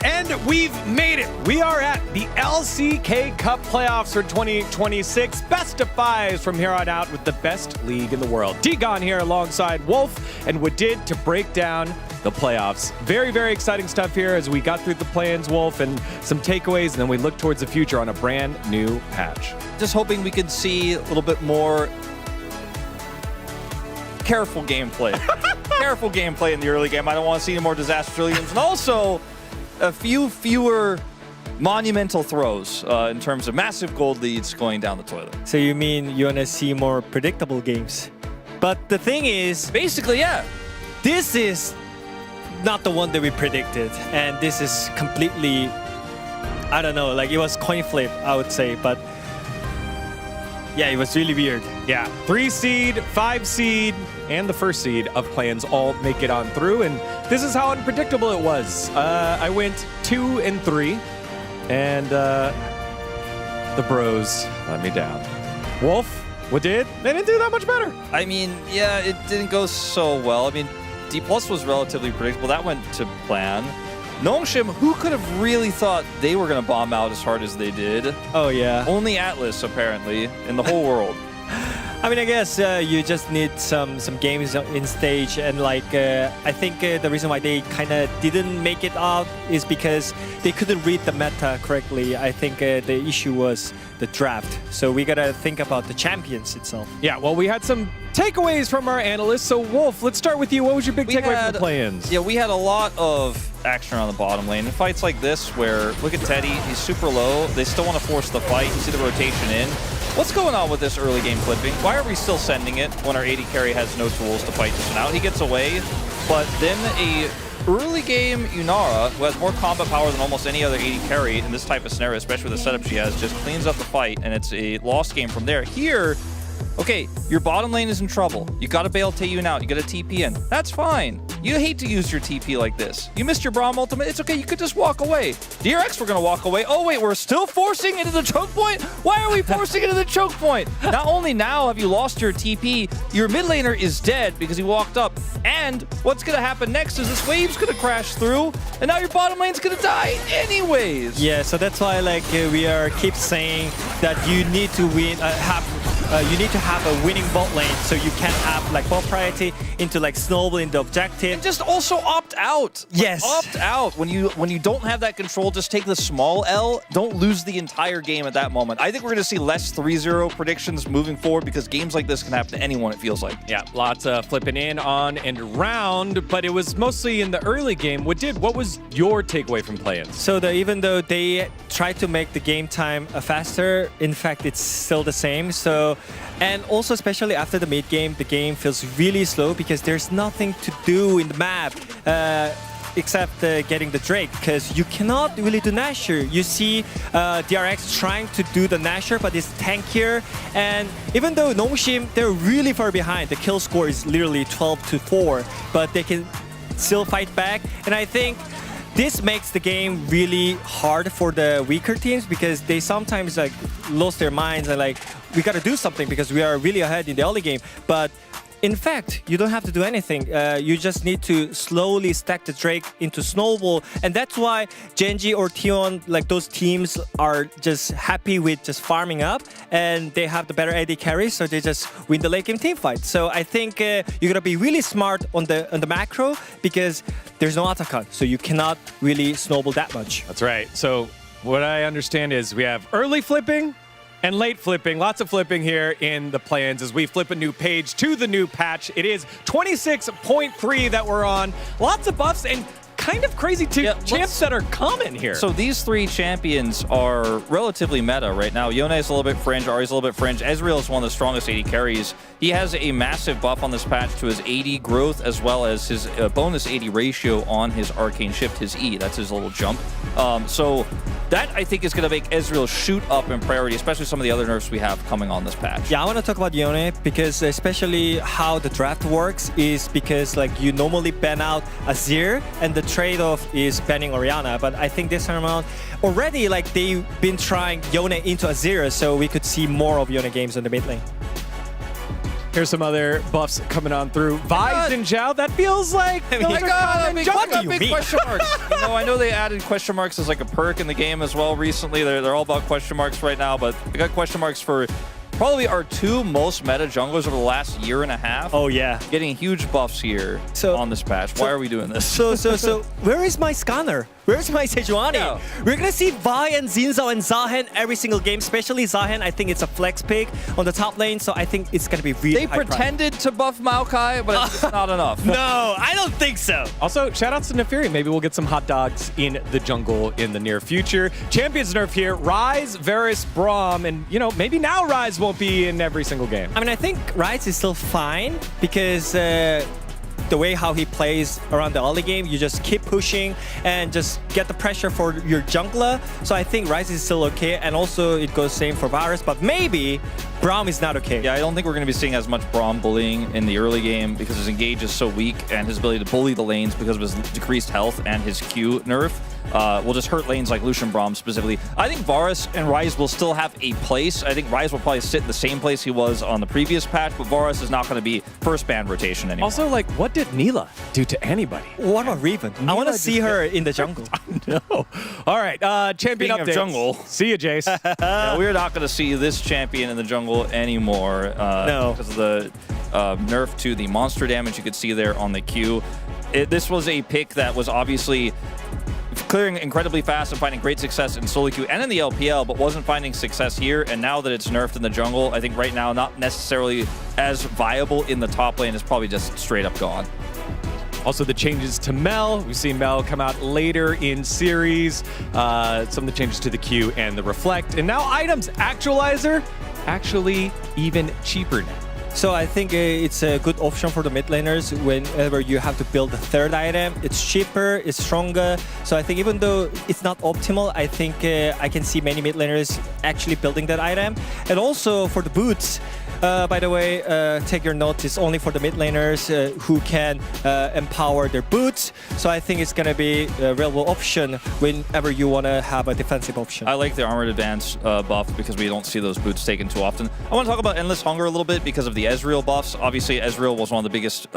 And we've made it. We are at the LCK Cup playoffs for 2026. Best of fives from here on out with the best league in the world. D-Gon here alongside Wolf and Wadid to break down the playoffs. Very, very exciting stuff here as we got through the plans, Wolf, and some takeaways, and then we look towards the future on a brand new patch. Just hoping we could see a little bit more careful gameplay. Careful gameplay in the early game. I don't want to see any more disaster trillions. And also, a few fewer monumental throws in terms of massive gold leads going down the toilet. So you mean you want to see more predictable games? But the thing is, basically, yeah. This is not the one that we predicted. And this is completely, I don't know, like it was coin flip, I would say. But yeah, it was really weird. Yeah, 3 seed, 5 seed, and the 1st seed of clans all make it on through, and this is how unpredictable it was. I went 2 and 3, and the bros let me down. Wolf, what did? They didn't do that much better. I mean, yeah, it didn't go so well. I mean, D+ was relatively predictable. That went to plan. Nongshim, who could have really thought they were going to bomb out as hard as they did? Oh, yeah. Only Atlas, apparently, in the whole world. I mean, I guess you just need some games in stage, and like I think the reason why they kind of didn't make it out is because they couldn't read the meta correctly. I think the issue was the draft. So we gotta think about the champions itself. Yeah, well, we had some takeaways from our analysts. So Wolf, let's start with you. What was your big takeaway from the play-ins? Yeah, we had a lot of action around the bottom lane. In fights like this, where look at Teddy, he's super low. They still want to force the fight. You see the rotation in. What's going on with this early game flipping? Why are we still sending it when our AD carry has no tools to fight this one out? He gets away, but then a early game Yunara, who has more combat power than almost any other AD carry in this type of scenario, especially with the setup she has, just cleans up the fight, and it's a lost game from there. Here, okay, your bottom lane is in trouble. You got to bail Taeyun out. You got to TP in. That's fine. You hate to use your TP like this. You missed your Braum ultimate. It's okay. You could just walk away. DRX, we're going to walk away. Oh, wait, we're still forcing into the choke point? Why are we forcing into the choke point? Not only now have you lost your TP, your mid laner is dead because he walked up. And what's going to happen next is this wave's going to crash through, and now your bottom lane's going to die anyways. Yeah, so that's why like we keep saying that you need to win, you need to have a winning bot lane, so you can have like bot priority into like snowballing the objective. And just also opt out. Like, yes. Opt out. When you don't have that control, just take the small L. Don't lose the entire game at that moment. I think we're going to see less 3-0 predictions moving forward because games like this can happen to anyone, it feels like. Yeah, lots of flipping in, on, and around, but it was mostly in the early game. What was your takeaway from play-ins? So even though they tried to make the game time faster, in fact, it's still the same. So, and also especially after the mid game, the game feels really slow because there's nothing to do in the map except getting the Drake, because you cannot really do Nasher. You see DRX trying to do the Nasher, but it's tankier. And even though Nongshim, they're really far behind. The kill score is literally 12-4, but they can still fight back. And I think this makes the game really hard for the weaker teams because they sometimes like lose their minds and like, we gotta do something because we are really ahead in the early game. But in fact, you don't have to do anything. You just need to slowly stack the Drake into Snowball. And that's why Genji or Tion, like those teams are just happy with just farming up and they have the better AD carry, so they just win the late game team fight. So I think you're gonna be really smart on the macro because there's no Atakan, so you cannot really snowball that much. That's right. So what I understand is we have early flipping and late flipping, lots of flipping here in the plans as we flip a new page to the new patch. It is 26.3 that we're on. Lots of buffs and kind of crazy champs that are common here. So these three champions are relatively meta right now. Yone is a little bit fringe, Ari's a little bit fringe. Ezreal is one of the strongest AD carries. He has a massive buff on this patch to his AD growth as well as his bonus AD ratio on his Arcane Shift, his E. That's his little jump. So that, I think, is going to make Ezreal shoot up in priority, especially some of the other nerfs we have coming on this patch. Yeah, I want to talk about Yone because especially how the draft works is because like you normally ban out Azir and the trade-off is banning Orianna. But I think this time around, already like they've been trying Yone into Azir, so we could see more of Yone games in the mid lane. Here's some other buffs coming on through. Vi, Xin Zhao, that feels like those are common. What do you mean? Question marks. I know they added question marks as like a perk in the game as well recently. They're all about question marks right now, but they got question marks for probably our two most meta junglers over the last year and a half. Oh yeah, getting huge buffs here on this patch. Why are we doing this? So where is my Scanner? Where's my Sejuani? Yeah. We're gonna see Vi and Xin Zhao and Zahen every single game, especially Zahen. I think it's a flex pick on the top lane, so I think it's gonna be really high pretended to buff Maokai, but it's not enough. No, I don't think so. Also, shout outs to Nefiri. Maybe we'll get some hot dogs in the jungle in the near future. Champions nerf here. Ryze, Varus, Braum, and maybe now Ryze won't be in every single game. I mean, I think Ryze is still fine because the way how he plays around the early game, you just keep pushing and just get the pressure for your jungler. So I think Ryze is still okay, and also it goes same for Varus, but maybe Braum is not okay. Yeah, I don't think we're going to be seeing as much Braum bullying in the early game because his engage is so weak, and his ability to bully the lanes because of his decreased health and his Q nerf will just hurt lanes like Lucian Braum specifically. I think Varus and Ryze will still have a place. I think Ryze will probably sit in the same place he was on the previous patch, but Varus is not going to be first ban rotation anymore. Also, like, what did Neela do to anybody? What about Riven? I want to see her in the jungle. No. All right, champion Speaking of updates. jungle. See you, Jace. Yeah, we're not going to see this champion in the jungle anymore. No. Because of the nerf to the monster damage you could see there on the Q. This was a pick that was obviously clearing incredibly fast and finding great success in solo queue and in the LPL, but wasn't finding success here. And now that it's nerfed in the jungle, I think right now not necessarily as viable in the top lane. Is probably just straight up gone. Also, the changes to Mel. We've seen Mel come out later in series. Some of the changes to the Q and the Reflect. And now items actualizer, actually even cheaper now. So I think it's a good option for the mid laners whenever you have to build a third item. It's cheaper, it's stronger. So I think even though it's not optimal, I think I can see many mid laners actually building that item. And also for the boots, by the way, take your note, it's only for the mid laners who can empower their boots. So I think it's going to be a available option whenever you want to have a defensive option. I like the Armored Advance buff because we don't see those boots taken too often. I want to talk about Endless Hunger a little bit because of the Ezreal buffs. Obviously, Ezreal was one of the biggest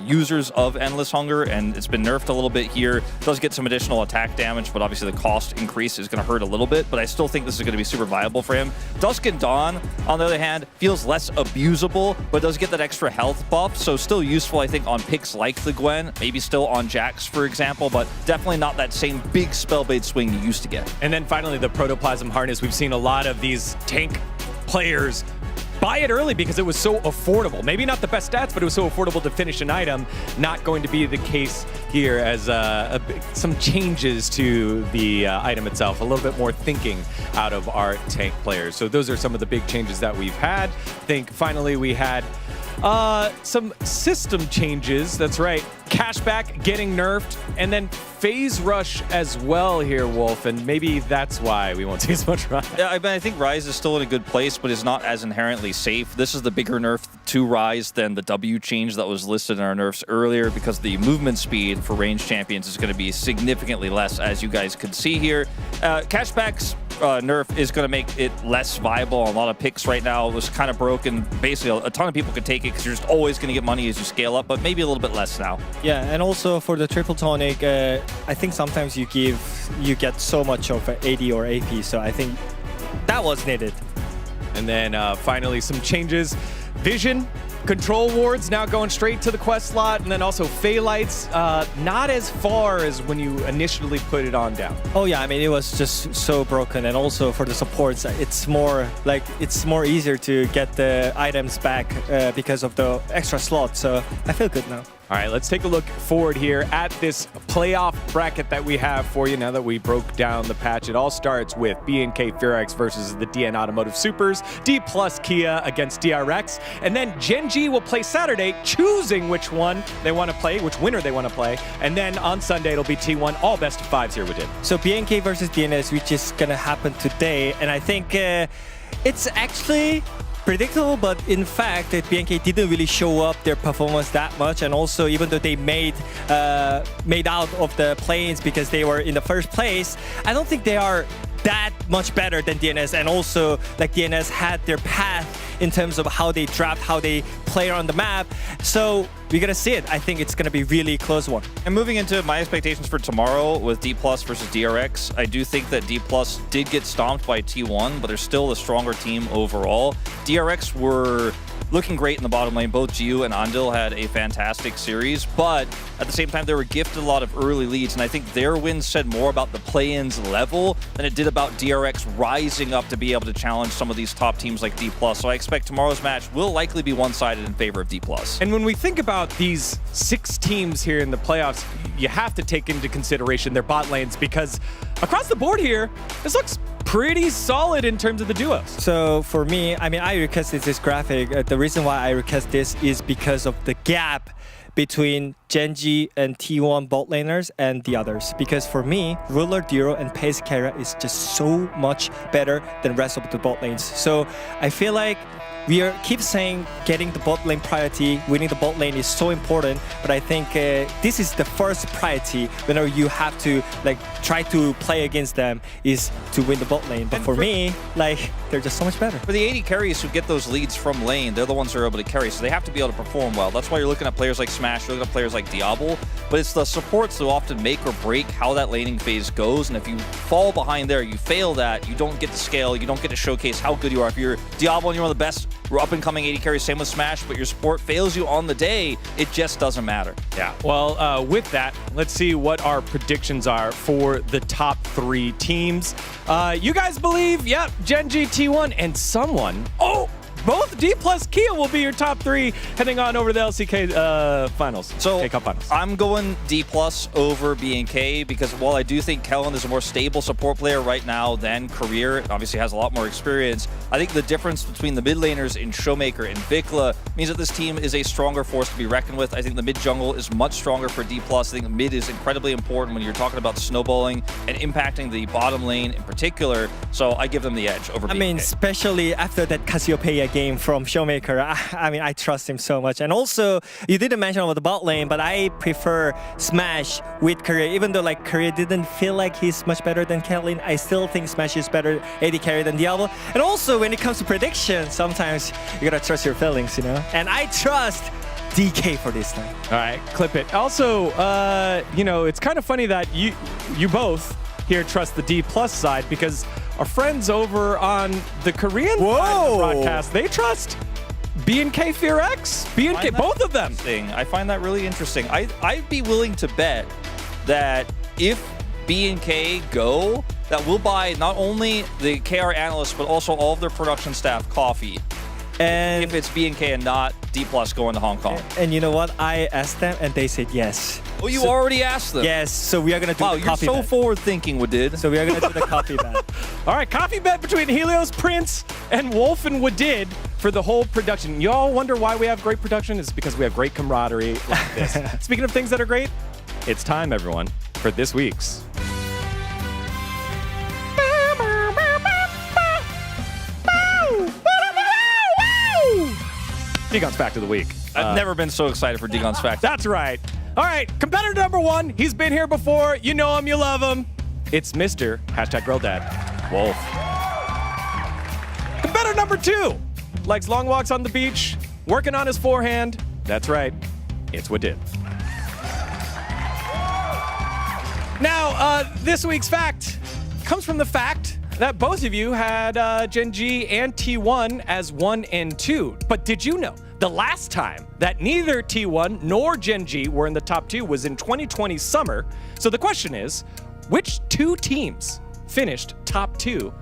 users of Endless Hunger, and it's been nerfed a little bit here. Does get some additional attack damage, but obviously the cost increase is going to hurt a little bit, but I still think this is going to be super viable for him. Dusk and Dawn, on the other hand, feels less abusable, but does get that extra health buff, so still useful, I think, on picks like the Gwen, maybe still on Jax, for example, but definitely not that same big spellblade swing you used to get. And then finally, the Protoplasm Harness. We've seen a lot of these tank players buy it early because it was so affordable. Maybe not the best stats, but it was so affordable to finish an item. Not going to be the case here, as some changes to the item itself. A little bit more thinking out of our tank players. So those are some of the big changes that we've had. I think finally we had some system changes. That's right. Cashback getting nerfed, and then phase rush as well here, Wolf, and maybe that's why we won't see as much Ryze. Yeah, I think Ryze is still in a good place, but is not as inherently safe. This is the bigger nerf to Ryze than the W change that was listed in our nerfs earlier, because the movement speed for range champions is going to be significantly less, as you guys could see here. Cashback's nerf is going to make it less viable on a lot of picks right now. It was kind of broken. Basically, a ton of people could take it because you're just always going to get money as you scale up, but maybe a little bit less now. Yeah, and also for the triple tonic, I think sometimes you get so much of AD or AP, so I think that was needed. And then finally some changes. Vision, control wards now going straight to the quest slot, and then also Phalites, not as far as when you initially put it on down. Oh yeah, I mean, it was just so broken, and also for the supports, it's more easier to get the items back because of the extra slot, so I feel good now. All right, let's take a look forward here at this playoff bracket that we have for you now that we broke down the patch. It all starts with BNK Furex versus the DN Automotive Supers, D+ Kia against DRX, and then Gen G will play Saturday, choosing which one they want to play, which winner they want to play, and then on Sunday it'll be T1, all best of fives here with it. So BNK versus DNS, which is gonna happen today, and I think it's actually predictable, but in fact, that BNK didn't really show up their performance that much, and also even though they made out of the planes because they were in the first place, I don't think they are that much better than DNS, and also like DNS had their path in terms of how they draft, how they play on the map. So we're gonna see it. I think it's gonna be really close one. And moving into my expectations for tomorrow with D+ versus DRX, I do think that D+ did get stomped by T1, but they're still a stronger team overall. DRX were looking great in the bottom lane. Both Jiu and Andil had a fantastic series, but at the same time, they were gifted a lot of early leads, and I think their wins said more about the play-ins level than it did about DRX rising up to be able to challenge some of these top teams like D+. So I expect tomorrow's match will likely be one-sided in favor of D+. And when we think about these 6 teams here in the playoffs, you have to take into consideration their bot lanes, because across the board here, this looks pretty solid in terms of the duos. So for me, I mean, I requested this graphic. The reason why I request this is because of the gap between Genji and T1 bot laners and the others. Because for me, Ruler, Duro, and Pace Carrier is just so much better than rest of the bot lanes. So I feel like we keep saying getting the bot lane priority, winning the bot lane is so important, but I think this is the first priority whenever you have to like try to play against them is to win the bot lane. But for me, like they're just so much better. For the 80 carries who get those leads from lane, they're the ones who are able to carry, so they have to be able to perform well. That's why you're looking at players like Smash, you're looking at players like Diablo, but it's the supports who often make or break how that laning phase goes, and if you fall behind there, you fail that, you don't get to scale, you don't get to showcase how good you are. If you're Diablo and you're one of the best up-and-coming 80 carries, same with Smash, but your support fails you on the day, it just doesn't matter. Yeah, well, with that, let's see what our predictions are for the top 3 teams. You guys believe, yep, Genji, T1, and someone, both D plus Kia will be your top 3 heading on over to the LCK finals. So K-Cup finals. I'm going D plus over BNK because while I do think Kellen is a more stable support player right now than Career, obviously has a lot more experience, I think the difference between the mid laners in Showmaker and Vikla means that this team is a stronger force to be reckoned with. I think the mid jungle is much stronger for D plus. I think mid is incredibly important when you're talking about snowballing and impacting the bottom lane in particular. So I give them the edge over BNK. I mean, especially after that Cassiopeia game from Showmaker, I mean, I trust him so much. And also, you didn't mention about the bot lane, but I prefer Smash with Career. Even though like Career didn't feel like he's much better than Caitlyn, I still think Smash is better AD carry than Diablo. And also, when it comes to prediction, sometimes you gotta trust your feelings, you know? And I trust DK for this time. All right, clip it. Also, you know, it's kind of funny that you both here trust the D plus side because our friends over on the Korean side of the broadcast, they trust BNK Fear X, BNK, both of them. I find that really interesting. I'd be willing to bet that if BNK go, that we'll buy not only the KR analysts, but also all of their production staff coffee. And if it's BNK and not D plus going to Hong Kong. And you know what? I asked them and they said yes. Oh, you already asked them? Yes, so we are going to do the coffee bet. Wow, you're so bet. forward-thinking, Wadid. So we are going to do the coffee bet. All right, coffee bet between Helios, Prince, and Wolf and Wadid for the whole production. Y'all wonder why we have great production? It's because we have great camaraderie like this. Speaking of things that are great, it's time, everyone, for this week's Digon's Fact of the Week. I've never been so excited for Digon's Fact. That's right. All right, competitor number 1. He's been here before. You know him, you love him. It's Mr. #GirlDad, Wolf. Competitor number 2. Likes long walks on the beach, working on his forehand. That's right. It's Wadid. Now, this week's fact comes from the fact that both of you had Genji and T1 as 1 and 2. But did you know the last time that neither T1 nor Genji were in the top 2 was in 2020 summer? So the question is, which 2 teams finished top 2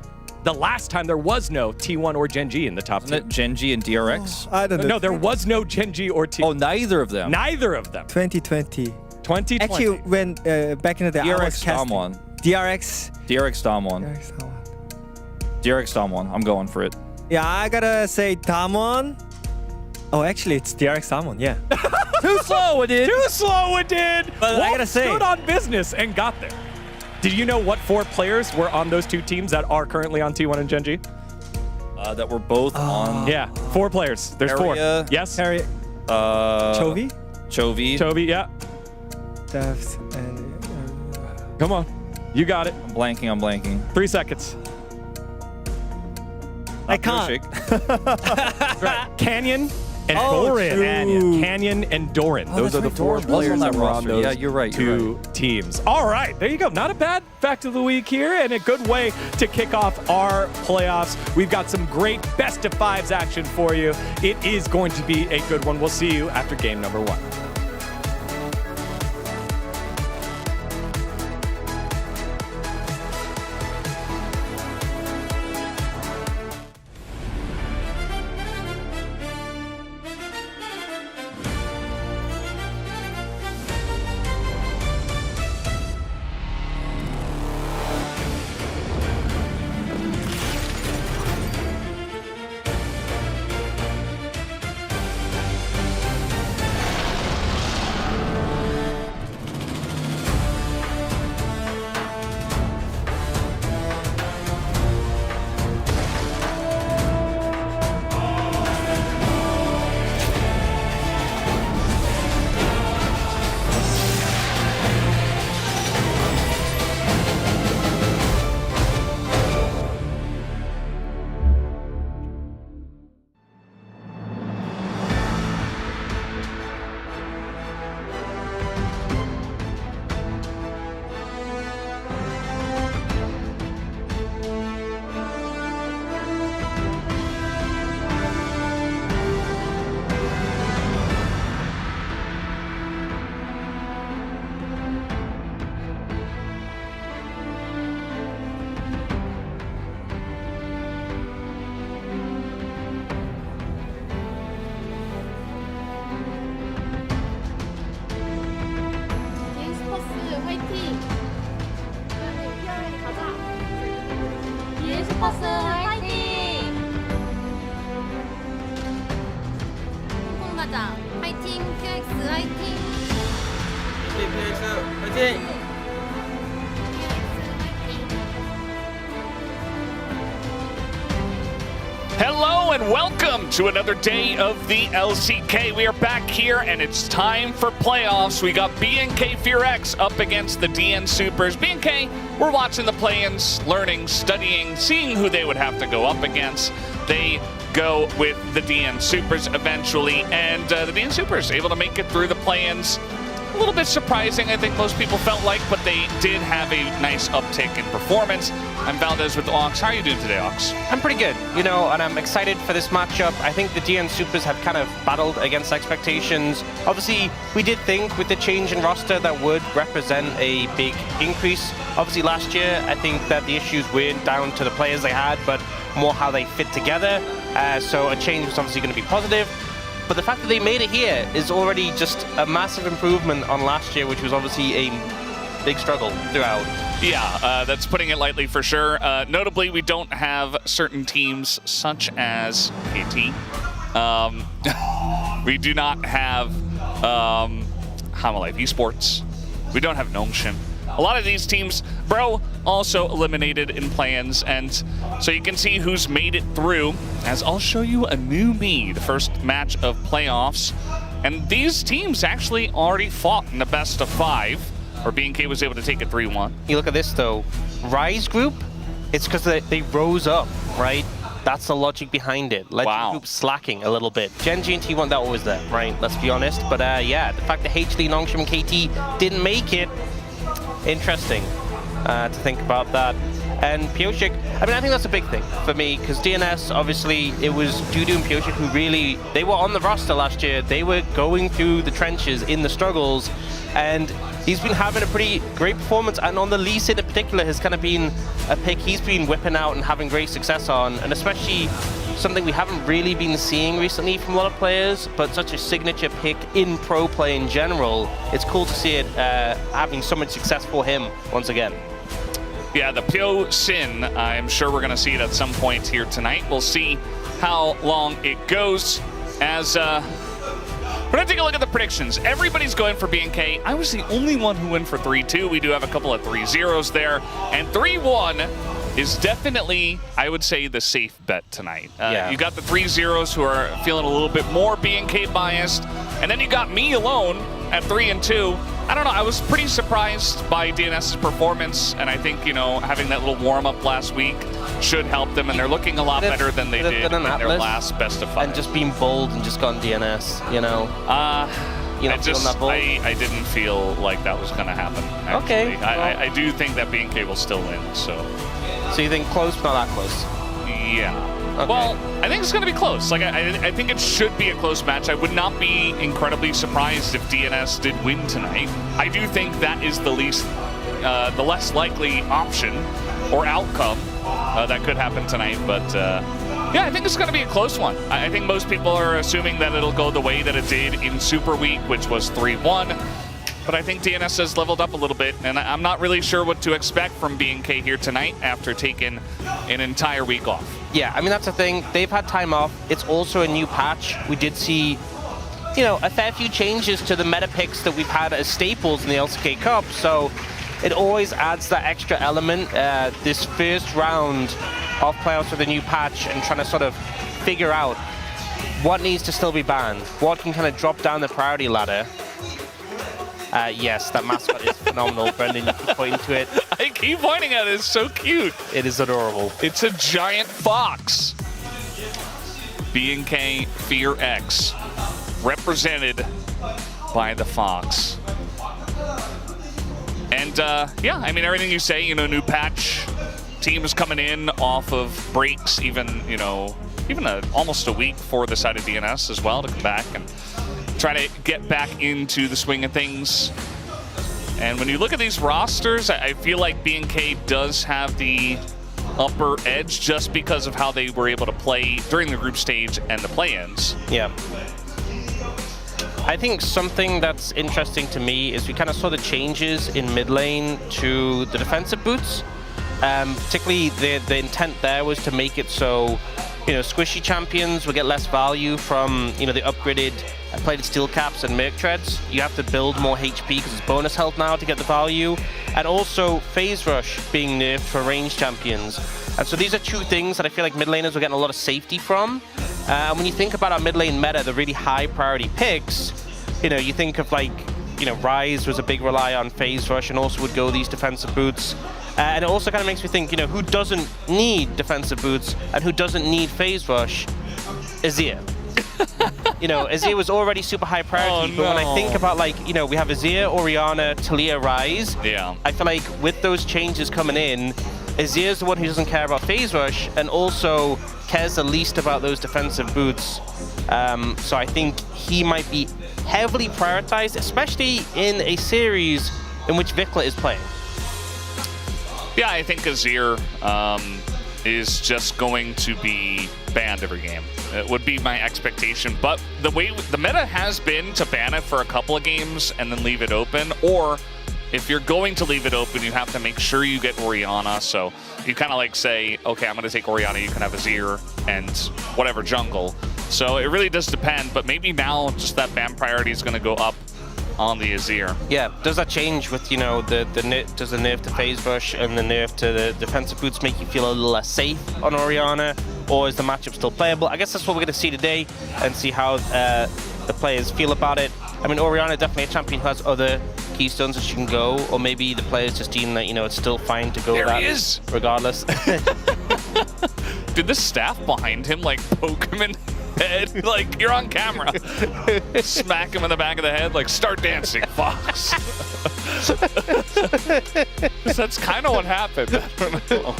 the last time there was no T1 or Genji in the top 2? Isn't it Genji and DRX? I don't know. No, there was no Genji or T1. Oh, neither of them. Neither of them. 2020. 2020. Actually, when back in the day, I was DRX Dom casting. one. DRX. DRX Dom one. DRX Dom one. DRX Dom one. I'm going for it. Yeah, I gotta say Damwon. Oh, actually, it's DRX Damwon, yeah. Too slow, Wadid. Too slow it did. But I Wolf gotta say- stood on business and got there. Did you know what 4 players were on those 2 teams that are currently on T1 and Genji? That we're both on. Yeah, 4 players. There's 4. Area. Yes. Harry, Chovy, Chovy. Chovy, yeah. Deft, and Come on. You got it. I'm blanking. 3 seconds. I can't. That's right. Canyon and Oh, Doran. true. Canyon and Doran. Oh, Those that's are the right, 4 Doran was players on that that were on roster. those Yeah, you're right, 2 teams. All right, there you go. Not a bad fact of the week here, and a good way to kick off our playoffs. We've got some great best of 5s action for you. It is going to be a good one. We'll see you after game number 1. 슈퍼스 화이팅! 홍콩가자 화이팅! PX 화이팅! BFX 화이팅! Hello and welcome to another day of the LCK. We are back here and it's time for playoffs. We got BNK FearX up against the DN Supers. BNK, we're watching the play-ins, learning, studying, seeing who they would have to go up against. They go with the DN Supers eventually, and the DN Supers able to make it through the play-ins. A little bit surprising, I think most people felt like, but they did have a nice uptick in performance. I'm Valdez with Ox. How are you doing today, Ox? I'm pretty good, you know, and I'm excited for this matchup. I think the DN Supers have kind of battled against expectations. Obviously, we did think with the change in roster that would represent a big increase. Obviously, last year, I think that the issues weren't down to the players they had, but more how they fit together. So a change was obviously going to be positive. But the fact that they made it here is already just a massive improvement on last year, which was obviously a big struggle throughout. Yeah, that's putting it lightly for sure. Notably, we don't have certain teams such as KT. We do not have Hamalife Esports. We don't have Nongshin. A lot of these teams, bro, also eliminated in play-ins, and so you can see who's made it through, as I'll show you a new the first match of playoffs. And these teams actually already fought in the best of 5, where BNK was able to take a 3-1. You look at this, though. Rise Group, it's because they rose up, right? That's the logic behind it. Legend Group slacking a little bit. Gen.G and T1, they're always there, right? Let's be honest. But yeah, the fact that HD, Nongshin, and KT didn't make it, interesting to think about that. And Pioshik, I mean, I think that's a big thing for me, because DNS, obviously, it was Dudu and Pioshik who really, they were on the roster last year. They were going through the trenches in the struggles, and he's been having a pretty great performance, and on the Lee Sin in particular has kind of been a pick he's been whipping out and having great success on, and especially something we haven't really been seeing recently from a lot of players, but such a signature pick in pro play in general. It's cool to see it having so much success for him once again. Yeah, the Pyo Sin, I'm sure we're going to see it at some point here tonight. We'll see how long it goes. As we're going to take a look at the predictions. Everybody's going for BNK. I was the only one who went for 3-2. We do have a couple of 3-0s there. And 3-1 is definitely, I would say, the safe bet tonight. Yeah. You got the 3-0s who are feeling a little bit more BNK biased. And then you got me alone at 3-2. I don't know, I was pretty surprised by DNS's performance, and I think, you know, having that little warm-up last week should help them, and they're looking a lot better than they did in their last best of 5. And just being bold and just gone DNS, you know? You know, I didn't feel like that was going to happen, actually. Okay. I do think that BNK will still win, so. So you think close, but not that close? Yeah. Okay. Well, I think it's going to be close. Like, I think it should be a close match. I would not be incredibly surprised if DNS did win tonight. I do think that is the less likely option or outcome that could happen tonight. But yeah, I think it's going to be a close one. I think most people are assuming that it'll go the way that it did in Super Week, which was 3-1. But I think DNS has leveled up a little bit, and I'm not really sure what to expect from BNK here tonight after taking an entire week off. Yeah, I mean, that's the thing. They've had time off. It's also a new patch. We did see, you know, a fair few changes to the meta picks that we've had as staples in the LCK Cup, so it always adds that extra element. This first round of playoffs with a new patch and trying to sort of figure out what needs to still be banned, what can kind of drop down the priority ladder. Yes, that mascot is phenomenal, Brendan. You keep pointing to it. I keep pointing at it. It's so cute. It is adorable. It's a giant fox. BNK FearX, represented by the fox. And yeah, I mean, everything you say, you know, new patch, team is coming in off of breaks, even, you know, even almost a week for the side of DNS as well to come back and try to get back into the swing of things. And when you look at these rosters, I feel like BNK does have the upper edge just because of how they were able to play during the group stage and the play-ins. Yeah. I think something that's interesting to me is we kind of saw the changes in mid lane to the defensive boots. Particularly, the intent there was to make it so, squishy champions would get less value from, the upgraded plated steel caps and merc treads. You have to build more HP because it's bonus health now to get the value. And also phase rush being nerfed for range champions. And so these are two things that I feel like mid laners were getting a lot of safety from. And when you think about our mid lane meta, the really high priority picks, you think of like, Ryze was a big rely on phase rush and also would go these defensive boots. And it also kind of makes me think, who doesn't need defensive boots and who doesn't need phase rush? Azir. Azir was already super high priority, but when I think about like, we have Azir, Orianna, Taliyah, Ryze. Yeah. I feel like with those changes coming in, Azir's the one who doesn't care about phase rush and also cares the least about those defensive boots. So I think he might be heavily prioritized, especially in a series in which Vikla is playing. Yeah, I think Azir is just going to be banned every game. It would be my expectation, but the way the meta has been to ban it for a couple of games and then leave it open, or if you're going to leave it open, you have to make sure you get Orianna. So you kind of like say, okay, I'm going to take Orianna, you can have Azir and whatever jungle. So it really does depend, but maybe now just that ban priority is going to go up on the Azir. Yeah, does that change with, does the nerf to phase rush and the nerf to the defensive boots make you feel a little less safe on Orianna? Or is the matchup still playable? I guess that's what we're going to see today and see how the players feel about it. I mean, Orianna definitely a champion who has other keystones that she can go, or maybe the players just deem that, it's still fine to go there that he is. Regardless. Did the staff behind him like poke him in the head? Like, you're on camera. Smack him in the back of the head, like, start dancing, Fox. That's kind of what happened. I don't know.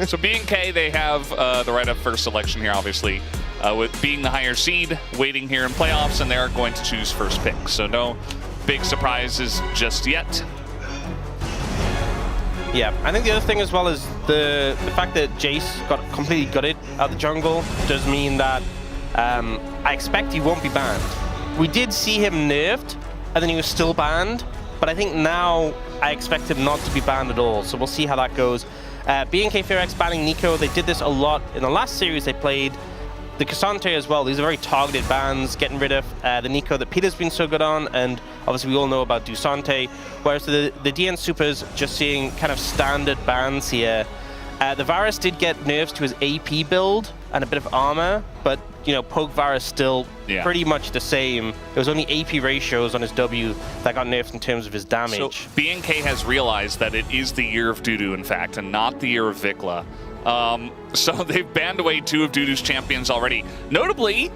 So B&K, they have the right of first selection here, obviously. With being the higher seed, waiting here in playoffs, and they're going to choose first pick. So no big surprises just yet. Yeah, I think the other thing as well is the fact that Jace got completely gutted out the jungle does mean that I expect he won't be banned. We did see him nerfed, and then he was still banned, but I think now I expect him not to be banned at all, so we'll see how that goes. B&K FearX banning Nico, they did this a lot in the last series they played. The Cassante as well, these are very targeted bans, getting rid of the Nico that Peter's been so good on, and obviously we all know about Dusante, whereas the DN Supers just seeing kind of standard bans here. The Varus did get nerfs to his AP build and a bit of armor, but Poke Varus still pretty much the same. It was only AP ratios on his W that got nerfed in terms of his damage. So B&K has realized that it is the year of Dudu, in fact, and not the year of Vikla. So they've banned away 2 of Dudu's champions already. Notably,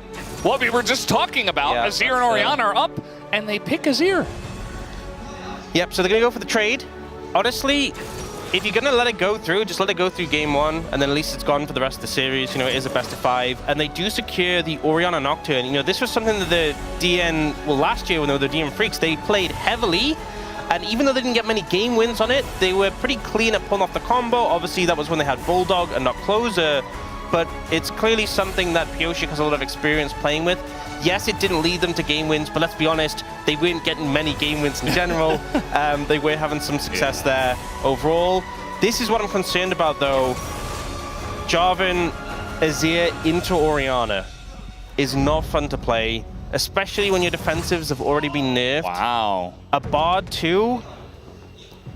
what we were just talking about, Azir and Orianna are up, and they pick Azir. Yep, so they're going to go for the trade. Honestly, if you're going to let it go through, just let it go through game 1, and then at least it's gone for the rest of the series. It is a best of 5, and they do secure the Orianna Nocturne. This was something that the DN, well, last year when they were the DN Freaks, they played heavily. And even though they didn't get many game wins on it, they were pretty clean at pulling off the combo. Obviously, that was when they had Bulldog and not Closer. But it's clearly something that Pyosik has a lot of experience playing with. Yes, it didn't lead them to game wins, but let's be honest, they weren't getting many game wins in general. They were having some success there overall. This is what I'm concerned about, though. Jarvan, Azir into Orianna is not fun to play, especially when your defensives have already been nerfed. Wow. A Bard too.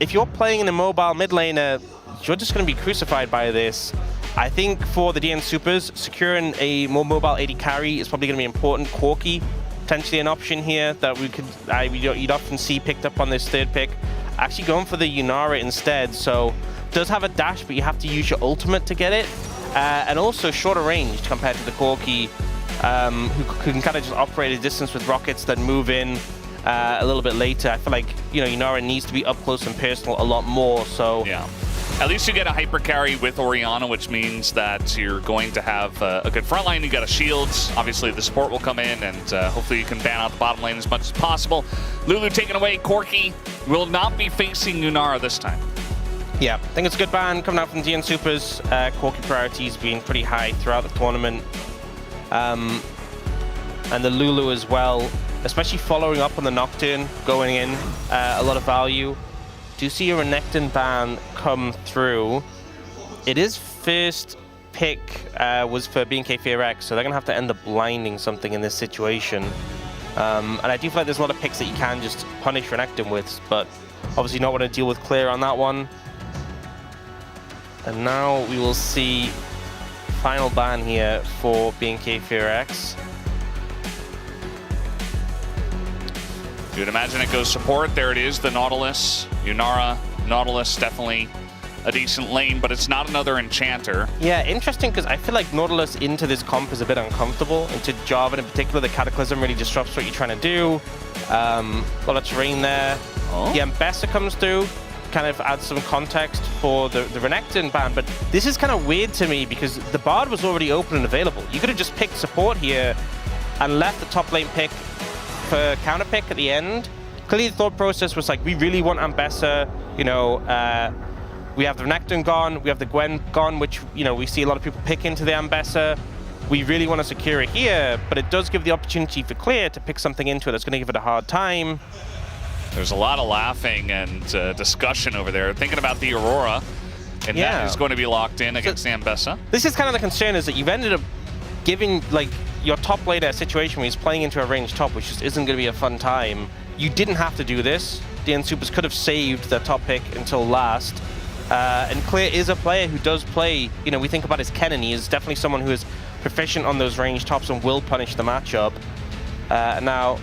If you're playing in a mobile mid laner, you're just going to be crucified by this. I think for the DN Supers, securing a more mobile AD carry is probably going to be important. Corki, potentially an option here that you'd often see picked up on this third pick. Actually going for the Yunara instead, so does have a dash, but you have to use your ultimate to get it. And also shorter range compared to the Corki. Who can kind of just operate a distance with rockets, then move in a little bit later. I feel like, Yunara needs to be up close and personal a lot more, so... Yeah. At least you get a hyper carry with Orianna, which means that you're going to have a good front line. You got a shield. Obviously, the support will come in, and hopefully you can ban out the bottom lane as much as possible. Lulu taken away. Corki will not be facing Yunara this time. Yeah, I think it's a good ban coming out from DN Supers. Corki priorities being pretty high throughout the tournament. And the Lulu as well, especially following up on the Nocturne, going in, a lot of value. Do see a Renekton ban come through. It is first pick was for BNK FearX, so they're going to have to end up blinding something in this situation. And I do feel like there's a lot of picks that you can just punish Renekton with, but obviously not want to deal with clear on that one. And now we will see final ban here for BNK FearX. You'd imagine it goes support. There it is, the Nautilus. Yunara, Nautilus, definitely a decent lane, but it's not another Enchanter. Yeah, interesting, because I feel like Nautilus into this comp is a bit uncomfortable. Into Jarvan in particular, the Cataclysm really disrupts what you're trying to do. A lot of terrain there. Oh. The Ambessa comes through, kind of adds some context for the Renekton ban, but this is kind of weird to me because the Bard was already open and available. You could have just picked support here and left the top lane pick for counter pick at the end. Clearly the thought process was like, we really want Ambessa, you know, we have the Renekton gone, we have the Gwen gone, which, you know, we see a lot of people pick into the Ambessa. We really want to secure it here, but it does give the opportunity for Clear to pick something into it that's going to give it a hard time. There's a lot of laughing and discussion over there, thinking about the Aurora, and that is going to be locked in against the Ambessa. This is kind of the concern, is that you've ended up giving, like, your top laner a situation where he's playing into a ranged top, which just isn't going to be a fun time. You didn't have to do this. DN Supers could have saved their top pick until last. And Clear is a player who does play, you know, we think about his Kennen. He is definitely someone who is proficient on those ranged tops and will punish the matchup. Now,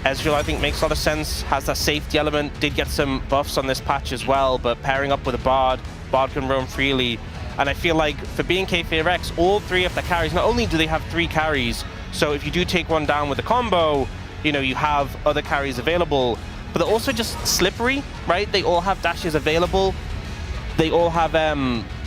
Ezreal, I think, makes a lot of sense, has that safety element, did get some buffs on this patch as well, but pairing up with a Bard can roam freely. And I feel like for BNK FearX, all three of the carries, not only do they have 3 carries, so if you do take one down with a combo, you know, you have other carries available, but they're also just slippery, right? They all have dashes available. They all have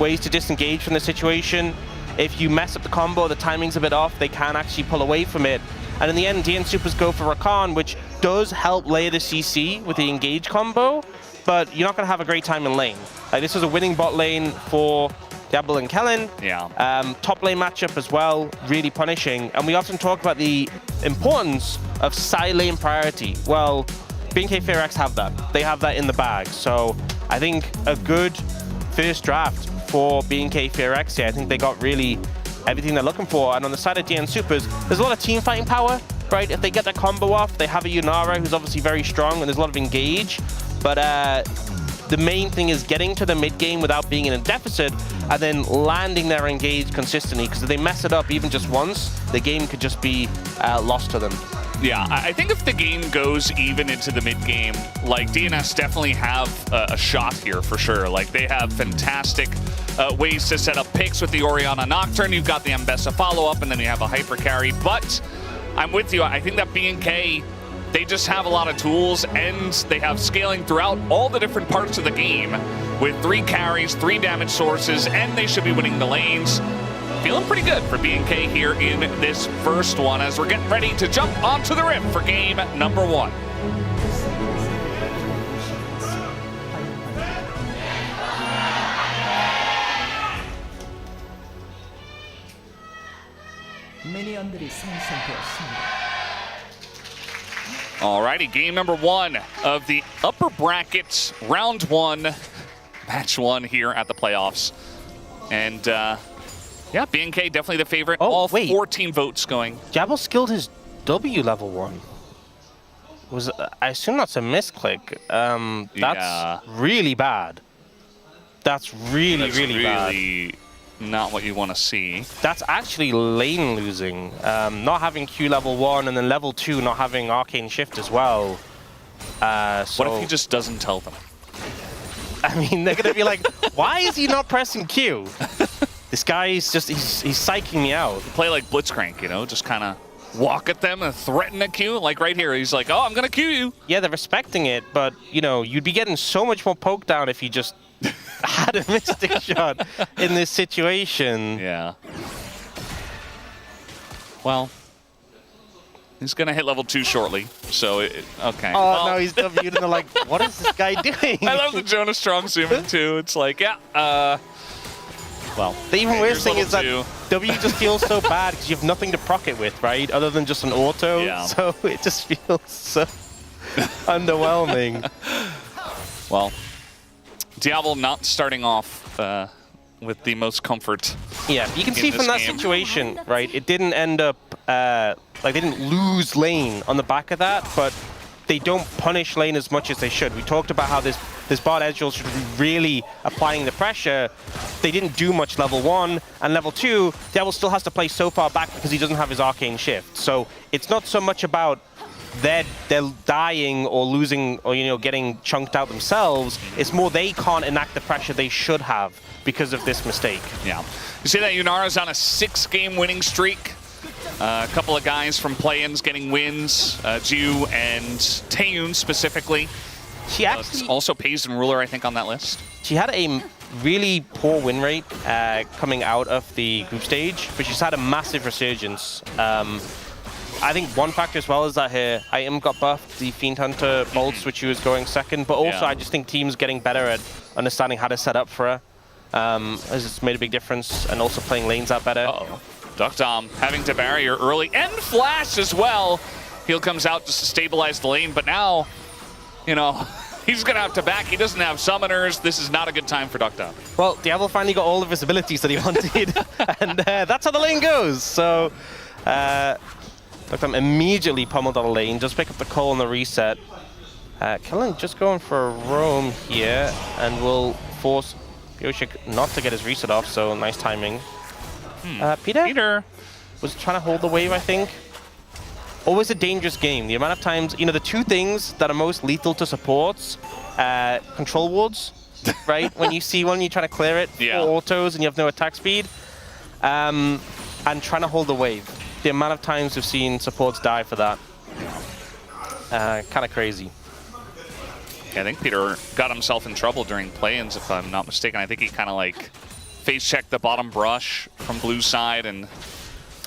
ways to disengage from the situation. If you mess up the combo, the timing's a bit off, they can actually pull away from it. And in the end, DN Supers go for Rakan, which does help layer the CC with the engage combo, but you're not going to have a great time in lane. Like, this was a winning bot lane for Diablo and Kellen. Yeah. Top lane matchup as well, really punishing. And we often talk about the importance of side lane priority. Well, BNK FearX have that. They have that in the bag. So I think a good first draft for BNK FearX here. I think they got really everything they're looking for. And on the side of DN Supers, there's a lot of team fighting power, right? If they get that combo off, they have a Yunara who's obviously very strong, and there's a lot of engage. But the main thing is getting to the mid game without being in a deficit, and then landing their engage consistently, because if they mess it up even just once, the game could just be lost to them. Yeah, I think if the game goes even into the mid-game, like, DNS definitely have a shot here for sure. Like, they have fantastic ways to set up picks with the Orianna Nocturne. You've got the Ambessa follow-up, and then you have a hyper carry. But I'm with you. I think that BNK, they just have a lot of tools, and they have scaling throughout all the different parts of the game with 3 carries, 3 damage sources, and they should be winning the lanes. Feeling pretty good for BNK here in this first one as we're getting ready to jump onto the rim for game number 1. Alrighty, game number 1 of the upper brackets, round 1, match 1 here at the playoffs. And yeah, BNK definitely the favorite. Oh, all wait. 14 votes going. Jabal skilled his W level 1. I assume that's a misclick. That's really bad. That's really bad. Not what you want to see. That's actually lane losing. Not having Q level 1 and then level 2 not having Arcane Shift as well. What if he just doesn't tell them? I mean, they're going to be like, why is he not pressing Q? This guy is just, he's psyching me out. Play like Blitzcrank, you know, just kind of walk at them and threaten a Q. Like right here, he's like, oh, I'm going to Q you. Yeah, they're respecting it, but, you know, you'd be getting so much more poke down if you just had a Mystic shot in this situation. Yeah. Well, he's going to hit level 2 shortly, so, okay. Oh, well, no, he's W'd and they're like, what is this guy doing? I love the Jonas Strong zooming too. It's like, yeah, well. The even worse thing level is that 2. W just feels so bad because you have nothing to proc it with, right? Other than just an auto. Yeah. So it just feels so underwhelming. Well, Diablo not starting off with the most comfort. Yeah, you can see from that situation, right? It didn't end up like they didn't lose lane on the back of that, but they don't punish lane as much as they should. We talked about how this bot Ezreal should be really applying the pressure. They didn't do much level 1, and level 2, Diablo still has to play so far back because he doesn't have his arcane shift. So it's not so much about they're dying or losing or getting chunked out themselves. It's more they can't enact the pressure they should have because of this mistake. Yeah. You see that Yunara's on a 6-game winning streak. A couple of guys from play-ins getting wins, Ju and Taeyun specifically. She actually also Pays and Ruler, I think, on that list. She had a really poor win rate coming out of the group stage, but she's had a massive resurgence. I think one factor as well is that her item got buffed, the Fiend Hunter bolts, which she was going second, but also I just think teams getting better at understanding how to set up for her. Has it's made a big difference, and also playing lanes out better. Uh-oh. Duckdom having to barrier early, and Flash as well. Heal comes out just to stabilize the lane, but now, he's going to have to back. He doesn't have summoners. This is not a good time for Duckdom. Well, Diablo finally got all of his abilities that he wanted, and that's how the lane goes. So, Duckdom immediately pummeled on the lane, just pick up the call on the reset. Kellen just going for a roam here, and will force Yoshik not to get his reset off, so nice timing. Peter was trying to hold the wave, I think. Always a dangerous game. The amount of times, the two things that are most lethal to supports, control wards, right? When you see one, you try to clear it, 4 autos, and you have no attack speed, and trying to hold the wave. The amount of times we've seen supports die for that. Kind of crazy. Yeah, I think Peter got himself in trouble during play-ins, if I'm not mistaken. I think he kind of face-checked the bottom brush from blue side and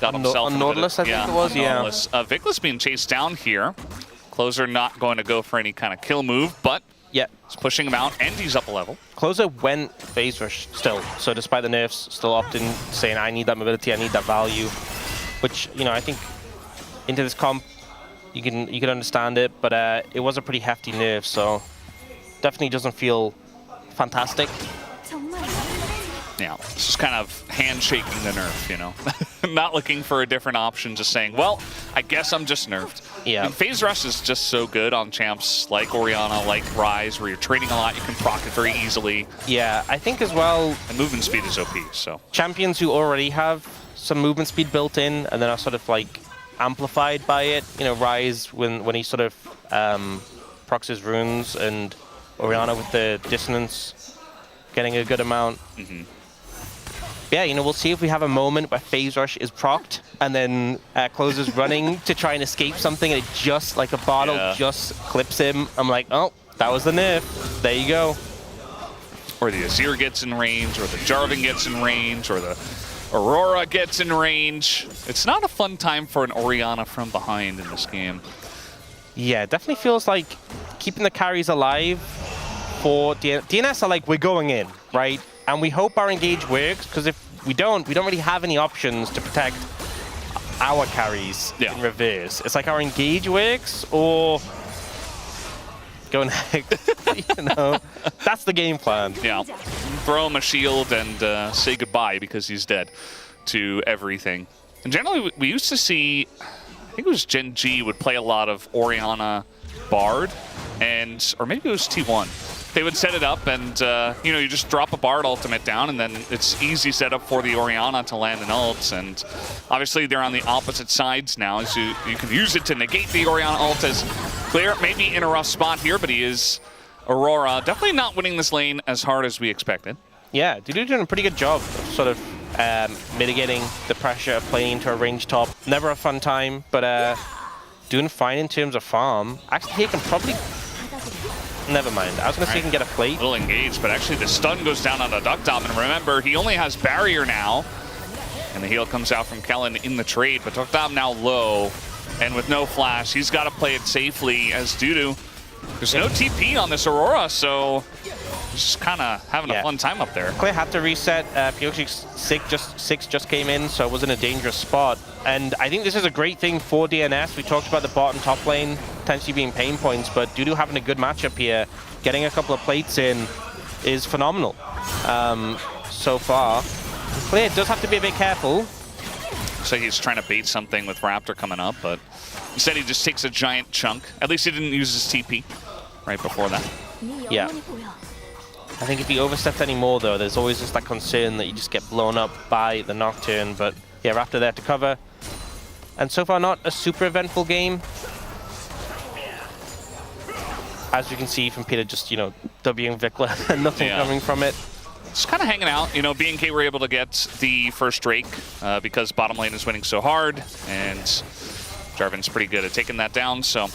got himself on Nautilus, I think it was, Nautilus. Vickless being chased down here. Closer not going to go for any kind of kill move, but he's pushing him out, and he's up a level. Closer went phase rush still, so despite the nerfs, still often saying, I need that mobility, I need that value, which, I think into this comp, you can understand it, but it was a pretty hefty nerf, so definitely doesn't feel fantastic. Yeah, this is kind of handshaking the nerf, Not looking for a different option, just saying, well, I guess I'm just nerfed. Yeah. And phase rush is just so good on champs like Orianna, like Ryze, where you're trading a lot, you can proc it very easily. Yeah, I think as well... And movement speed is OP, so... Champions who already have some movement speed built in, and then are sort of amplified by it. Ryze, when he sort of procs his runes, and Orianna with the dissonance, getting a good amount. Yeah, we'll see if we have a moment where phase rush is procced, and then Closer's running to try and escape something, and it just, like a bottle, just clips him. I'm like, oh, that was the nerf. There you go. Or the Azir gets in range, or the Jarvan gets in range, or the Aurora gets in range. It's not a fun time for an Orianna from behind in this game. Yeah, it definitely feels like keeping the carries alive for DNS are like, we're going in, right? And we hope our engage works, because if we don't really have any options to protect our carries in reverse. It's like our engage works, or go next. That's the game plan. Yeah, throw him a shield and say goodbye because he's dead to everything. And generally, we used to see, I think it was Gen G would play a lot of Orianna Bard, or maybe it was T1. They would set it up, and you just drop a Bard ultimate down, and then it's easy setup for the Orianna to land an ult. And obviously, they're on the opposite sides now, so you can use it to negate the Orianna ult as clear. Maybe in a rough spot here, but he is Aurora. Definitely not winning this lane as hard as we expected. Yeah, Dudu doing a pretty good job of sort of mitigating the pressure of playing into a range top. Never a fun time, but doing fine in terms of farm. Actually, he can probably... Never mind. I was going to say he can get a plate. A little engaged, but actually the stun goes down on the Duckdom. And remember, he only has barrier now. And the heal comes out from Kellen in the trade. But Duckdom now low. And with no flash, he's got to play it safely as Dudu. There's no TP on this Aurora, so just kind of having a fun time up there. Clear had to reset. Pyoxic's 6 just came in, so it was in a dangerous spot. And I think this is a great thing for DNS. We talked about the bottom top lane potentially being pain points, but Dudu having a good matchup here, getting a couple of plates in is phenomenal so far. Clear does have to be a bit careful. So he's trying to bait something with Raptor coming up, but instead he just takes a giant chunk. At least he didn't use his TP right before that. Yeah. I think if he oversteps any more, though, there's always just that concern that you just get blown up by the Nocturne. But yeah, Raptor there to cover. And so far, not a super eventful game. As you can see from Peter, just, you know, Wing Vikla and nothing coming from it. Just kind of hanging out. You know, BNK were able to get the first Drake because bottom lane is winning so hard, and Jarvan's pretty good at taking that down. So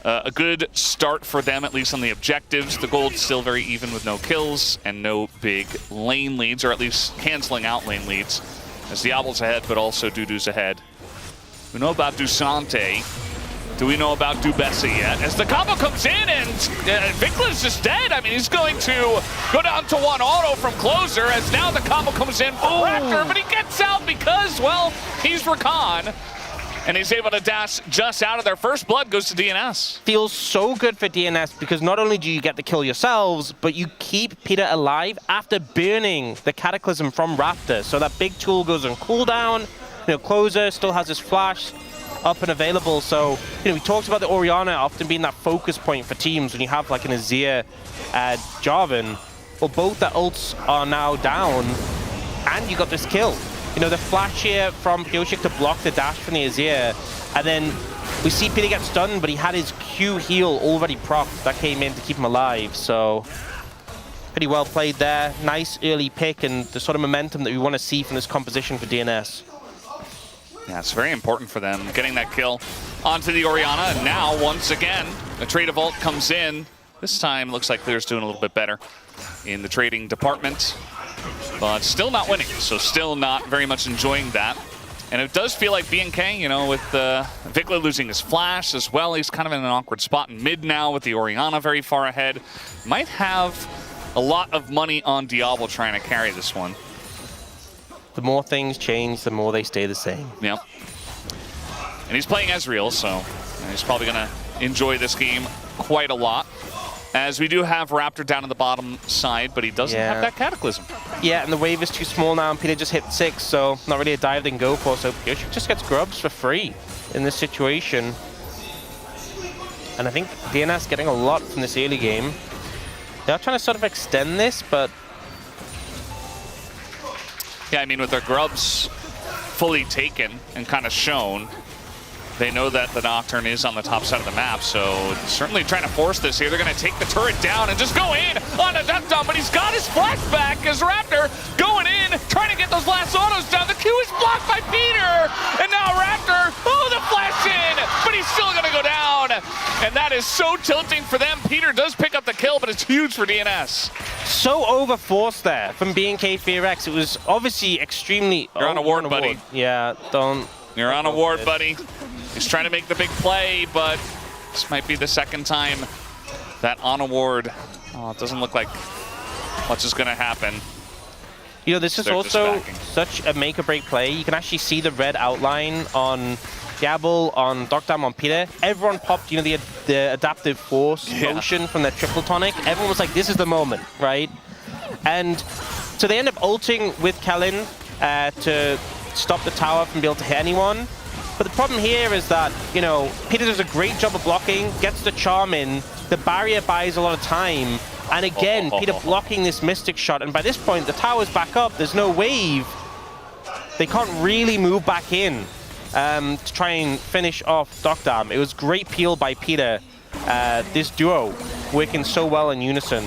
a good start for them, at least on the objectives. The gold's still very even with no kills and no big lane leads, or at least canceling out lane leads. As Diablo's ahead, but also Dudu's ahead. We know about Dusante. Do we know about Dubessa yet? As the combo comes in and Vikla's just dead. I mean, he's going to go down to one auto from closer as now the combo comes in from Raptor, but he gets out because, well, he's Rakan. And he's able to dash just out of there. First blood goes to DNS. Feels so good for DNS because not only do you get the kill yourselves, but you keep Peter alive after burning the Cataclysm from Raptor. So that big tool goes on cooldown. You know, closer still has his flash up and available. So, you know, we talked about the Orianna often being that focus point for teams when you have like an Azir Jarvan. Well, both the ults are now down and you got this kill. You know, the flash here from Pioshik to block the dash from the Azir, and then we see Peter get stunned, but he had his Q heal already procced. That came in to keep him alive, so pretty well played there. Nice early pick and the sort of momentum that we want to see from this composition for DNS. Yeah, it's very important for them getting that kill onto the Orianna, and now, once again, a trade of ult comes in. This time, looks like Clear's doing a little bit better in the trading department. But still not winning, so still not very much enjoying that. And it does feel like BNK, you know, with Vikla losing his flash as well, he's kind of in an awkward spot in mid now with the Orianna very far ahead. Might have a lot of money on Diablo trying to carry this one. The more things change, the more they stay the same. Yep. And he's playing Ezreal, so he's probably going to enjoy this game quite a lot. As we do have Raptor down on the bottom side, but he doesn't have that Cataclysm. Yeah, and the wave is too small now, and Peter just hit 6, so not really a dive they can go for. So Pioshik just gets grubs for free in this situation. And I think DNS getting a lot from this early game. They're trying to sort of extend this, but... Yeah, I mean, with their grubs fully taken and kind of shown, they know that the Nocturne is on the top side of the map, so certainly trying to force this here. They're going to take the turret down and just go in on a duck down, but he's got his flash back as Raptor going in, trying to get those last autos down. The Q is blocked by Peter, and now Raptor, the flash in, but he's still going to go down, and that is so tilting for them. Peter does pick up the kill, but it's huge for DNS. So overforced there from BNK FearX. It was obviously extremely... You're on a ward, buddy. Yeah, don't... You're on a ward, buddy. He's trying to make the big play, but this might be the second time that on a ward. Oh, it doesn't look like much is going to happen. You know, this is also such a make-or-break play. You can actually see the red outline on Diablo, on Docdam, on Peter. Everyone popped, you know, the adaptive force motion from their triple tonic. Everyone was like, this is the moment, right? And so they end up ulting with Kellen to stop the tower from being able to hit anyone. But the problem here is that, you know, Peter does a great job of blocking, gets the charm in, the barrier buys a lot of time, and again, Peter blocking this Mystic shot, and by this point, the tower's back up, there's no wave. They can't really move back in to try and finish off Docdam. It was great peel by Peter, this duo working so well in unison.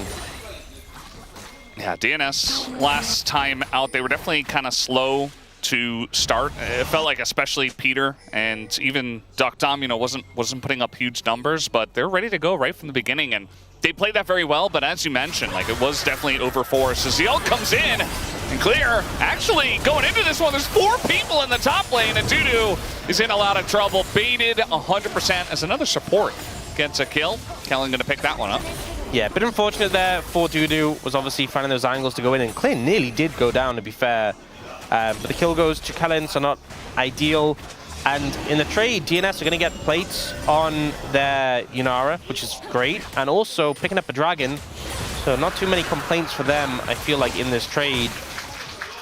Yeah, DNS last time out, they were definitely kind of slow to start. It felt like especially Peter and even Docdam, you know, wasn't putting up huge numbers, but they're ready to go right from the beginning, and they played that very well. But as you mentioned, like, it was definitely overforced as the ult comes in, and Clear actually going into this one. There's 4 people in the top lane, and Dudu is in a lot of trouble. Baited 100% as another support gets a kill. Kellen gonna pick that one up. Yeah, a bit unfortunate there for Dudu. Was obviously finding those angles to go in, and Clear nearly did go down, to be fair. But the kill goes to Kellen, so not ideal. And in the trade, DNS are going to get plates on their Yunara, which is great, and also picking up a dragon. So not too many complaints for them, I feel like, in this trade.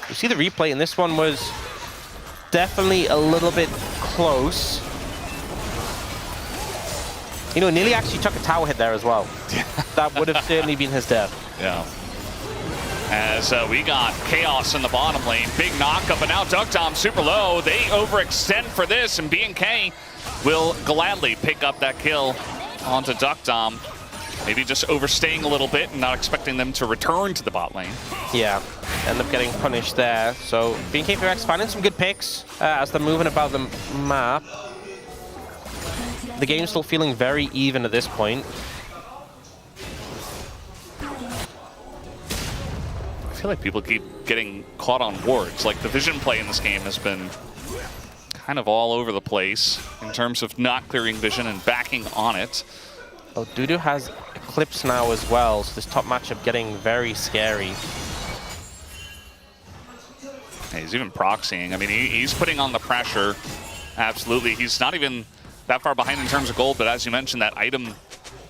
You see the replay, and this one was definitely a little bit close. You know, nearly actually took a tower hit there as well. That would have certainly been his death. Yeah. As we got Chaos in the bottom lane. Big knockup, but now Duckdom super low. They overextend for this, and B&K will gladly pick up that kill onto Duckdom. Maybe just overstaying a little bit and not expecting them to return to the bot lane. Yeah, end up getting punished there. So B&K FearX finding some good picks as they're moving about the map. The game's still feeling very even at this point. I feel like people keep getting caught on wards. Like, the vision play in this game has been kind of all over the place in terms of not clearing vision and backing on it. Oh, Dudu has Eclipse now as well, so this top matchup getting very scary. Yeah, he's even proxying. I mean, he's putting on the pressure. Absolutely. He's not even that far behind in terms of gold, but as you mentioned, that item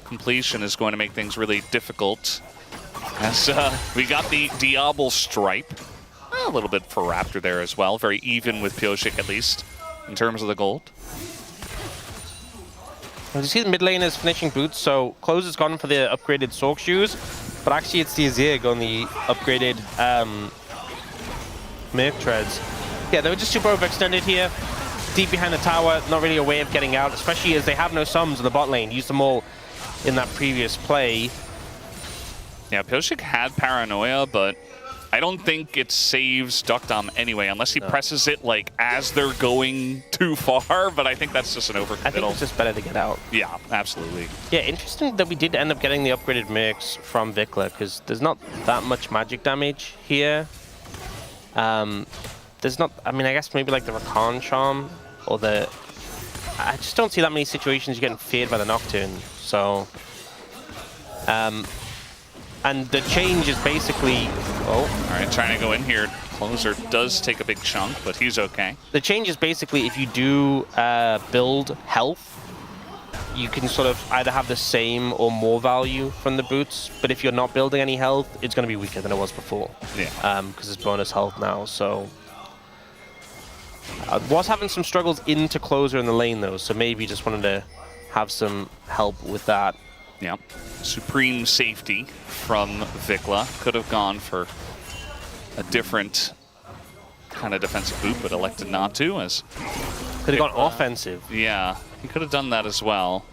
completion is going to make things really difficult. As we got the Diablo Stripe. A little bit for Raptor there as well. Very even with Pyosik, at least, in terms of the gold. As you see, the mid lane is finishing boots, so Close has gone for the upgraded Sork shoes, but actually it's the Azir going the upgraded Merc treads. Yeah, they were just super overextended here. Deep behind the tower, not really a way of getting out, especially as they have no sums in the bot lane. Used them all in that previous play. Yeah, Pyosik had Paranoia, but I don't think it saves Duckdom anyway, unless he presses it like as they're going too far, but I think that's just an overkill. I think it's just better to get out. Yeah, absolutely. Yeah, interesting that we did end up getting the upgraded Mercs from Vikla, because there's not that much magic damage here. There's not, I mean, I guess maybe like the Rakan Charm, or the... I just don't see that many situations you're getting feared by the Nocturne, so... and the change is basically... Oh. All right, trying to go in here. Closer does take a big chunk, but he's okay. The change is basically if you do build health, you can sort of either have the same or more value from the boots, but if you're not building any health, it's going to be weaker than it was before. Yeah. Because it's bonus health now, so... I was having some struggles into Closer in the lane, though, so maybe just wanted to have some help with that. Yeah. Supreme safety from Vikla. Could have gone for a different kind of defensive boot, but elected not to. As could have gone offensive. Yeah, he could have done that as well.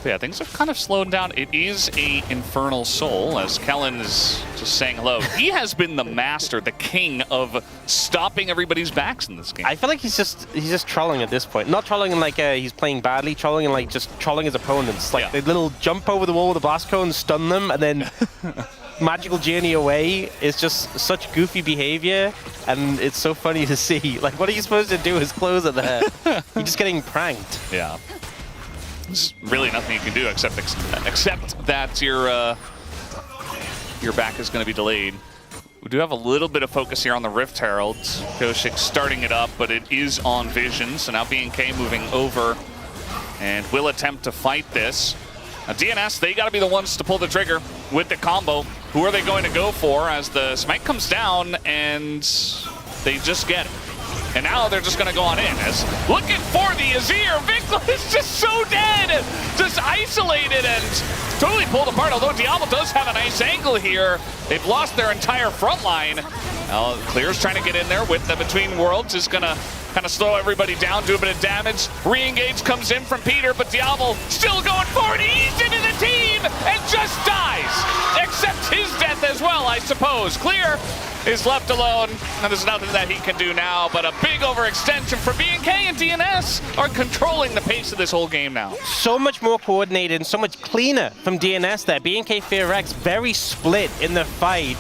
But yeah, things have kind of slowed down. It is a Infernal Soul, as Kellen is just saying hello. He has been the master, the king of stopping everybody's backs in this game. I feel like he's just trolling at this point. Not trolling in like he's playing badly, trolling in like just trolling his opponents. Like the little jump over the wall with the blast cone, stun them, and then magical journey away is just such goofy behavior, and it's so funny to see. Like, what are you supposed to do as Closer there? You're just getting pranked. Yeah. There's really nothing you can do except that your back is going to be delayed. We do have a little bit of focus here on the Rift Heralds. Pyosik starting it up, but it is on Vision, so now B&K moving over and will attempt to fight this. Now DNS, they got to be the ones to pull the trigger with the combo. Who are they going to go for as the smite comes down and they just get it? And now they're just going to go on in as looking for the Azir. Vikla is just so dead, just isolated and totally pulled apart. Although Diablo does have a nice angle here. They've lost their entire front line. Now Clear's trying to get in there with the Between Worlds. Is going to kind of slow everybody down, do a bit of damage. Re-engage comes in from Peter, but Diablo still going forward. He's into the team and just dies. Accepts his death as well, I suppose. Clear is left alone, and there's nothing that he can do now, but a big overextension for B&K, and DNS are controlling the pace of this whole game now. So much more coordinated and so much cleaner from DNS there. B&K FearX very split in the fight.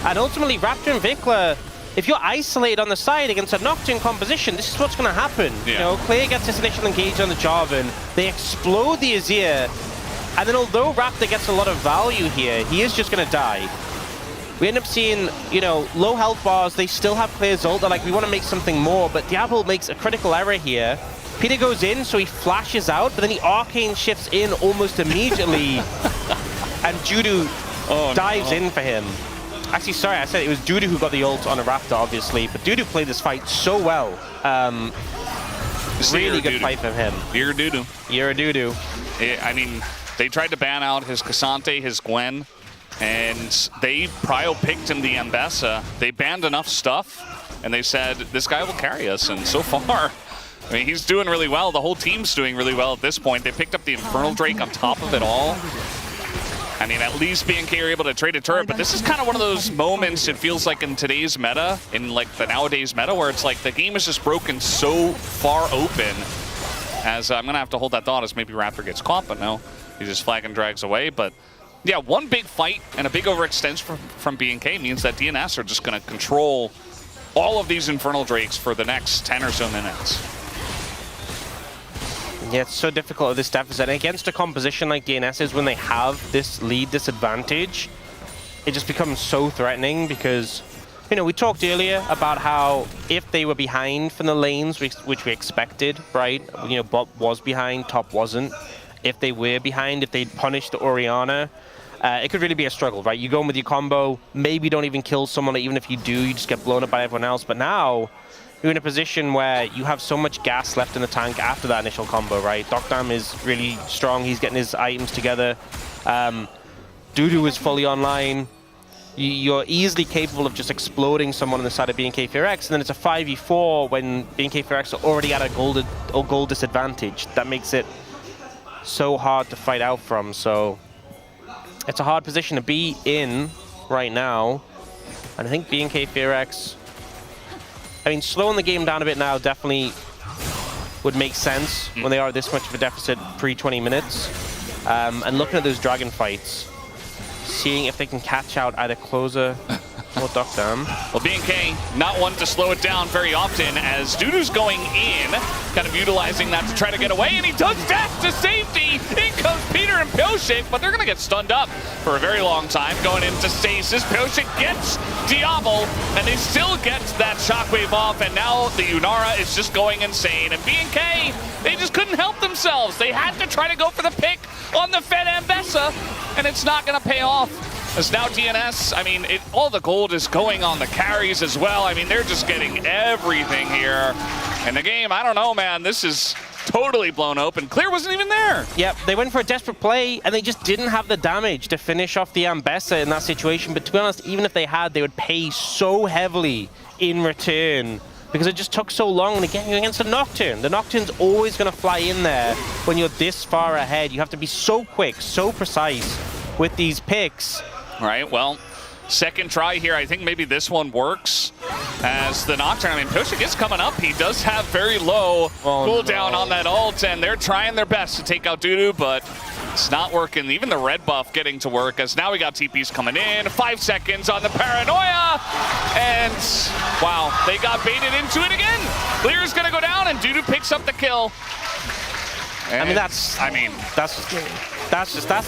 And ultimately, Raptor and Vikla, if you're isolated on the side against a Nocturne composition, this is what's going to happen. Yeah. You know, Clear gets his initial engage on the Jarvan, they explode the Azir, and then although Raptor gets a lot of value here, he is just going to die. we end up seeing, you know, low health bars. They still have clear ult. They're like, we want to make something more, but Diablo makes a critical error here. Peter goes in, so he flashes out, but then the Arcane shifts in almost immediately, and Judo dives in for him. Actually, sorry, I said it was Dudu who got the ult on a Raptor, obviously, but Dudu played this fight so well. Really good fight from him. You're Dudu. You're a Dudu. I mean, they tried to ban out his Cassante, his Gwen, and they prio-picked him the Ambessa. They banned enough stuff, and they said, this guy will carry us, and so far, I mean, he's doing really well. The whole team's doing really well at this point. They picked up the Infernal Drake on top of it all. I mean, at least BNK are able to trade a turret, but this is kind of one of those moments, it feels like in today's meta, in like the nowadays meta, where it's like the game is just broken so far open. As I'm going to have to hold that thought as maybe Raptor gets caught, but no, he just flag and drags away. But yeah, one big fight and a big overextension from BNK means that DNS are just going to control all of these Infernal Drakes for the next 10 or so minutes. Yeah, it's so difficult with this deficit. And against a composition like DNS's, when they have this lead disadvantage, it just becomes so threatening because, you know, we talked earlier about how if they were behind from the lanes, which we expected, right? You know, bot was behind, top wasn't. If they were behind, if they'd punished the Orianna, it could really be a struggle, right? You go in with your combo, maybe don't even kill someone, or even if you do, you just get blown up by everyone else. But now, you're in a position where you have so much gas left in the tank after that initial combo, right? Dokdam is really strong. He's getting his items together. Dudu is fully online. You're easily capable of just exploding someone on the side of BNK FearX, and then it's a 5v4 when BNK FearX are already at a gold disadvantage. That makes it so hard to fight out from. So it's a hard position to be in right now. And I think BNK FearX, I mean, slowing the game down a bit now definitely would make sense when they are this much of a deficit pre-20 minutes. And looking at those dragon fights, seeing if they can catch out either Closer or Dokdam. Well, BNK, not one to slow it down very often as Dudu's going in, kind of utilizing that to try to get away, and he does dash to safety. In comes Peter and Pioshik, but they're going to get stunned up for a very long time. Going into stasis, Pioshik gets Diablo, and they still get that shockwave off, and now the Unara is just going insane. And BNK, they just couldn't help themselves. They had to try to go for the pick on the Fed Ambessa, and it's not going to pay off. As now DNS, I mean, all the gold is going on the carries as well. I mean, they're just getting everything here. And the game, I don't know, man, this is totally blown open. Clear wasn't even there. Yep, they went for a desperate play, and they just didn't have the damage to finish off the Ambessa in that situation. But to be honest, even if they had, they would pay so heavily in return because it just took so long. And again, you're against a Nocturne. The Nocturne's always going to fly in there when you're this far ahead. You have to be so quick, so precise with these picks. All right, well, second try here. I think maybe this one works as the Nocturne. I mean, Pioshik is coming up. He does have very low cooldown on that ult, and they're trying their best to take out Dudu, but it's not working. Even the red buff getting to work as now we got TPs coming in. 5 seconds on the Paranoia, and wow, they got baited into it again. Clear is going to go down, and Dudu picks up the kill. And I mean, that's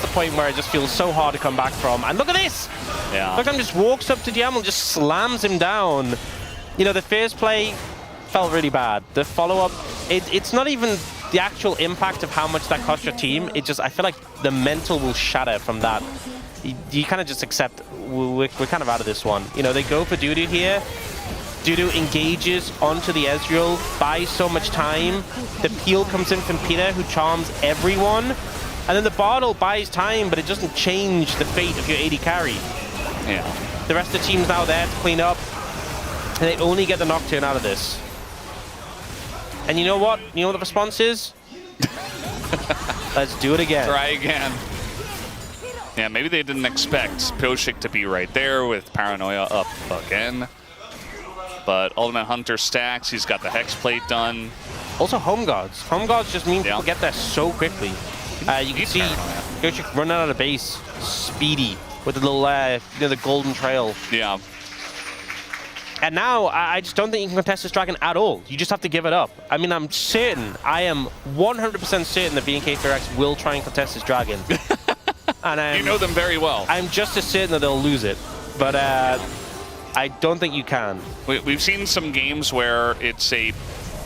the point where it just feels so hard to come back from. And look at this! Yeah. Dokdam just walks up to Diamond, just slams him down. You know, the first play felt really bad. The follow-up, it's not even the actual impact of how much that cost your team. It just, I feel like the mental will shatter from that. You kind of just accept, we're kind of out of this one. You know, they go for Dudu here. Dudu engages onto the Ezreal, buys so much time. The peel comes in from Peter, who charms everyone. And then the Bardal buys time, but it doesn't change the fate of your AD carry. Yeah. The rest of the team's now there to clean up. And they only get the Nocturne out of this. And you know what? You know what the response is? Let's do it again. Try again. Yeah, maybe they didn't expect Pioshik to be right there with Paranoia up again. But Ultimate Hunter stacks, he's got the Hex Plate done. Also Home Guards. Home Guards just mean people get there so quickly. You can see Pioshik running out of base, speedy, with the little, you know, the golden trail. Yeah. And now, I just don't think you can contest this dragon at all. You just have to give it up. I mean, I'm certain, I am 100% certain that BNK FearX will try and contest this dragon. And you know them very well. I'm just as certain that they'll lose it. but I don't think you can. We've seen some games where it's a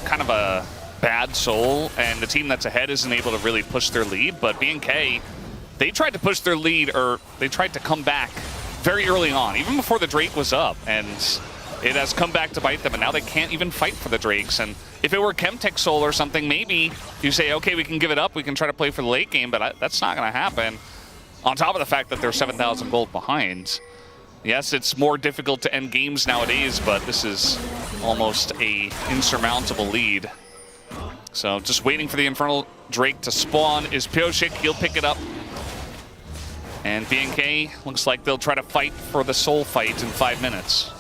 kind of a bad soul, and the team that's ahead isn't able to really push their lead, but BNK, they tried to push their lead, or they tried to come back very early on, even before the Drake was up, and it has come back to bite them, and now they can't even fight for the Drakes. And if it were Chemtech Soul or something, maybe you say, okay, we can give it up, we can try to play for the late game, but that's not going to happen. On top of the fact that they're 7,000 gold behind. Yes, it's more difficult to end games nowadays, but this is almost a insurmountable lead. So just waiting for the Infernal Drake to spawn is Pioshik. He'll pick it up. And BNK looks like they'll try to fight for the soul fight in 5 minutes.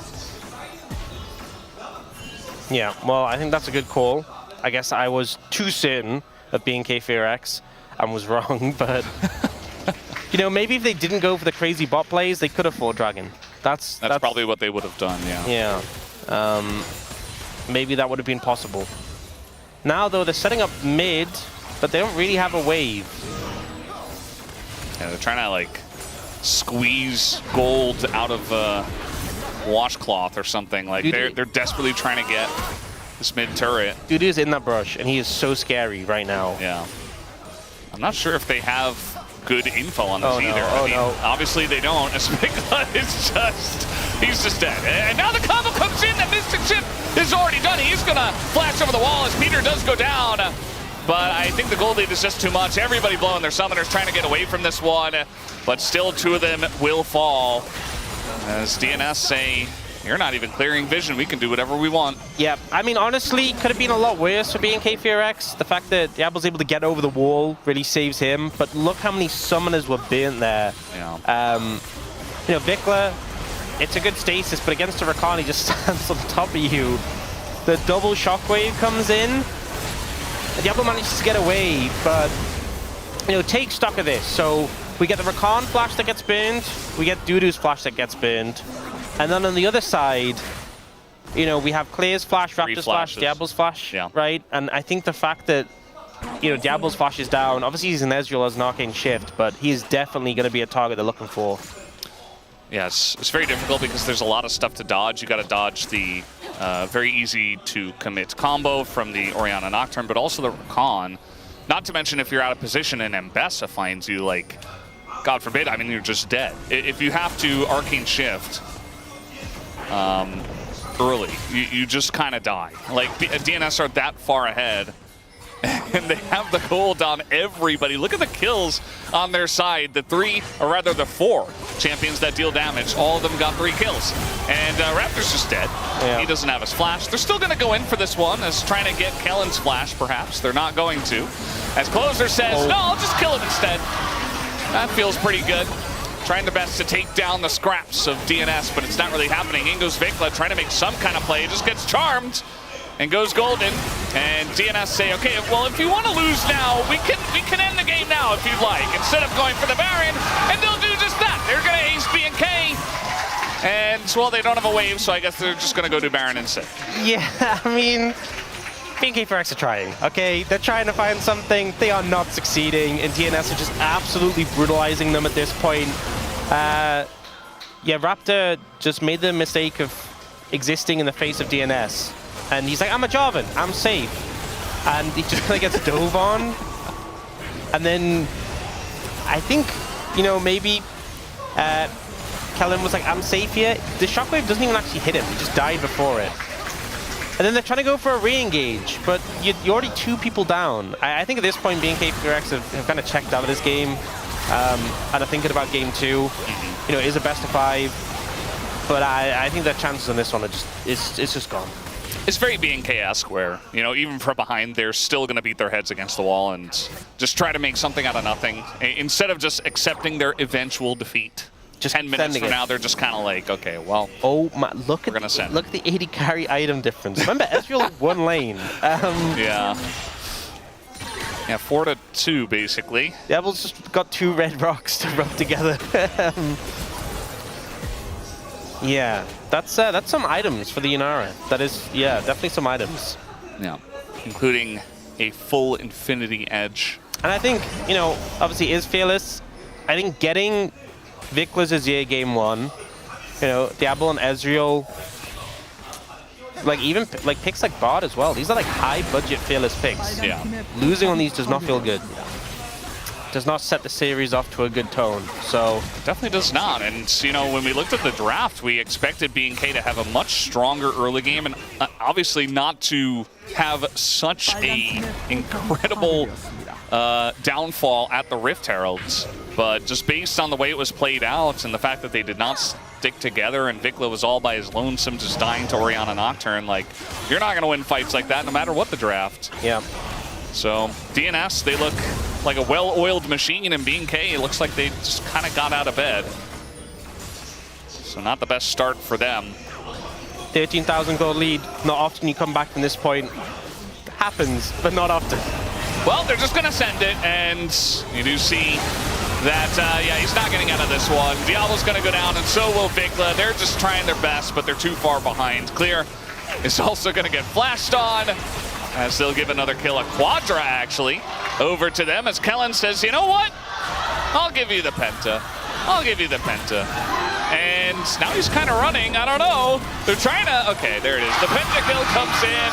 Yeah, well, I think that's a good call. I guess I was too certain of BNK FearX and was wrong, but you know, maybe if they didn't go for the crazy bot plays, they could have fought Dragon. That's probably what they would have done, yeah. Yeah. Maybe that would have been possible. Now, though, they're setting up mid, but they don't really have a wave. Yeah, they're trying to, like, squeeze gold out of washcloth or something. Like, they're desperately trying to get this mid turret. Dude is in that brush, and he is so scary right now. Yeah. I'm not sure if they have good info on this either. I mean, obviously they don't. Spigla is he's just dead. And now the combo comes in. That Mystic Chip is already done. He's going to flash over the wall as Peter does go down. But I think the gold lead is just too much. Everybody blowing their summoners, trying to get away from this one. But still, 2 of them will fall. As DNS say, you're not even clearing vision. We can do whatever we want. Yeah, I mean, honestly, could have been a lot worse for BNK FearX. The fact that Diablo's able to get over the wall really saves him. But look how many summoners were burnt there. Yeah. You know, Vikla, it's a good stasis, but against a Rakan, he just stands on top of you. The double shockwave comes in. Diablo manages to get away, but, you know, take stock of this. So we get the Rakan flash that gets burned. We get Dudu's flash that gets burned. And then on the other side, you know, we have Clear's flash, Raptor's flash, Diablo's flash, right? And I think the fact that, you know, Diablo's flash is down, obviously he's an Ezreal as an Arcane Shift, but he is definitely going to be a target they're looking for. Yes, it's very difficult because there's a lot of stuff to dodge. You got to dodge the very easy to commit combo from the Orianna Nocturne, but also the Rakan. Not to mention if you're out of position and Mbessa finds you, like, God forbid, I mean, you're just dead. If you have to Arcane Shift early, you just kind of die. Like, DNS are that far ahead, and they have the gold on everybody. Look at the kills on their side. The 4 champions that deal damage, all of them got 3 kills. And Raptor's just dead. Yeah. He doesn't have his flash. They're still going to go in for this one, as trying to get Kellen's flash, perhaps. They're not going to. As Closer says, no, I'll just kill him instead. That feels pretty good. Trying their best to take down the scraps of DNS, but it's not really happening. In goes Vikla, trying to make some kind of play. Just gets charmed and goes golden. And DNS say, okay, well, if you want to lose now, we can end the game now if you'd like, instead of going for the Baron. And they'll do just that. They're going to ace BNK. And, well, they don't have a wave, so I guess they're just going to go do Baron instead. Yeah, I mean, BNK FearX are trying, okay? They're trying to find something. They are not succeeding, and DNS are just absolutely brutalizing them at this point. Yeah, Raptor just made the mistake of existing in the face of DNS. And he's like, I'm a Jarvan, I'm safe. And he just kind of gets dove on. And then I think, you know, maybe Kellen was like, I'm safe here. The shockwave doesn't even actually hit him. He just died before it. And then they're trying to go for a re-engage, but you're already 2 people down. I think at this point, BNK FearX have kind of checked out of this game and are thinking about game 2. You know, it is a best of 5, but I think their chances on this one are just, it's just gone. It's very BNK-esque where, you know, even from behind, they're still going to beat their heads against the wall and just try to make something out of nothing, instead of just accepting their eventual defeat. Just 10 minutes from now, they're just kind of like, okay, well, oh my, look at the 80 carry item difference. Remember, Ezreal had 1 lane. Yeah. Yeah, 4-2, basically. Devil's just got 2 red rocks to rub together. Yeah, that's some items for the Inara. That is, yeah, definitely some items. Yeah, including a full Infinity Edge. And I think, you know, obviously is Fearless. I think getting Vikla's Azir game 1, you You know, Diablo and Ezreal. Like even like picks like Bard as well. These are like high budget fearless picks. Yeah. Losing on these does not feel good. Does not set the series off to a good tone. So Definitely does not. And, you know, when we looked at the draft, we expected BNK to have a much stronger early game and obviously not to have such a incredible downfall at the Rift Heralds. But just based on the way it was played out and the fact that they did not stick together and Vikla was all by his lonesome just dying to Orianna Nocturne, like, you're not going to win fights like that no matter what the draft. yeah. So DNS, they look like a well-oiled machine, and BNK, it looks like they just kind of got out of bed. So not the best start for them. 13,000 gold lead. Not often you come back from this point. Happens, but not often. Well, they're just going to send it, and you do see that, yeah, he's not getting out of this one. Diablo's going to go down, and so will Vikla. They're just trying their best, but they're too far behind. Clear is also going to get flashed on, as they'll give another kill, a Quadra, actually, over to them, as Kellen says, you know what? I'll give you the Penta. I'll give you the Penta. And now he's kind of running. I don't know. They're trying to... Okay, there it is. The Penta kill comes in.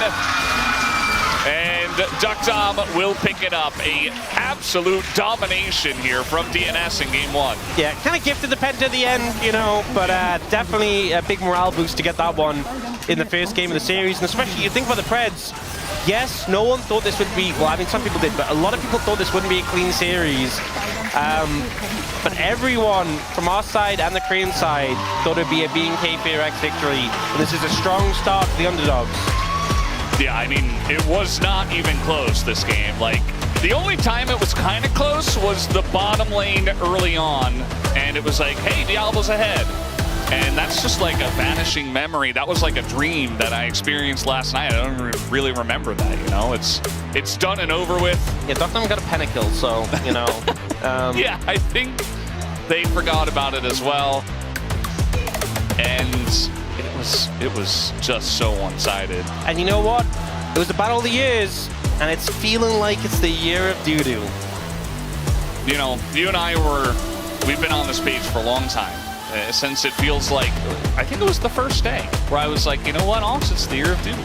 And Duckdom will pick it up. A absolute domination here from DNS in game one. Yeah, kind of gifted the Penta at the end, you know, but definitely a big morale boost to get that one in the first game of the series. And especially, you think about the Preds. Yes, no one thought this would be, well, I mean, some people did, but a lot of people thought this wouldn't be a clean series. But everyone from our side and the Korean side thought it would be a BNK FearX victory. And this is a strong start for the underdogs. Yeah, I mean, it was not even close, this game. Like, the only time it was kind of close was the bottom lane early on, and it was like, hey, Diablo's ahead. And that's just like a vanishing memory. That was like a dream that I experienced last night. I don't really remember that, you know? It's done and over with. Yeah, Duckdom got a Penta kill, so, you know. Yeah, I think they forgot about it as well. And it was just so one-sided. And you know what? It was the battle of the years, and it's feeling like it's the year of doo-doo. You know, you and I we've been on this page for a long time. Since it feels like, I think it was the first day where I was like, you know what, Ox, it's the year of doo-doo.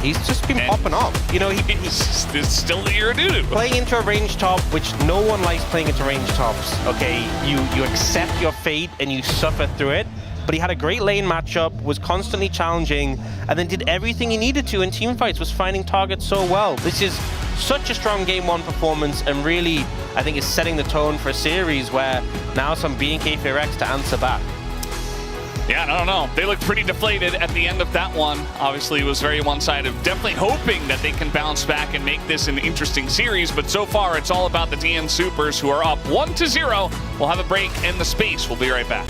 He's just been popping up. You know, it's still the year of doo-doo. Playing into a range top, which no one likes playing into range tops, okay? You accept your fate and you suffer through it. But he had a great lane matchup, was constantly challenging, and then did everything he needed to in team fights, was finding targets so well. This is such a strong game one performance, and really, I think is setting the tone for a series where now some BNK FearX to answer back. Yeah, I don't know. They looked pretty deflated at the end of that one. Obviously, it was very one-sided. Definitely hoping that they can bounce back and make this an interesting series, but so far, it's all about the DN Supers, who are up 1-0. We'll have a break in the space. We'll be right back.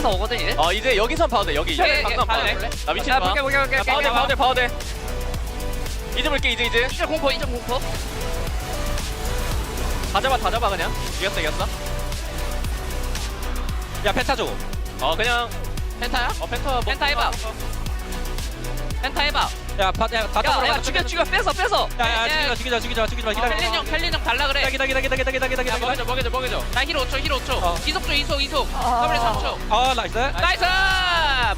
오거든 이제? 이제 여기선 봐도 돼. 여기 방금 봐도 돼. 나 위치 봐. 볼게. 봐도 돼. 이제 볼게 이제. 이제 공포. 다 잡아 그냥. 이겼어. 야 펜타 줘. 그냥 펜타야? 펜타 펜타 해봐. 펜타 해봐. 야 죽여 뺏어. 야 죽이자. 펠린형 달라 그래. 기다. 먹여줘. 나 힐 5초. 이속. 더블 3초. 나이스.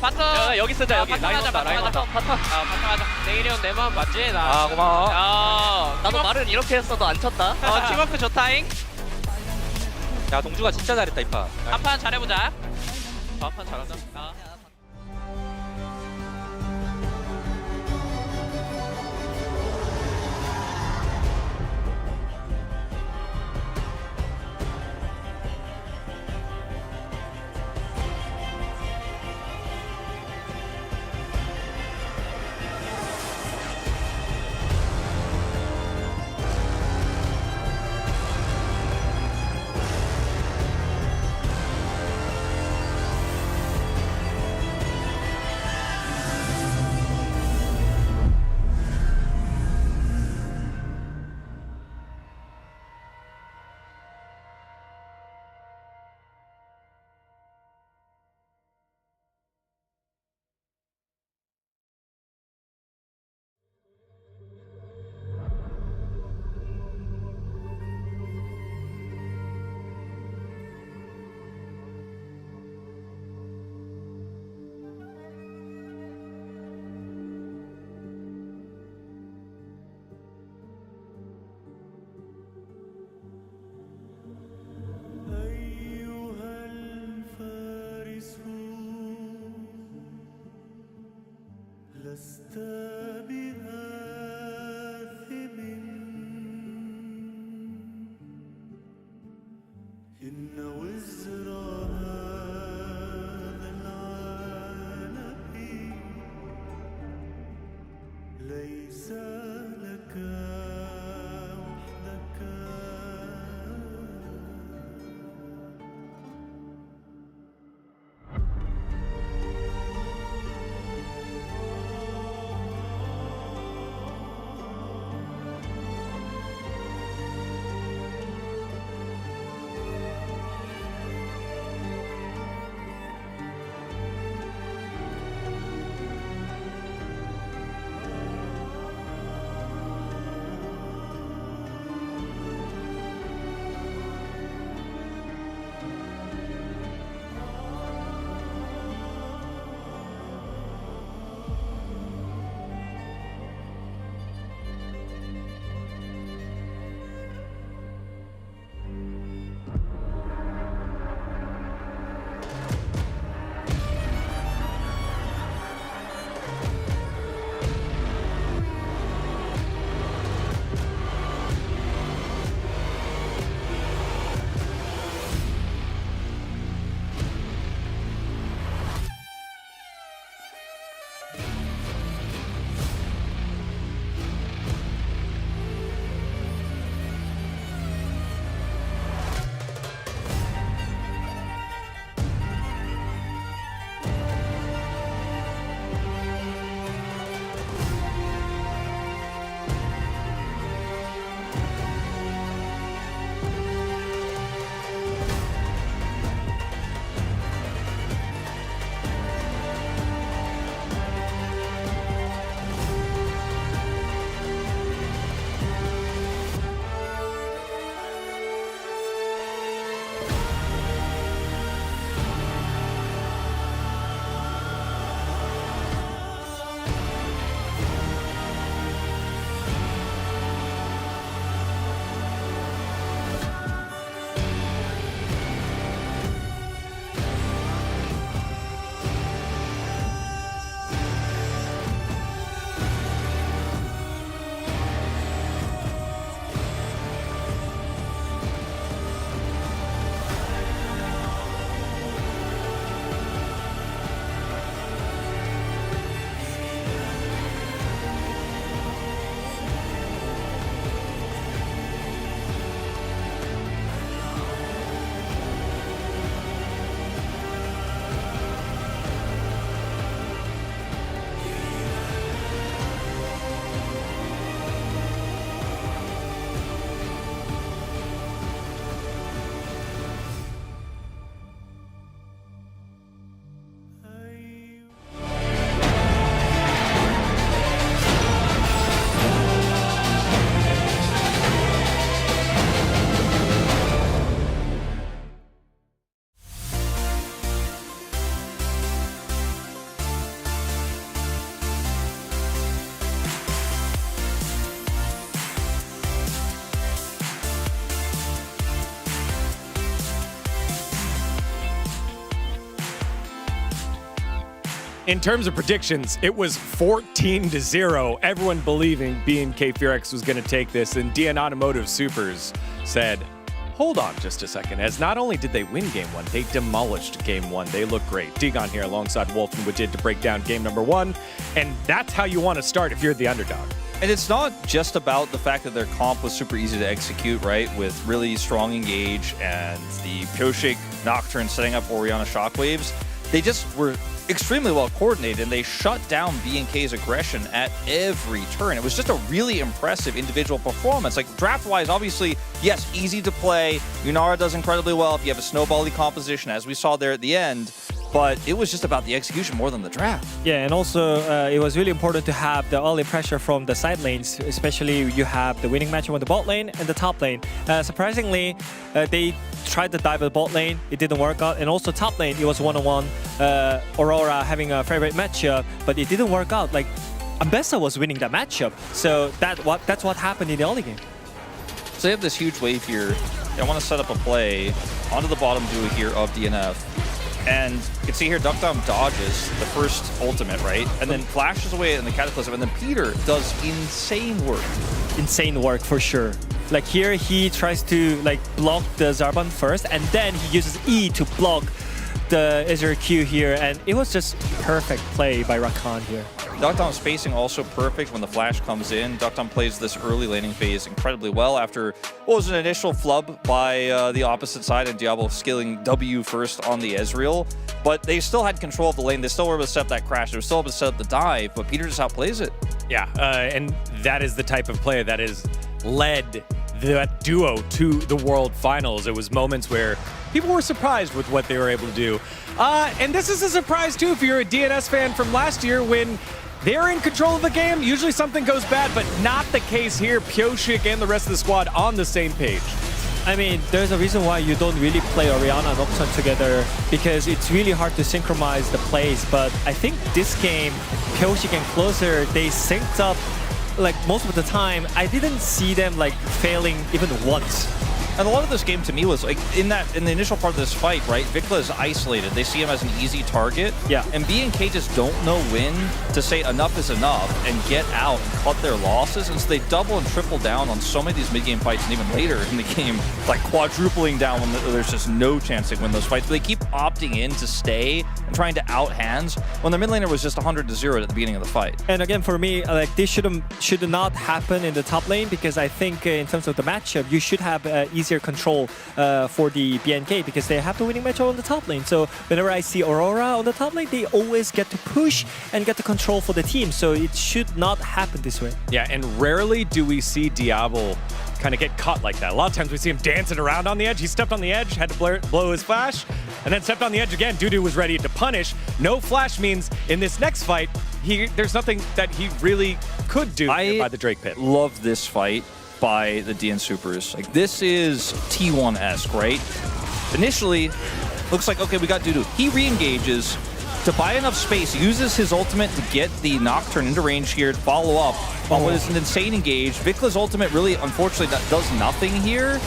바텀. 야 여기 쓰자 여기. 바텀 하자. 바텀 하자. 내일이온 내 마음 맞지? 나. 고마워. 나도 말은 이렇게 했어도 안 쳤다. 팀워크 좋다잉. 야 동주가 진짜 잘했다 이파. 한 판 잘해보자. 한판 잘하자. In terms of predictions, it was 14-0. Everyone believing BNK Fearx was going to take this, and DN Automotive Supers said, hold on just a second, as not only did they win Game 1, they demolished Game 1. They look great. Digon here alongside Wolf and Wajid to break down Game number 1, and that's how you want to start if you're the underdog. And it's not just about the fact that their comp was super easy to execute, right? With really strong engage and the Pyoshik Nocturne setting up Oriana Shockwaves. They just were extremely well coordinated, and they shut down BNK's aggression at every turn. It was just a really impressive individual performance. Like, draft-wise, obviously, yes, easy to play. Yunara does incredibly well if you have a snowbally composition, as we saw there at the end. But it was just about the execution more than the draft. Yeah, and also it was really important to have the early pressure from the side lanes, especially you have the winning matchup on the bot lane and the top lane. Surprisingly, they tried to dive the bot lane, it didn't work out, and also top lane, it was one-on-one. Aurora having a favorite matchup, but it didn't work out. Like, Ambessa was winning that matchup, so that's what happened in the early game. So they have this huge wave here. I want to set up a play onto the bottom duo here of DNF. And you can see here, Duck Dom dodges the first ultimate, right? And then flashes away in the Cataclysm. And then Peter does insane work. Insane work for sure. Like here, he tries to like block the Zarbon first, and then he uses E to block the Azure Q here, and it was just perfect play by Rakan here. Duck Dom's spacing also perfect when the flash comes in. Duck Dom plays this early laning phase incredibly well after what was an initial flub by the opposite side and Diablo skilling W first on the Ezreal. But they still had control of the lane. They still were able to set up that crash. They were still able to set up the dive, but Peter just outplays it. Yeah, and that is the type of play that has led that duo to the World Finals. It was moments where people were surprised with what they were able to do. And this is a surprise too if you're a DNS fan from last year when they're in control of the game. Usually something goes bad, but not the case here. Pioshik and the rest of the squad on the same page. I mean, there's a reason why you don't really play Orianna and Nocturne together, because it's really hard to synchronize the plays. But I think this game, Pioshik and Closer, they synced up like most of the time. I didn't see them like failing even once. And a lot of this game to me was like in the initial part of this fight, right? Vikla is isolated. They see him as an easy target. Yeah. And BNK just don't know when to say enough is enough and get out and cut their losses. And so they double and triple down on so many of these mid-game fights, and even later in the game, like quadrupling down when there's just no chance they win those fights. But they keep opting in to stay and trying to out hands when the mid laner was just 100-0 at the beginning of the fight. And again, for me, like this should not happen in the top lane, because I think in terms of the matchup, you should have easier control for the BNK, because they have the winning matchup on the top lane. So whenever I see Aurora on the top lane, they always get to push and get the control for the team. So it should not happen this way. Yeah, and rarely do we see Diablo kind of get caught like that. A lot of times we see him dancing around on the edge. He stepped on the edge, had to blow his flash, and then stepped on the edge again. Dudu was ready to punish. No flash means in this next fight, there's nothing that he really could do by the Drake Pit. Love this fight by the DN Supers. Like, this is T1-esque, right? Initially, looks like, okay, we got Dudu. He re-engages to buy enough space, uses his ultimate to get the Nocturne into range here to follow up on what is an insane engage. Vikla's ultimate really, unfortunately, does nothing here.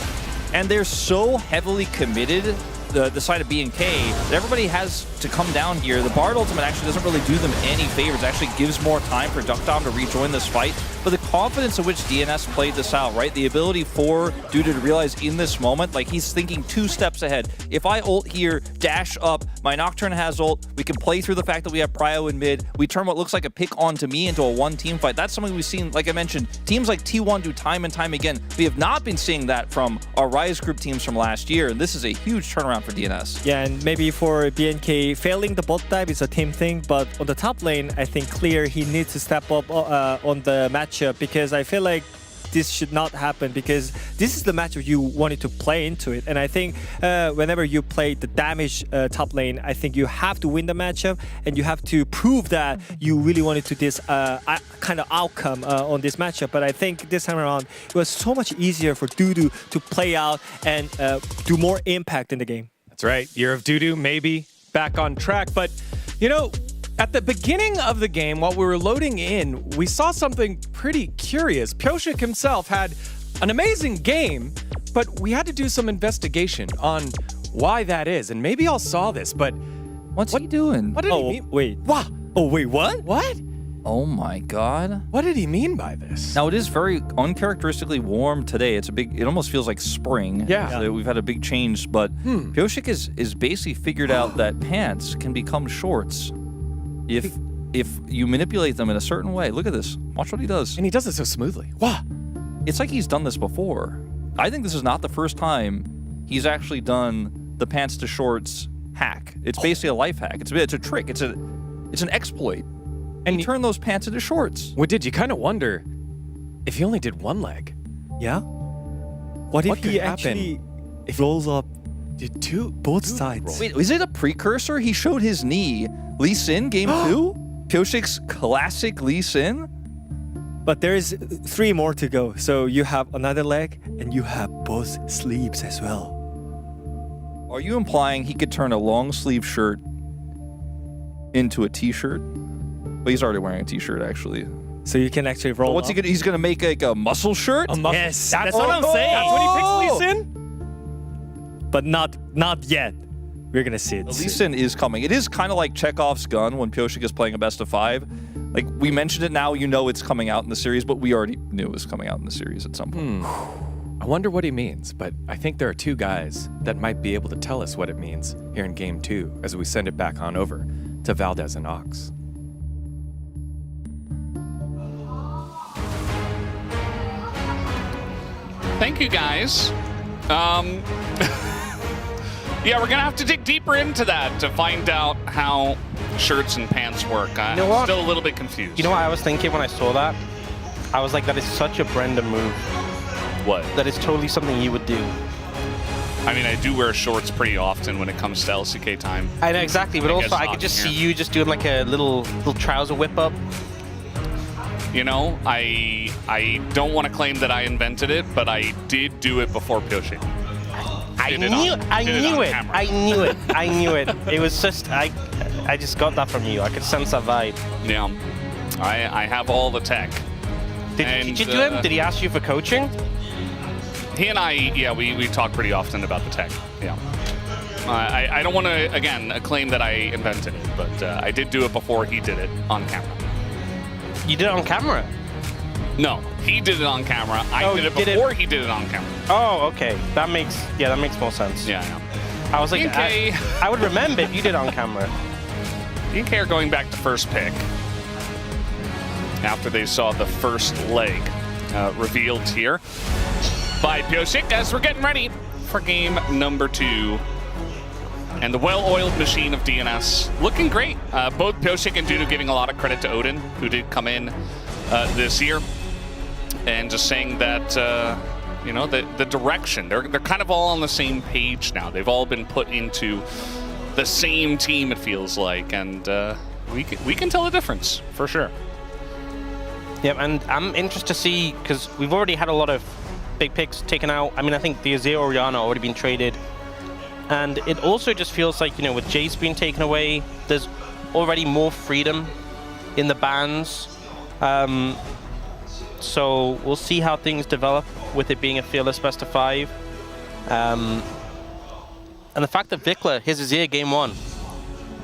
And they're so heavily committed, the side of BNK, that everybody has to come down here. The Bard ultimate actually doesn't really do them any favors. It actually gives more time for Duck Dom to rejoin this fight. But the confidence in which DNS played this out, right? The ability for Dudu to realize in this moment, like he's thinking 2 steps ahead. If I ult here, dash up, my Nocturne has ult, we can play through the fact that we have Prio in mid, we turn what looks like a pick onto me into a one-team fight. That's something we've seen, like I mentioned, teams like T1 do time and time again. We have not been seeing that from our Rise group teams from last year, and this is a huge turnaround for DNS. Yeah, and maybe for BNK, failing the bot dive is a team thing, but on the top lane, I think Clear, he needs to step up on the matchup, because I feel like this should not happen, because this is the matchup you wanted to play into it. And I think whenever you play the damage top lane, I think you have to win the matchup, and you have to prove that you really wanted to this kind of outcome on this matchup. But I think this time around, it was so much easier for Dudu to play out and do more impact in the game. That's right. Year of Dudu, maybe back on track. But, you know, at the beginning of the game, while we were loading in, we saw something pretty curious. Pioshik himself had an amazing game, but we had to do some investigation on why that is. And maybe y'all saw this, but What's he doing? what did he mean? Wait. Wow. Oh, wait, what? What? Oh my god. What did he mean by this? Now, it is very uncharacteristically warm today. It almost feels like spring. Yeah. So we've had a big change, but Pioshik is basically figured out that pants can become shorts if you manipulate them in a certain way. Look at this. Watch what he does. And he does it so smoothly. Wow. It's like he's done this before. I think this is not the first time he's actually done the pants to shorts hack. It's basically a life hack. It's a trick. It's an exploit. And you turn those pants into shorts. What did you kind of wonder if he only did one leg? Yeah? What if could he happen actually rolls up both sides? Wait, is it a precursor? He showed his knee. Lee Sin, game 2? Pioshik's classic Lee Sin? But there is 3 more to go. So you have another leg, and you have both sleeves as well. Are you implying he could turn a long sleeve shirt into a t-shirt? Well, he's already wearing a t-shirt, actually. So you can actually roll What's he gonna? He's gonna make like a muscle shirt? Yes, That's what I'm saying. That's when he picks Lee Sin? But not yet. We're gonna see it. Lee Sin is coming. It is kind of like Chekhov's gun when Pyosik is playing a best of 5. Like, we mentioned it now, you know it's coming out in the series, but we already knew it was coming out in the series at some point. I wonder what he means, but I think there are 2 guys that might be able to tell us what it means here in Game 2 as we send it back on over to Valdez and Ox. Thank you, guys. Yeah, we're gonna have to dig deeper into that to find out how shirts and pants work. I'm still a little bit confused. You know what I was thinking when I saw that? I was like, that is such a Brenda move. What? That is totally something you would do. I mean, I do wear shorts pretty often when it comes to LCK time. I know exactly, but also I could just see you just doing like a little trouser whip up. You know, I don't want to claim that I invented it, but I did do it before Pyosik. I knew it. It was just, I just got that from you. I could sense that vibe. Yeah, I have all the tech. Did you do him? Did he ask you for coaching? He and I, yeah, we talk pretty often about the tech. Yeah. I don't want to, again, claim that I invented it, but I did do it before he did it on camera. You did it on camera? No, he did it on camera. I did it before he did it on camera. Oh, okay. That makes more sense. Yeah, yeah. I was like, I would remember if you did it on camera. DNK are going back to first pick after they saw the first leg revealed here by Pyosik as we're getting ready for game number 2. And the well-oiled machine of DNS looking great. Both Pyosik and Dudu giving a lot of credit to Odin, who did come in this year, and just saying that you know, the direction, they're kind of all on the same page now. They've all been put into the same team, it feels like, and we can tell the difference for sure. Yeah, and I'm interested to see, because we've already had a lot of big picks taken out. I mean, I think the Azir Orianna already been traded. And it also just feels like, you know, with Jace being taken away, there's already more freedom in the bans. So we'll see how things develop with it being a fearless best of 5. And the fact that Vikla, his Azir game 1,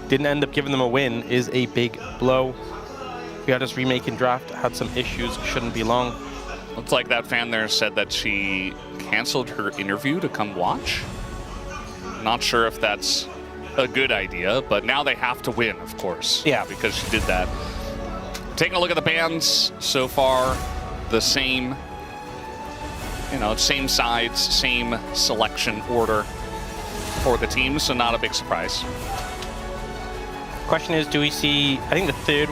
didn't end up giving them a win is a big blow. We had this remaking draft, had some issues, shouldn't be long. Looks like that fan there said that she canceled her interview to come watch. Not sure if that's a good idea, but now they have to win, of course. Yeah. Because she did that. Taking a look at the bans so far, the same, you know, same sides, same selection order for the team, so not a big surprise. Question is, do we see, I think the third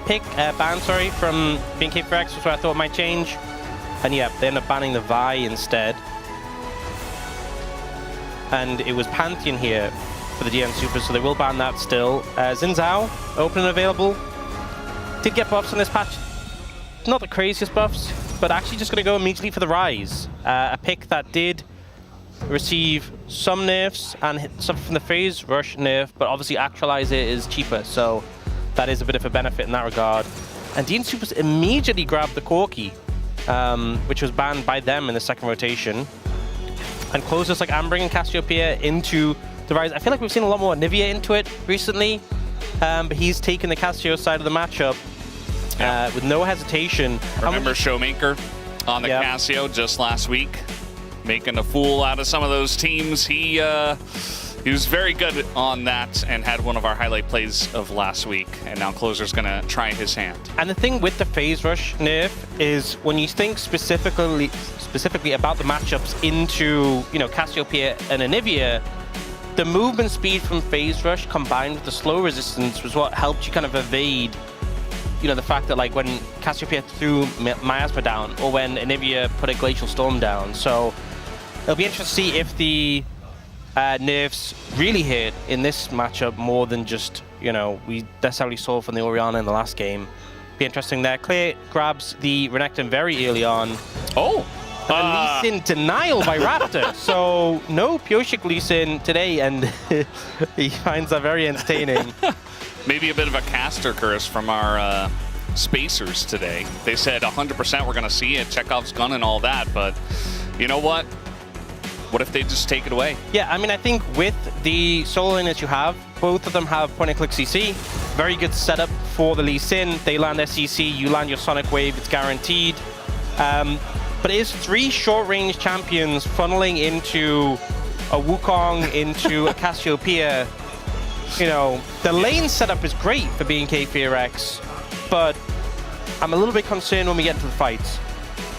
pick, ban, sorry, from BFX was where I thought it might change. And yeah, they end up banning the Vi instead. And it was Pantheon here for the DN Super, so they will ban that still. Xin Zhao, open and available. Did get buffs on this patch. Not the craziest buffs, but actually just going to go immediately for the Rise. A pick that did receive some nerfs and suffer from the phase rush nerf, but obviously actualize it is cheaper, so that is a bit of a benefit in that regard. And DN Supers immediately grabbed the Corki, which was banned by them in the second rotation. And closes like I'm bringing Cassiopeia into the Rise. I feel like we've seen a lot more Nivea into it recently, but he's taken the Cassio side of the matchup with no hesitation. Remember Showmaker on the Cassio just last week, making a fool out of some of those teams. He was very good on that and had one of our highlight plays of last week. And now Closer's gonna try his hand. And the thing with the phase rush nerf is when you think specifically about the matchups into, you know, Cassiopeia and Anivia, the movement speed from phase rush combined with the slow resistance was what helped you kind of evade, you know, the fact that like when Cassiopeia threw Miasma down or when Anivia put a Glacial Storm down. So it'll be interesting to see if the nerfs really hit in this matchup more than just, you know, we necessarily saw from the Orianna in the last game. Be interesting there. Clear grabs the Renekton very early on. Oh! Lee Sin denial by Raptor. So no Pyosik Lee Sin today, and he finds that very entertaining. Maybe a bit of a caster curse from our spacers today. They said 100% we're going to see it, Chekhov's gun and all that, but you know what? what if they just take it away? Yeah, I mean, I think with the solo laners you have, both of them have point-and-click CC. Very good setup for the Lee Sin. They land their CC, you land your Sonic Wave, it's guaranteed. But it is 3 short-range champions funneling into a Wukong, into a Cassiopeia. You know, the lane setup is great for BNK FearX, but I'm a little bit concerned when we get into the fights.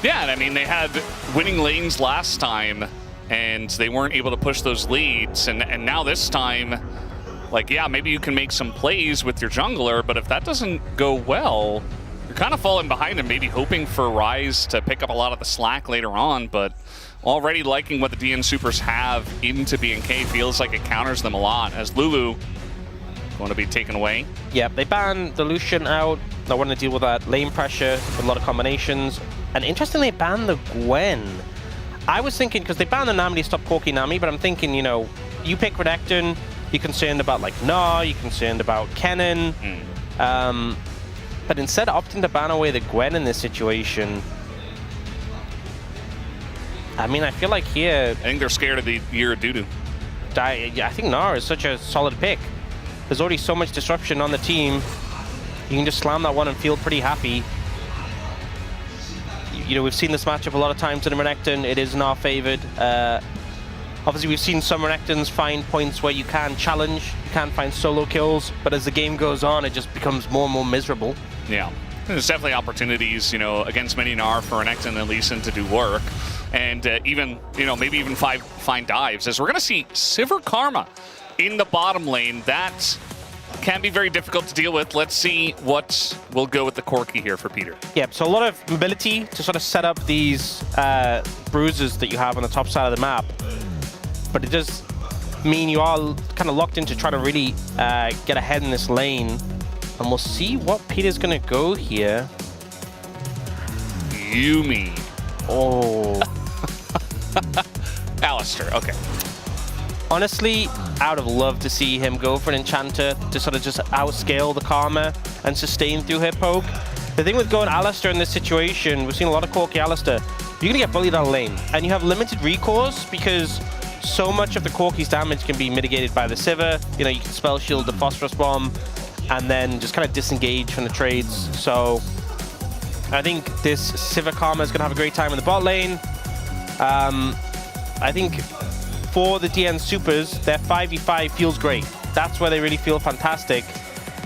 Yeah, and I mean, they had winning lanes last time, and they weren't able to push those leads, and now this time, like, yeah, maybe you can make some plays with your jungler, but if that doesn't go well, you're kind of falling behind and maybe hoping for Rise to pick up a lot of the slack later on, but already liking what the DN Supers have into BNK feels like it counters them a lot, as Lulu going to be taken away. Yeah, they banned the Lucian out. They want to deal with that lane pressure with a lot of combinations. And interestingly, they banned the Gwen. I was thinking, because they banned the Nami, they stopped Corki Nami, but I'm thinking, you know, you pick Renekton, you're concerned about, like, Gnar, you're concerned about Kennen. But instead of opting to ban away the Gwen in this situation, I mean, I feel like here... I think they're scared of the year of Dudu. I think Gnar is such a solid pick. There's already so much disruption on the team. You can just slam that one and feel pretty happy. You know, we've seen this matchup a lot of times in Renekton. It is Gnar favored. Obviously, we've seen some Renektons find points where you can challenge, you can find solo kills, but as the game goes on, it just becomes more and more miserable. Yeah, there's definitely opportunities, you know, against many Gnar for Renekton and Lee Sin to do work. And even, you know, maybe even find dives, as we're going to see Sivir Karma in the bottom lane. That can be very difficult to deal with. Let's see what will go with the Corki here for Peter. Yeah, so a lot of mobility to sort of set up these bruises that you have on the top side of the map. But it does mean you are kind of locked into trying to really get ahead in this lane. And we'll see what Peter's going to go here. Yumi. Oh. Alistair, okay. Honestly, I would have loved to see him go for an Enchanter to sort of just outscale the Karma and sustain through her poke. The thing with going Alistair in this situation, we've seen a lot of Corki Alistair, you're going to get bullied out of lane. And you have limited recourse because so much of the Corki's damage can be mitigated by the Sivir. You know, you can spell shield the Phosphorus Bomb and then just kind of disengage from the trades. So I think this Sivir Karma is going to have a great time in the bot lane. I think for the DN Supers, their 5v5 feels great. That's where they really feel fantastic.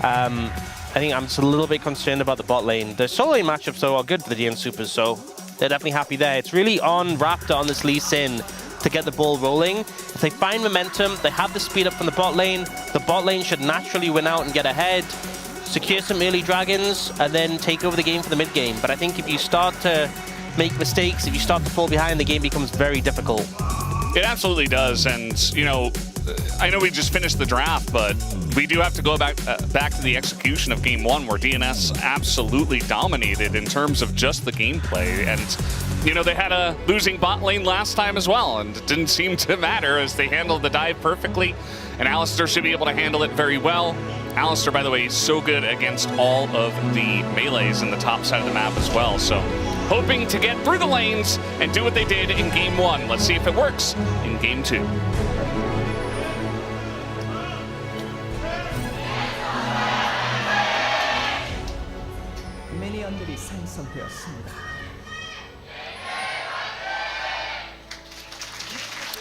I think I'm just a little bit concerned about the bot lane. The solo lane matchups, though, are good for the DN Supers, so they're definitely happy there. It's really on Raptor on this Lee Sin to get the ball rolling. If they find momentum, they have the speed up from the bot lane. The bot lane should naturally win out and get ahead, secure some early dragons, and then take over the game for the mid game. But I think if you start to make mistakes, if you start to fall behind, the game becomes very difficult. It absolutely does, and you know, I know we just finished the draft, but we do have to go back to the execution of Game 1, where DNS absolutely dominated in terms of just the gameplay. And you know, they had a losing bot lane last time as well, and it didn't seem to matter as they handled the dive perfectly. And Alistair should be able to handle it very well. Alistair, by the way, is so good against all of the melees in the top side of the map as well. So hoping to get through the lanes and do what they did in Game 1. Let's see if it works in Game 2.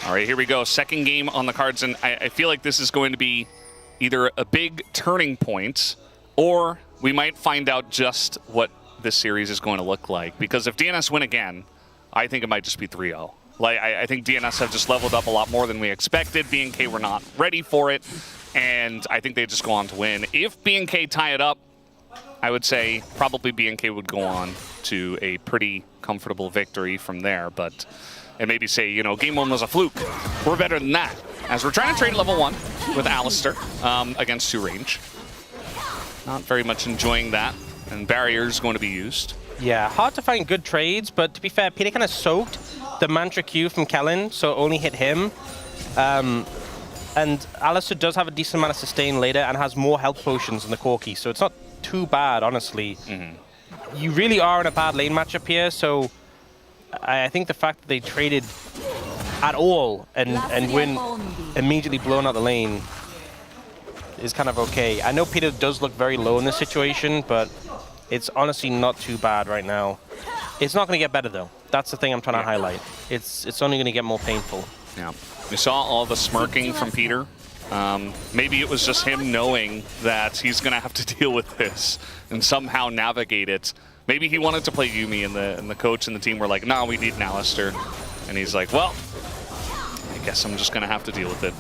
All right, here we go. Second game on the cards, and I feel like this is going to be either a big turning point, or we might find out just what this series is going to look like. Because if DNS win again, I think it might just be 3-0. Like, I think DNS have just leveled up a lot more than we expected. BNK were not ready for it, and I think they just go on to win. If BNK tie it up, I would say probably BNK would go on to a pretty comfortable victory from there, but and maybe say, you know, Game 1 was a fluke. We're better than that. As we're trying to trade level 1 with Alistair against 2 range. Not very much enjoying that, and barriers going to be used. Yeah, hard to find good trades, but to be fair, Peter kind of soaked the Mantra Q from Kellen, so it only hit him. And Alistair does have a decent amount of sustain later and has more health potions than the Corki, so it's not too bad, honestly. You really are in a bad lane matchup here, so I think the fact that they traded at all and win immediately blown out the lane is kind of okay. I know Peter does look very low in this situation, but it's honestly not too bad right now. It's not going to get better though. That's the thing I'm trying to highlight. It's only going to get more painful. Yeah, we saw all the smirking from Peter. Maybe it was just him knowing that he's going to have to deal with this and somehow navigate it. Maybe he wanted to play Yuumi, and the coach and the team were like, no, we need an Alistair. And he's like, well, I guess I'm just going to have to deal with it.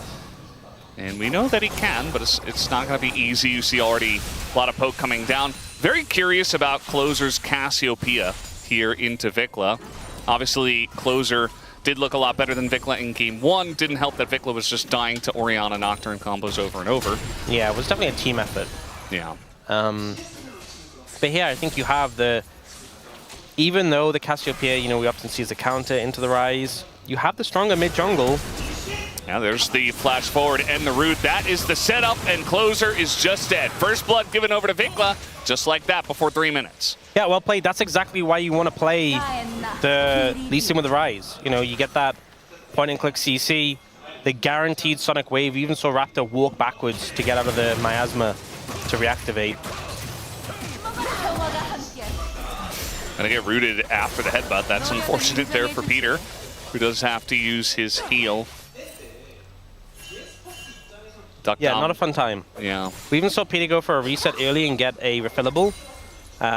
And we know that he can, but it's not going to be easy. You see already a lot of poke coming down. Very curious about Closer's Cassiopeia here into Vikla. Obviously, Closer did look a lot better than Vikla in game 1. Didn't help that Vikla was just dying to Orianna Nocturne combos over and over. Yeah, it was definitely a team effort. Yeah. But here, I think you have the... Even though the Cassiopeia, you know, we often see as a counter into the Ryze, you have the stronger mid-jungle. Yeah, there's the flash forward and the root. That is the setup, and Closer is just dead. First blood given over to Vikla, just like that before 3 minutes. Yeah, well played. That's exactly why you want to play the Lee Sin with the Ryze. You know, you get that point-and-click CC, the guaranteed Sonic Wave. You even saw Raptor walk backwards to get out of the miasma to reactivate. Gonna get rooted after the headbutt. That's unfortunate there for Peter, who does have to use his heal. Duck Yeah, down. not a fun time. Yeah. We even saw Peter go for a reset early and get a refillable. You're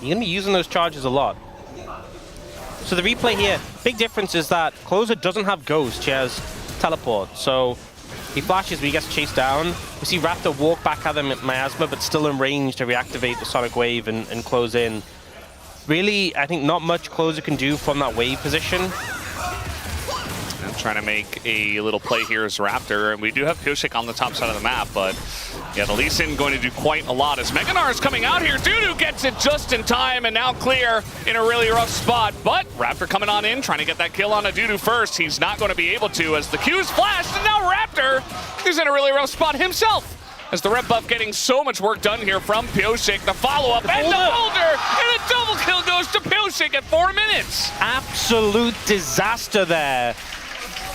going to be using those charges a lot. So the replay here, big difference is that Closer doesn't have Ghost, he has Teleport. So he flashes, but he gets chased down. We see Raptor walk back at him at Miasma, but still in range to reactivate the Sonic Wave and close in. Really, I think not much Closer can do from that wave position. And trying to make a little play here as Raptor. And we do have Pyosik on the top side of the map, but yeah, the Lee Sin going to do quite a lot as Meganar is coming out here. Dudu gets it just in time and now clear in a really rough spot. But Raptor coming on in, trying to get that kill on a Dudu first. He's not going to be able to as the Q's flashed, and now Raptor is in a really rough spot himself. As the red buff getting so much work done here from Pyosik. The follow-up and the boulder, and a double kill goes to Pyosik at 4 minutes. Absolute disaster there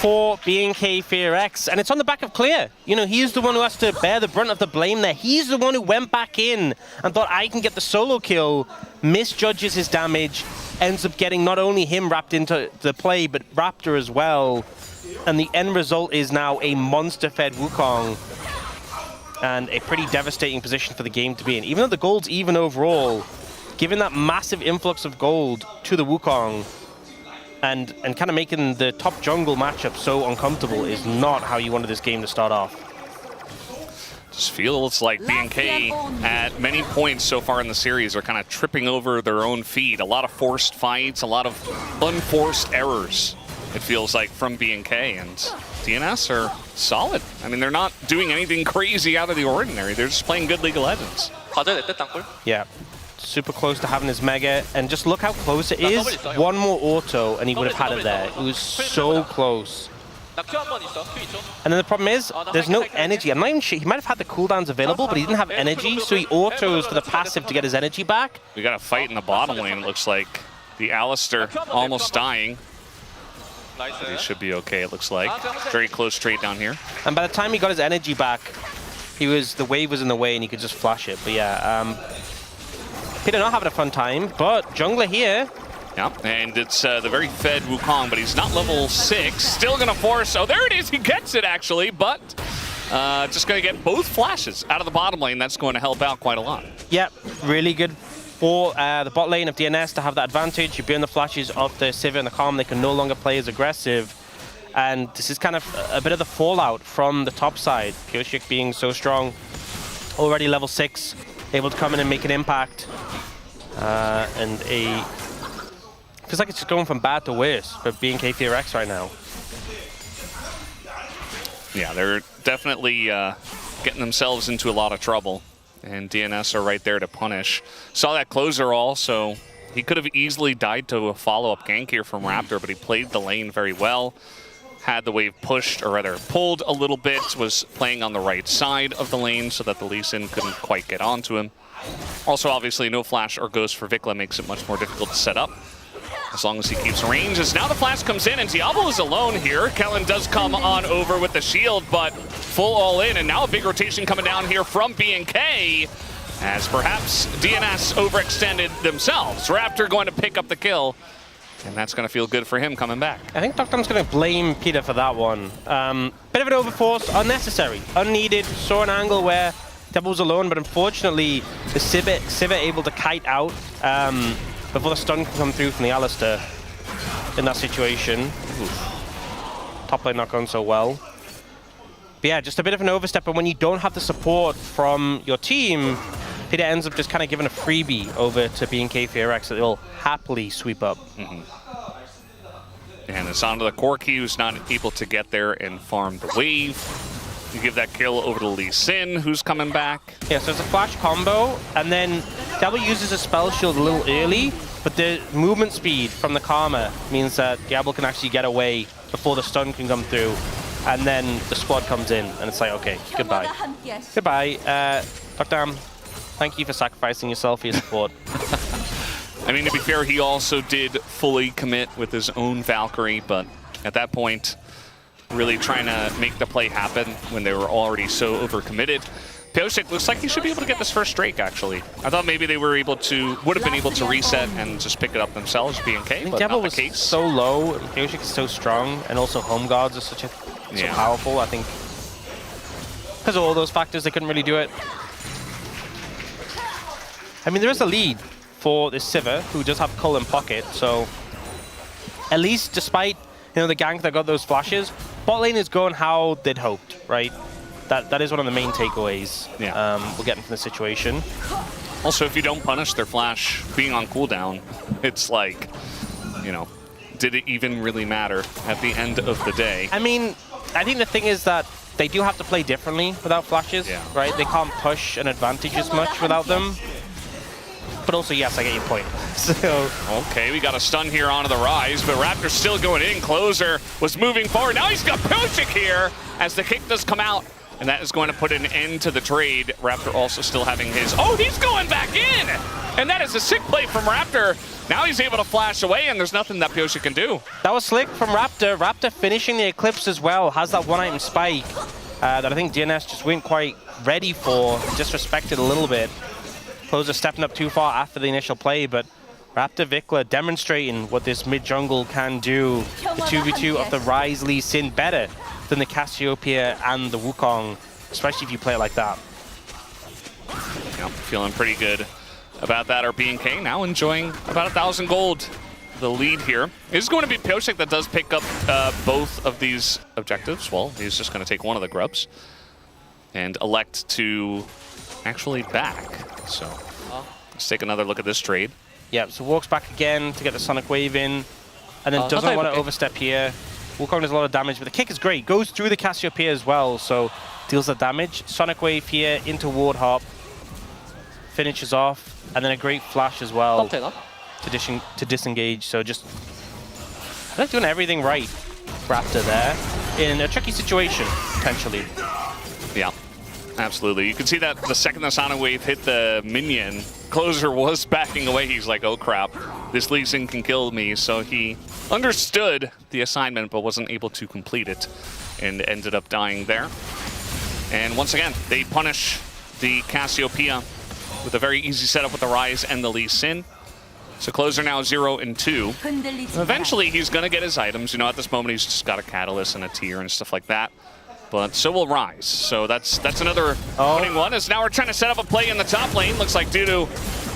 for BNK FearX, and it's on the back of Clear. You know, he's the one who has to bear the brunt of the blame there. He's the one who went back in and thought, I can get the solo kill, misjudges his damage, ends up getting not only him wrapped into the play, but Raptor as well. And the end result is now a monster-fed Wukong and a pretty devastating position for the game to be in. Even though the gold's even overall, given that massive influx of gold to the Wukong, and kind of making the top jungle matchup so uncomfortable is not how you wanted this game to start off. Just feels like BNK at many points so far in the series are kind of tripping over their own feet. A lot of forced fights, a lot of unforced errors, it feels like, from BNK. And DNS are solid. I mean, they're not doing anything crazy out of the ordinary. They're just playing good League of Legends. Yeah. Super close to having his Mega, and just look how close it is. One more auto and he would have had it there. It was so close. And then the problem is, there's no energy. I'm not even sure, he might have had the cooldowns available, but he didn't have energy, so he autos for the passive to get his energy back. We got a fight in the bottom lane, it looks like. The Alistair almost dying. He should be okay, it looks like. Very close trade down here. And by the time he got his energy back, the wave was in the way and he could just flash it. But yeah, Peter not having a fun time, but jungler here. Yeah, and it's the very fed Wukong, but he's not level 6. Still gonna force, oh there it is, he gets it actually, but just gonna get both flashes out of the bottom lane. That's going to help out quite a lot. Yep, really good for the bot lane of DNS to have that advantage. You burn the flashes of the Sivir and the Calm, they can no longer play as aggressive. And this is kind of a bit of the fallout from the top side. Pyosik being so strong, already level 6, able to come in and make an impact. Feels like it's just going from bad to worse for BNK FearX right now. Yeah, they're definitely getting themselves into a lot of trouble. And DNS are right there to punish. Saw that Closer also. He could have easily died to a follow-up gank here from Raptor, but he played the lane very well. Had the wave pushed, or rather pulled a little bit, was playing on the right side of the lane so that the Lee Sin couldn't quite get onto him. Also, obviously, no flash or ghost for Vikla makes it much more difficult to set up. as long as he keeps range. As now the flash comes in, and Diablo is alone here. Kellen does come on over with the shield, but full all in, and now a big rotation coming down here from BNK, as perhaps DNS overextended themselves. Raptor going to pick up the kill, and that's going to feel good for him coming back. I think Doctor's going to blame Peter for that one. Bit of an overforce, unnecessary, unneeded. Saw an angle where Devil was alone, but unfortunately, the Sivir able to kite out before the stun can come through from the Alistair in that situation. Oof. Top lane not going so well. But yeah, just a bit of an overstep, and when you don't have the support from your team, Peter ends up just kind of giving a freebie over to BNK FearX that they'll happily sweep up. And it's onto the Corki, who's not able to get there and farm the wave. You give that kill over to Lee Sin, who's coming back. Yeah, so it's a flash combo, and then Devil uses a spell shield a little early, but the movement speed from the Karma means that Diablo can actually get away before the stun can come through, and then the squad comes in, and it's like, okay, goodbye. Goodbye. Dr. Thank you for sacrificing yourself for your support. I mean, to be fair, he also did fully commit with his own Valkyrie, but at that point, really trying to make the play happen when they were already so overcommitted. Pyosik looks like he should be able to get this first Drake, actually. I thought maybe they were able to, would have been able to reset and just pick it up themselves, BNK, but Devil not was the case. so low, and Pyosik is so strong, and also home guards are so powerful. I think because of all those factors, they couldn't really do it. I mean, there is a lead for this Sivir, who does have Cull in pocket, so at least despite the gank that got those flashes, bot lane is going how they'd hoped, right? That is one of the main takeaways we're getting from the situation. Also, if you don't punish their flash being on cooldown, it's like, did it even really matter at the end of the day? I mean, I think the thing is that they do have to play differently without flashes, right? They can't push an advantage as much without them. But also, yes, I get your point. So okay, we got a stun here onto the Rise, but Raptor's still going in. Closer was moving forward. Now he's got Pyosik here as the kick does come out, and that is going to put an end to the trade. Raptor also still having his... Oh, he's going back in! And that is a sick play from Raptor. Now he's able to flash away, and there's nothing that Pyosik can do. That was slick from Raptor. Raptor finishing the Eclipse as well. Has that one-item spike that I think DNS just weren't quite ready for. Disrespected a little bit. Closer stepping up too far after the initial play, but Raptor Vikla demonstrating what this mid-jungle can do. The 2v2 of the Rise Lee Sin better than the Cassiopeia and the Wukong, especially if you play it like that. Yep, feeling pretty good about that. Our BNK now enjoying about 1,000 gold. The lead here is going to be Pyosik that does pick up both of these objectives. Well, he's just going to take one of the grubs and elect to actually back. So let's take another look at this trade. Yeah, so walks back again to get the Sonic Wave in, and then doesn't want to overstep here. Wukong does a lot of damage, but the kick is great. Goes through the Cassiopeia as well, so deals the damage. Sonic Wave here into Ward Hop. Finishes off, and then a great flash as well to disengage. So just doing everything right, Raptor there, in a tricky situation, potentially. Yeah. Absolutely. You can see that the second the Sonic Wave hit the minion, Closer was backing away. He's like, oh crap, this Lee Sin can kill me. So he understood the assignment but wasn't able to complete it and ended up dying there. And once again, they punish the Cassiopeia with a very easy setup with the Rise and the Lee Sin. So Closer now 0 and 2. Eventually he's going to get his items. At this moment he's just got a Catalyst and a Tier and stuff like that. But so will Rise. So that's another winning one. As now we're trying to set up a play in the top lane. Looks like Dudu,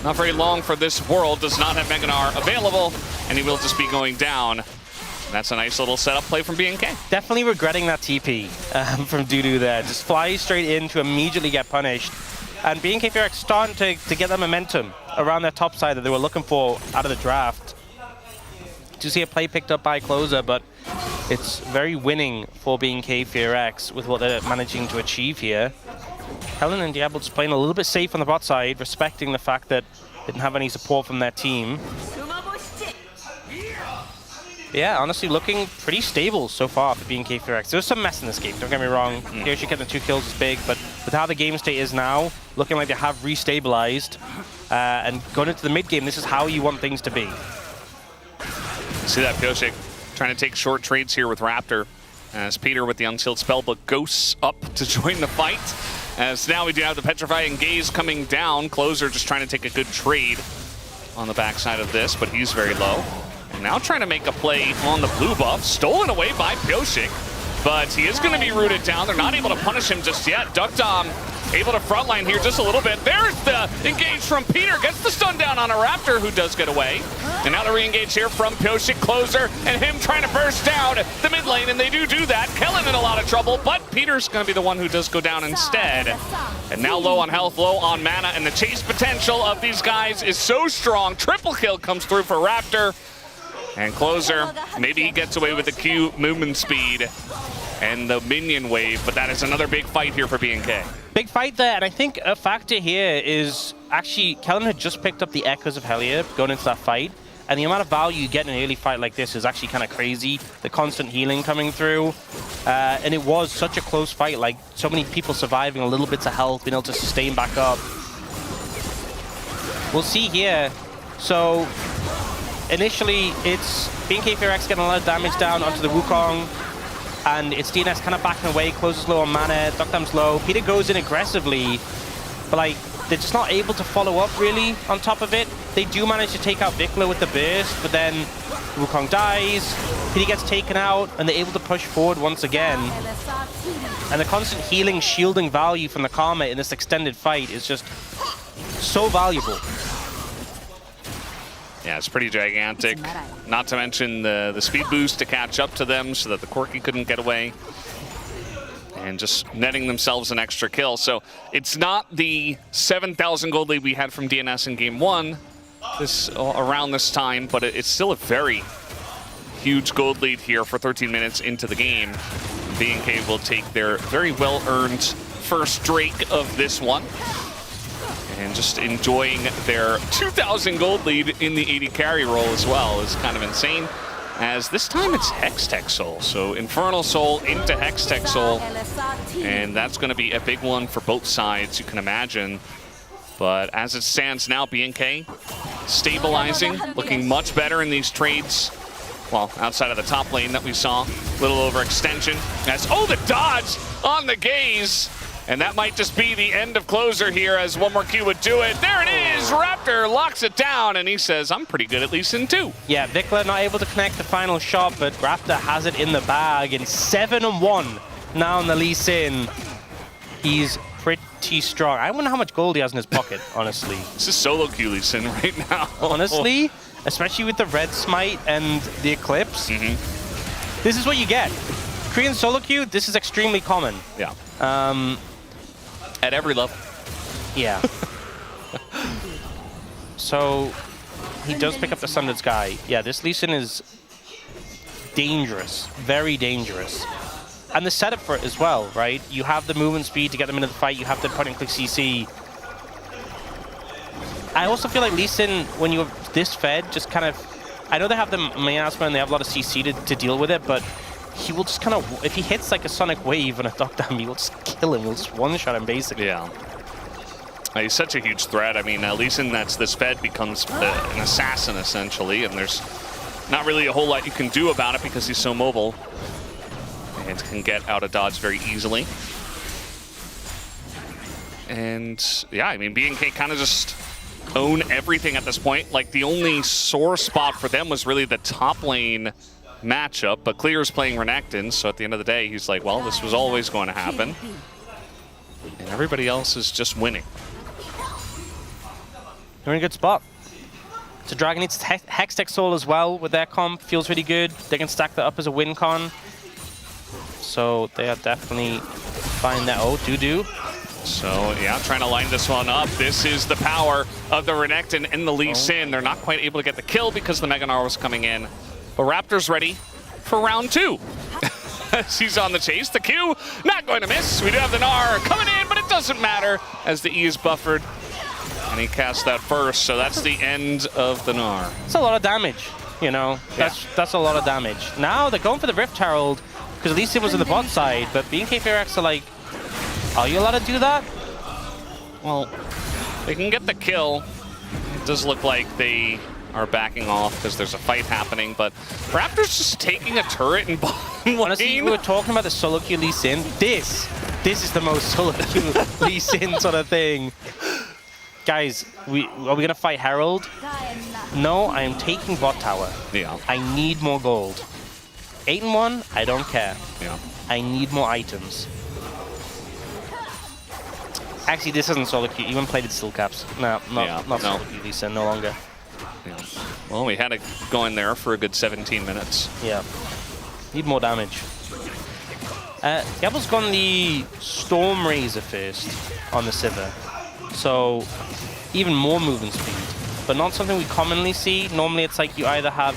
not very long for this world, does not have Mega Gnar available, and he will just be going down. That's a nice little setup play from BNK. Definitely regretting that TP from Dudu there. Just fly straight in to immediately get punished. And BNK FearX starting to get that momentum around their top side that they were looking for out of the draft. To see a play picked up by Closer, but it's very winning for BNK FearX with what they're managing to achieve here. Helen and Diablo just playing a little bit safe on the bot side, respecting the fact that they didn't have any support from their team. Yeah, honestly looking pretty stable so far for BNK FearX. There's some mess in this game, don't get me wrong. Yoshi getting the 2 kills is big, but with how the game state is now, looking like they have restabilized, and going into the mid game, this is how you want things to be. See that Pyosik trying to take short trades here with Raptor. As Peter with the Unsealed Spellbook ghosts up to join the fight. As now we do have the Petrifying Gaze coming down. Closer just trying to take a good trade on the backside of this, but he's very low. And now trying to make a play on the blue buff. Stolen away by Pyosik, but he is going to be rooted down. They're not able to punish him just yet. Duckdom able to frontline here just a little bit. There's the engage from Peter. Gets the stun down on a Raptor who does get away. And now the re-engage here from Pyosik. Closer and him trying to burst down the mid lane, and they do that. Kellen in a lot of trouble, but Peter's going to be the one who does go down instead. And now low on health, low on mana, and the chase potential of these guys is so strong. Triple kill comes through for Raptor. And Closer, maybe he gets away with the Q movement speed and the minion wave, but that is another big fight here for BNK. Big fight there, and I think a factor here is actually Kellen had just picked up the Echoes of Hellier going into that fight, and the amount of value you get in an early fight like this is actually kind of crazy. The constant healing coming through, and it was such a close fight, like so many people surviving a little bits of health, being able to sustain back up. We'll see here. So initially, it's BNK getting a lot of damage down onto the Wukong, and it's DNS kind of backing away, Closes low on mana, Duckdom's low. Peter goes in aggressively, but like they're just not able to follow up really on top of it. They do manage to take out Vikla with the burst, but then Wukong dies, Peter gets taken out, and they're able to push forward once again. And the constant healing, shielding value from the Karma in this extended fight is just so valuable. Yeah, it's pretty gigantic. Not to mention the speed boost to catch up to them so that the Corki couldn't get away. And just netting themselves an extra kill. So it's not the 7,000 gold lead we had from DNS in game one around this time, but it's still a very huge gold lead here for 13 minutes into the game. BNK will take their very well-earned first Drake of this one. And just enjoying their 2,000 gold lead in the 80 carry role as well is kind of insane. As this time it's Hextech Soul. So Infernal Soul into Hextech Soul. And that's going to be a big one for both sides, you can imagine. But as it stands now, BNK stabilizing, looking much better in these trades. Well, outside of the top lane that we saw. Little overextension. As, oh, the dodge on the gaze. And that might just be the end of Closer here, as one more Q would do it. There it is! Raptor locks it down, and he says, I'm pretty good at Lee Sin too. Yeah, Vikla not able to connect the final shot, but Raptor has it in the bag, and 7-1 now on the Lee Sin. He's pretty strong. I wonder how much gold he has in his pocket, honestly. This is solo Q Lee Sin right now. Honestly, especially with the red smite and the eclipse, this is what you get. Korean solo Q, this is extremely common. Yeah. At every level. Yeah. So he does pick up the Sundered Sky. Yeah, this Lee Sin is dangerous, very dangerous. And the setup for it as well, right? You have the movement speed to get them into the fight. You have the point-and-click CC. I also feel like Lee Sin, when you're this fed, just kind of... I know they have the main announcement and they have a lot of CC to deal with it, but he will just kind of... If he hits like a Sonic Wave and a Duckdown, he will just kill him. He'll just one-shot him, basically. Yeah. He's such a huge threat. I mean, Lee Sin that's this fed becomes an assassin, essentially, and there's not really a whole lot you can do about it because he's so mobile and can get out of dodge very easily. And yeah, I mean, BNK kind of just own everything at this point. Like, the only sore spot for them was really the top lane matchup, but Clear's playing Renekton, so at the end of the day, he's like, well, this was always going to happen. And everybody else is just winning. They're in a good spot. So Dragon needs Hextech Soul as well with their comp. Feels really good. They can stack that up as a win con. So they are definitely fine there. Oh, do. So yeah, trying to line this one up. This is the power of the Renekton and the Lee Sin. They're not quite able to get the kill because the Mega Gnar was coming in. But Raptor's ready for round 2. He's on the chase. The Q not going to miss. We do have the Gnar coming in, but it doesn't matter as the E is buffered. And he cast that first, so that's the end of the Gnar. It's a lot of damage, you know. That's a lot of damage. Now they're going for the Rift Herald because Lee Sin was on the bot side, but BNK Fearax are like, are you allowed to do that? Well, they can get the kill. It does look like they are backing off because there's a fight happening, but Raptors just taking a turret and bottom Honestly, we were talking about the solo queue Lee Sin. This is the most solo queue Lee Sin sort of thing. Guys, are we gonna fight Herald? No, I am taking bot tower. Yeah. I need more gold. 8-1, I don't care. Yeah. I need more items. Actually, this isn't solo queue. You haven't played it still caps. No, not solo queue Lee Sin, no longer. Yeah. Well, we had it going there for a good 17 minutes. Yeah. Need more damage. Diablo's gone the Storm Razor first on the Sivir. So, even more movement speed. But not something we commonly see. Normally it's like you either have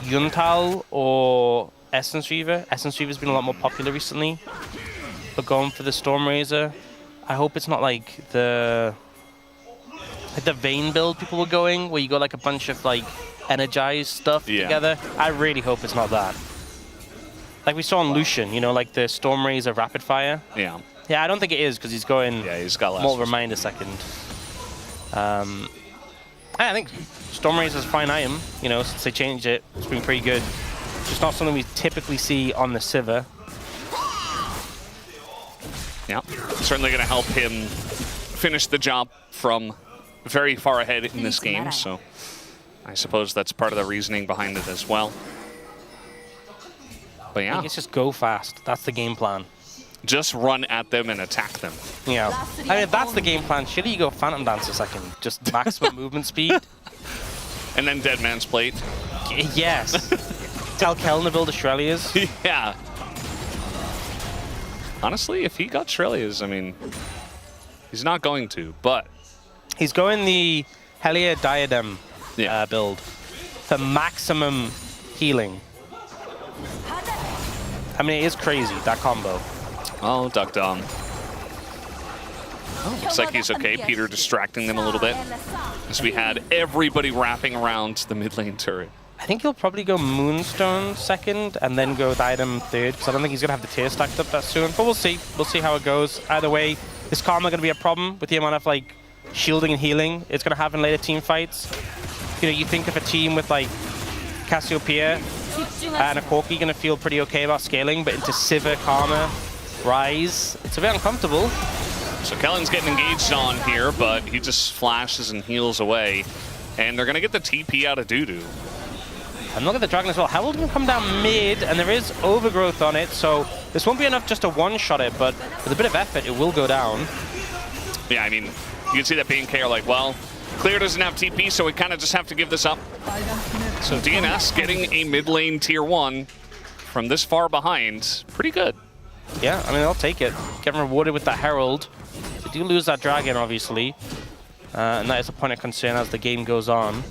Yuntal or Essence Reaver. Essence Reaver's been a lot more popular recently. But going for the Storm Razor, I hope it's not like the Vayne build people were going, where you got like a bunch of like energized stuff together. I really hope it's not that. Like we saw on Lucian, you know, like the Storm Razor Rapid Fire. Yeah. Yeah, I don't think it is because he's going he's got last more Reminder second. I think Storm Razor is a fine item, you know, since they changed it. It's been pretty good. Just not something we typically see on the Sivir. Yeah, certainly going to help him finish the job from very far ahead in this game, so I suppose that's part of the reasoning behind it as well. But yeah. I think it's just go fast. That's the game plan. Just run at them and attack them. Yeah. I mean, if that's the game plan, surely you go Phantom Dance a second. Just maximum movement speed. And then Dead Man's Plate. Yes. Tell Keln to build Australia's. Yeah. Honestly, if he got Shrelia's, I mean, he's not going to, but... He's going the Helia Diadem build for maximum healing. I mean, it is crazy, that combo. Oh, Duck Dom. Oh, looks like he's okay. Peter distracting them a little bit as we had everybody wrapping around the mid lane turret. I think he'll probably go Moonstone second and then go Diadem third, because I don't think he's going to have the tier stacked up that soon. But we'll see. We'll see how it goes. Either way, is Karma going to be a problem with the amount of like shielding and healing it's going to have in later team fights? You know, you think of a team with like Cassiopeia and a Corki going to feel pretty okay about scaling, but into Sivir, Karma, Rise, it's a bit uncomfortable. So Kellen's getting engaged on here, but he just flashes and heals away. And they're going to get the TP out of Dudu. And look at the Dragon as well. Herald can come down mid, and there is overgrowth on it, so this won't be enough just to one-shot it, but with a bit of effort, it will go down. Yeah, I mean, you can see that BNK are like, well, Clear doesn't have TP, so we kind of just have to give this up. So DNS getting a mid lane tier 1 from this far behind. Pretty good. Yeah, I mean, they'll take it. Getting rewarded with that Herald. They do lose that Dragon, obviously. And that is a point of concern as the game goes on.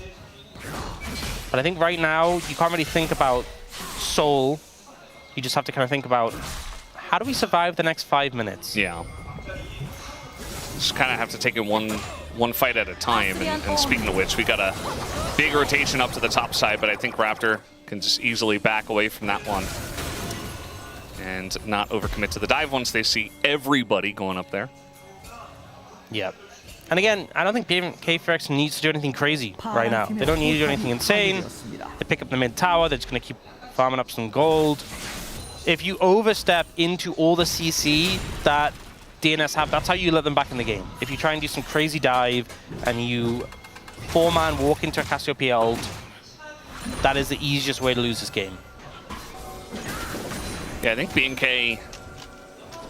But I think right now, you can't really think about Soul. You just have to kind of think about, how do we survive the next 5 minutes? Yeah. Just kind of have to take it one fight at a time. And speaking of which, we got a big rotation up to the top side, but I think Raptor can just easily back away from that one. And not overcommit to the dive once they see everybody going up there. Yep. And again, I don't think BFX needs to do anything crazy right now. They don't need to do anything insane. They pick up the mid tower. They're just going to keep farming up some gold. If you overstep into all the CC that DNS have, that's how you let them back in the game. If you try and do some crazy dive and you 4-man walk into a Cassiopeia ult, that is the easiest way to lose this game. Yeah, I think BNK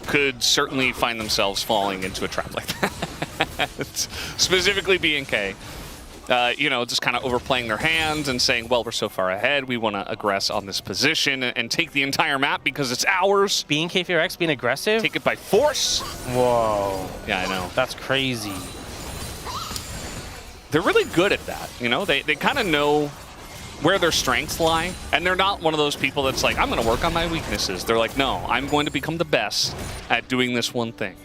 could certainly find themselves falling into a trap like that. Specifically BNK. You know, just kind of overplaying their hand and saying, well, we're so far ahead, we want to aggress on this position and take the entire map because it's ours. BNK FearX being aggressive? Take it by force. Whoa. Yeah, I know. That's crazy. They're really good at that. You know, they kind of know where their strengths lie, and they're not one of those people that's like, I'm going to work on my weaknesses. They're like, no, I'm going to become the best at doing this one thing.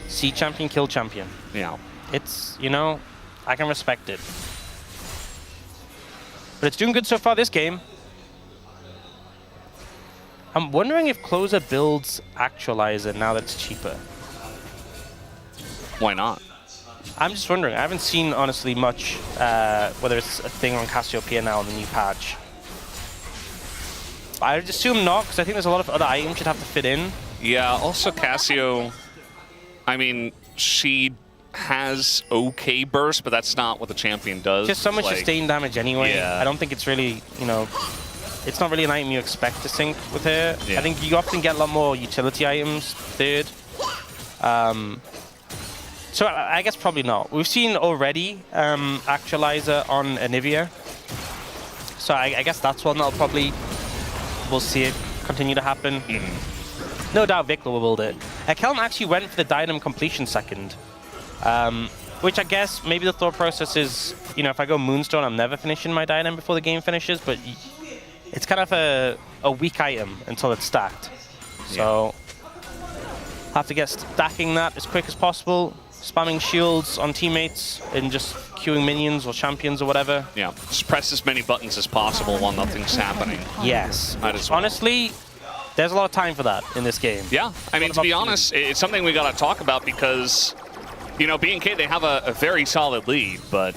See champion, kill champion. Yeah. It's, you know, I can respect it. But it's doing good so far this game. I'm wondering if Closer builds Actualizer now that it's cheaper. Why not? I'm just wondering. I haven't seen, honestly, much, whether it's a thing on Cassiopeia now in the new patch. I'd assume not, because I think there's a lot of other items you'd have to fit in. Yeah, also Cassio, I mean, she has okay burst, but that's not what the champion does. Just so much like, sustained damage anyway. Yeah. I don't think it's really, you know, it's not really an item you expect to sync with her. Yeah. I think you often get a lot more utility items third. So I guess probably not. We've seen already Actualizer on Anivia. So I guess that's one that'll probably, we'll see it continue to happen. No doubt Viktor will build it. Kellen actually went for the Dynam completion second. Which I guess maybe the thought process is, you know, if I go Moonstone, I'm never finishing my Dynam before the game finishes, but it's kind of a weak item until it's stacked. So have to get stacking that as quick as possible, spamming shields on teammates and just queuing minions or champions or whatever. Yeah, just press as many buttons as possible while nothing's happening. Yes. Might as well. Honestly, there's a lot of time for that in this game. Yeah, I mean, to be honest, it's something we got to talk about because, you know, BNK, they have a very solid lead, but,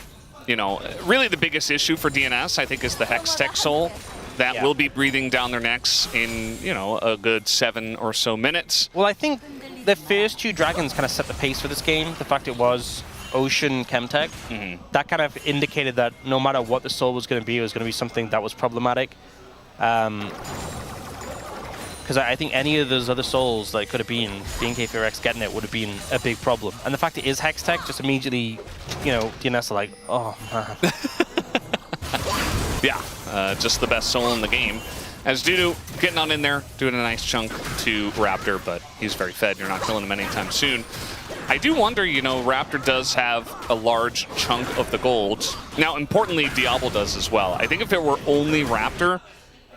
you know, really the biggest issue for DNS, I think, is the Hextech Soul. That will be breathing down their necks in, you know, a good 7 or so minutes. Well, I think the first 2 dragons kind of set the pace for this game. The fact it was Ocean Chemtech, that kind of indicated that no matter what the Soul was going to be, it was going to be something that was problematic. Because I think any of those other Souls that could have been, BNK FearX getting it would have been a big problem. And the fact it is Hextech, just immediately, you know, DNS are like, oh, man. Yeah, just the best soul in the game. As Dudu getting on in there, doing a nice chunk to Raptor, but he's very fed. You're not killing him anytime soon. I do wonder, you know, Raptor does have a large chunk of the gold. Now, importantly, Diablo does as well. I think if it were only Raptor,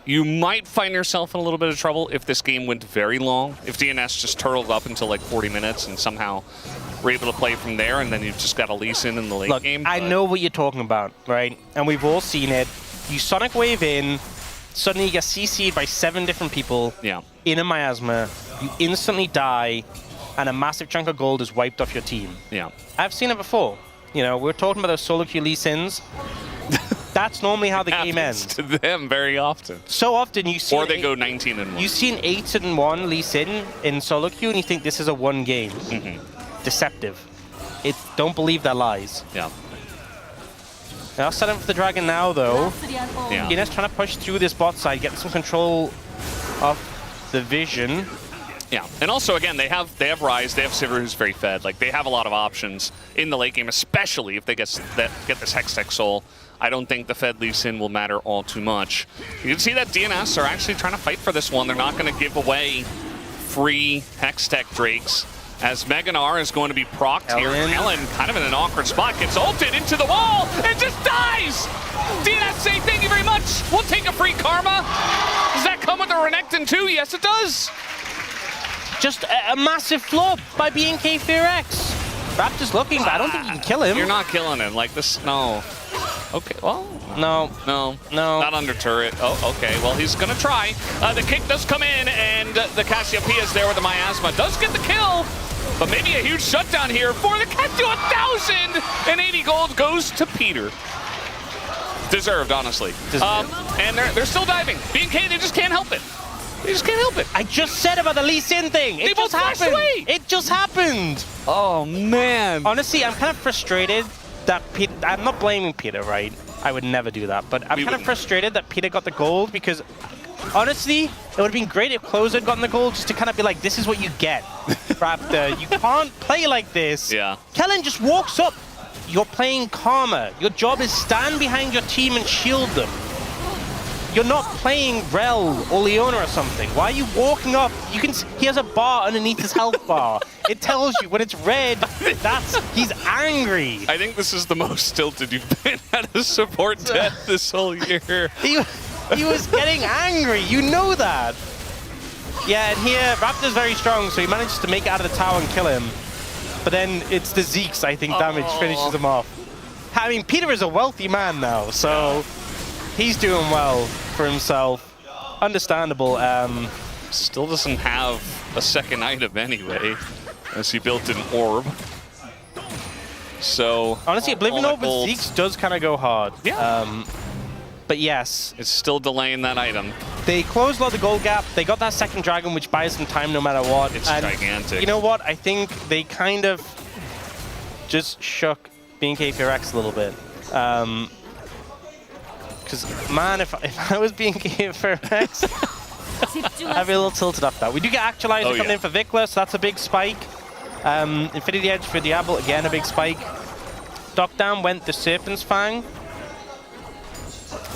you might find yourself in a little bit of trouble if this game went very long. If DNS just turtled up until like 40 minutes and somehow were able to play from there, and then you've just got a Lee Sin in the late game. I know what you're talking about, right? And we've all seen it. You Sonic Wave in, suddenly you get CC'd by 7 different people in a miasma, you instantly die, and a massive chunk of gold is wiped off your team. Yeah. I've seen it before. You know, we're talking about those solo queue Lee Sins. That's normally how the game ends. To them very often. So often you see... Or they go 19-1. You see an 8-1 Lee Sin in solo queue, and you think this is a 1 game. Deceptive. Don't believe their lies. Yeah. Now set up for the dragon now, though. Yeah. DNS trying to push through this bot side, get some control of the vision. Yeah, and also again, they have Ryze, they have Sivir, who's very fed. Like they have a lot of options in the late game, especially if they get this Hextech Soul. I don't think the fed Lee Sin will matter all too much. You can see that DNS are actually trying to fight for this one. They're not going to give away free Hextech Drakes. As Meganar is going to be procced here. Ellen kind of in an awkward spot, gets ulted into the wall and just dies! DNS say thank you very much. We'll take a free karma. Does that come with a Renekton too? Yes, it does. Just a massive flop by BNK FearX. Raptor's looking, but I don't think you can kill him. You're not killing him like this. No. Okay, well. No. Not under turret. Oh, okay. Well, he's going to try. The kick does come in, and the Cassiopeia is there with the miasma. Does get the kill, but maybe a huge shutdown here for the Cassiopeia. 1,080 gold goes to Peter. Deserved, honestly. And they're still diving. BNK, they just can't help it. They just can't help it. I just said about the Lee Sin thing. It just happened. It just happened. Oh, man. Honestly, I'm kind of frustrated that Peter... I'm not blaming Peter, right? I would never do that. But I'm kind of frustrated that Peter got the gold because, honestly, it would have been great if Close had gotten the gold just to kind of be like, this is what you get, Raptor. You can't play like this. Yeah. Kellen just walks up. You're playing Karma. Your job is stand behind your team and shield them. You're not playing Rel or Leona or something. Why are you walking up? You can. He has a bar underneath his health bar. It tells you when it's red, he's angry. I think this is the most tilted you've been at a support death this whole year. He was getting angry. You know that. Yeah, and here, Raptor's very strong, so he manages to make it out of the tower and kill him. But then it's the Zeke's, I think, damage finishes him off. I mean, Peter is a wealthy man now, so he's doing well for himself. Understandable. Still doesn't have a second item anyway, as he built an orb. So honestly, Oblivion all that over gold, Zeke's does kind of go hard. Yeah. But yes, it's still delaying that item. they closed a lot of the gold gap. They got that second dragon, which buys them time no matter what. It's and gigantic. You know what? I think they kind of just shook BNK FureX a little bit. Because, man, if I was BNK FureX, I'd be a little tilted off that. We do get Actualizer coming in for Vikla, so that's a big spike. Infinity Edge for Diablo, again, a big spike. Down went the Serpent's Fang,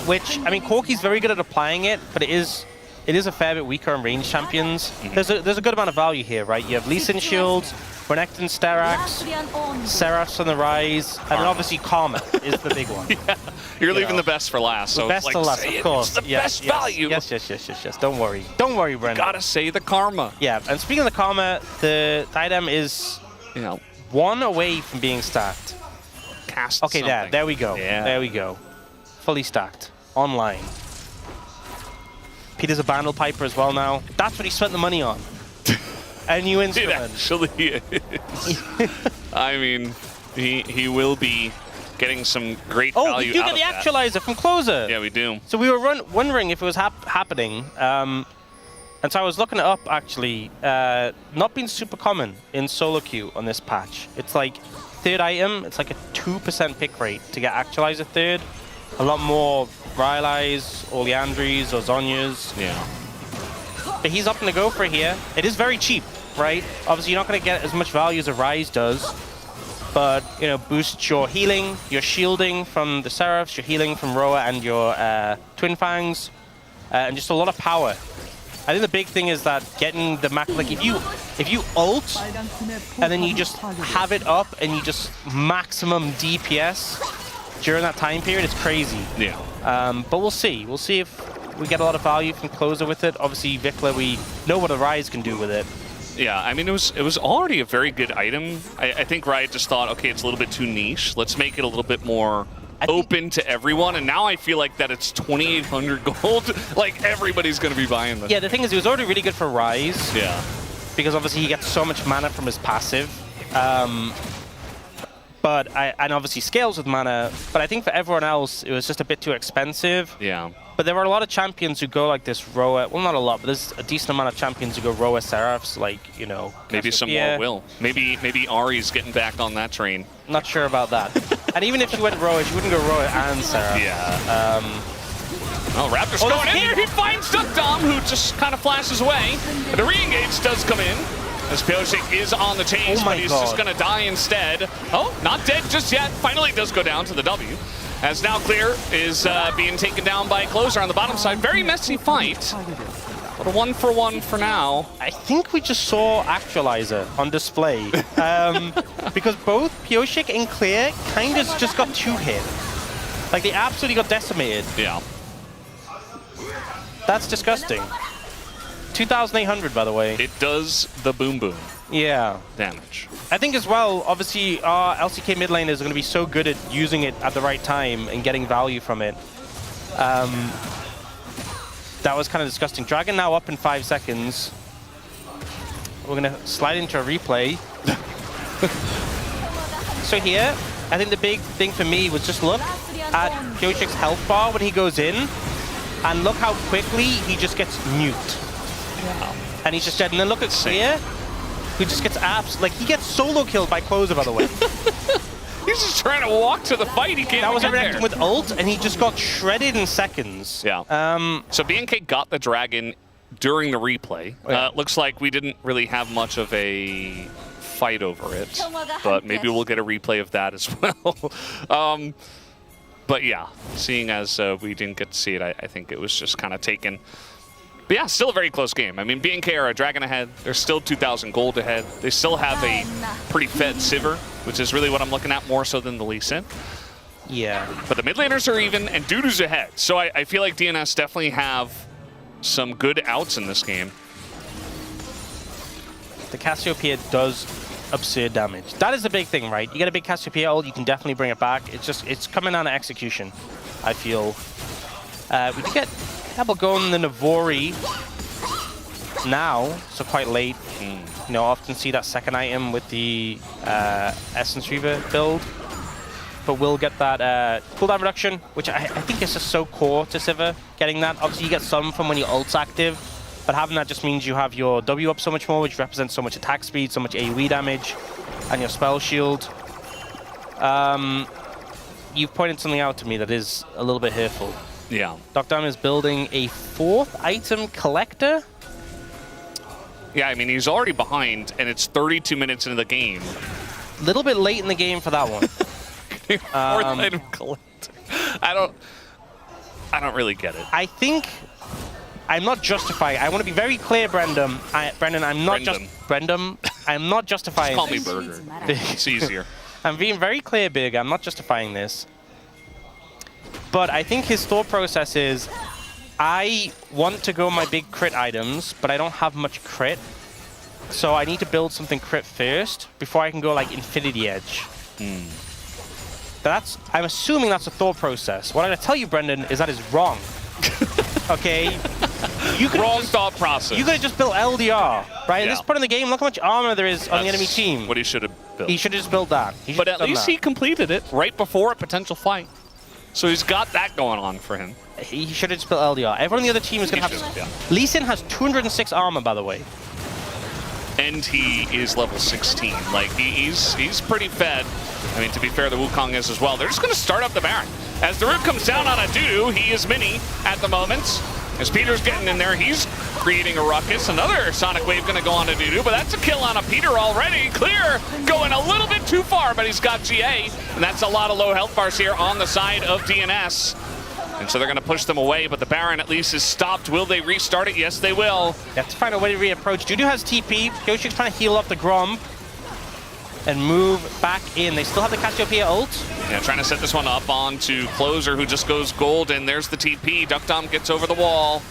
which, I mean, Corki's very good at applying it, but it is a fair bit weaker on range champions. There's a good amount of value here, right? You have Lee Sin Shields, Renekton Sterax, Seraphs on the rise, and then obviously Karma is the big one. You're leaving the best for last. So the best like, to last, of course. It's the best value. Yes. Don't worry. Don't worry, Brendan. Gotta say the Karma. Yeah, and speaking of the Karma, the item is one away from being stacked. Cast okay, there we go. Yeah. There we go. Fully stacked. Online. Peter's a Bandle Piper as well now. That's what he spent the money on. A new instrument. It actually is. I mean, he will be getting some great value. Oh, we do get the Actualizer from Closer. Yeah, we do. So we were wondering if it was happening. And so I was looking it up, actually. Not being super common in solo queue on this patch. It's like third item, it's like a 2% pick rate to get Actualizer third. A lot more Rylai's, or Leandries, or Zhonya's. Yeah. But he's opting to go for it here. It is very cheap, right? Obviously, you're not going to get as much value as a Ryze does. But, you know, boosts your healing, your shielding from the Seraphs, your healing from Roa and your Twin Fangs, and just a lot of power. I think the big thing is that getting the max, like if you ult and then you just have it up and you just maximum DPS during that time period, it's crazy. Yeah. But we'll see. We'll see if we get a lot of value from Closer with it. Obviously, Vikla, we know what a Ryze can do with it. Yeah, I mean, it was already a very good item. I think Riot just thought, okay, it's a little bit too niche. Let's make it a little bit more open to everyone. And now I feel like that it's 2,800 gold. Like, everybody's going to be buying this. Yeah, the thing is, it was already really good for Ryze. Yeah. Because obviously he gets so much mana from his passive. And obviously scales with mana. But I think for everyone else, it was just a bit too expensive. Yeah. But there are a lot of champions who go like this Roa. Well, not a lot, but there's a decent amount of champions who go Roa Seraphs, like, you know. Maybe some more will. Maybe Ari's getting back on that train. Not sure about that. And even if she went Roa, she wouldn't go Roa and Seraph. Yeah. Oh, Raptor's going in there. He finds Duckdom, who just kind of flashes away. But the re-engage does come in, as Pyosik is on the chase, but he's just going to die instead. Oh, not dead just yet. Finally does go down to the W. As now Clear is being taken down by Closer on the bottom side. Very messy fight. But a 1-for-1 for now. I think we just saw Actualizer on display. Because both Pyosik and Clear kind of just got 2 hit. Like, they absolutely got decimated. Yeah. That's disgusting. 2,800, by the way. It does the boom boom. Yeah. Damage. I think as well, obviously, our LCK mid laners are going to be so good at using it at the right time and getting value from it. That was kind of disgusting. Dragon now up in 5 seconds. We're going to slide into a replay. So here, I think the big thing for me was just look at Pyosik's health bar when he goes in, and look how quickly he just gets nuked. Wow. And he's just dead. And then look at Clear, who just gets like, he gets solo killed by Closer, by the way. He's just trying to walk to the fight. He can't. That was a get there. reaction with ult, and he just got shredded in seconds. Yeah. So BNK got the dragon during the replay. Looks like we didn't really have much of a fight over it, but maybe we'll get a replay of that as well. But yeah, seeing as we didn't get to see it, I think it was just kind of taken. But yeah, still a very close game. I mean, BNK are a dragon ahead. They're still 2,000 gold ahead. They still have a pretty fed Sivir, which is really what I'm looking at more so than the Lee Sin. Yeah. But the mid laners are even, and Dudu's ahead. So I feel like DNS definitely have some good outs in this game. The Cassiopeia does absurd damage. That is the big thing, right? You get a big Cassiopeia ult, you can definitely bring it back. It's coming down to execution, I feel. We do get double going the Woori. now, so quite late. You know, often see that second item with the Essence Reaver build. But we'll get that cooldown reduction, which I think is just so core to Sivir, getting that. Obviously, you get some from when your ult's active, but having that just means you have your W up so much more, which represents so much attack speed, so much AoE damage, and your spell shield. You've pointed something out to me that is a little bit hurtful. Yeah. Dr. is building a 4th item collector. Yeah, I mean, he's already behind, and it's 32 minutes into the game. A little bit late in the game for that one. 4th item collector. I don't really get it. I think I'm not justifying. I want to be very clear, Brendan. I'm not I'm not justifying. Just call me Burger. It's easier. I'm being very clear, Big. I'm not justifying this. But I think his thought process is, I want to go my big crit items, but I don't have much crit. So I need to build something crit first before I can go like Infinity Edge. I'm assuming that's a thought process. What I'm going to tell you, Brendan, is that is wrong. Okay? Wrong thought process. You could have just built LDR, right? Yeah. At this point in the game, look how much armor there is on the enemy team. What he should have built. He should have just built that. But at least he completed it right before a potential fight. So he's got that going on for him. He should have just built LDR. Everyone on the other team is going to have... Yeah. Lee Sin has 206 armor, by the way. And he is level 16. Like, he's pretty fed. I mean, to be fair, the Wukong is as well. They're just going to start up the Baron. As the root comes down on a Dudu, he is mini at the moment. As Peter's getting in there, he's creating a ruckus. Another Sonic Wave going to go on to Dudu, but that's a kill on a Peter already. Clear, going a little bit too far, but he's got GA. And that's a lot of low health bars here on the side of DNS. And so they're going to push them away, but the Baron at least is stopped. Will they restart it? Yes, they will. They have to find a way to reapproach. Dudu has TP. Yoshik's trying to heal up the Grom and move back in. They still have the Cassiopeia ult. Yeah, trying to set this one up onto Closer, who just goes gold, and there's the TP. Duckdom gets over the wall.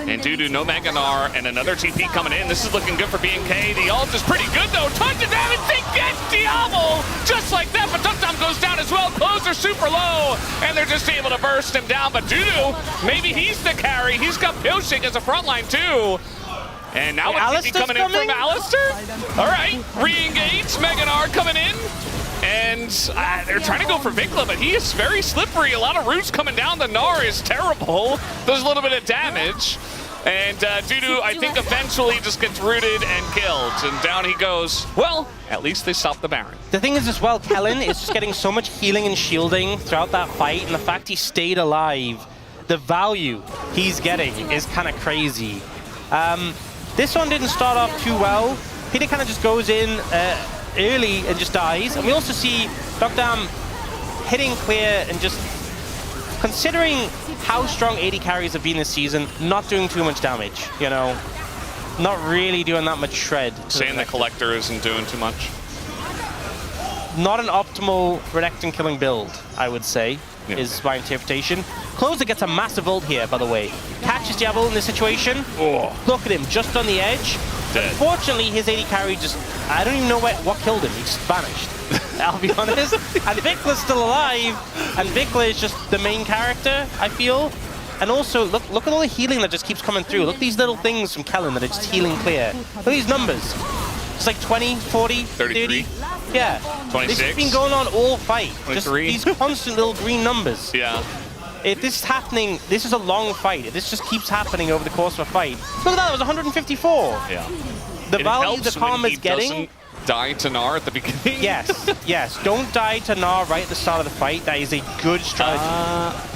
And Dudu, no Meganar, and another TP coming in. This is looking good for BNK. The ult is pretty good, though. Tons of damage. They get Diablo just like that, but Duckdom goes down as well. Closer super low, and they're just able to burst him down. But Dudu, maybe he's the carry. He's got Pioshik as a frontline, too. And now what's coming in from Alistair? All right, re-engage. Meganar coming in. And they're trying to go for Vikla, but he is very slippery. A lot of roots coming down. The Gnar is terrible. Does a little bit of damage. And Dudu, I think, eventually just gets rooted and killed. And down he goes. Well, at least they stopped the Baron. The thing is as well, Kellen is just getting so much healing and shielding throughout that fight, and the fact he stayed alive, the value he's getting is kind of crazy. This one didn't start off too well. Peter kind of just goes in early and just dies. And we also see Dogdam hitting clear and just, considering how strong AD carries have been this season, not doing too much damage, you know? Not really doing that much shred. Saying the Collector isn't doing too much. Not an optimal Renekton killing build, I would say, is my interpretation. Closer gets a massive ult here, by the way. Catches Diablo in this situation. Oh. Look at him, just on the edge. Dead. Unfortunately, his AD carry just, I don't even know what killed him. He just vanished, I'll be honest. And Vikla's still alive, and Vikla is just the main character, I feel. And also, look at all the healing that just keeps coming through. Look at these little things from Kellen that are just healing clear. Look at these numbers. It's like 20, 40, 33. 30. Yeah. 26. This has been going on all fight. 23. Just these constant little green numbers. Yeah. If this is happening, this is a long fight. If this just keeps happening over the course of a fight. Look at that, it was 154. Yeah. The value the Calm is getting. Die to Gnar at the beginning. Yes. Don't die to Gnar right at the start of the fight. That is a good strategy.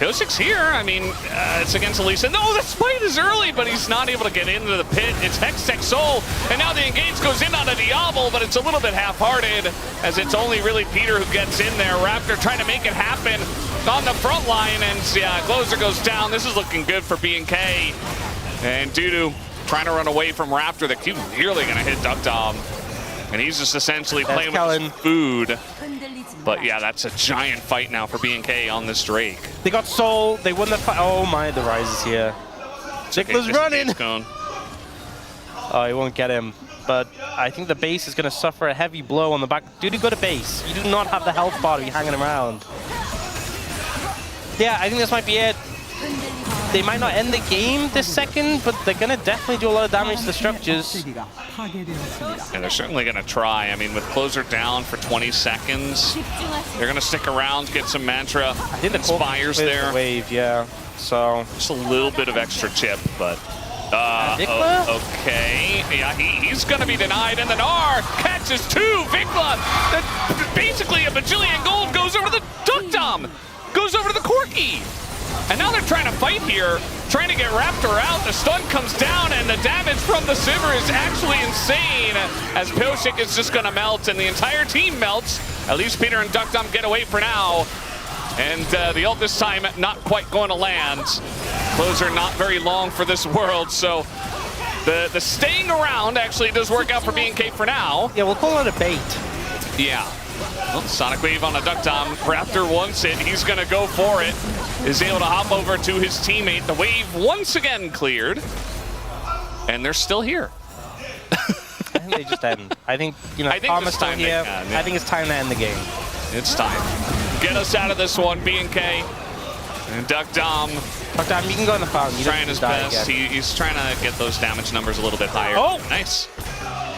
Pioshik's here. I mean, it's against Elisa. No, the fight is early, but he's not able to get into the pit. It's Hextech Soul, and now the engage goes in on a Diablo, but it's a little bit half-hearted, as it's only really Peter who gets in there. Raptor trying to make it happen on the front line, and yeah, Closer goes down. This is looking good for BNK. And Dudu trying to run away from Raptor. The Q nearly going to hit Duckdom. And he's just essentially playing with his food. But yeah, that's a giant fight now for BNK on this Drake. They got Soul, they won the fight. Oh my, the Rise is here. Vikla's running. Oh, he won't get him. But I think the base is going to suffer a heavy blow on the back. Dude, go to base. You do not have the health bar to be hanging around. Yeah, I think this might be it. they might not end the game this second, but they're gonna definitely do a lot of damage to the structures. And they're certainly going to try. I mean, with closer down for 20 seconds, they're going to stick around, get some mantra. I think the Inspires there. Wave, yeah. So just a little bit of extra chip, but okay. Yeah, he's going to be denied, and then R catches two. Vikla, basically a bajillion gold goes over the Duck Dom, goes over to the Corki. And now they're trying to fight here, trying to get Raptor out. The stun comes down, and the damage from the Sivir is actually insane, as Pioshik is just going to melt, and the entire team melts. At least Peter and Duck Dom get away for now. And the ult this time not quite going to land. Closer not very long for this world, so the staying around actually does work out for BNK for now. yeah, we'll call it a bait. Yeah. Well, Sonic Wave on a Duck Dom. Raptor wants it. He's going to go for it. Is able to hop over to his teammate. The wave once again cleared. And they're still here. I think they just end. I think, you know, Karma's still here. I think it's time to end the game. It's time. Get us out of this one, BNK. And Duck Dom. Duck Dom, you can go in the fountain. Trying his best. He's trying to get those damage numbers a little bit higher. Oh, nice.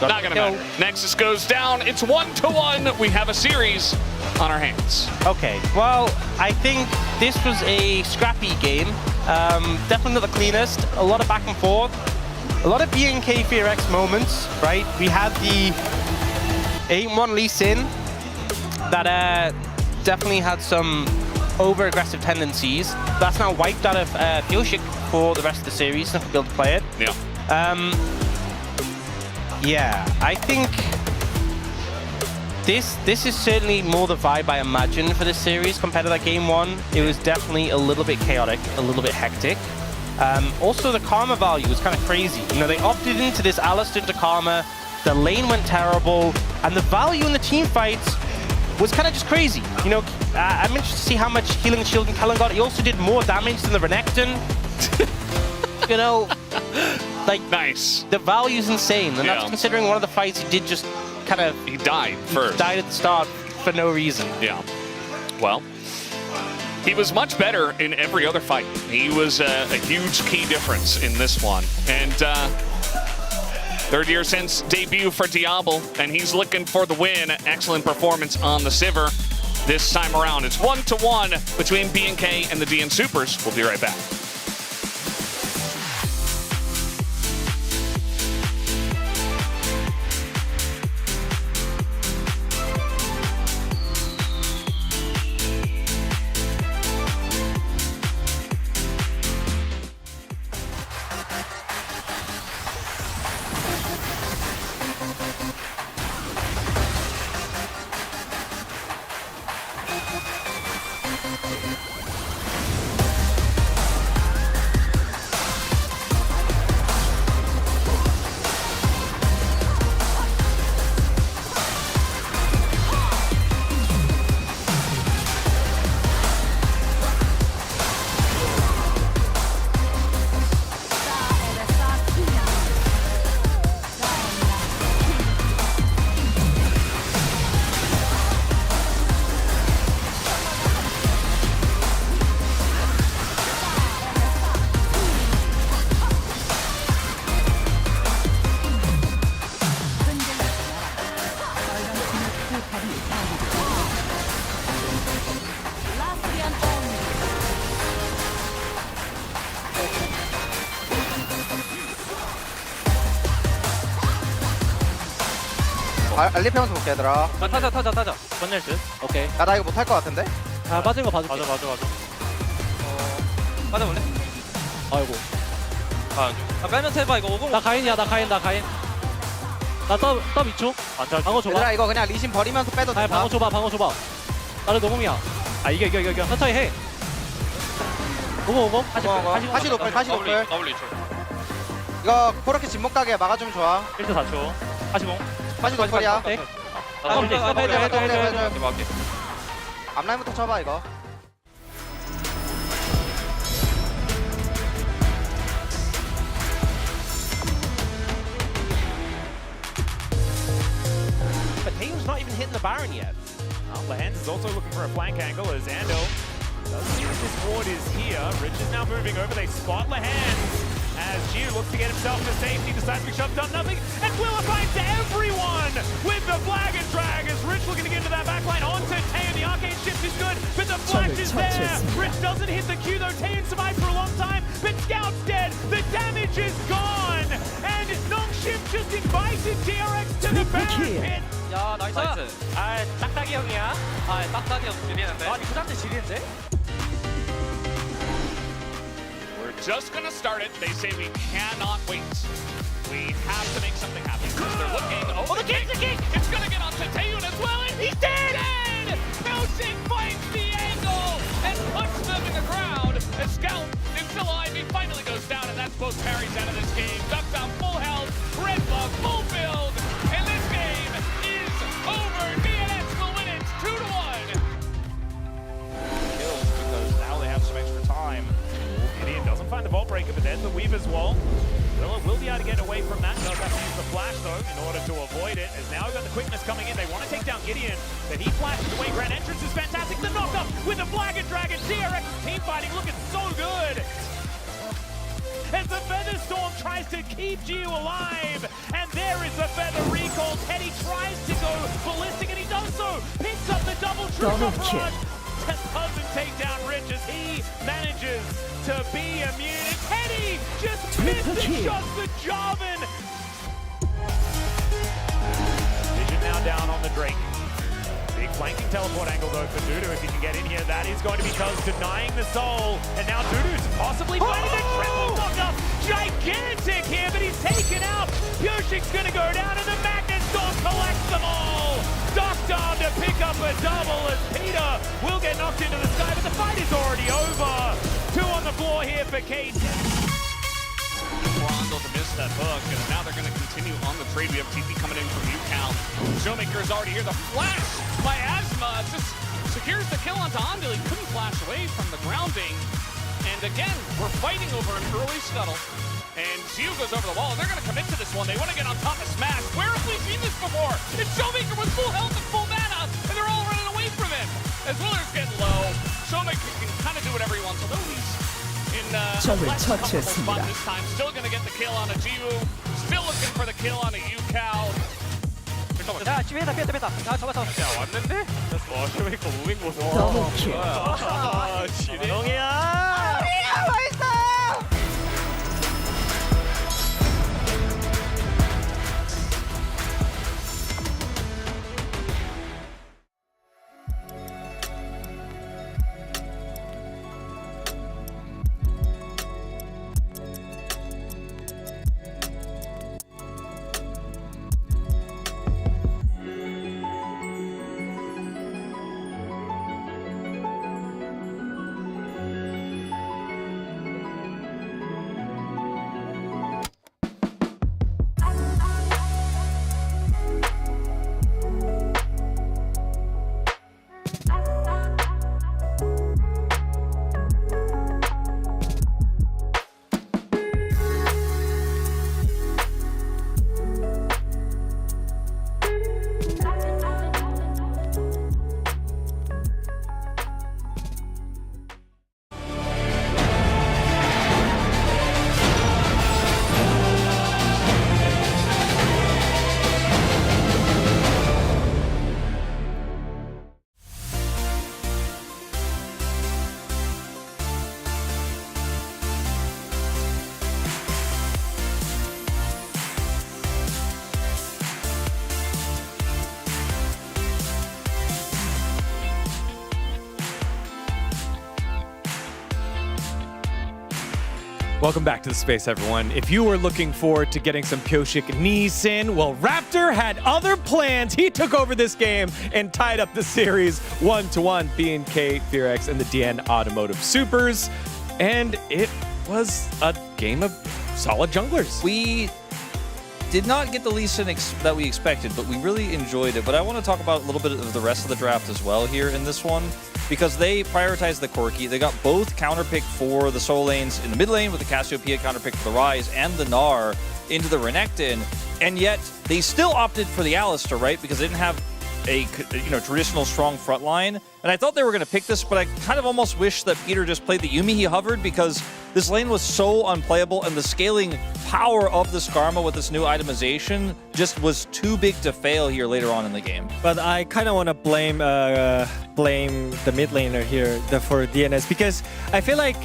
Not gonna matter. Nexus goes down. It's 1-1. We have a series on our hands. Okay, well, I think this was a scrappy game. Definitely not the cleanest. A lot of back and forth. A lot of BNK FearX moments, right? We had the 8-1 Lee Sin that definitely had some over-aggressive tendencies. That's now wiped out of Pioshik for the rest of the series. Not able to play it. Yeah. Yeah, I think this is certainly more the vibe I imagined for this series compared to that game one. It was definitely a little bit chaotic, a little bit hectic. Also, the Karma value was kind of crazy. You know, they opted into this Alistar to Karma, the lane went terrible, and the value in the team fights was kind of just crazy. You know, I'm interested to see how much healing shield and Kellen got. He also did more damage than the Renekton. You know, like, nice. The value's insane, and that's considering one of the fights he did just kind of... He died first. Died at the start for no reason. Yeah. Well, he was much better in every other fight. He was a huge key difference in this one. And third year since debut for Diablo, and he's looking for the win. Excellent performance on the Sivir this time around. It's 1-1 between BNK and the DN Supers. We'll be right back. 알리 평소 볼게 얘들아. 타자. 끝낼 듯? 오케이. 야 나 이거 못할 것 같은데? 아, 빠진 거 봐줄게. 맞아. 빠져볼래? 아이고. 빼면서 해봐 이거 50. 나 가인이야, 나 가인. 나 더블 2초. 방어 줘봐. 얘들아 이거 그냥 리신 버리면서 빼도 아, 된다. 방어 줘봐. 나를 노공이야. 아, 이겨. 천천히 해. 오고. 다시 높을. W 2초. 이거 그렇게 진목 가게 막아주면 좋아. 1초 4초. 45. 다시 높을이야. 오케이. 해줘. 앞라인부터 쳐봐 이거. But Tatum's not even hitting the Baron yet. Lehans is also looking for a flank angle as Ando Doesn't seem that this ward is here. Rich is now moving over. They spot the hands as Jiu looks to get himself to safety. Decides to be shoved, done nothing. And Quilla finds everyone with the flag and drag as Rich looking to get into that backline onto Taeyeon. The arcane shift is good, but the flash is there. Rich doesn't hit the Q though. Taeyeon survived for a long time, but Scout's dead. The damage is gone. And Nongshim just invited DRX to the Baron pit. 야 나이스. 아 딱딱이 형이야. 아 딱딱이 형 지리는데. 아니 그 상태 지리는데? We're just gonna start it. They say we cannot wait. We have to make something happen. They're looking. Oh, the kick! It's gonna get onto Taeyeon as well, and he's dead! Milsing finds the angle and puts them in the crowd. And Scout is still alive. He finally goes down, and that's both parries out of this game. Ducks out full health, red buff, full build, and this game is over. DNS will win it 2-1. Kills because now they have some extra time. Gideon doesn't find the vault breaker, but there's the Weaver's wall. Willa will be able to get away from that. Does have to use the flash though in order to avoid it. As now we've got the quickness coming in. They want to take down Gideon, but he flashes away. Grand entrance is fantastic. The knock up with the flag and dragon. DRX team fighting looking so good. As the Feather Storm tries to keep Jiu alive, and there is the Feather recall. Teddy tries to go ballistic, and he does so. Picks up the double barrage. Doesn't take down Rich as he manages to be immune. And Teddy just missed the shot for Jarvan. Vision now down on the Drake. Big flanking teleport angle though for Dudu. If he can get in here, that is going to be Cuz denying the soul. And now Dudu's possibly finding a triple knock-up. Gigantic here, but he's taken out. Pyoshik's going to go down, and the Magnet Storm collects them all. Ducked arm to pick up a double as Peter will get knocked into the sky, but the fight is already over. 2 on the floor here for KT. Rondo to miss that hook, and now they're going to continue on the trade. We have TP coming in from UCal. Showmaker's already here. The flash by Asma just secures the kill onto Andil. He couldn't flash away from the grounding. And again, we're fighting over an early scuttle. And Jiu goes over the wall, and they're going to commit to this one. They want to get on top of Smash. Where have we seen this before? It's Showmaker with full health and full mana, and they're all running away from him. As Willer's getting low, Showmaker can kind of do whatever he wants, although he's in a less comfortable spot this time. Still going to get the kill on a Jiu. Still looking for the kill on a UCal. 야 지금 뺐다. 야 잡았어. 야, 왔는데? 쇼메이커 무빙 보소. 아, 지렁이야! Welcome back to the space, everyone. If you were looking forward to getting some Pyoshik knees in, well, Raptor had other plans. He took over this game and tied up the series 1-1, BNK, FearX, and the DN Automotive Supers. And it was a game of solid junglers. We did not get the Lee Sin that we expected, but we really enjoyed it. But I want to talk about a little bit of the rest of the draft as well here in this one, because they prioritized the Corki. They got both counterpick for the Soul lanes in the mid lane with the Cassiopeia counterpick for the Ryze and the Gnar into the Renekton, and yet they still opted for the Alistar, right? Because they didn't have a traditional strong front line. And I thought they were going to pick this, but I kind of almost wish that Peter just played the Yuumi he hovered, because this lane was so unplayable, and the scaling power of this Karma with this new itemization just was too big to fail here later on in the game. But I kind of want to blame the mid laner here for DNS, because I feel like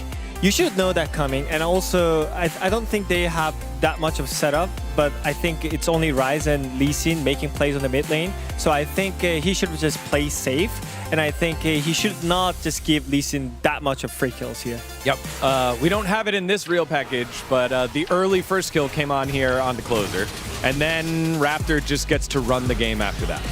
you should know that coming, and also I don't think they have that much of setup, but I think it's only Ryze and Lee Sin making plays on the mid lane. So I think he should just play safe, and I think he should not just give Lee Sin that much of free kills here. Yep. We don't have it in this real package, but the early first kill came on here on the closer, and then Raptor just gets to run the game after that.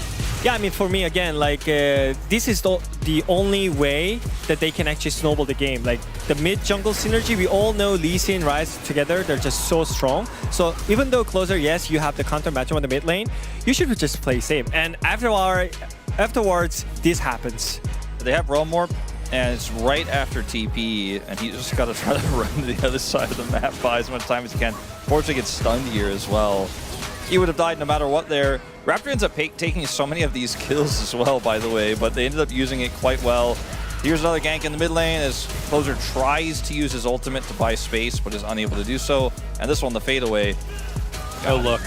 Yeah, I mean, for me, again, like, this is the only way that they can actually snowball the game. Like, the mid-jungle synergy, we all know Lee Sin and Ryze together, they're just so strong. So even though closer, yes, you have the counter matchup on the mid lane, you should just play safe. And afterwards, this happens. They have Realm Warp, and it's right after TP, and he just got to try to run to the other side of the map, buy as much time as he can. Fortunately, gets stunned here as well. He would have died no matter what there. Raptor ends up taking so many of these kills as well, by the way, but they ended up using it quite well. Here's another gank in the mid lane as Closer tries to use his ultimate to buy space, but is unable to do so. And this one, the fadeaway. Oh, look.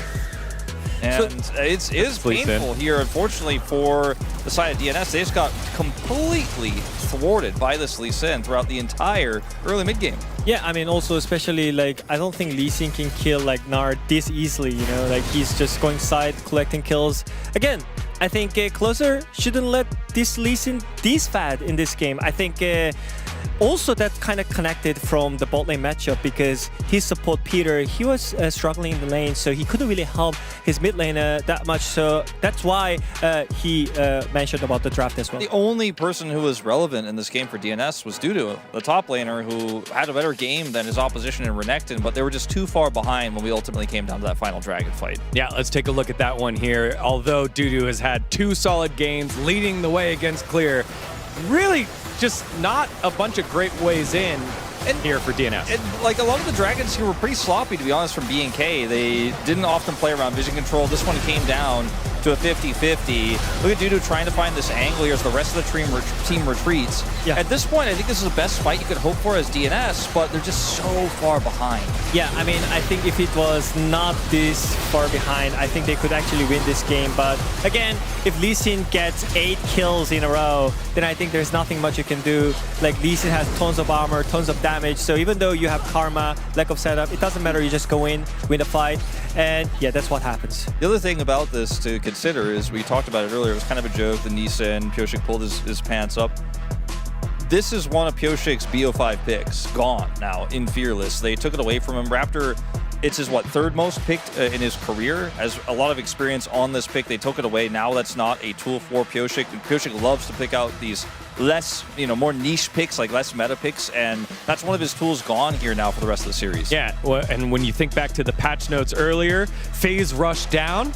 And it is painful here, unfortunately, for the side of DNS. They just got completely thwarted by this Lee Sin throughout the entire early mid game. Yeah, I mean, also especially, like, I don't think Lee Sin can kill, like, Nard this easily, you know? Like, he's just going side, collecting kills. Again, I think Closer shouldn't let this Lee Sin this fat in this game. I think also that's kind of connected from the bot lane matchup, because his support Peter, he was struggling in the lane, so he couldn't really help his mid laner that much. So that's why he mentioned about the draft as well. The only person who was relevant in this game for DNS was Dudu, the top laner, who had a better game than his opposition in Renekton, but they were just too far behind when we ultimately came down to that final dragon fight. Yeah, let's take a look at that one here. Although Dudu has had 2 solid games leading the way against Clear, really just not a bunch of great ways in here for DNS. And like, a lot of the dragons here were pretty sloppy, to be honest, from BNK. They didn't often play around vision control. This one came down to a 50-50. Look at Dudu trying to find this angle here as the rest of the team retreats. Yeah. At this point, I think this is the best fight you could hope for as DNS, but they're just so far behind. Yeah, I mean, I think if it was not this far behind, I think they could actually win this game. But again, if Lee Sin gets 8 kills in a row, then I think there's nothing much you can do. Like, Lee Sin has tons of armor, tons of damage. So even though you have Karma, lack of setup, it doesn't matter. You just go in, win the fight. And yeah, that's what happens. The other thing about this to consider is, we talked about it earlier, it was kind of a joke. The Nisa and Pyosik pulled his pants up. This is one of Pyosik's BO5 picks, gone now in Fearless. They took it away from him. Raptor, it's his, what, 3rd most picked in his career. Has a lot of experience on this pick. They took it away. Now that's not a tool for Pyosik. Pyosik loves to pick out these less, more niche picks, like less meta picks, and that's one of his tools gone here now for the rest of the series. Yeah, well, and when you think back to the patch notes earlier, phase rush down,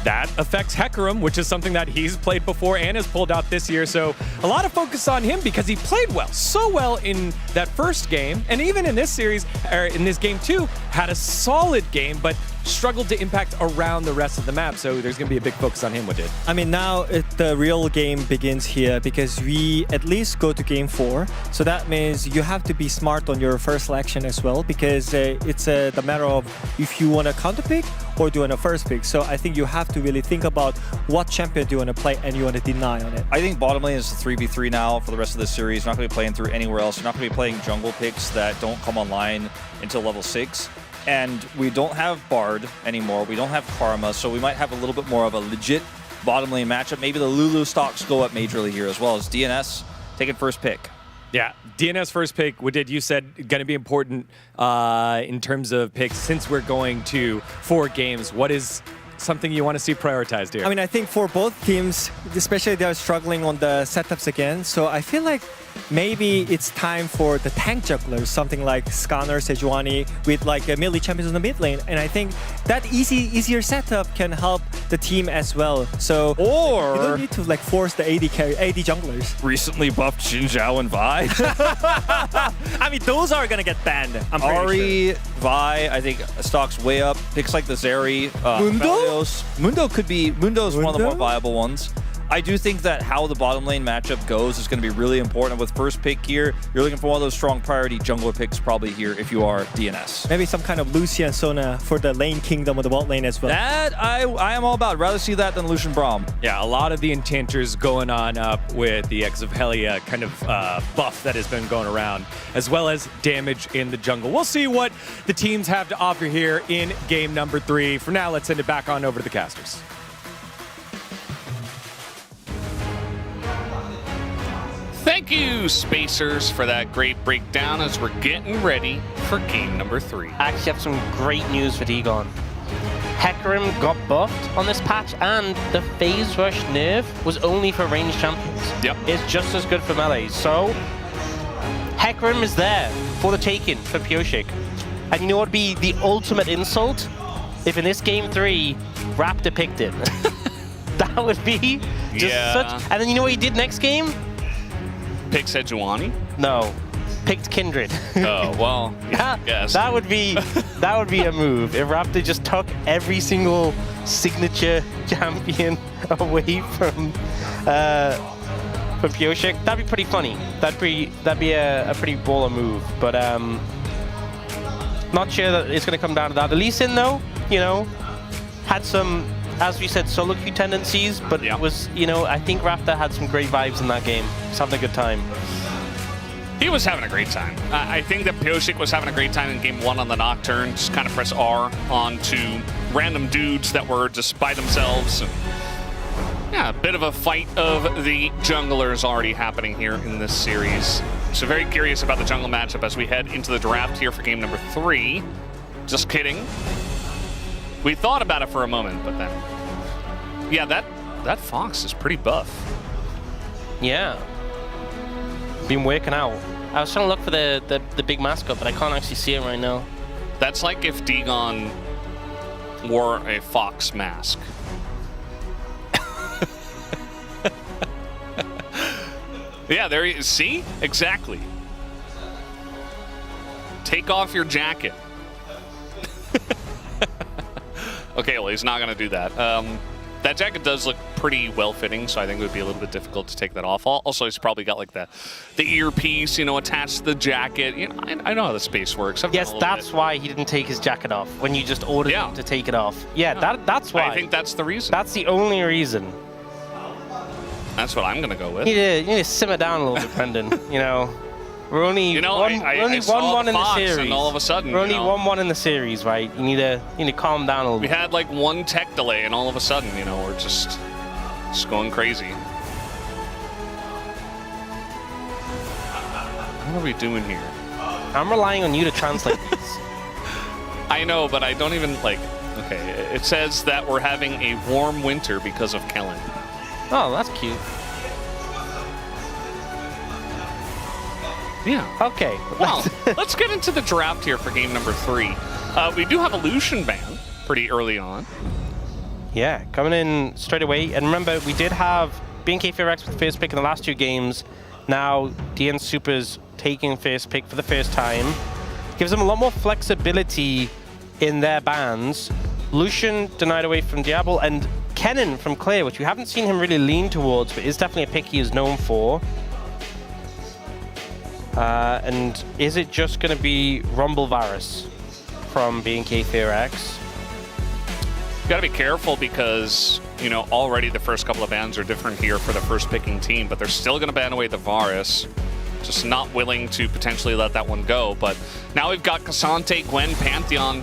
that affects Hecarim, which is something that he's played before and has pulled out this year. So a lot of focus on him because he played well, so well in that first game. And even in this series, or in this game too, had a solid game, but struggled to impact around the rest of the map. So there's going to be a big focus on him with it. I mean, now the real game begins here because we at least go to game 4. So that means you have to be smart on your first selection as well, because it's the matter of if you want to counter pick or do a first pick. So I think you have to really think about what champion do you want to play and you want to deny on it. I think bottom lane is a 3v3 now for the rest of the series. You're not going to be playing through anywhere else. You're not going to be playing jungle picks that don't come online until level 6. And we don't have Bard anymore. We don't have Karma, so we might have a little bit more of a legit bottom lane matchup. Maybe the Lulu stocks go up majorly here as well as DNS taking first pick. Yeah, DNS first pick, Wadid, you said going to be important in terms of picks. Since we're going to 4 games, what is something you want to see prioritized here? I mean, I think for both teams, especially they're struggling on the setups again. So I feel like maybe it's time for the tank jugglers, something like Skarner, Sejuani, with like a melee champions in the mid lane. And I think that easier setup can help the team as well. So or you don't need to like force the AD junglers. Recently buffed Xin Zhao and Vi. I mean, those are gonna get banned. I'm pretty sure. Vi, I think stocks way up. Picks like the Zeri, Mundo? Mundo's one of the more viable ones. I do think that how the bottom lane matchup goes is going to be really important with first pick here. You're looking for one of those strong priority jungler picks probably here if you are DNS. Maybe some kind of Lucian Sona for the lane kingdom of the bot lane as well. That I am all about. Rather see that than Lucian Braum. Yeah, a lot of the enchanters going on up with the Exohelia kind of buff that has been going around, as well as damage in the jungle. We'll see what the teams have to offer here in game number 3. For now, let's send it back on over to the casters. Thank you, Spacers, for that great breakdown as we're getting ready for game number 3. I actually have some great news for Degon. Hecarim got buffed on this patch, and the Phase Rush nerf was only for ranged champions. Yep. It's just as good for melees. So, Hecarim is there for the taking for Pioshik. And you know what would be the ultimate insult? If in this game 3, Raptor picked him. That would be just such... And then you know what he did next game? Pick Sejuani? No, picked Kindred. Oh, well, yeah, I guess. That would be a move. If Raptor just took every single signature champion away from Pioshik, that'd be pretty funny. That'd be a pretty baller move. But not sure that it's going to come down to that. Lee Sin, though, you know, had some, as we said, solo queue tendencies, but it was, you know, I think Raptor had some great vibes in that game. He's having a good time. He was having a great time. I think that Pioshik was having a great time in game 1 on the Nocturne. Just kind of press R onto random dudes that were just by themselves. And yeah, a bit of a fight of the junglers already happening here in this series. So very curious about the jungle matchup as we head into the draft here for game number 3. Just kidding. We thought about it for a moment, but then... Yeah, that Fox is pretty buff. Yeah. Been working out. I was trying to look for the big mascot, but I can't actually see it right now. That's like if Degon wore a fox mask. Yeah, there you see? Exactly. Take off your jacket. Okay, well, he's not going to do that. That jacket does look pretty well-fitting, so I think it would be a little bit difficult to take that off. Also, he's probably got like the earpiece, you know, attached to the jacket. You know, I know how the space works. Yes, that's why he didn't take his jacket off when you just ordered him to take it off. Yeah, that's why. I think that's the reason. That's the only reason. That's what I'm going to go with. You need to simmer down a little bit, Brendan. You know, we're only you know, one in the series. And all of a sudden, we're only 1-1 in the series, right? You need to calm down a little bit. We had like one tech delay, and all of a sudden, you know, we're just going crazy. What are we doing here? I'm relying on you to translate these. I know, but I don't even like. Okay, it says that we're having a warm winter because of Kellen. Oh, that's cute. Yeah. Okay. Well, let's get into the draft here for game number 3. We do have a Lucian ban pretty early on. Yeah, coming in straight away. And remember, we did have BNK FearX with first pick in the last 2 games. Now, DN Super's taking first pick for the first time. Gives them a lot more flexibility in their bans. Lucian denied away from Diablo, and Kennen from Clear, which we haven't seen him really lean towards, but is definitely a pick he is known for. And is it just going to be Rumble Varus from BNK FearX? Got to be careful because, you know, already the first couple of bans are different here for the first picking team, but they're still going to ban away the Varus. Just not willing to potentially let that one go. But now we've got Cassante, Gwen, Pantheon,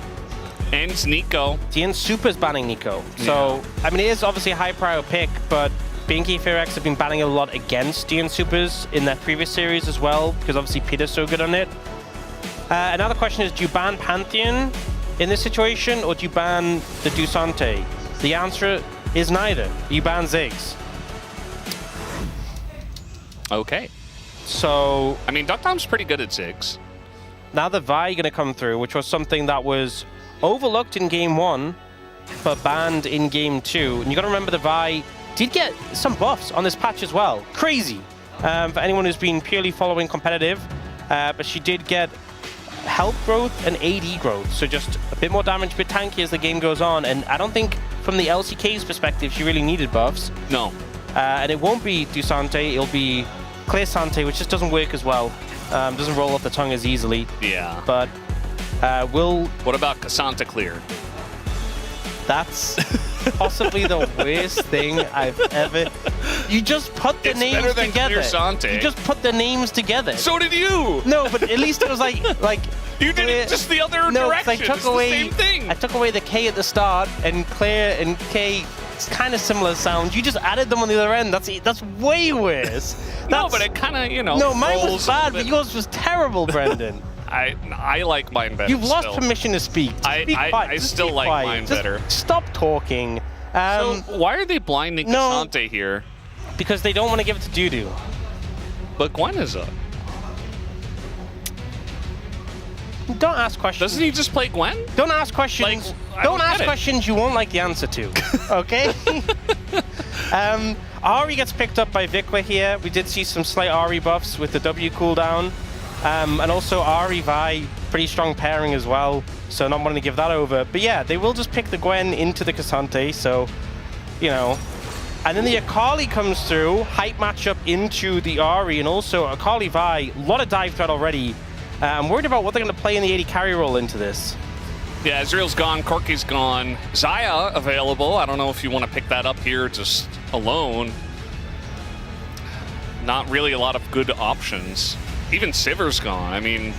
and Nico. DN Super's banning Nico. So, I mean, it is obviously a high prior pick, but BNK FearX have been banning a lot against DN Supers in their previous series as well, because obviously Peter's so good on it. Another question is, do you ban Pantheon in this situation, or do you ban the Dusante? The answer is neither. You ban Ziggs. Okay. So, I mean, Duckdom's pretty good at Ziggs. Now the Vi going to come through, which was something that was overlooked in game 1, but banned in game 2. And you got to remember the Vi did get some buffs on this patch as well. Crazy for anyone who's been purely following competitive. But she did get health growth and AD growth, so just a bit more damage, a bit tanky as the game goes on. And I don't think from the LCK's perspective she really needed buffs. No. And it won't be Dusante, it'll be Clear Sante, which just doesn't work as well. Doesn't roll off the tongue as easily. Yeah. But we'll... What about Cassanta Clear? That's possibly the worst thing I've ever... You just put the names better than together. Clear Sante. You just put the names together. So did you! No, but at least it was like you did it just the other no, direction. I took it's away, the same thing. I took away the K at the start, and Claire and K, it's kind of similar sounds. You just added them on the other end. That's way worse. No, but it kind of, you know. No, mine was rolls bad, a but bit. yours was terrible, Brendan. I like mine better. You've lost still. permission to speak. Just be quiet. I Just still be like quiet. mine Just better. Stop talking. So why are they blinding no. Cassante here? Because they don't want to give it to Dudu. But Gwen is up. Don't ask questions. Doesn't he just play Gwen? Don't ask questions. Like, don't I ask get it. questions you won't like the answer to. Okay? Ari gets picked up by Vikla here. We did see some slight Ari buffs with the W cooldown. And also Ari Vi, pretty strong pairing as well. So not wanting to give that over. But yeah, they will just pick the Gwen into the Cassante. So, you know. And then the Akali comes through. Hype matchup into the Ari. And also Akali Vi, a lot of dive threat already. I'm worried about what they're going to play in the 80 carry role into this. Yeah, Ezreal's gone, Corki's gone. Xayah available. I don't know if you want to pick that up here just alone. Not really a lot of good options. Even Sivir's gone. I mean,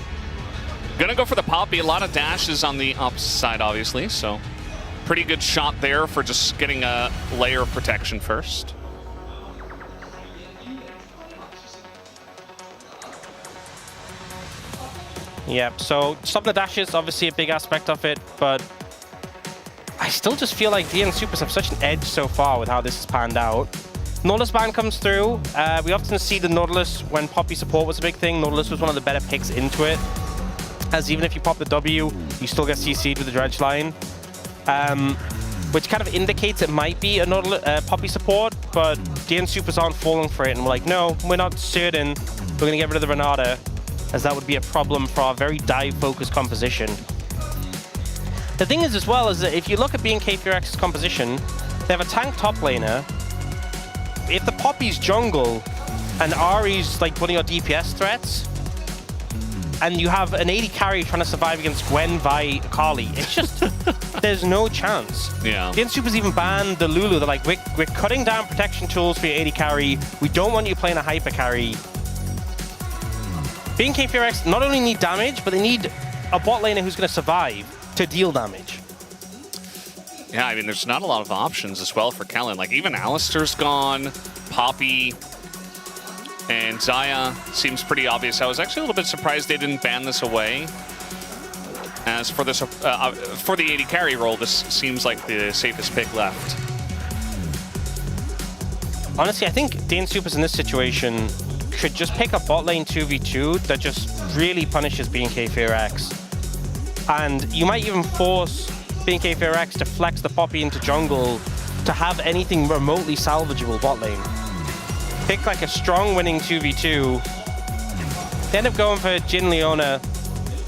gonna go for the Poppy. A lot of dashes on the opposite side, obviously, so pretty good shot there for just getting a layer of protection first. Yep, so stopping the dashes, obviously a big aspect of it, but I still just feel like DN Supers have such an edge so far with how this has panned out. Nautilus ban comes through. We often see the Nautilus when Poppy support was a big thing. Nautilus was one of the better picks into it, as even if you pop the W, you still get CC'd with the Dredge line, which kind of indicates it might be a Poppy support, but DN Supers aren't falling for it, and we're like, no, we're not certain. We're going to get rid of the Renata, as that would be a problem for our very dive-focused composition. The thing is as well is that if you look at BNK4X's composition, they have a tank top laner. If the Poppy's jungle and Ahri's like one of your DPS threats, and you have an 80 carry trying to survive against Gwen, Vi, Akali, it's just, there's no chance. Yeah. DN Supers even banned the Lulu. They're like, we're cutting down protection tools for your 80 carry. We don't want you playing a hyper carry. BNK4X not only need damage, but they need a bot laner who's going to survive to deal damage. Yeah, I mean, there's not a lot of options as well for Kellen. Like, even Alistar's gone, Poppy, and Xayah seems pretty obvious. I was actually a little bit surprised they didn't ban this away. As for this, for the 80 carry role, this seems like the safest pick left. Honestly, I think DN Supers in this situation should just pick a bot lane 2v2 that just really punishes BNK4X. And you might even force BNK4X to flex the Poppy into jungle to have anything remotely salvageable bot lane. Pick like a strong winning 2v2. They end up going for Jin Leona.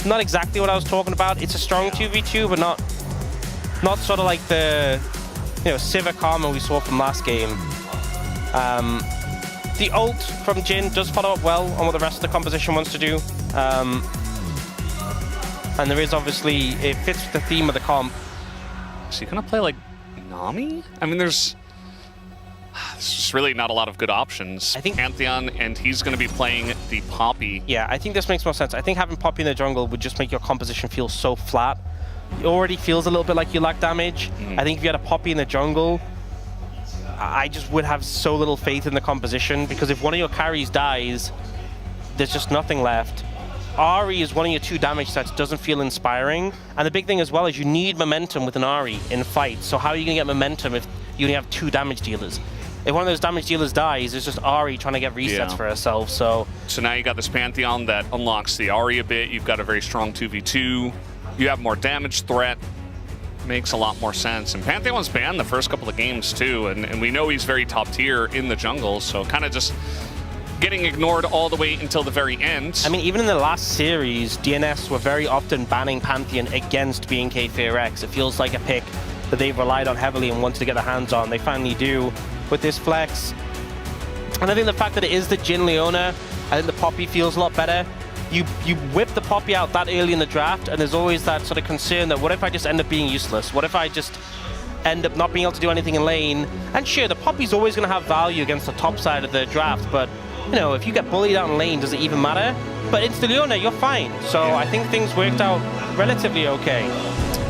Not exactly what I was talking about. It's a strong 2v2, but not sort of like the Sivir Karma we saw from last game. The ult from Jin does follow up well on what the rest of the composition wants to do. And there is obviously, it fits with the theme of the comp. Is he gonna play like Nami? I mean, there's just really not a lot of good options. I think Pantheon, and he's gonna be playing the Poppy. Yeah, I think this makes more sense. I think having Poppy in the jungle would just make your composition feel so flat. It already feels a little bit like you lack damage. I think if you had a Poppy in the jungle, I just would have so little faith in the composition, because if one of your carries dies, there's just nothing left. Ahri is one of your 2 damage sets, doesn't feel inspiring. And the big thing as well is you need momentum with an Ahri in fights. So how are you going to get momentum if you only have 2 damage dealers? If one of those damage dealers dies, it's just Ahri trying to get resets for herself. So now you got this Pantheon that unlocks the Ahri a bit. You've got a very strong 2v2. You have more damage threat. Makes a lot more sense. And Pantheon was banned the first couple of games too, and we know he's very top tier in the jungle, so kind of just getting ignored all the way until the very end. I mean, even in the last series, DNS were very often banning Pantheon against BNK4X. It feels like a pick that they've relied on heavily and wanted to get their hands on. They finally do with this flex. And I think the fact that it is the Jin Leona, I think the Poppy feels a lot better. You whip the Poppy out that early in the draft, and there's always that sort of concern that what if I just end up being useless? What if I just end up not being able to do anything in lane? And sure, the Poppy's always going to have value against the top side of the draft, but you know, if you get bullied out in lane, does it even matter? But it's the Leona, you're fine. So I think things worked out relatively okay.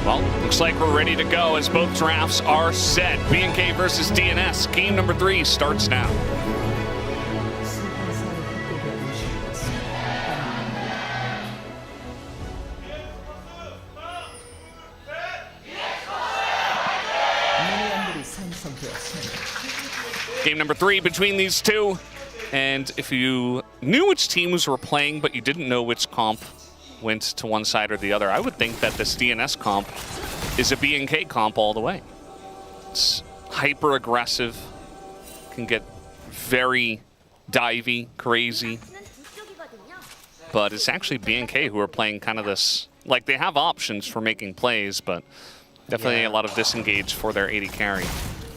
Well, looks like we're ready to go as both drafts are set. BNK versus DNS. Game number 3 starts now. Game number 3 between these two. And if you knew which teams were playing, but you didn't know which comp went to one side or the other, I would think that this DNS comp is a BNK comp all the way. It's hyper aggressive, can get very divey, crazy. But it's actually BNK who are playing kind of this, like they have options for making plays, but definitely a lot of disengage for their AD carry.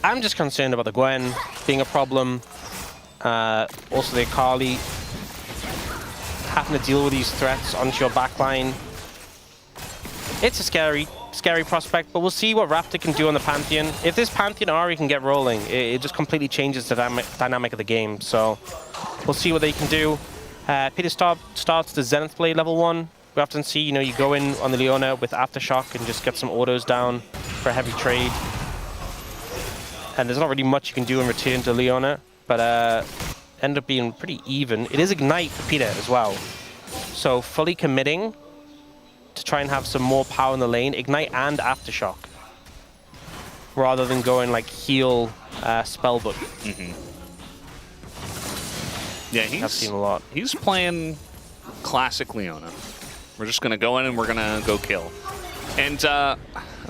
I'm just concerned about the Gwen being a problem. Also the Akali having to deal with these threats onto your backline. It's a scary prospect, but we'll see what Raptor can do on the Pantheon. If this Pantheon Ahri can get rolling, it just completely changes the dynamic of the game. So we'll see what they can do. Peter starts the Zenith Blade level 1. We often see, you know, you go in on the Leona with Aftershock and just get some autos down for a heavy trade. And there's not really much you can do in return to Leona, but end up being pretty even. It is Ignite for Peter as well. So fully committing to try and have some more power in the lane, Ignite and Aftershock, rather than going like heal Spellbook. Yeah, I've seen a lot. He's playing classic Leona. We're just gonna go in and we're gonna go kill. And I'm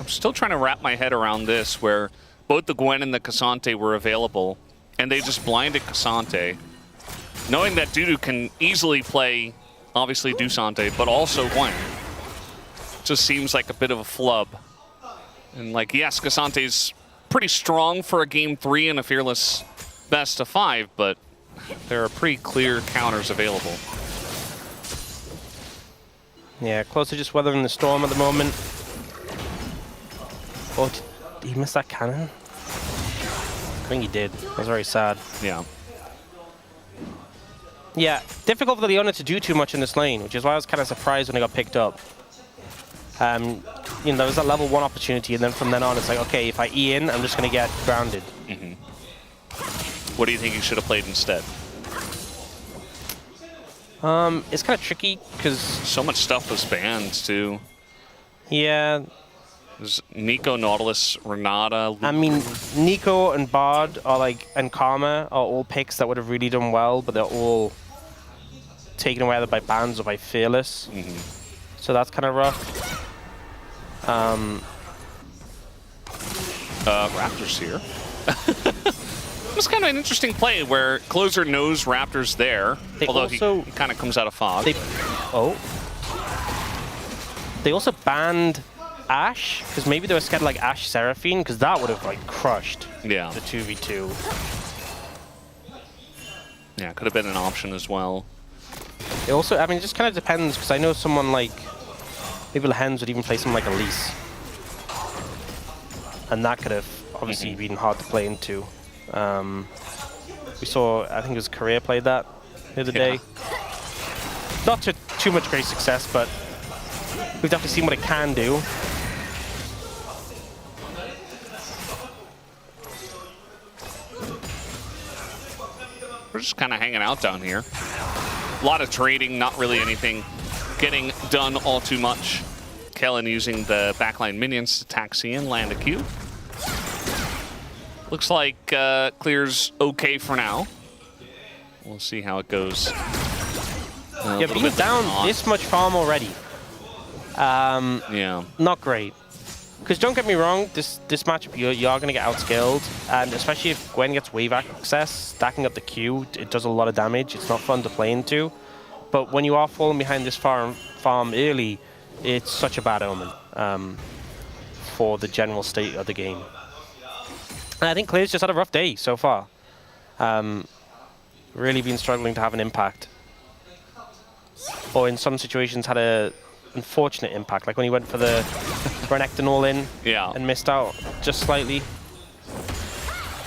still trying to wrap my head around this, where both the Gwen and the Cassante were available, and they just blinded Cassante, knowing that Dudu can easily play, obviously, Dusante, but also Gwen. Just seems like a bit of a flub. And like, yes, Cassante's pretty strong for a game 3 and a fearless best of 5, but there are pretty clear counters available. Yeah, close to just weathering the storm at the moment. Oh, did he miss that cannon? I think he did. That was very sad. Yeah. Yeah, difficult for the Leona to do too much in this lane, which is why I was kind of surprised when he got picked up. You know, there was that level 1 opportunity, and then from then on, it's like, okay, if I E in, I'm just going to get grounded. What do you think he should have played instead? It's kind of tricky, because... So much stuff was banned, too. Yeah. There's Nico, Nautilus, Renata. I mean, Nico and Bard are like, and Karma are all picks that would have really done well, but they're all taken away either by bans or by Fearless. So that's kind of rough. Raptor's here. It's kind of an interesting play where Closer knows Raptor's there, although he kind of comes out of fog. They also banned Ashe, because maybe they were scared of like Ashe Seraphine, because that would have like crushed the 2v2. Yeah, could have been an option as well. It also, I mean, it just kind of depends, because I know someone like, maybe Lehens would even play something like Elise. And that could have obviously been hard to play into. We saw, I think it was Korea played that the other day. Not to too much great success, but we've definitely seen what it can do. We're just kind of hanging out down here. A lot of trading, not really anything getting done all too much. Kellen using the backline minions to taxi in, land a Q. Looks like clear's okay for now. We'll see how it goes. Yeah, being down this much farm already. Not great. Because don't get me wrong, this matchup you are going to get outscaled, and especially if Gwen gets wave access, stacking up the Q, it does a lot of damage. It's not fun to play into. But when you are falling behind this farm early, it's such a bad omen for the general state of the game. And I think Clear's just had a rough day so far. really been struggling to have an impact. Or in some situations had a unfortunate impact, like when he went for the Renekton all-in and missed out just slightly.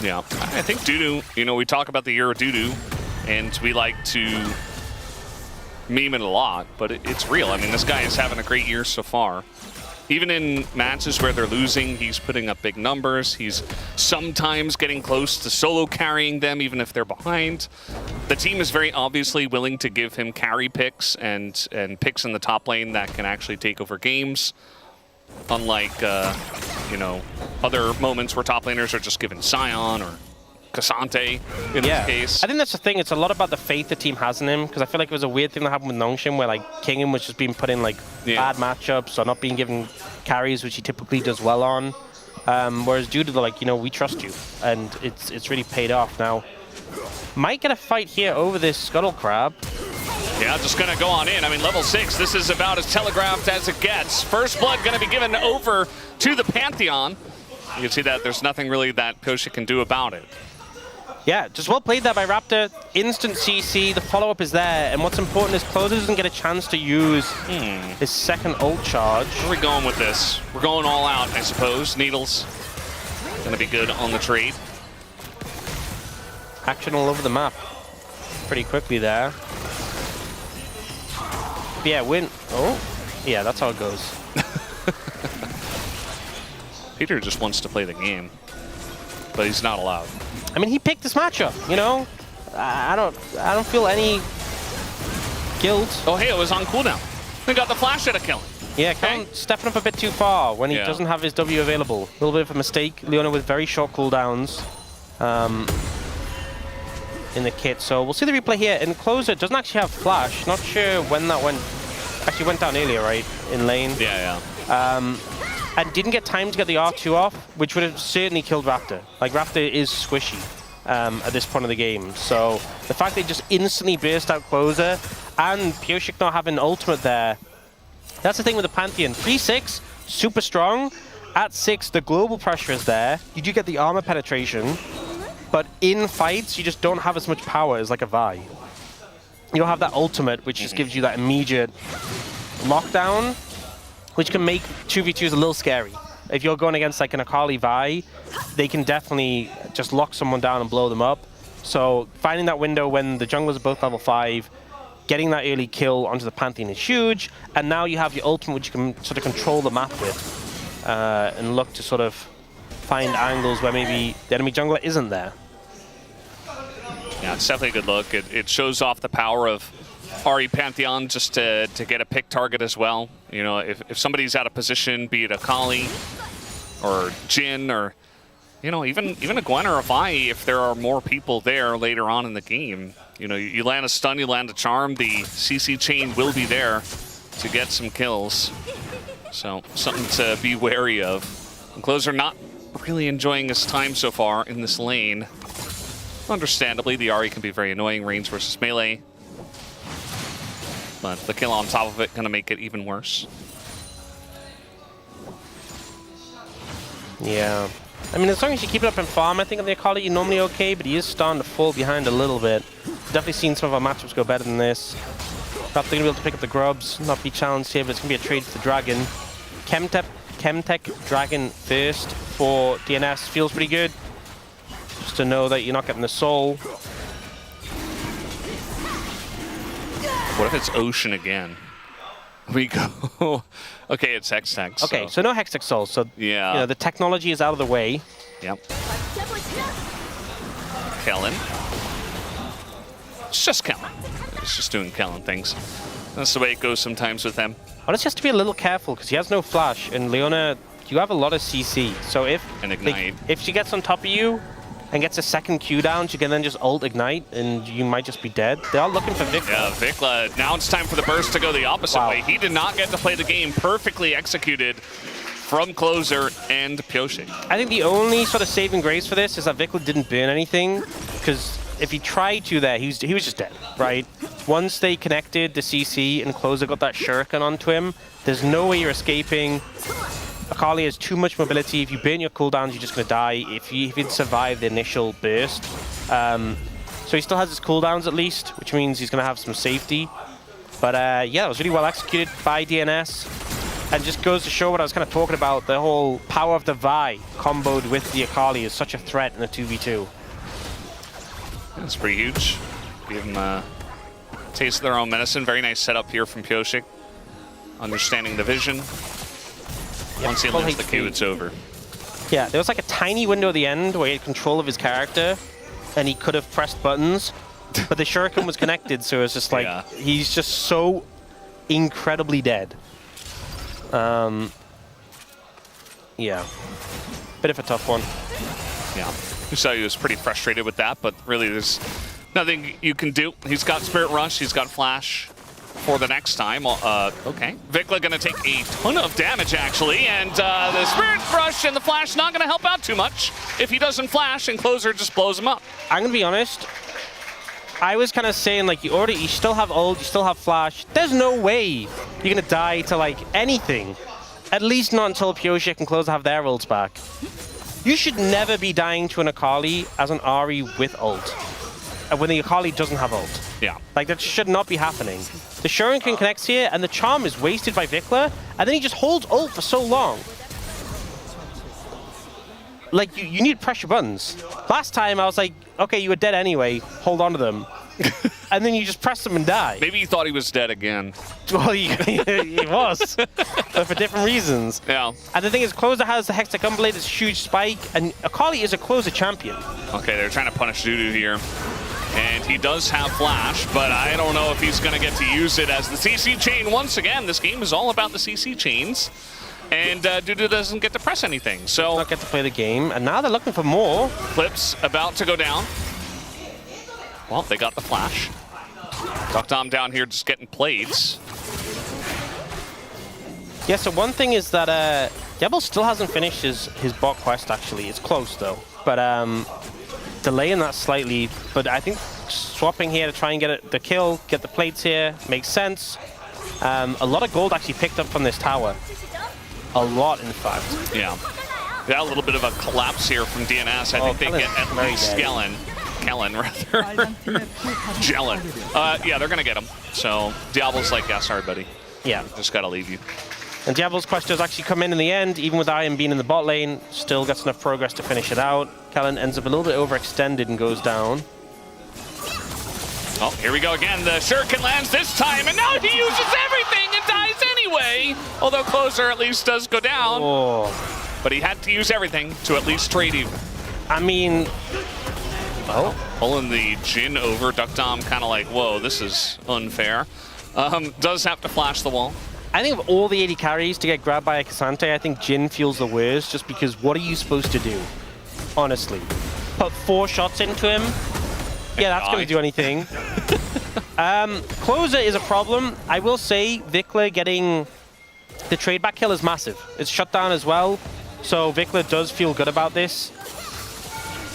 Yeah, I think Dudu, you know, we talk about the year of Dudu, and we like to meme it a lot, but it's real. I mean, this guy is having a great year so far. Even in matches where they're losing, he's putting up big numbers. He's sometimes getting close to solo carrying them, even if they're behind. The team is very obviously willing to give him carry picks and picks in the top lane that can actually take over games. Unlike, you know, other moments where top laners are just given Sion or Cassante in this case. I think that's the thing. It's a lot about the faith the team has in him, because I feel like it was a weird thing that happened with Nongshim where like Kingham was just being put in like bad matchups or not being given carries, which he typically does well on. Whereas Dudu, they're like, you know, we trust you, and it's really paid off. Now, might get a fight here over this Scuttle Crab. Yeah, just going to go on in. I mean, level 6, this is about as telegraphed as it gets. First blood going to be given over to the Pantheon. You can see that there's nothing really that Pyosik can do about it. Yeah, just well played there by Raptor. Instant CC, the follow-up is there, and what's important is Closer doesn't get a chance to use his second ult charge. Where are we going with this? We're going all out, I suppose. Needles going to be good on the trade. Action all over the map pretty quickly there. Yeah, win. Oh, yeah, that's how it goes. Peter just wants to play the game, but he's not allowed. I mean, he picked this matchup, you know? I don't feel any guilt. Oh, hey, it was on cooldown. They got the flash at a kill. Yeah, Kellen stepping up a bit too far when he doesn't have his W available. A little bit of a mistake. Leona with very short cooldowns in the kit. So we'll see the replay here. And Closer doesn't actually have flash. Not sure when that went. Actually went down earlier, right? In lane. Yeah. And didn't get time to get the R2 off, which would have certainly killed Raptor. Like, Raptor is squishy at this point of the game. So the fact they just instantly burst out Closer and Pyosik not having ultimate there, that's the thing with the Pantheon. 3-6, super strong. At 6, the global pressure is there. You do get the armor penetration, but in fights, you just don't have as much power as like a Vi. You don't have that ultimate, which just gives you that immediate lockdown, which can make 2v2s a little scary. If you're going against like an Akali Vi, they can definitely just lock someone down and blow them up. So finding that window when the junglers are both level 5, getting that early kill onto the Pantheon is huge, and now you have your ultimate which you can sort of control the map with and look to sort of find angles where maybe the enemy jungler isn't there. Yeah, it's definitely a good look. It shows off the power of Ahri Pantheon just to get a pick target as well. You know, if somebody's out of position, be it Akali or Jhin or, you know, even a Gwen or a Vi, if there are more people there later on in the game, you know, you land a stun, you land a charm, the CC chain will be there to get some kills. So something to be wary of. And Closer not really enjoying his time so far in this lane. Understandably, the Ahri can be very annoying, range versus melee. But the kill on top of it gonna make it even worse. Yeah. I mean, as long as you keep it up in farm, I think on the Akali you're normally okay, but he is starting to fall behind a little bit. Definitely seen some of our matchups go better than this. Perhaps they're gonna be able to pick up the grubs, not be challenged here, but it's gonna be a trade for the Dragon. Chemtech Dragon first for DNS feels pretty good. Just to know that you're not getting the soul. What if it's Ocean again? We go. Okay, it's Hextech. Okay, so no Hextech soul. So you know, the technology is out of the way. Yep. Kellen. It's just Kellen. It's just doing Kellen things. That's the way it goes sometimes with them. Well, it's just to be a little careful because he has no flash, and Leona, you have a lot of CC. So if she gets on top of you and gets a second Q down, she can then just ult Ignite, and you might just be dead. They are looking for Vikla. Yeah, Vikla. Now it's time for the burst to go the opposite way. He did not get to play the game perfectly executed from Closer and Pyosik. I think the only sort of saving grace for this is that Vikla didn't burn anything, because if he tried to there, he was just dead, right? Once they connected the CC and Closer got that shuriken onto him, there's no way you're escaping. Akali has too much mobility. If you burn your cooldowns, you're just going to die if you survive the initial burst. So he still has his cooldowns at least, which means he's going to have some safety. But yeah, it was really well executed by DNS. And just goes to show what I was kind of talking about. The whole power of the Vi comboed with the Akali is such a threat in a 2v2. That's pretty huge. Give them a taste of their own medicine. Very nice setup here from Pyosik. Understanding the vision. Once he lands the Q, it's over. Yeah, there was like a tiny window at the end where he had control of his character and he could have pressed buttons, but the shuriken was connected, so it's just like, he's just so incredibly dead. Yeah, bit of a tough one. Yeah, so he was pretty frustrated with that, but really there's nothing you can do. He's got Spirit Rush, he's got Flash for the next time. Okay, Vikla gonna take a ton of damage actually, and the Spirit Rush and the Flash not gonna help out too much if he doesn't flash and Closer just blows him up. I'm gonna be honest, I was kind of saying like you still have ult, you still have Flash. There's no way you're gonna die to like anything. At least not until Pyosik and Closer have their ults back. You should never be dying to an Akali as an Ahri with ult. When the Akali doesn't have ult. Yeah. Like, that should not be happening. The Shuriken connects here, and the Charm is wasted by Vikla, and then he just holds ult for so long. Like, you need pressure buttons. Last time, I was like, okay, you were dead anyway, hold on to them. And then you just press them and die. Maybe he thought he was dead again. Well, he was, but for different reasons. Yeah. And the thing is, Closer has the Hexagon Blade, this huge spike, and Akali is a Closer champion. Okay, they're trying to punish Dudu here. And he does have Flash, but I don't know if he's going to get to use it as the CC chain. Once again, this game is all about the CC chains. And Dudu doesn't get to press anything, so... Not get to play the game, and now they're looking for more. Clips about to go down. Well, they got the Flash. Dom down here just getting plates. Yeah, so one thing is that Diablo still hasn't finished his bot quest, actually. It's close, though. But delaying that slightly. But I think swapping here to try and get the kill, get the plates here, makes sense. A lot of gold actually picked up from this tower. A lot, in fact. Yeah. Yeah, a little bit of a collapse here from DNS. I think they get at least Kellen, rather. Jellen. Yeah, they're going to get him. So Diablo's like, yeah, sorry, buddy. Yeah. Just got to leave you. And Diablo's quest does actually come in the end, even with Iron being in the bot lane. Still gets enough progress to finish it out. Kellen ends up a little bit overextended and goes down. Oh, here we go again. The Shuriken lands this time, and now he uses everything and dies anyway. Although Closer at least does go down. Oh. But he had to use everything to at least trade even. I mean... Oh, pulling the Jhin over. Dom kind of like, whoa, this is unfair. Does have to flash the wall. I think of all the 80 carries to get grabbed by a Cassante, I think Jhin feels the worst, just because what are you supposed to do? Honestly. Put 4 shots into him? Yeah, that's going to do anything. Closer is a problem. I will say Vikla getting the trade back kill is massive. It's shut down as well, so Vikla does feel good about this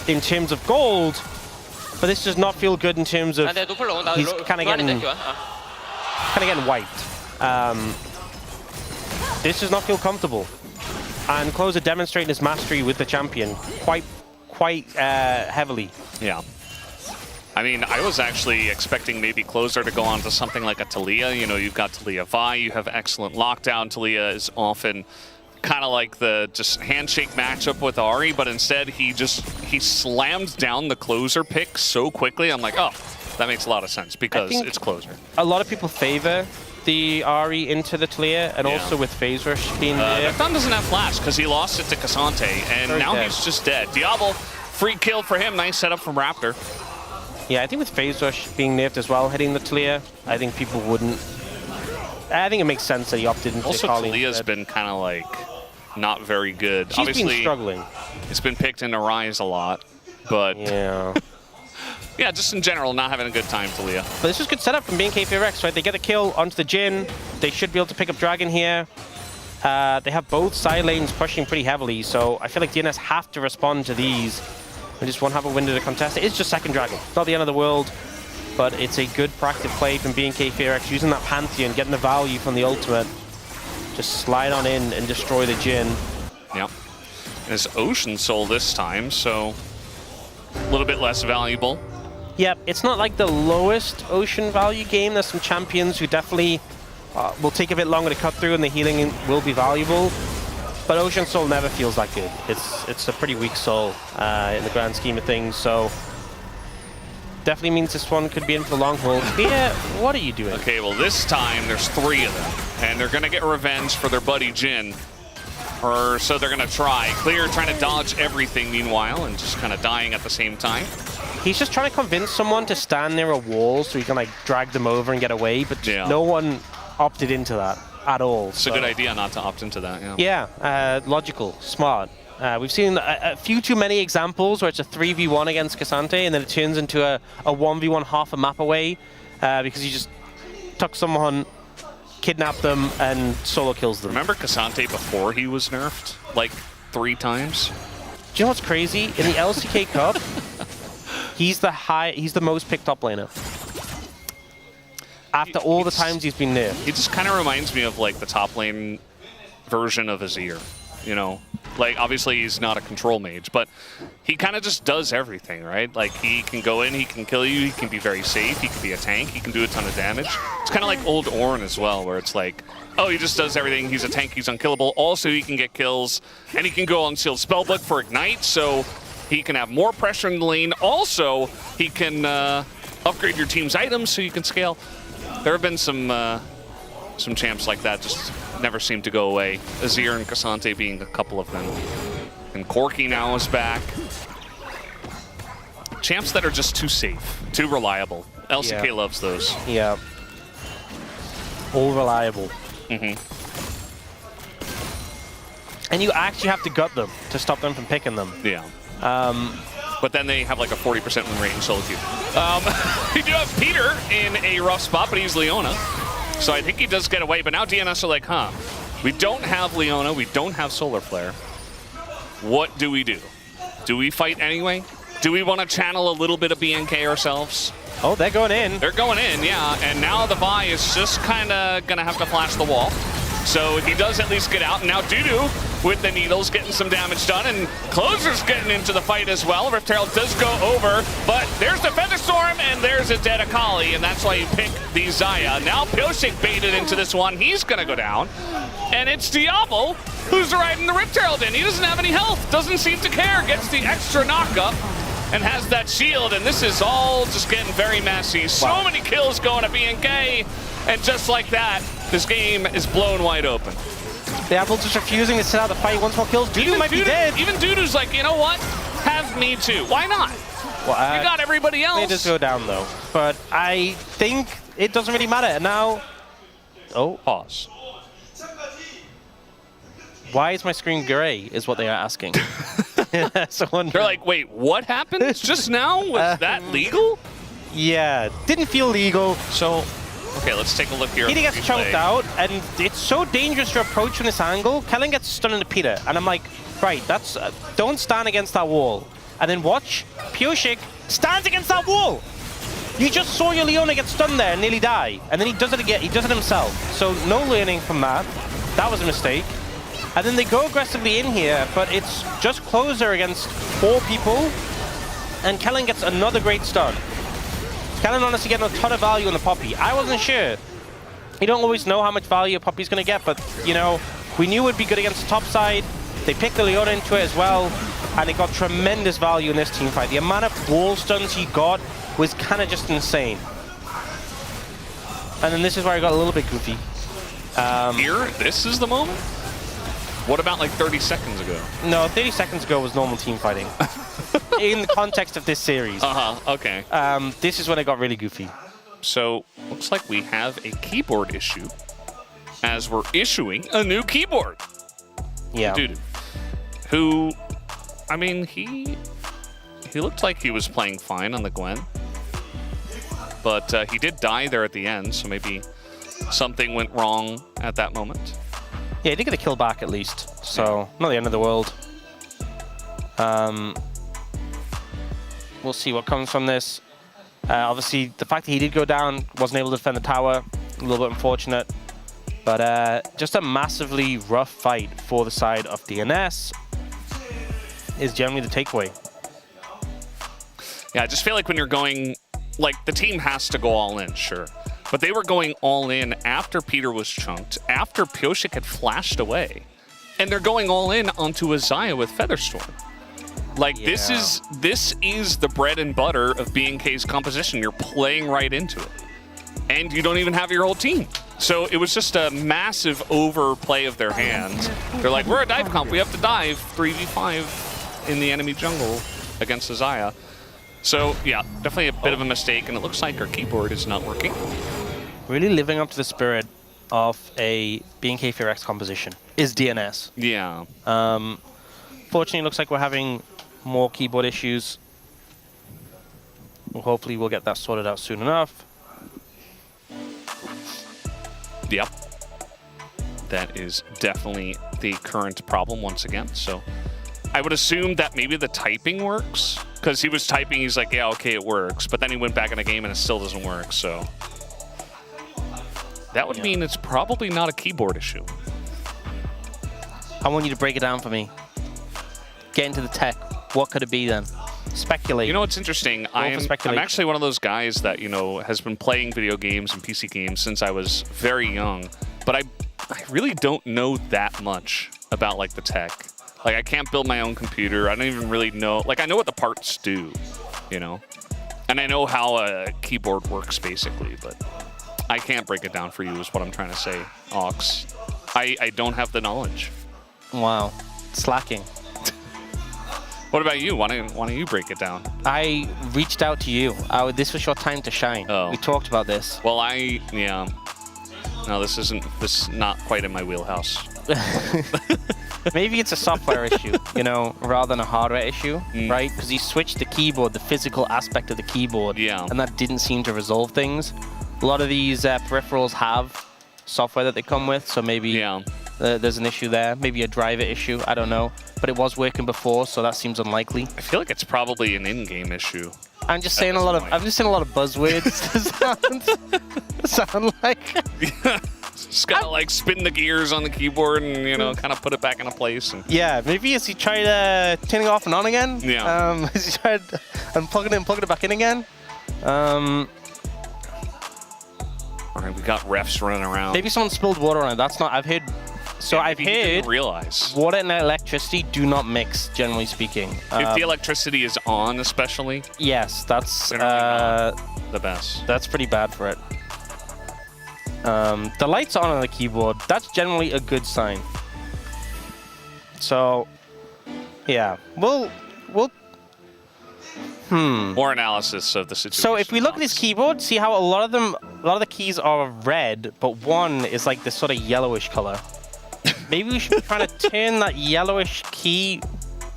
in terms of gold, but this does not feel good in terms of he's kind of getting wiped. This does not feel comfortable, and Closer demonstrating his mastery with the champion quite heavily. Yeah. I mean, I was actually expecting maybe Closer to go on to something like a Taliyah. You know, you've got Taliyah Vi, you have excellent lockdown. Taliyah is often kind of like the just handshake matchup with Ahri, but instead he slammed down the Closer pick so quickly. I'm like, oh, that makes a lot of sense because it's Closer. A lot of people favor the Ahri into the Taliyah, and also with Phase Rush being there. Dom doesn't have Flash because he lost it to Cassante, and now he's just dead. Diablo, free kill for him. Nice setup from Raptor. Yeah, I think with Phase Rush being nerfed as well, hitting the Taliyah, I think people wouldn't. I think it makes sense that he opted into also, Kali. Taliyah's been kind of like not very good. She's Obviously, been struggling. It's been picked into Rise a lot, but yeah. Yeah, just in general, not having a good time, Taliyah. But this is good setup from BNK, right? They get the kill onto the Jhin. They should be able to pick up Dragon here. They have both side lanes pushing pretty heavily, so I feel like DNS have to respond to these. They just won't have a window to contest it. It's just second Dragon. It's not the end of the world, but it's a good proactive play from BNK Fearex, using that Pantheon, getting the value from the ultimate. Just slide on in and destroy the Jhin. Yep. And it's Ocean Soul this time, so a little bit less valuable. Yep, it's not like the lowest Ocean value game. There's some champions who definitely will take a bit longer to cut through, and the healing will be valuable. But Ocean Soul never feels that good. It's a pretty weak soul in the grand scheme of things. So definitely means this one could be in for the long haul. Peter, what are you doing? Okay, well this time there's 3 of them, and they're gonna get revenge for their buddy Jin. Or so they're gonna try. Clear trying to dodge everything meanwhile, and just kind of dying at the same time. He's just trying to convince someone to stand near a wall so he can like drag them over and get away, but no one opted into that at all. It's a good idea not to opt into that, Yeah, logical, smart. We've seen a few too many examples where it's a 3v1 against Cassante and then it turns into a 1v1 half a map away because he just took someone, kidnapped them, and solo kills them. Remember Cassante before he was nerfed? Like 3 times? Do you know what's crazy? In the LCK Cup, he's the most picked up laner. After all the times he's been nerfed. He just kind of reminds me of like the top lane version of Azir, you know? Like, obviously he's not a control mage, but he kind of just does everything, right? Like, he can go in, he can kill you, he can be very safe, he can be a tank, he can do a ton of damage. It's kind of like old Ornn as well, where it's like, oh, he just does everything, he's a tank, he's unkillable. Also, he can get kills, and he can go on Sealed Spellbook for Ignite, so he can have more pressure in the lane. Also, he can upgrade your team's items so you can scale. There have been some champs like that, just never seem to go away. Azir and Cassante being a couple of them. And Corki now is back. Champs that are just too safe, too reliable. LCK loves those. Yeah. All reliable. And you actually have to gut them to stop them from picking them. Yeah. But then they have like a 40% win rate in solo queue. We do have Peter in a rough spot, but he's Leona. So I think he does get away, but now DNS are like, huh, we don't have Leona, we don't have Solar Flare. What do we do? Do we fight anyway? Do we want to channel a little bit of BNK ourselves? Oh, they're going in. They're going in, yeah. And now the Vi is just kind of going to have to flash the wall. So he does at least get out. And now Dudu with the needles getting some damage done. And Closer's getting into the fight as well. Rift Herald does go over. But there's the Featherstorm and there's a dead Akali. And that's why you pick the Xayah. Now Pyosik baited into this one. He's going to go down. And it's Diablo who's riding the Rift Herald in. He doesn't have any health. Doesn't seem to care. Gets the extra knockup. And has that shield. And this is all just getting very messy. So many kills going to BNK. And just like that, this game is blown wide open. Diablo just refusing to sit out the fight. Once more kills, Dudu might be dead. Even Dudu's like, you know what? Have me too. Why not? Well, you got everybody else. They just go down though. But I think it doesn't really matter. And now, pause. Why is my screen gray? Is what they are asking. They're like, wait, what happened just now? Was that legal? Yeah, didn't feel legal. So. Okay, let's take a look here. Peter gets choked out, and it's so dangerous to approach from this angle. Kellen gets stunned into Peter, and I'm like, right, that's don't stand against that wall. And then watch, Pyosik stands against that wall. You just saw your Leona get stunned there and nearly die, and then he does it again. He does it himself. So no learning from that. That was a mistake. And then they go aggressively in here, but it's just Closer against 4 people, and Kellen gets another great stun. Kellen honestly getting a ton of value on the Poppy. I wasn't sure. You don't always know how much value a Poppy's going to get, but, you know, we knew it would be good against the top side. They picked the Leona into it as well, and it got tremendous value in this team fight. The amount of wall stuns he got was kind of just insane. And then this is where I got a little bit goofy. Here, this is the moment? What about like 30 seconds ago? No, 30 seconds ago was normal team fighting. In the context of this series. Okay. This is when it got really goofy. So, looks like we have a keyboard issue as we're issuing a new keyboard. Yeah. Dude, who, I mean, he looked like he was playing fine on the Gwen. But he did die there at the end, so maybe something went wrong at that moment. Yeah, he did get a kill back at least, so not the end of the world. We'll see what comes from this. Obviously, the fact that he did go down, wasn't able to defend the tower, a little bit unfortunate. But just a massively rough fight for the side of DNS is generally the takeaway. Yeah, I just feel like when you're going like, the team has to go all in, sure. But they were going all in after Peter was chunked, after Pyosik had flashed away. And they're going all in onto Azaya with Featherstorm. Like, this is the bread and butter of BNK's composition. You're playing right into it. And you don't even have your whole team. So it was just a massive overplay of their hands. They're like, we're a dive comp. We have to dive 3v5 in the enemy jungle against Azaya. So, yeah, definitely a bit of a mistake. And it looks like our keyboard is not working. Really living up to the spirit of a BNK FearX composition is DNS. Yeah. Fortunately, it looks like we're having more keyboard issues. Well, hopefully, we'll get that sorted out soon enough. Yep. That is definitely the current problem once again. So I would assume that maybe the typing works, because he was typing, he's like, yeah, okay, it works. But then he went back in the game and it still doesn't work. So that would mean it's probably not a keyboard issue. I want you to break it down for me. Get into the tech. What could it be then? Speculate. You know what's interesting? I'm actually one of those guys that, you know, has been playing video games and PC games since I was very young. But I really don't know that much about, like, the tech. Like, I can't build my own computer. I don't even really know. Like, I know what the parts do, you know? And I know how a keyboard works, basically. But I can't break it down for you is what I'm trying to say, Ox. I don't have the knowledge. Wow. Slacking. What about you? Why don't you break it down? I reached out to you. This was your time to shine. Oh. We talked about this. Well, yeah. No, this is not quite in my wheelhouse. Maybe it's a software issue, you know, rather than a hardware issue, right? Because you switched the keyboard, the physical aspect of the keyboard, and that didn't seem to resolve things. A lot of these peripherals have software that they come with, so maybe there's an issue there. Maybe a driver issue, I don't know. But it was working before, so that seems unlikely. I feel like it's probably an in-game issue. I'm just saying a lot of buzzwords sound like. Just gotta like spin the gears on the keyboard and, you know, kind of put it back into place. And yeah, maybe as you tried turning it off and on again. Yeah. As you tried unplugging it and plugging it back in again. All right, we got refs running around. Maybe someone spilled water on it. That's not. I've heard. So I've heard. Didn't realize. Water and electricity do not mix, generally speaking. If the electricity is on, especially. Yes, that's not the best. That's pretty bad for it. The lights on the keyboard. That's generally a good sign. So, yeah, we'll. More analysis of the situation. So if we look at this keyboard, see how a lot of the keys are red, but one is like this sort of yellowish color. Maybe we should be trying to turn that yellowish key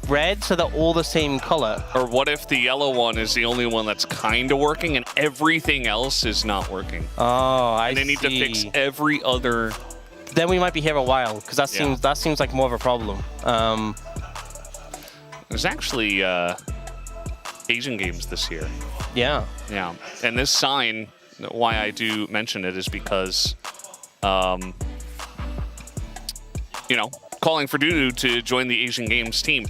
red so they're all the same color. Or what if the yellow one is the only one that's kind of working and everything else is not working? Oh, I see. And they need to fix every other. Then we might be here a while, because that seems like more of a problem. There's actually Asian games this year. Yeah. Yeah. And this sign, why I do mention it is because, you know, calling for Dudu to join the Asian Games team.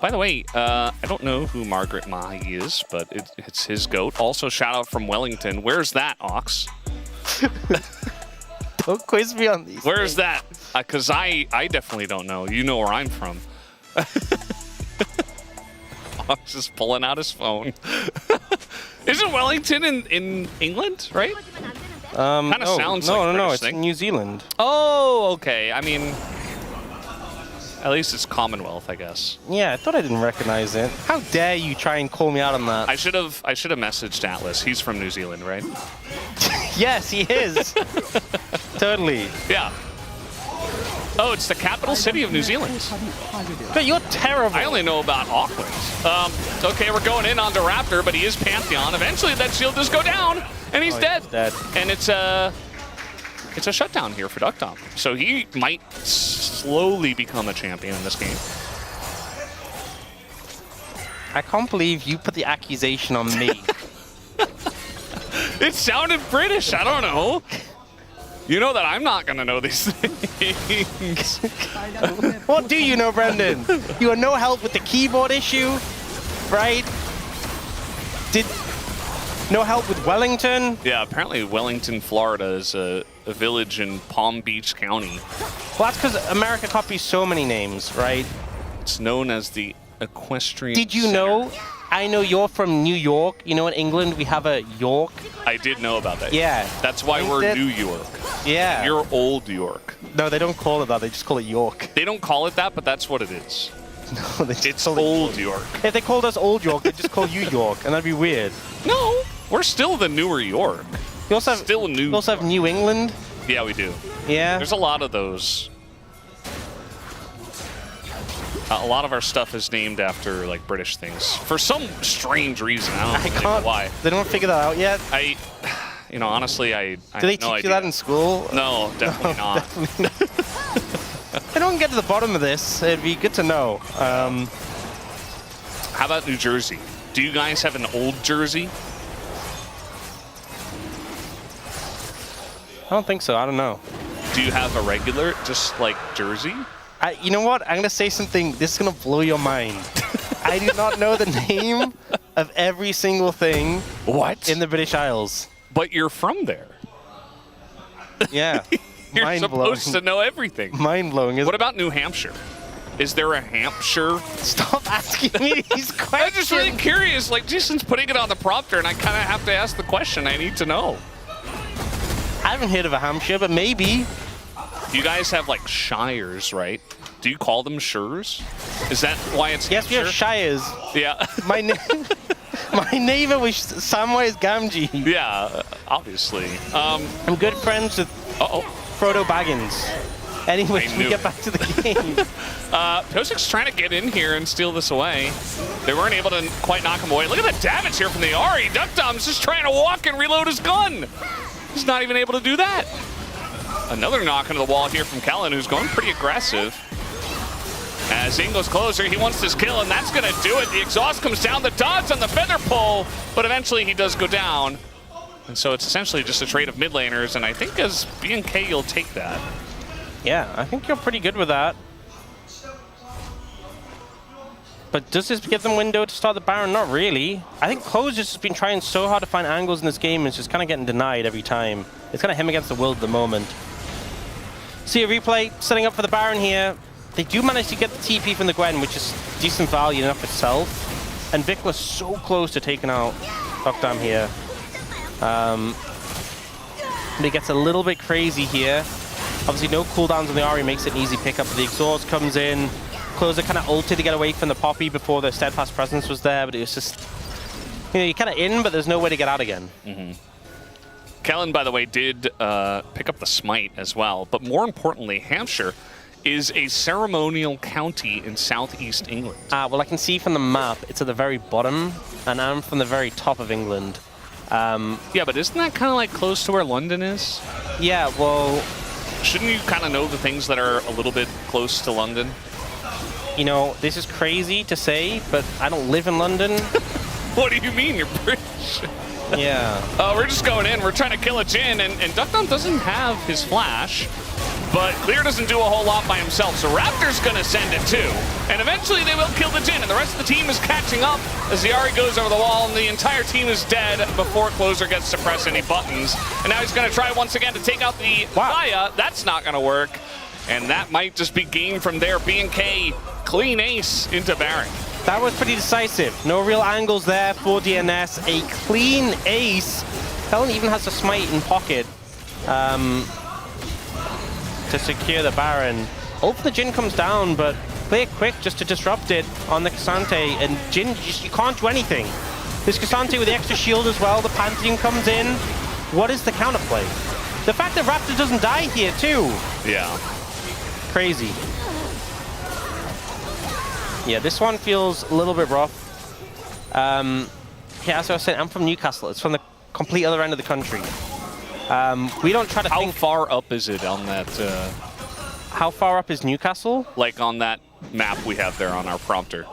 By the way, I don't know who Margaret Mahi is, but it's his goat. Also, shout out from Wellington. Where's that, Ox? Don't quiz me on these. Where's that? Because I definitely don't know. You know where I'm from. Ox is pulling out his phone. Isn't Wellington in England, right? Kind of sounds like No, it's in New Zealand. Oh, okay. I mean, at least it's Commonwealth, I guess. Yeah, I thought I didn't recognize it. How dare you try and call me out on that? I should have messaged Atlas. He's from New Zealand, right? Yes, he is. Totally. Yeah. Oh, it's the capital city of New Zealand. But you're terrible. I only know about Auckland. Okay, we're going in onto Raptor, but he is Pantheon. Eventually, that shield does go down, and he's dead. And it's a shutdown here for Ducktom. So he might slowly become a champion in this game. I can't believe you put the accusation on me. It sounded British. I don't know. You know that I'm not going to know these things. What do you know, Brendan? You are no help with the keyboard issue, right? No help with Wellington. Yeah, apparently Wellington, Florida is a village in Palm Beach County. Well, that's because America copies so many names, right? It's known as the Equestrian Did you Center. know? I know you're from New York. You know, in England, we have a York. I did know about that. Yeah. That's why Ain't we're it? New York. Yeah. You're Old York. No, they don't call it that. They just call it York. They don't call it that, but that's what it is. No, they just It's call it Old York. If they called us Old York, they'd just call you York, and that'd be weird. No, we're still the newer York. You also have, Still new. You also have New England. Yeah, we do. Yeah. There's a lot of those. A lot of our stuff is named after like British things for some strange reason. I don't really know why. They don't figure that out yet. You know, honestly, I Do have they no teach idea. you that in school? No, definitely not. Definitely not. If I don't get to the bottom of this, it'd be good to know. How about New Jersey? Do you guys have an old Jersey? I don't think so. I don't know. Do you have a regular, just like Jersey? You know what? I'm going to say something. This is going to blow your mind. I do not know the name of every single thing in the British Isles. But you're from there. Yeah. You're Mind-blowing. supposed to know everything. Mind-blowing. What about New Hampshire? Is there a Hampshire? Stop asking me these questions. I'm just really curious. Like, Jason's putting it on the prompter, and I kind of have to ask the question. I need to know. I haven't heard of a Hampshire, but maybe. You guys have, like, shires, right? Do you call them shires? Is that why it's Yes, we have shires. Yeah. My neighbor was Samwise Gamgee. Yeah, obviously. I'm good friends with Frodo Baggins. Anyway, we get back to the game. Posik's trying to get in here and steal this away. They weren't able to quite knock him away. Look at the damage here from the Ahri. Duck Dom's just trying to walk and reload his gun. He's not even able to do that. Another knock into the wall here from Kellen, who's going pretty aggressive. As Zing goes closer, he wants this kill, and that's going to do it. The exhaust comes down, the dodge on the feather pull, but eventually he does go down. And so it's essentially just a trade of mid laners, and I think as BNK, you'll take that. Yeah, I think you're pretty good with that. But does this give them window to start the Baron? Not really. I think Close just has been trying so hard to find angles in this game and it's just kind of getting denied every time. It's kind of him against the world at the moment. See a replay, setting up for the Baron here. They do manage to get the TP from the Gwen, which is decent value enough itself. And Vic was so close to taking out Lockdown here. But it gets a little bit crazy here. Obviously no cooldowns on the Ahri makes it an easy pickup. The exhaust comes in. Closer kind of ulted to get away from the Poppy before the Steadfast Presence was there, but it was just, you know, you're kind of in, but there's no way to get out again. Kellen, by the way, did pick up the Smite as well, but more importantly, Hampshire is a ceremonial county in southeast England. Well, I can see from the map, it's at the very bottom, and I'm from the very top of England. Yeah, but isn't that kind of like close to where London is? Yeah, well... Shouldn't you kind of know the things that are a little bit close to London? You know, this is crazy to say, but I don't live in London. What do you mean? You're British. Yeah. We're just going in. We're trying to kill a Jhin, and Duckdown doesn't have his flash, but Clear doesn't do a whole lot by himself, so Raptor's going to send it too. And eventually they will kill the Jhin, and the rest of the team is catching up as the Ahri goes over the wall, and the entire team is dead before Closer gets to press any buttons. And now he's going to try once again to take out the Maya. That's not going to work. And that might just be game from there. BNK, clean ace into Baron. That was pretty decisive. No real angles there for DNS. A clean ace. Kellen even has a smite in pocket to secure the Baron. Hope the Jhin comes down, but play it quick just to disrupt it on the Cassante. And Jhin, you can't do anything. This Cassante with the extra shield as well. The Pantheon comes in. What is the counterplay? The fact that Raptor doesn't die here too. Yeah. Crazy. Yeah, this one feels a little bit rough. Yeah, as I was saying, I'm from Newcastle. It's from the complete other end of the country. We don't try to How far up is it on that? How far up is Newcastle? Like on that map we have there on our prompter.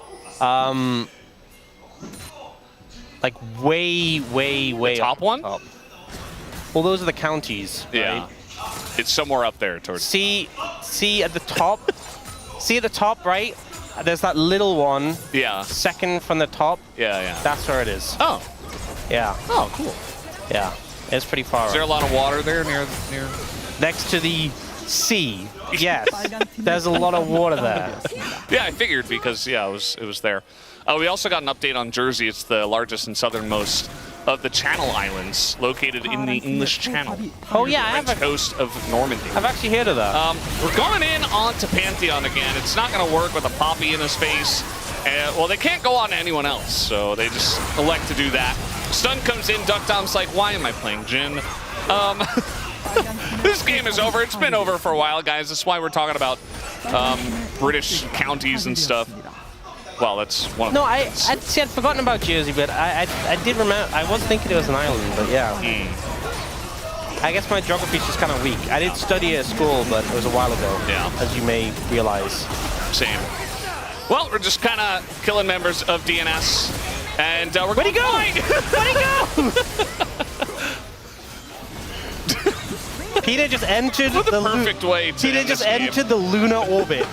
Like way the top one? Top. Well, those are the counties. Yeah. Right? It's somewhere up there towards. See at the top. See at the top, right? There's that little one. Yeah. Second from the top. Yeah, yeah. That's where it is. Oh. Yeah. Oh, cool. Yeah. It's pretty far. Is there a lot of water there near? Next to the sea. Yes. There's a lot of water there. Yeah, I figured because it was there. We also got an update on Jersey. It's the largest and southernmost of the Channel Islands, located in the English Channel. Oh yeah, French coast of Normandy. I've actually heard of that. We're going in onto Pantheon again. It's not going to work with a Poppy in his face. Well, they can't go on to anyone else, so they just elect to do that. Stun comes in, Duck Dom's like, why am I playing Jhin? This game is over. It's been over for a while, guys. That's why we're talking about British counties and stuff. Well, that's one of No, I'd forgotten about Jersey, but I did remember. I was thinking it was an island, but yeah. I guess my geography is just kind of weak. I did study at school, but it was a while ago. Yeah. As you may realize. Same. Well, we're just kind of killing members of DNS, and we're Where'd he go? Where'd he go? Peter just entered the perfect way to Peter end just this game. entered the lunar orbit.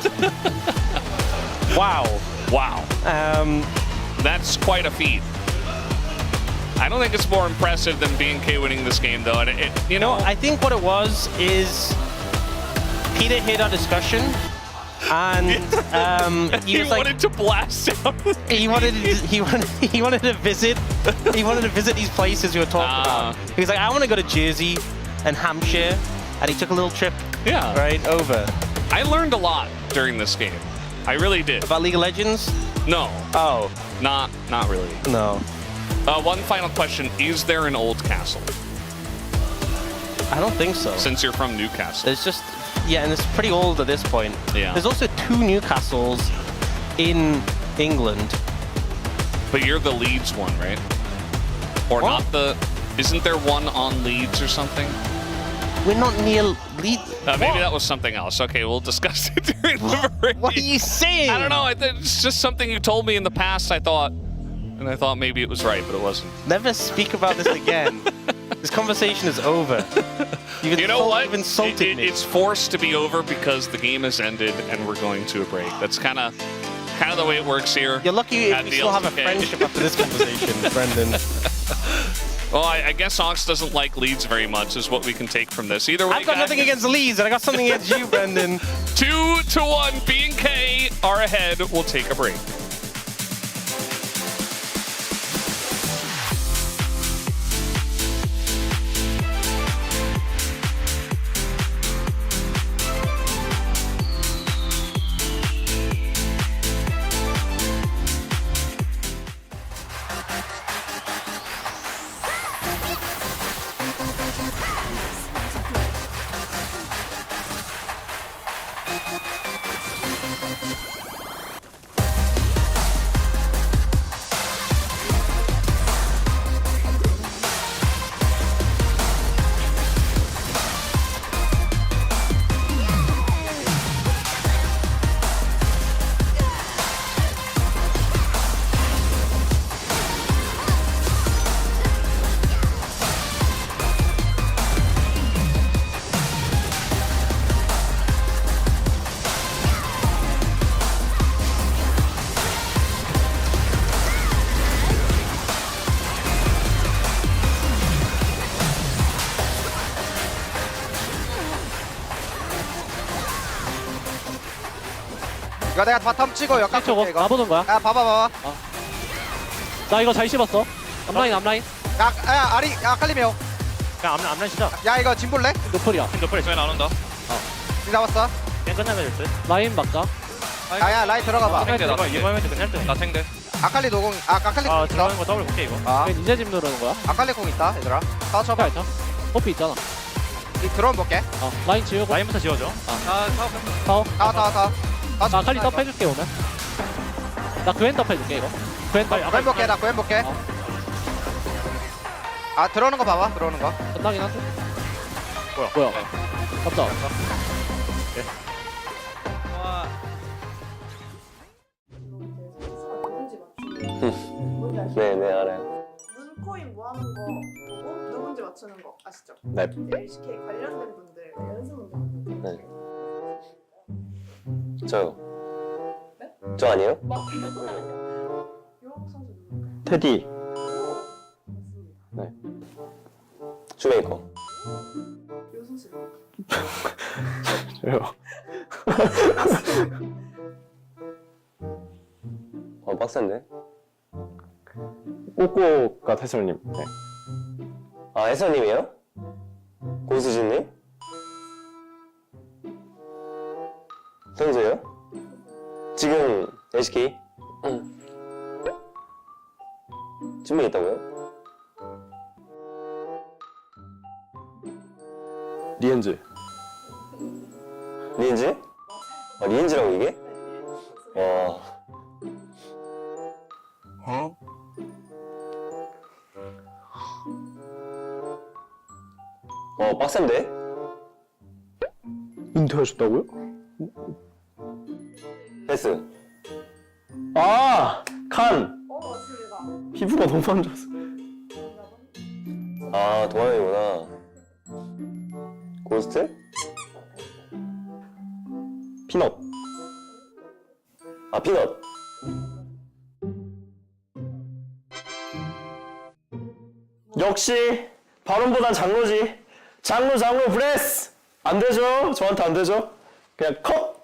Wow. Wow. That's quite a feat. I don't think it's more impressive than B&K winning this game, though. And you know, I think what it was is Peter heard our discussion, and he was wanted to blast out. he wanted to visit these places we were talking about. He was like, I want to go to Jersey and Hampshire, and he took a little trip right over. I learned a lot during this game. I really did. About League of Legends? No. Oh. Not really. No. One final question. Is there an old castle? I don't think so. Since you're from Newcastle. It's just, yeah, and it's pretty old at this point. Yeah. There's also 2 Newcastles in England. But you're the Leeds one, right? Or What? not the... Isn't there one on Leeds or something? We're not near Leeds. Maybe that was something else. Okay, we'll discuss it during the break. What are you saying? I don't know. It's just something you told me in the past, I thought. And I thought maybe it was right, but it wasn't. Never speak about this again. This conversation is over. You know what? You've insulted me. It's forced to be over because the game has ended and we're going to a break. That's kind of the way it works here. You're lucky if we still have a LCK. friendship after this conversation, Brendan. Well, I guess Ox doesn't like Leeds very much, is what we can take from this. Either way, I've got guys, nothing against Leeds, and I got something against you, Brendan. 2-1. B&K are ahead. We'll take a break. 이거 내가 바텀 치고 역각 저거 줄게 이거. 나보는 거야. 야 봐봐. 나 이거 잘 씹었어. 앞라인. 야 아리 아칼리메오. 야 앞라인 시작. 야 이거 진 볼래? 노플이야. 노플 저기 나온다. 진 잡았어. 그냥 끝나면 될 듯. 라인 막자. 야야 라인 들어가 봐. 탱대 나 탱대. 나 탱대. 아칼리 노공. 아칼리 공 있어. 들어가는 거 더블 볼게 이거. 아 이제 집 누르는 거야. 아칼리 공 있다 얘들아. 다 쳐봐. 있다. 호피 있잖아. 이 드론 볼게. 라인 지우고. 라인부터 지워줘. 타워. 다. 나 아칼리 더 해줄게 오면. 나 그웬 더 해줄게 이거. 그웬 더. 구엔 볼게 나 구엔 볼게. 아 들어오는 거 봐봐 들어오는 거. 끝나긴 한데. 뭐야? 갑자. 네네 알아요. 문코인 뭐 하는 거 보고 누군지 맞추는 거 아시죠? 네. LCK 관련된 분들 연습 문제. 네. 저요. 네? 저 아니에요? 유학 선수 누구? 테디. 맞습니다. 네. 슈메이커. 요소수. 저요. 빡센데? 꼬꼬가 해설님. 네. 아, 해설님이에요? 고수진님? 선수예요? 지금 LCK? 준비 있다고요? 리엔즈. 리엔즈? 아, 리엔즈라고 이게? 와. 빡센데? 은퇴하셨다고요? 패스. 아! 칸! 맞습니다. 피부가 너무 안 좋았어. 아, 동아형이구나. 고스트? 피넛. 아, 피넛. 역시 발음보단 장로지. 장로 브레스. 안 되죠? 저한테 안 되죠? 그냥 컷.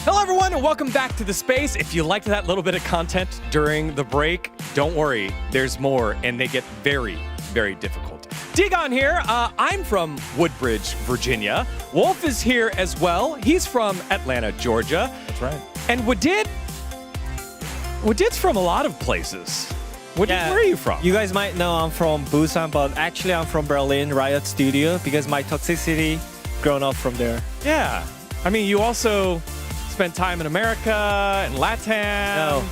Hello, everyone, and welcome back to the space. If you liked that little bit of content during the break, don't worry, there's more, and they get very, very difficult. Digon here. I'm from Woodbridge, Virginia. Wolf is here as well. He's from Atlanta, Georgia. That's right. And Wadid's from a lot of places. Where are you from? You guys might know I'm from Busan, but actually I'm from Berlin, Riot Studio, because my toxicity grown up from there. Yeah. I mean, you also spent time in America and Latam. No.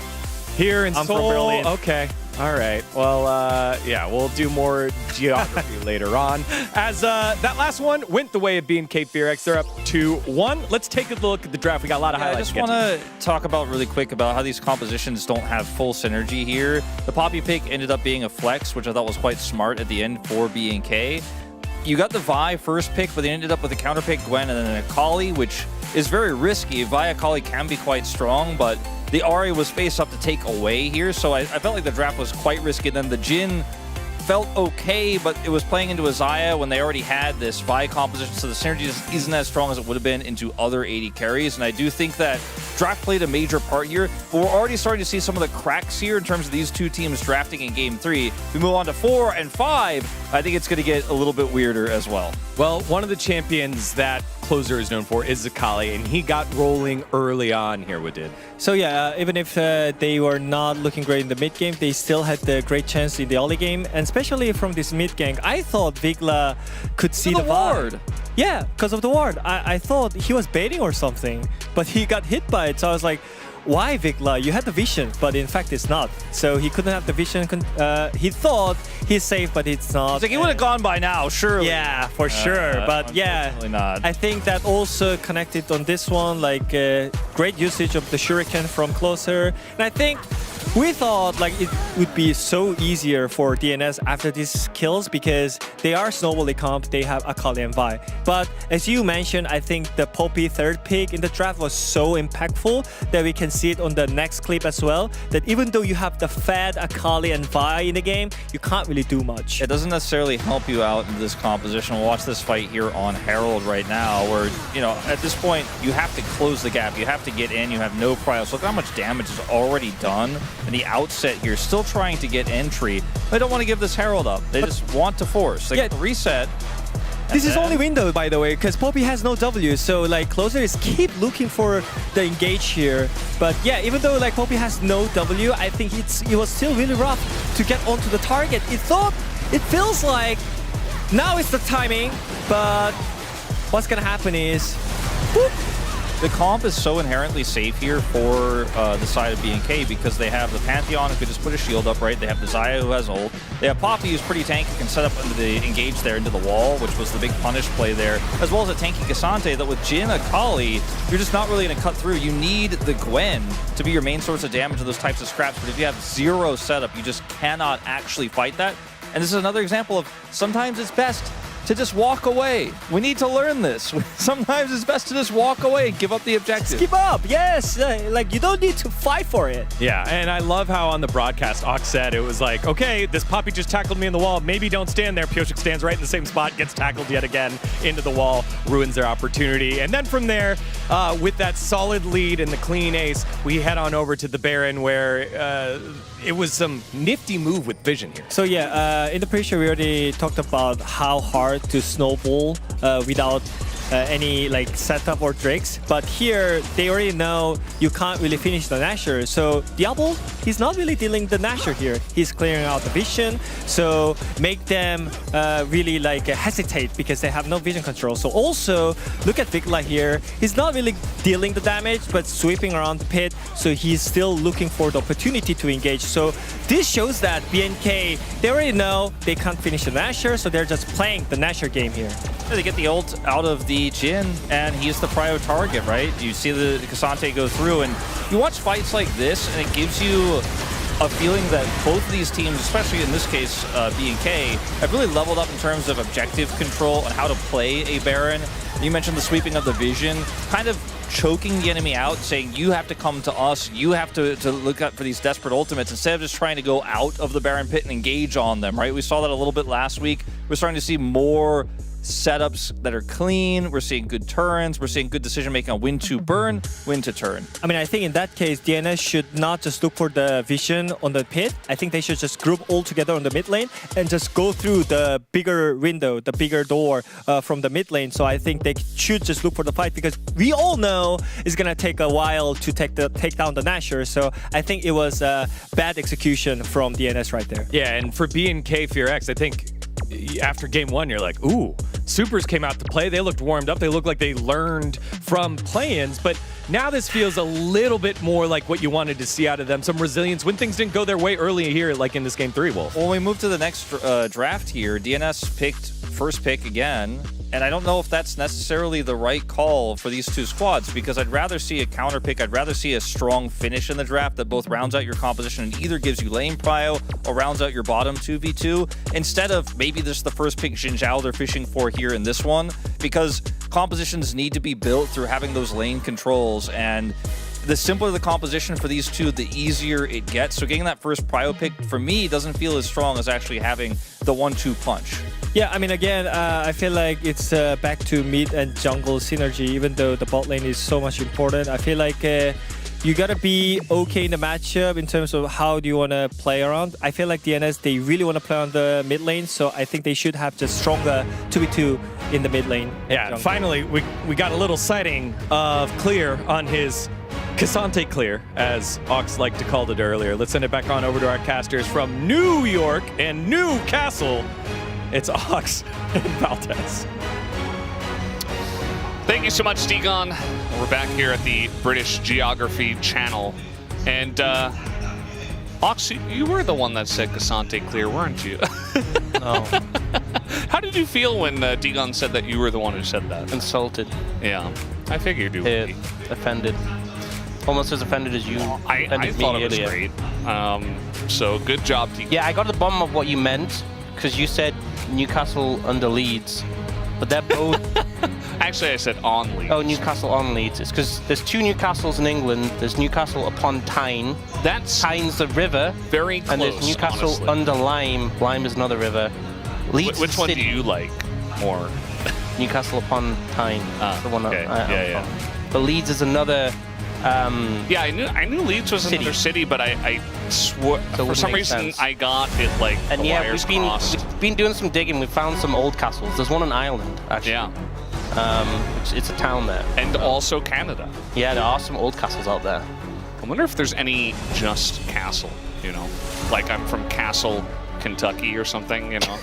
Here in I'm Seoul. from Berlin. Okay. All right. Well, yeah, we'll do more geography later on. As that last one went the way of BNK FearX, they're up 2-1. Let's take a look at the draft. We got a lot of highlights. I just want to talk about really quick about how these compositions don't have full synergy here. The Poppy pick ended up being a flex, which I thought was quite smart at the end for BNK. You got the Vi first pick, but they ended up with a counter pick, Gwen, and then a Akali, which is very risky. Vi Akali can be quite strong, but the Ahri was face up to take away here, so I felt like the draft was quite risky. Then the Jhin felt okay, but it was playing into a Xayah when they already had this Vi composition, so the synergy just isn't as strong as it would have been into other AD carries, and I do think that draft played a major part here, but we're already starting to see some of the cracks here in terms of these two teams drafting in Game 3. We move on to 4 and 5. I think it's going to get a little bit weirder as well. Well, one of the champions that Closer is known for is Zakali, and he got rolling early on here with it. So yeah, even if they were not looking great in the mid game, they still had the great chance in the early game, and especially from this mid gank, I thought Vigla could see the ward. Yeah, because of the ward. I thought he was baiting or something, but he got hit by it, so I was like, why Vigla? You had the vision, but in fact it's not. So he couldn't have the vision. He thought he's safe, but it's not. It's like he would have gone by now, surely. Yeah, for sure. But yeah, not. I think that also connected on this one, like great usage of the shuriken from Closer. And I think we thought like it would be so easier for DNS after these kills because they are snowbally comp, they have Akali and Vi. But as you mentioned, I think the Poppy third pick in the draft was so impactful that we can see it on the next clip as well, that even though you have the fed Akali and Vi in the game, you can't really do much. It doesn't necessarily help you out in this composition. We'll watch this fight here on Herald right now where, you know, at this point, you have to close the gap. You have to get in. You have no prio. So look how much damage is already done in the outset here. Still trying to get entry. They don't want to give this Herald up. They just want to force. They get the reset. This is only window, by the way, because Poppy has no W, so like Closer is keep looking for the engage here. But yeah, even though like Poppy has no W, I think it was still really rough to get onto the target. It feels like now it's the timing, but what's gonna happen is, whoop. The comp is so inherently safe here for the side of BNK because they have the Pantheon who could just put a shield up, right? They have the Xayah who has ult. They have Poppy who's pretty tanky, can set up into the engage there into the wall, which was the big punish play there, as well as a tanky Cassante that with Jin, Akali, you're just not really going to cut through. You need the Gwen to be your main source of damage to those types of scraps, but if you have zero setup, you just cannot actually fight that. And this is another example of sometimes it's best to just walk away. We need to learn this. Sometimes it's best to just walk away and give up the objective. Just give up, yes. Like, you don't need to fight for it. Yeah, and I love how on the broadcast, Ox said it was like, okay, this Poppy just tackled me in the wall. Maybe don't stand there. Pioshik stands right in the same spot, gets tackled yet again into the wall, ruins their opportunity. And then from there, with that solid lead and the clean ace, we head on over to the Baron where it was some nifty move with vision here. So yeah, in the pre-show we already talked about how hard to snowball without any like setup or tricks, but here they already know you can't really finish the Nasher. So Diablo, he's not really dealing the Nasher here. He's clearing out the vision, so make them really like hesitate because they have no vision control. So also look at Vigla here. He's not really dealing the damage, but sweeping around the pit. So he's still looking for the opportunity to engage. So this shows that BNK, they already know they can't finish the Nasher, so they're just playing the Nasher game here. They get the ult out of the Jin, and he's the prio target, right? You see the Cassante go through, and you watch fights like this, and it gives you a feeling that both of these teams, especially in this case B&K, have really leveled up in terms of objective control and how to play a Baron. You mentioned the sweeping of the vision, kind of choking the enemy out, saying you have to come to us, you have to look out for these desperate ultimates instead of just trying to go out of the Baron pit and engage on them, right? We saw that a little bit last week. We're starting to see more setups that are clean. We're seeing good turns. We're seeing good decision making on when to burn, when to turn. I mean, I think in that case, DNS should not just look for the vision on the pit. I think they should just group all together on the mid lane and just go through the bigger window, the bigger door from the mid lane. So I think they should just look for the fight because we all know it's gonna take a while to take down the Nasher. So I think it was a bad execution from DNS right there. Yeah, and for BNK FearX, I think after game one, you're like, ooh, Supers came out to play. They looked warmed up. They looked like they learned from play-ins. But now this feels a little bit more like what you wanted to see out of them. Some resilience when things didn't go their way early here, like in this game 3, Wolf. When we move to the next draft here, DNS picked first pick again. And I don't know if that's necessarily the right call for these two squads because I'd rather see a counter pick. I'd rather see a strong finish in the draft that both rounds out your composition and either gives you lane prio or rounds out your bottom 2v2 instead of maybe this the first pick Xin Zhao they're fishing for here in this one because compositions need to be built through having those lane controls, and the simpler the composition for these two, the easier it gets. So getting that first prio pick for me doesn't feel as strong as actually having the 1-2 punch. Yeah, I mean, again, I feel like it's back to mid and jungle synergy, even though the bot lane is so much important. I feel like you gotta be okay in the matchup in terms of how do you want to play around. I feel like DNS, they really want to play on the mid lane, so I think they should have just stronger 2v2 in the mid lane. Yeah, finally, we got a little sighting of Clear on his Cassante Clear, as Ox liked to call it earlier. Let's send it back on over to our casters from New York and Newcastle. It's Ox and Valdez. Thank you so much, Degon. We're back here at the British Geography Channel. And Ox, you were the one that said Cassante Clear, weren't you? No. How did you feel when Degon said that you were the one who said that? Insulted. Yeah, I figured you would be. Offended. Almost as offended as you. I thought it was great. So good job, Degon. Yeah, I got to the bottom of what you meant, because you said Newcastle under Leeds, but they're both... Actually, I said on Leeds. Oh, Newcastle on Leeds. It's because there's two Newcastles in England. There's Newcastle upon Tyne. Tyne's the river. Very close, and there's Newcastle honestly. under Lyme. Lyme is another river. Leeds Which one do you like more? Newcastle upon Tyne. The one okay. yeah. But Leeds is another... yeah, I knew Leeds was another city, but I swore for some reason I got it like and the yeah, wires we've crossed. been doing some digging. We found some old castles. There's one in Ireland, actually. Yeah. It's a town there. And also Canada. Yeah, there are some old castles out there. I wonder if there's any just castle, you know? Like I'm from Castle, Kentucky or something, you know?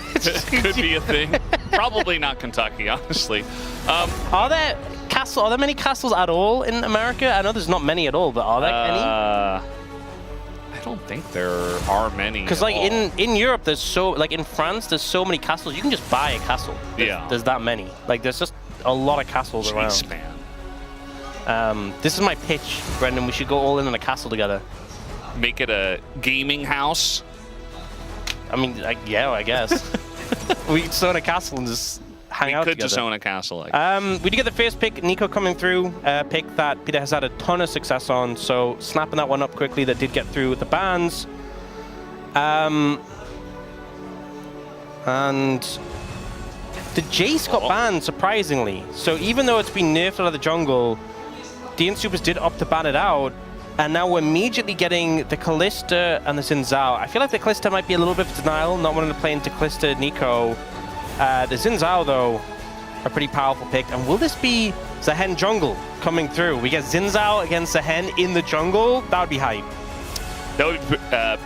Could be a thing. Probably not Kentucky, honestly. Are there many castles at all in America? I know there's not many at all, but are there any? I don't think there are many. Because like in Europe, there's so like in France, there's so many castles. You can just buy a castle. There's that many. Like there's just a lot of castles around. Man. This is my pitch, Brendan. We should go all in on a castle together. Make it a gaming house. I mean, yeah, I guess. We could own a castle and just hang out together. We could just own a castle. We did get the first pick, Nico coming through. Pick that Peter has had a ton of success on, so snapping that one up quickly. That did get through with the bans. And the Jace got banned, surprisingly. So even though it's been nerfed out of the jungle, DN Supers did opt to ban it out. And now we're immediately getting the Kalista and the Xin Zhao. I feel like the Kalista might be a little bit of denial, not wanting to play into Kalista Nico. The Xin Zhao, though, a pretty powerful pick. And will this be Zehen jungle coming through? We get Xin Zhao against Zehen in the jungle? That would be hype. That would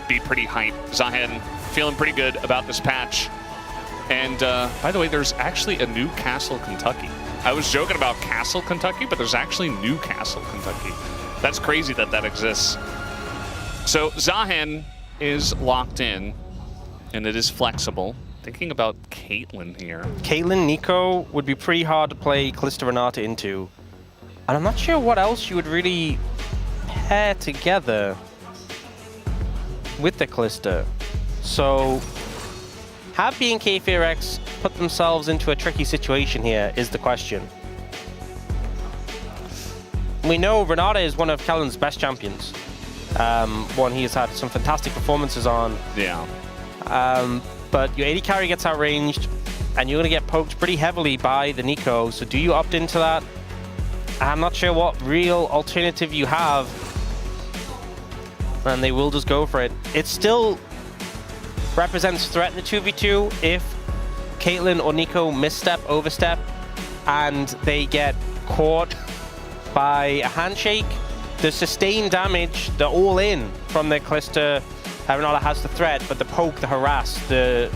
be pretty hype. Zehen feeling pretty good about this patch. And by the way, there's actually a new Castle, Kentucky. I was joking about Castle, Kentucky, but there's actually Newcastle, Kentucky. That's crazy that that exists. So Zehen is locked in, and it is flexible. Thinking about Caitlyn here. Caitlyn, Nico would be pretty hard to play Kalista Renata into. And I'm not sure what else you would really pair together with the Kalista. So have BNK FearX put themselves into a tricky situation here is the question. We know Renata is one of Kellen's best champions. One he has had some fantastic performances on. Yeah. But your AD carry gets outranged, and you're going to get poked pretty heavily by the Nico. So do you opt into that? I'm not sure what real alternative you have. And they will just go for it. It still represents threat in the 2v2 if Caitlyn or Nico misstep, overstep, and they get caught by a handshake. The sustained damage, the all-in from the Kalista, Renata has the threat, but the poke, the harass, the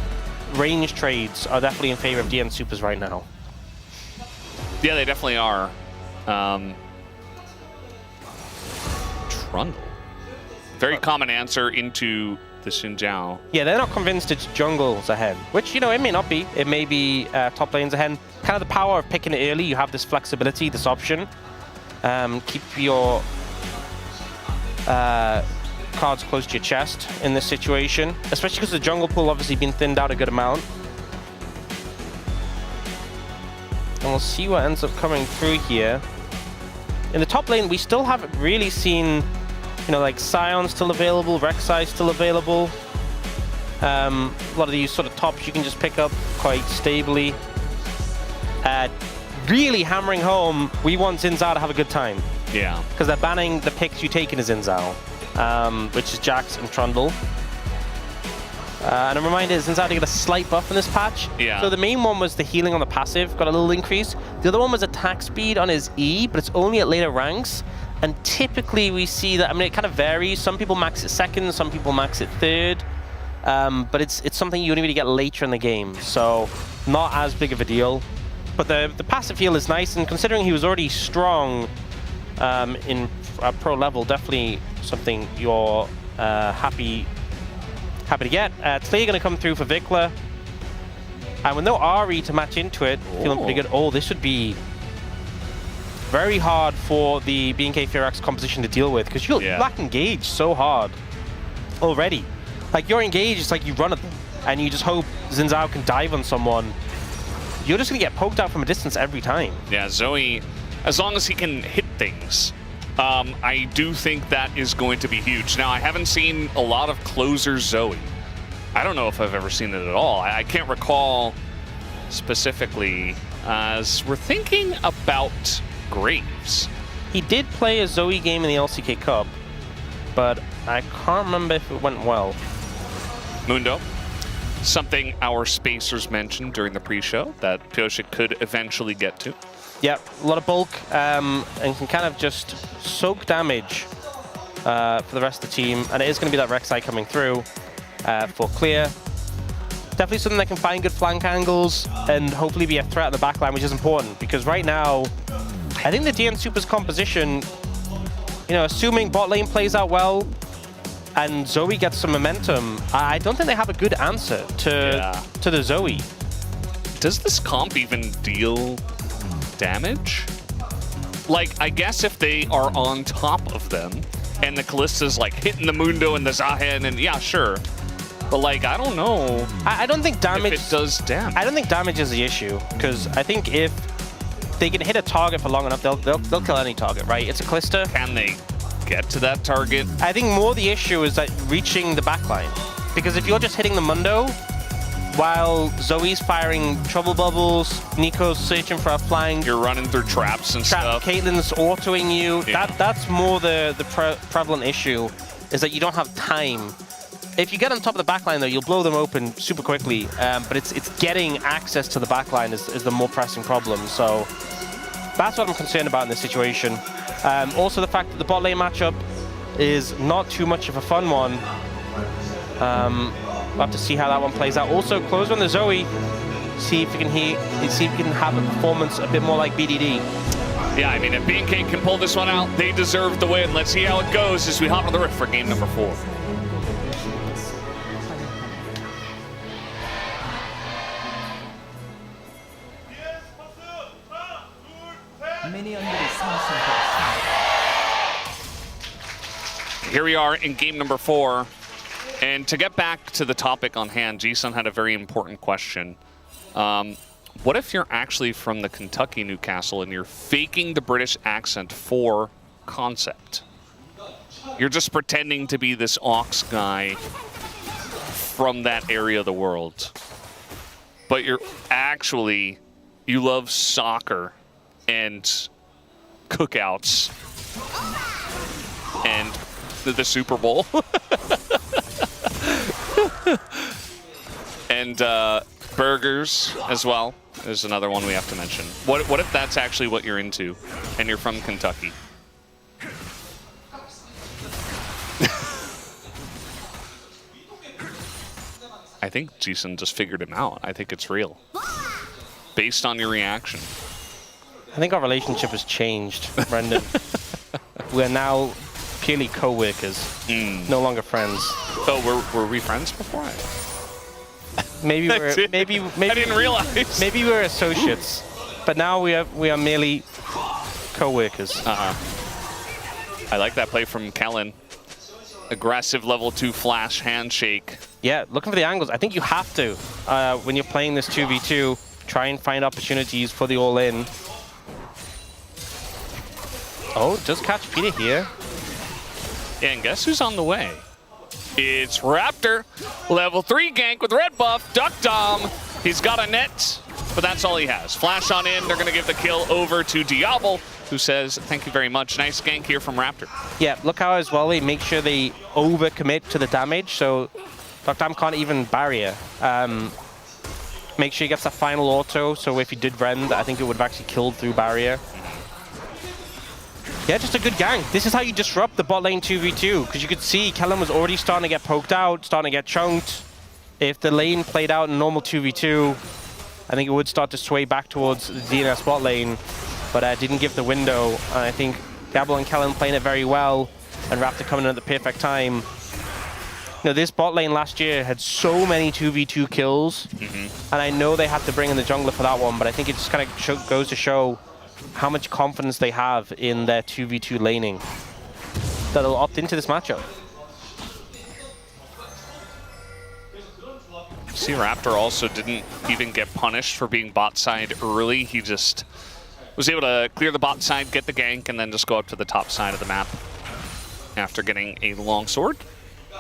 range trades are definitely in favor of DN Supers right now. Yeah, they definitely are. Trundle. Very common answer into the Xin Zhao. Yeah, they're not convinced it's jungles ahead, which, you know, it may not be. It may be top lanes ahead. Kind of the power of picking it early. You have this flexibility, this option. Keep your cards close to your chest in this situation, especially because the jungle pool obviously been thinned out a good amount. And we'll see what ends up coming through here. In the top lane, we still haven't really seen, you know, like Sion still available, Rek'Sai still available. A lot of these sort of tops you can just pick up quite stably. Really hammering home, we want Xin Zhao to have a good time. Yeah. Because they're banning the picks you take in a Xin Zhao, which is Jax and Trundle. And a reminder, Xin Zhao to get a slight buff in this patch. Yeah. So the main one was the healing on the passive, got a little increase. The other one was attack speed on his E, but it's only at later ranks. And typically we see that, I mean, it kind of varies. Some people max it second, some people max it third. But it's something you only really get later in the game, so not as big of a deal. But the passive heal is nice, and considering he was already strong in pro level, definitely something you're happy to get. Today going to come through for Vikla, and with no Ahri to match into it, feeling pretty good. Oh, this would be very hard for the BNK FearX composition to deal with, because you're lack engage so hard already. Like, you're engaged, it's like you run at them, and you just hope Xin Zhao can dive on someone. You're just going to get poked out from a distance every time. Yeah, Zoe, as long as he can hit things, I do think that is going to be huge. Now, I haven't seen a lot of closer Zoe. I don't know if I've ever seen it at all. I can't recall specifically, as we're thinking about Graves. He did play a Zoe game in the LCK Cup, but I can't remember if it went well. Mundo, something our spacers mentioned during the pre-show that Pyosik could eventually get to. Yep, a lot of bulk, and can kind of just soak damage for the rest of the team. And it is going to be that Rek'Sai coming through for clear. Definitely something that can find good flank angles and hopefully be a threat in the backline, which is important, because right now, I think the DN Super's composition, you know, assuming bot lane plays out well and Zoe gets some momentum, I don't think they have a good answer to the Zoe. Does this comp even deal damage? Like, I guess if they are on top of them and the Kallista's like hitting the Mundo and the Zahen, and yeah, sure. But like, I don't know. I don't think damage... if it does damage. I don't think damage is the issue, because I think if they can hit a target for long enough, they'll kill any target, right? It's a Callista. Can they get to that target? I think more the issue is that reaching the backline. Because if you're just hitting the Mundo, while Zoe's firing trouble bubbles, Nico's searching for a flank. You're running through traps and stuff. Caitlyn's autoing you. Yeah. That's more the prevalent issue, is that you don't have time. If you get on top of the backline, though, you'll blow them open super quickly. But it's getting access to the backline is the more pressing problem. So that's what I'm concerned about in this situation. Also, the fact that the bot lane matchup is not too much of a fun one. We'll have to see how that one plays out. Also, close on the Zoe. See if you can have a performance a bit more like BDD. Yeah, I mean, if BNK can pull this one out, they deserve the win. Let's see how it goes as we hop on the rift for game number 4. Here we are in game number 4. And to get back to the topic on hand, Jisun had a very important question. What if you're actually from the Kentucky Newcastle and you're faking the British accent for concept? You're just pretending to be this Ox guy from that area of the world. But you're actually, you love soccer and cookouts and the Super Bowl. And burgers as well is another one we have to mention. What if that's actually what you're into and you're from Kentucky? I think Jisun just figured him out. I think it's real. Based on your reaction. I think our relationship has changed, Brendan. We're now purely co-workers, no longer friends. Oh, were we friends before? Maybe we're maybe I didn't realize. Maybe we're associates, but now we are merely co-workers. I like that play from Kellen. Aggressive level 2 flash handshake. Yeah, looking for the angles. I think you have to when you're playing this 2v2. Try and find opportunities for the all-in. Oh, does catch Peter here. Yeah, and guess who's on the way? It's Raptor. Level 3 gank with red buff. Duck Dom. He's got a net, but that's all he has. Flash on in. They're going to give the kill over to Diablo, who says, thank you very much. Nice gank here from Raptor. Yeah, look how as well they make sure they overcommit to the damage, so Duck Dom can't even barrier. Make sure he gets that final auto, so if he did rend, I think it would have actually killed through barrier. Yeah, just a good gank. This is how you disrupt the bot lane 2v2, because you could see Kellen was already starting to get poked out, starting to get chunked. If the lane played out in normal 2v2, I think it would start to sway back towards the DNS bot lane, but didn't give the window. I think Diablo and Kellen playing it very well, and Raptor coming in at the perfect time. You know, this bot lane last year had so many 2v2 kills, and I know they had to bring in the jungler for that one, but I think it just kind of goes to show how much confidence they have in their 2v2 laning that they'll opt into this matchup. See, Raptor also didn't even get punished for being bot side early. He just was able to clear the bot side, get the gank, and then just go up to the top side of the map after getting a long sword.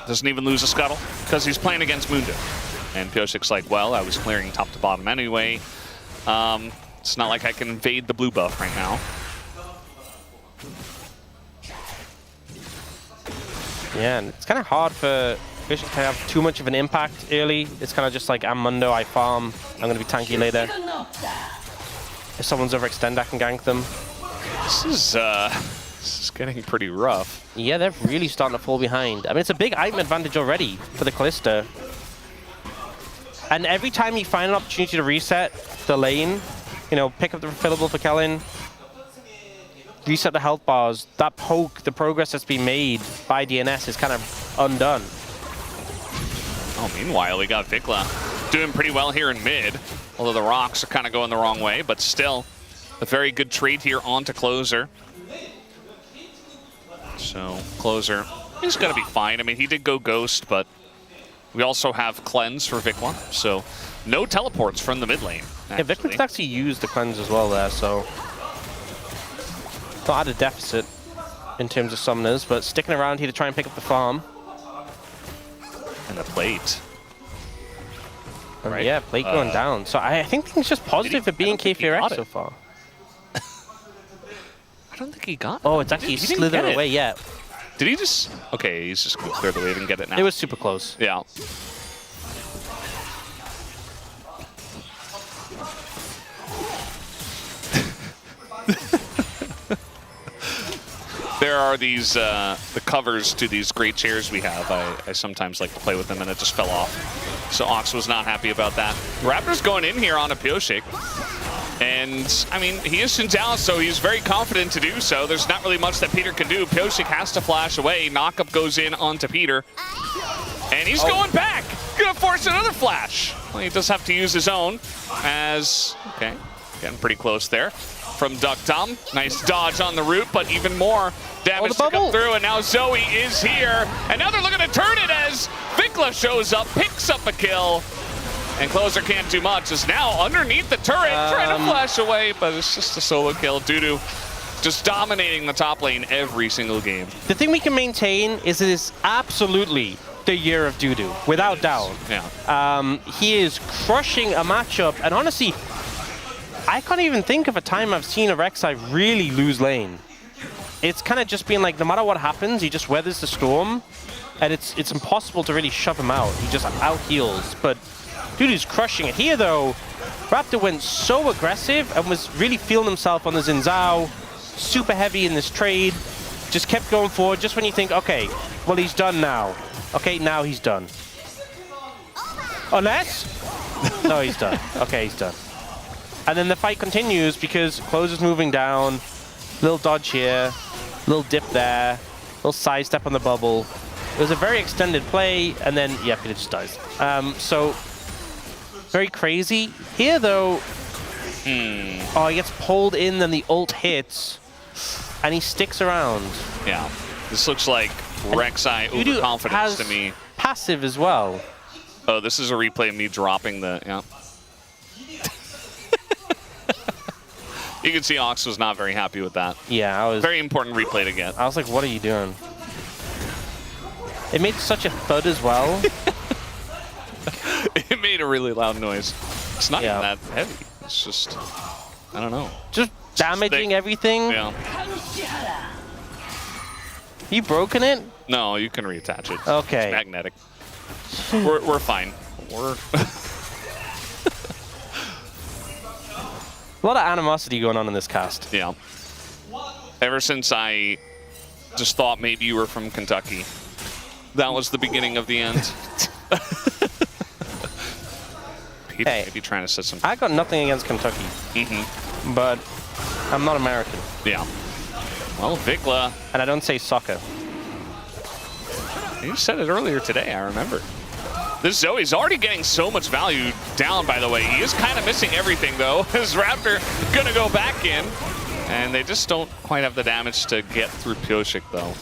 Doesn't even lose a scuttle because he's playing against Mundo. And Piosik's like, well, I was clearing top to bottom anyway. It's not like I can invade the blue buff right now. Yeah, and it's kind of hard for Piosik's to have too much of an impact early. It's kind of just like, I'm Mundo, I farm, I'm going to be tanky later. If someone's overextend, I can gank them. This is getting pretty rough. Yeah, they're really starting to fall behind. I mean, it's a big item advantage already for the Kalista. And every time you find an opportunity to reset the lane, you know, pick up the refillable for Kellen, reset the health bars, that poke, the progress that's been made by DNS is kind of undone. Oh, meanwhile, we got Vikla doing pretty well here in mid, although the rocks are kind of going the wrong way, but still a very good trade here onto Closer. So Closer, he's going to be fine. I mean, he did go Ghost, but we also have Cleanse for Vikla, so no teleports from the mid lane. Yeah, Vikla could actually use the Cleanse as well there, so not at a deficit in terms of summoners, but sticking around here to try and pick up the farm. And the plate. Right. Yeah, plate going down. So I think things just positive for BNK FearX so far. I don't think he got it. Oh, it's actually slithering away, yeah. Did he just... Okay, he's just going to clear the wave and get it now. It was super close. Yeah. There are these, the covers to these great chairs we have. I sometimes like to play with them, and it just fell off. So Ox was not happy about that. Raptor's going in here on a Pioshik. And, I mean, he is Xin Zhao, so he's very confident to do so. There's not really much that Peter can do. Pioshik has to flash away. Knockup goes in onto Peter. And he's going back. Gonna force another flash. Well, he does have to use his own as... Okay, getting pretty close there. From Duck Dom. Nice dodge on the route, but even more damage to come through. And now Zoe is here. And now they're looking to turn it as Vikla shows up, picks up a kill. And Closer can't do much. Is now underneath the turret, trying to flash away, but it's just a solo kill. Dudu just dominating the top lane every single game. The thing we can maintain is it is absolutely the year of Dudu, without doubt. Yeah. He is crushing a matchup, and honestly, I can't even think of a time I've seen a Rek'Sai really lose lane. It's kind of just been like, no matter what happens, he just weathers the storm, and it's impossible to really shove him out. He just out-heals, but Dudu's crushing it. Here, though, Raptor went so aggressive and was really feeling himself on the Xin Zhao, super heavy in this trade, just kept going forward just when you think, okay, well, he's done now. Okay, now he's done. Unless? No, he's done. Okay, he's done. And then the fight continues because Closer's moving down, little dodge here, little dip there, little sidestep on the bubble. It was a very extended play, and then, yeah, Peter just dies. So, very crazy. Here, though, oh, he gets pulled in, then the ult hits, and he sticks around. Yeah, this looks like Rek'Sai overconfidence to me. Passive as well. Oh, this is a replay of me dropping the, yeah. You can see Ox was not very happy with that. Yeah, I was... Very important replay to get. I was like, what are you doing? It made such a thud as well. It made a really loud noise. It's not even that heavy. It's just, I don't know. Just damaging everything. Yeah. You broken it? No, you can reattach it. Okay. It's magnetic. We're fine. We're a lot of animosity going on in this cast. Yeah. Ever since I just thought maybe you were from Kentucky, that was the beginning of the end. Peter, Hey, maybe trying to set some. I got nothing against Kentucky, but I'm not American. Yeah. Well, Vikla. And I don't say soccer. You said it earlier today, I remember. This Zoe's already getting so much value down, by the way. He is kind of missing everything, though. As Raptor gonna go back in. And they just don't quite have the damage to get through Pioshik, though.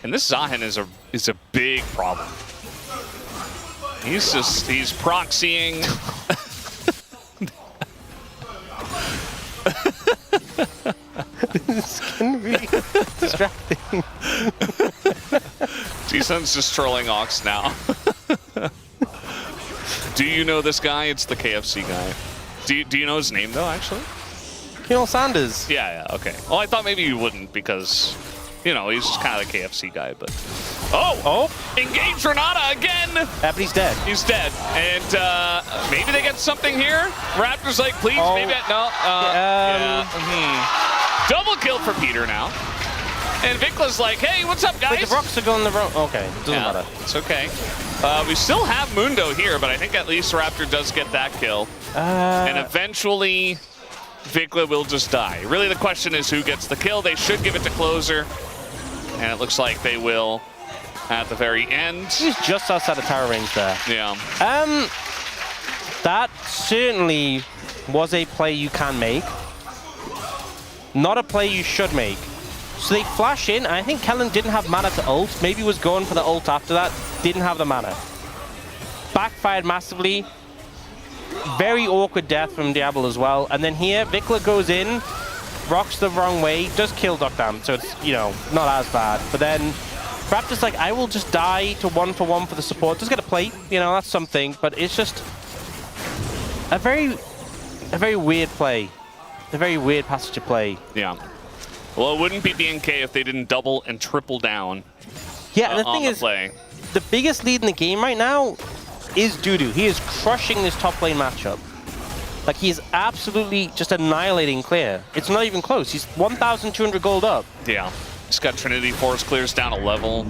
And this Zahen is a big problem. He's proxying. This can be distracting. G-Sun's just trolling Ox now. Do you know this guy? It's the KFC guy. Do you know his name, though, actually? Colonel Sanders. Yeah, okay. Well, I thought maybe you wouldn't because, you know, he's just kind of the KFC guy, but... Oh! Engage Renata again! But he's dead. He's dead. And maybe they get something here? Raptor's like, please, maybe... No. Double kill for Peter now. And Vikla's like, hey, what's up, guys? Wait, the rocks are going the wrong... Okay, doesn't matter. It's okay. We still have Mundo here, but I think at least Raptor does get that kill. And eventually... Vikla will just die. Really, the question is who gets the kill. They should give it to Closer, and it looks like they will at the very end. He's just outside of tower range there. Yeah. That certainly was a play you can make. Not a play you should make. So they flash in, and I think Kellen didn't have mana to ult. Maybe was going for the ult after that. Didn't have the mana. Backfired massively. Very awkward death from Diablo as well. And then here, Vikla goes in, rocks the wrong way, does kill Dokdam, so it's, you know, not as bad. But then Raptor's like, I will just die to 1-for-1 for the support. Does get a plate, you know, that's something. But it's just a very weird play. A very weird passage of play. Yeah. Well, it wouldn't be BNK if they didn't double and triple down. Yeah, and the thing is, the biggest lead in the game right now is Dudu. He is crushing this top lane matchup. Like, he is absolutely just annihilating Clear. It's not even close. He's 1,200 gold up. Yeah. He's got Trinity Force clears down a level.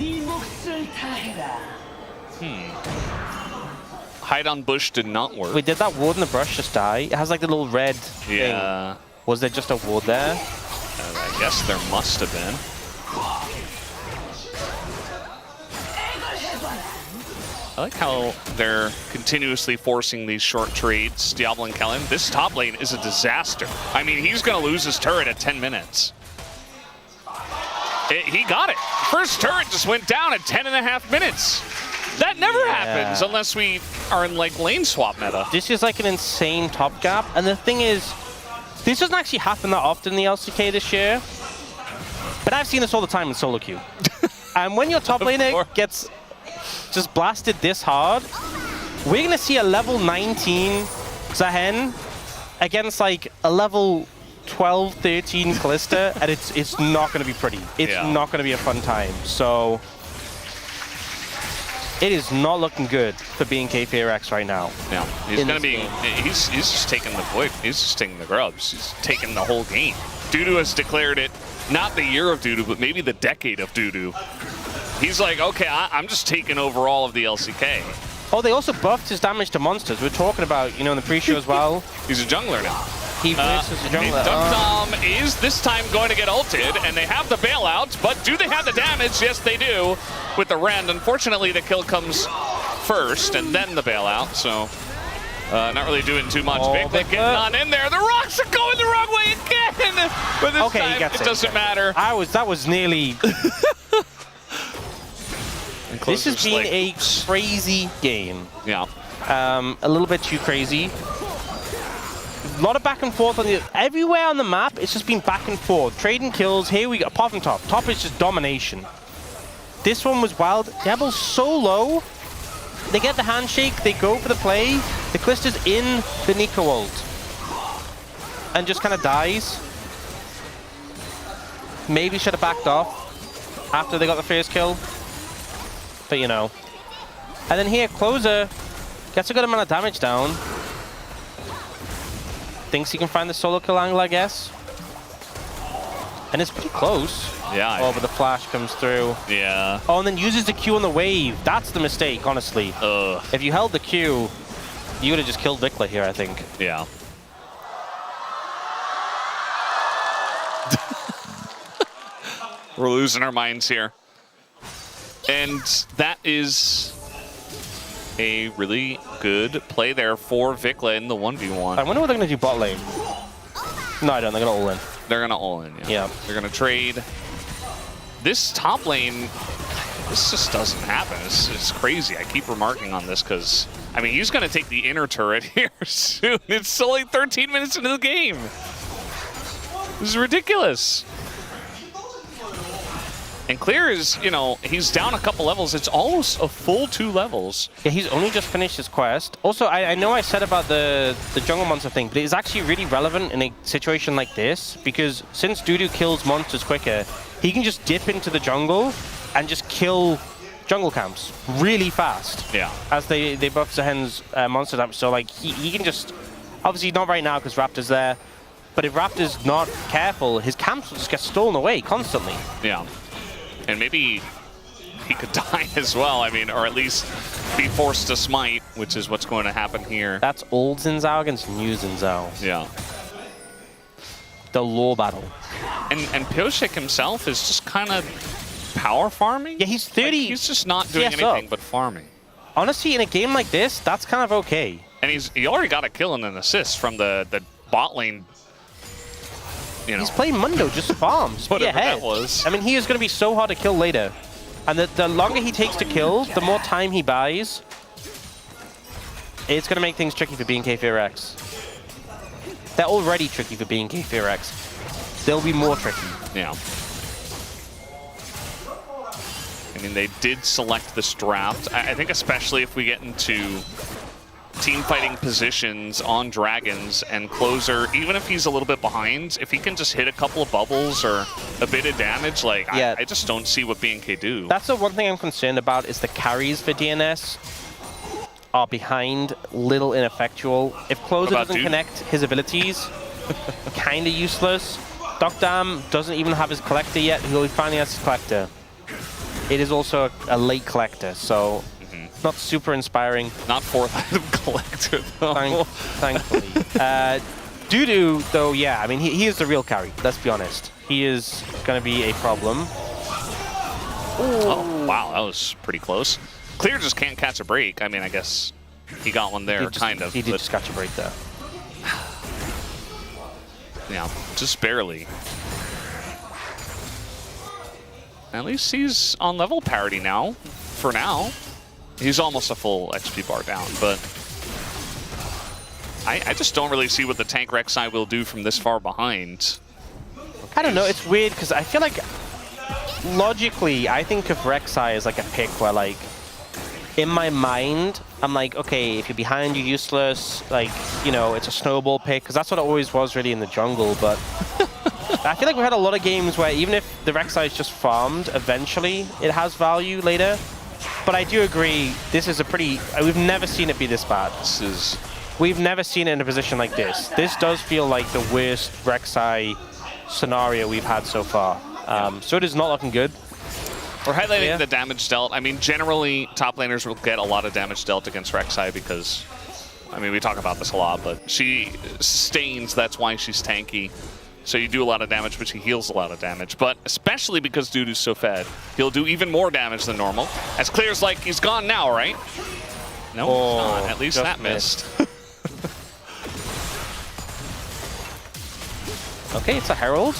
Hide on bush did not work. Wait, did that ward in the brush just die? It has like the little red thing. Was there just a ward there? I guess there must have been. I like how they're continuously forcing these short trades, Diablo and Kellen. This top lane is a disaster. I mean, he's going to lose his turret at 10 minutes. He got it. First turret just went down at 10.5 minutes. That never happens unless we are in, like, lane swap meta. This is like an insane top gap. And the thing is, this doesn't actually happen that often in the LCK this year. But I've seen this all the time in solo queue. And when your top laner gets just blasted this hard, we're going to see a level 19 Zahen against like a level 12, 13 Kalista, and it's not going to be pretty. It's not going to be a fun time. So it is not looking good for BNK FearX right now. Yeah, he's going to be, he's just taking the void. He's just taking the grubs. He's taking the whole game. Dudu has declared it, not the year of Dudu, but maybe the decade of Dudu. He's like, okay, I'm just taking over all of the LCK. Oh, they also buffed his damage to monsters. We're talking about, you know, in the pre-show as well. He's a jungler now. He works as a jungler. Dokdam is this time going to get ulted, and they have the bailout, but do they have the damage? Yes, they do, with the Rend. Unfortunately, the kill comes first, and then the bailout, so not really doing too much. Vikla getting on in there. The rocks are going the wrong way again, but this time it doesn't matter. That was nearly... This has been a crazy game. Yeah. A little bit too crazy. A lot of back and forth on everywhere on the map. It's just been back and forth, trading kills. Here we go. Apart from top. Top is just domination. This one was wild. Diablo's so low. They get the handshake, they go for the play. The Callista's in the Nico ult. And just kind of dies. Maybe should have backed off after they got the first kill. But you know. And then here, Closer gets a good amount of damage down. Thinks he can find the solo kill angle, I guess. And it's pretty close. Yeah. Oh, but the flash comes through. Yeah. Oh, and then uses the Q on the wave. That's the mistake, honestly. Ugh. If you held the Q, you would have just killed Vikla here, I think. Yeah. We're losing our minds here. And that is a really good play there for Vikla in the 1v1. I wonder what they're going to do bot lane. No, I don't. They're going to all in. They're going to all in, yeah. They're going to trade. This top lane, this just doesn't happen. It's crazy. I keep remarking on this because, I mean, he's going to take the inner turret here soon. It's only 13 minutes into the game. This is ridiculous. And Clear is, you know, he's down a couple levels. It's almost a full 2 levels. Yeah, he's only just finished his quest. Also, I know I said about the jungle monster thing, but it's actually really relevant in a situation like this, because since Dudu kills monsters quicker, he can just dip into the jungle and just kill jungle camps really fast. Yeah. As they buff Zahen's monster damage. So, like, he can just... Obviously, not right now because Raptor's there, but if Raptor's not careful, his camps will just get stolen away constantly. Yeah. And maybe he could die as well, I mean, or at least be forced to smite, which is what's going to happen here. That's old Xin Zhao against new Xin Zhao. Yeah. The lore battle. And Pioshek himself is just kind of power farming? Yeah, he's 30. Like, he's just not doing anything but farming. Honestly, in a game like this, that's kind of okay. And he already got a kill and an assist from the bot lane. You know. He's playing Mundo, just farms. Whatever that was. I mean, he is going to be so hard to kill later. And the longer he takes to kill, the more time he buys. It's going to make things tricky for BNK FearX. They're already tricky for BNK FearX. They'll be more tricky. Yeah. I mean, they did select this draft. I think especially if we get into team fighting positions on Dragons and Closer, even if he's a little bit behind, if he can just hit a couple of bubbles or a bit of damage, like, yeah. I just don't see what BNK do. That's the one thing I'm concerned about is the carries for DNS are behind, little ineffectual. If Closer doesn't connect his abilities, kind of useless. Dokdam doesn't even have his collector yet. He finally has his collector. It is also a late collector, so not super inspiring. Not 4th item collector, though. Thankfully. Dudu, though, yeah, I mean, he is the real carry, let's be honest. He is going to be a problem. Oh, wow, that was pretty close. Clear just can't catch a break. I mean, I guess he got one there, kind of. He did just catch a break there. Yeah, just barely. At least he's on level parity now, for now. He's almost a full XP bar down, but I just don't really see what the tank Rek'Sai will do from this far behind. I don't know, it's weird because I feel like logically I think of Rek'Sai as like a pick where, like, in my mind I'm like, okay, if you're behind, you're useless, like, you know, it's a snowball pick, because that's what it always was really in the jungle. But I feel like we had a lot of games where even if the Rek'Sai is just farmed, eventually it has value later. But I do agree, this is a pretty... We've never seen it be this bad. We've never seen it in a position like this. This does feel like the worst Rek'Sai scenario we've had so far. So it is not looking good. We're highlighting the damage dealt. I mean, generally, top laners will get a lot of damage dealt against Rek'Sai because, I mean, we talk about this a lot, but she sustains, that's why she's tanky. So you do a lot of damage, but she heals a lot of damage. But especially because Dudu's so fed, he'll do even more damage than normal. As Clear's like, he's gone now, right? No, he's not. At least that missed. Okay, it's a Herald.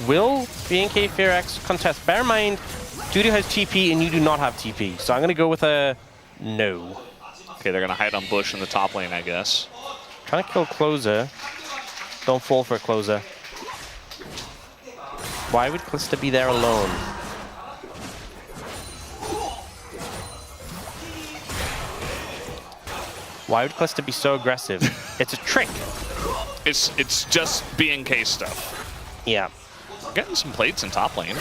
Will BNK FearX contest? Bear in mind, Dudu has TP and you do not have TP. So I'm going to go with a no. Okay, they're going to hide on bush in the top lane, I guess. Trying to kill Closer. Don't fall for a Closer. Why would Calista be there alone? Why would Callista be so aggressive? It's a trick. It's just BNK stuff. Yeah. Getting some plates in top lane.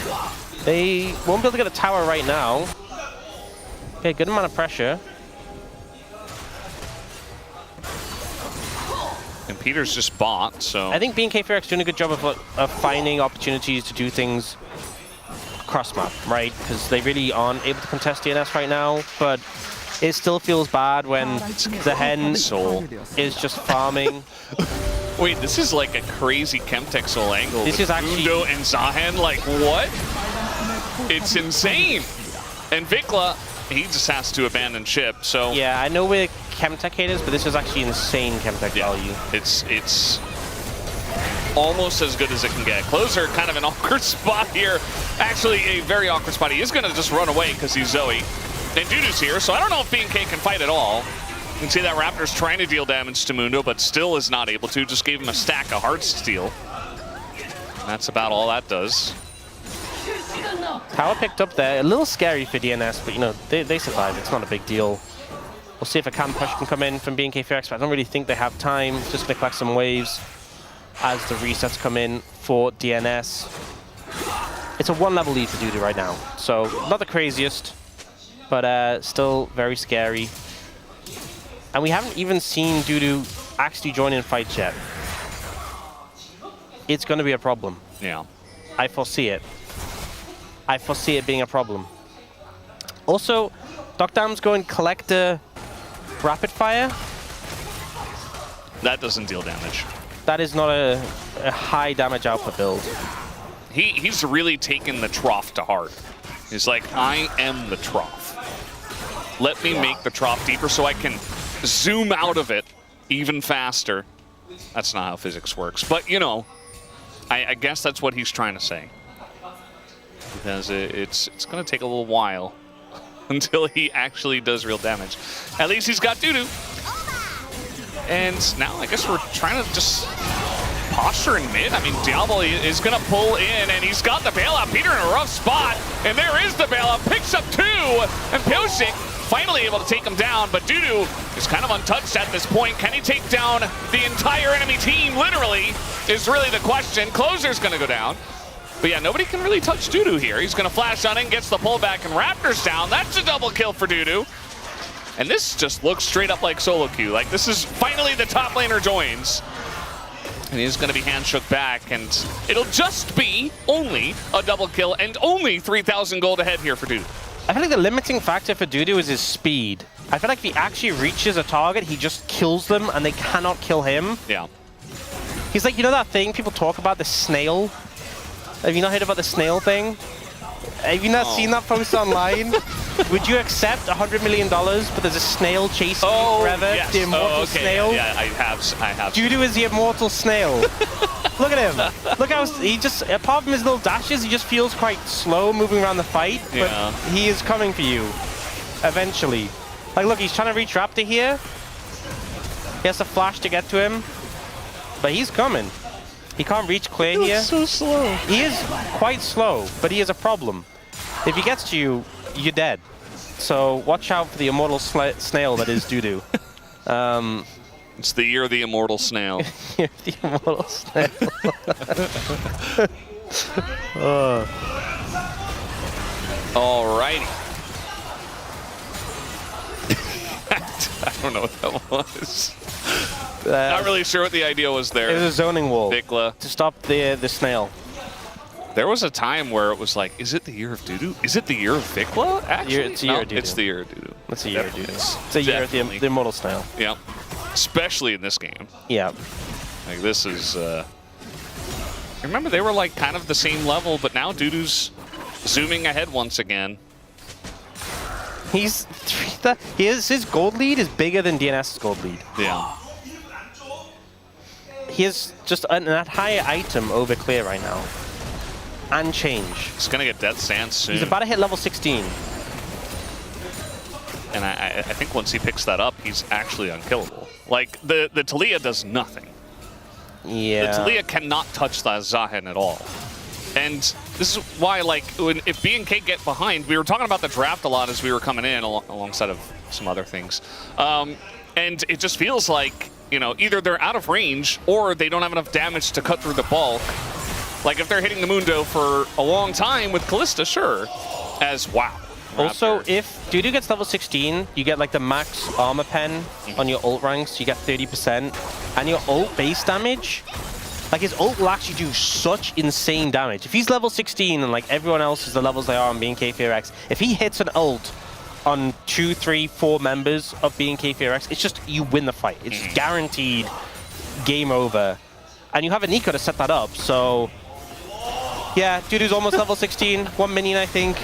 They won't be able to get a tower right now. Okay, good amount of pressure. And Peter's just bought, so... I think BNK Fearx doing a good job of finding opportunities to do things cross-map, right? Because they really aren't able to contest DNS right now, but it still feels bad when the hen is just farming. Wait, this is like a crazy Chemtech Soul angle This with is actually... Mundo and Zahen, like, what? It's insane! And Vikla, he just has to abandon ship, so... Yeah, I know we're Chemtech haters, but this is actually insane Chemtech value. It's almost as good as it can get. Closer, kind of an awkward spot here. Actually, a very awkward spot. He is going to just run away because he's Zoe. And Dudu's here, so I don't know if BNK can fight at all. You can see that Raptor's trying to deal damage to Mundo, but still is not able to. Just gave him a stack of Heartsteel. That's about all that does. Tower picked up there. A little scary for DNS, but you know, they survive. It's not a big deal. We'll see if a cam push can come in from BNK Fearx, but I don't really think they have time. Just gonna collect some waves as the resets come in for DNS. It's a 1-level lead for Dudu right now, so not the craziest, but still very scary. And we haven't even seen Dudu actually join in fights yet. It's going to be a problem. Yeah. I foresee it. I foresee it being a problem. Also, Docdam's going Collector Rapid Fire. That doesn't deal damage. That is not a high damage output build. He's really taken the trough to heart. He's like, I am the trough. Let me make the trough deeper so I can zoom out of it even faster. That's not how physics works, but you know, I guess that's what he's trying to say. Because it's going to take a little while until he actually does real damage. At least he's got Dudu. And now I guess we're trying to just posture in mid. I mean, Diablo is going to pull in, and he's got the bailout. Peter in a rough spot, and there is the bailout. Picks up 2, and Pyosik finally able to take him down, but Dudu is kind of untouched at this point. Can he take down the entire enemy team, literally, is really the question. Closer's going to go down. But yeah, nobody can really touch Dudu here. He's going to flash on in, gets the pullback, and Raptor's down. That's a double kill for Dudu. And this just looks straight up like solo queue. Like, this is finally the top laner joins. And he's going to be hand shook back, and it'll just be only a double kill and only 3,000 gold ahead here for Dudu. I feel like the limiting factor for Dudu is his speed. I feel like if he actually reaches a target, he just kills them and they cannot kill him. Yeah. He's like, you know that thing people talk about, the snail? Have you not heard about the snail thing? Have you not seen that post online? Would you accept $100 million, but there's a snail chasing you forever? Yes. The immortal snail? Yeah, I have. Dudu is the immortal snail. Look at him. Look how he just, apart from his little dashes, he just feels quite slow moving around the fight. But he is coming for you, eventually. Like, look, he's trying to reach Raptor here. He has to flash to get to him, but he's coming. He can't reach clear here. He's so slow. He is quite slow, but he is a problem. If he gets to you, you're dead. So watch out for the immortal snail that is Dudu. It's the year of the immortal snail. The immortal snail. Alrighty. I don't know what that was. Not really sure what the idea was there. It was a zoning wall Vikla. to stop the snail. There was a time where it was like, is it the year of Dudu? Is it the year of Vikla? Actually, It's the year of Dudu. It's the year of Dudu. It's the year of Dudu. Definitely. It's the year of the immortal snail. Yep. Especially in this game. Yeah. Like, this is... Remember, they were like kind of the same level, but now Dudu's zooming ahead once again. His gold lead is bigger than DNS's gold lead. Yeah. He has just an higher item over clear right now. And change. He's going to get Death Sand soon. He's about to hit level 16. And I think once he picks that up, he's actually unkillable. Like, the Talia does nothing. Yeah. The Talia cannot touch the Zahen at all. And this is why, like, if BNK get behind, we were talking about the draft a lot as we were coming in, alongside of some other things. And it just feels like, you know, either they're out of range or they don't have enough damage to cut through the bulk. Like if they're hitting the Mundo for a long time with Kalista, sure. Wow. Also, if Dudu gets level 16, you get like the max armor pen on your ult ranks. You get 30%. And your ult base damage, like his ult will actually do such insane damage. If he's level 16 and like everyone else is the levels they are on BNK FearX, if he hits an ult on 2, 3, 4 members of BNK FearX, it's just you win the fight. It's guaranteed game over. And you have a Nico to set that up, so yeah, Dudu's almost level 16, 1 minion I think.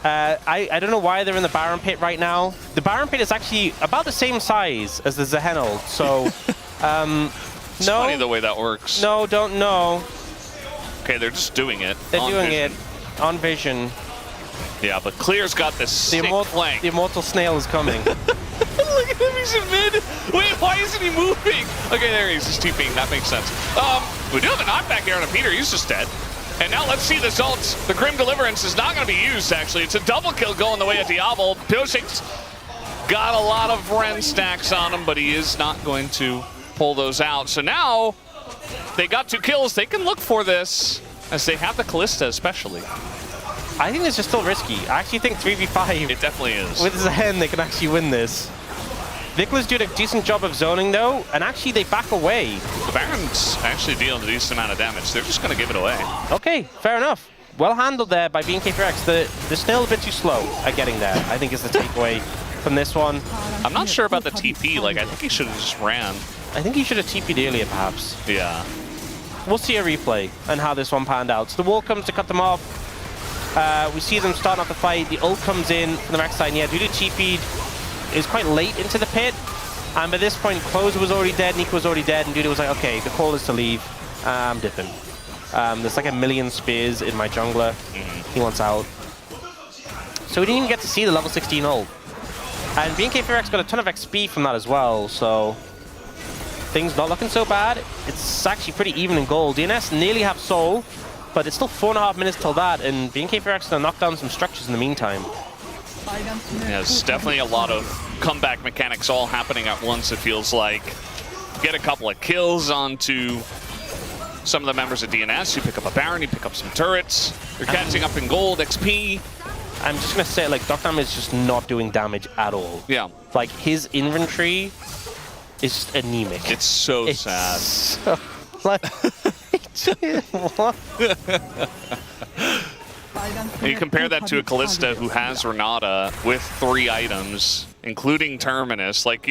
I don't know why they're in the Baron Pit right now. The Baron Pit is actually about the same size as the Zehen ult, so it's funny the way that works. No, don't know. Okay, they're just doing it. They're doing it on vision. Yeah, but Clear's got this sick flank. The immortal snail is coming. Look at him, he's in mid. Wait, why isn't he moving? Okay, there he is, he's TPing, that makes sense. We do have a knockback here on Peter, he's just dead. And now let's see the results. The Grim Deliverance is not going to be used, actually. It's a double kill going the way of Diablo. Piosik's got a lot of Ren stacks on him, but he is not going to pull those out. So now they got 2 kills. They can look for this, as they have the Kalista especially. I think this is still risky. I actually think 3v5. It definitely is. With Zehen, they can actually win this. Viklas doing a decent job of zoning though, and actually they back away. The Baron's actually dealing a decent amount of damage. They're just going to give it away. Okay, fair enough. Well handled there by BNK FearX. They're still a bit too slow at getting there, I think is the takeaway from this one. I'm not sure about the TP. Like, I think he should have just ran. I think he should have TP'd earlier, perhaps. Yeah. We'll see a replay and how this one panned out. So the wall comes to cut them off. We see them starting off the fight. The ult comes in from the backside. And yeah, Dudu TP'd. It was quite late into the pit, and by this point, Closer was already dead, Nico was already dead, and Dudu was like, okay, the call is to leave. I'm dipping. There's like a million spears in my jungler. He wants out. So we didn't even get to see the level 16 ult. And BNK FearX got a ton of XP from that as well, so things not looking so bad. It's actually pretty even in gold. DNS nearly have soul, but it's still 4.5 minutes till that, and BNK FearX is going to knock down some structures in the meantime. Yeah, it's definitely a lot of comeback mechanics all happening at once, it feels like. Get a couple of kills onto some of the members of DNS. You pick up a Baron, you pick up some turrets. You're catching up in gold, XP. I'm just going to say, like, Dr. is just not doing damage at all. Yeah. Like, his inventory is just anemic. It's so sad. So, like, what? You compare that to a Kalista who has Renata with 3 items, including Terminus. Like,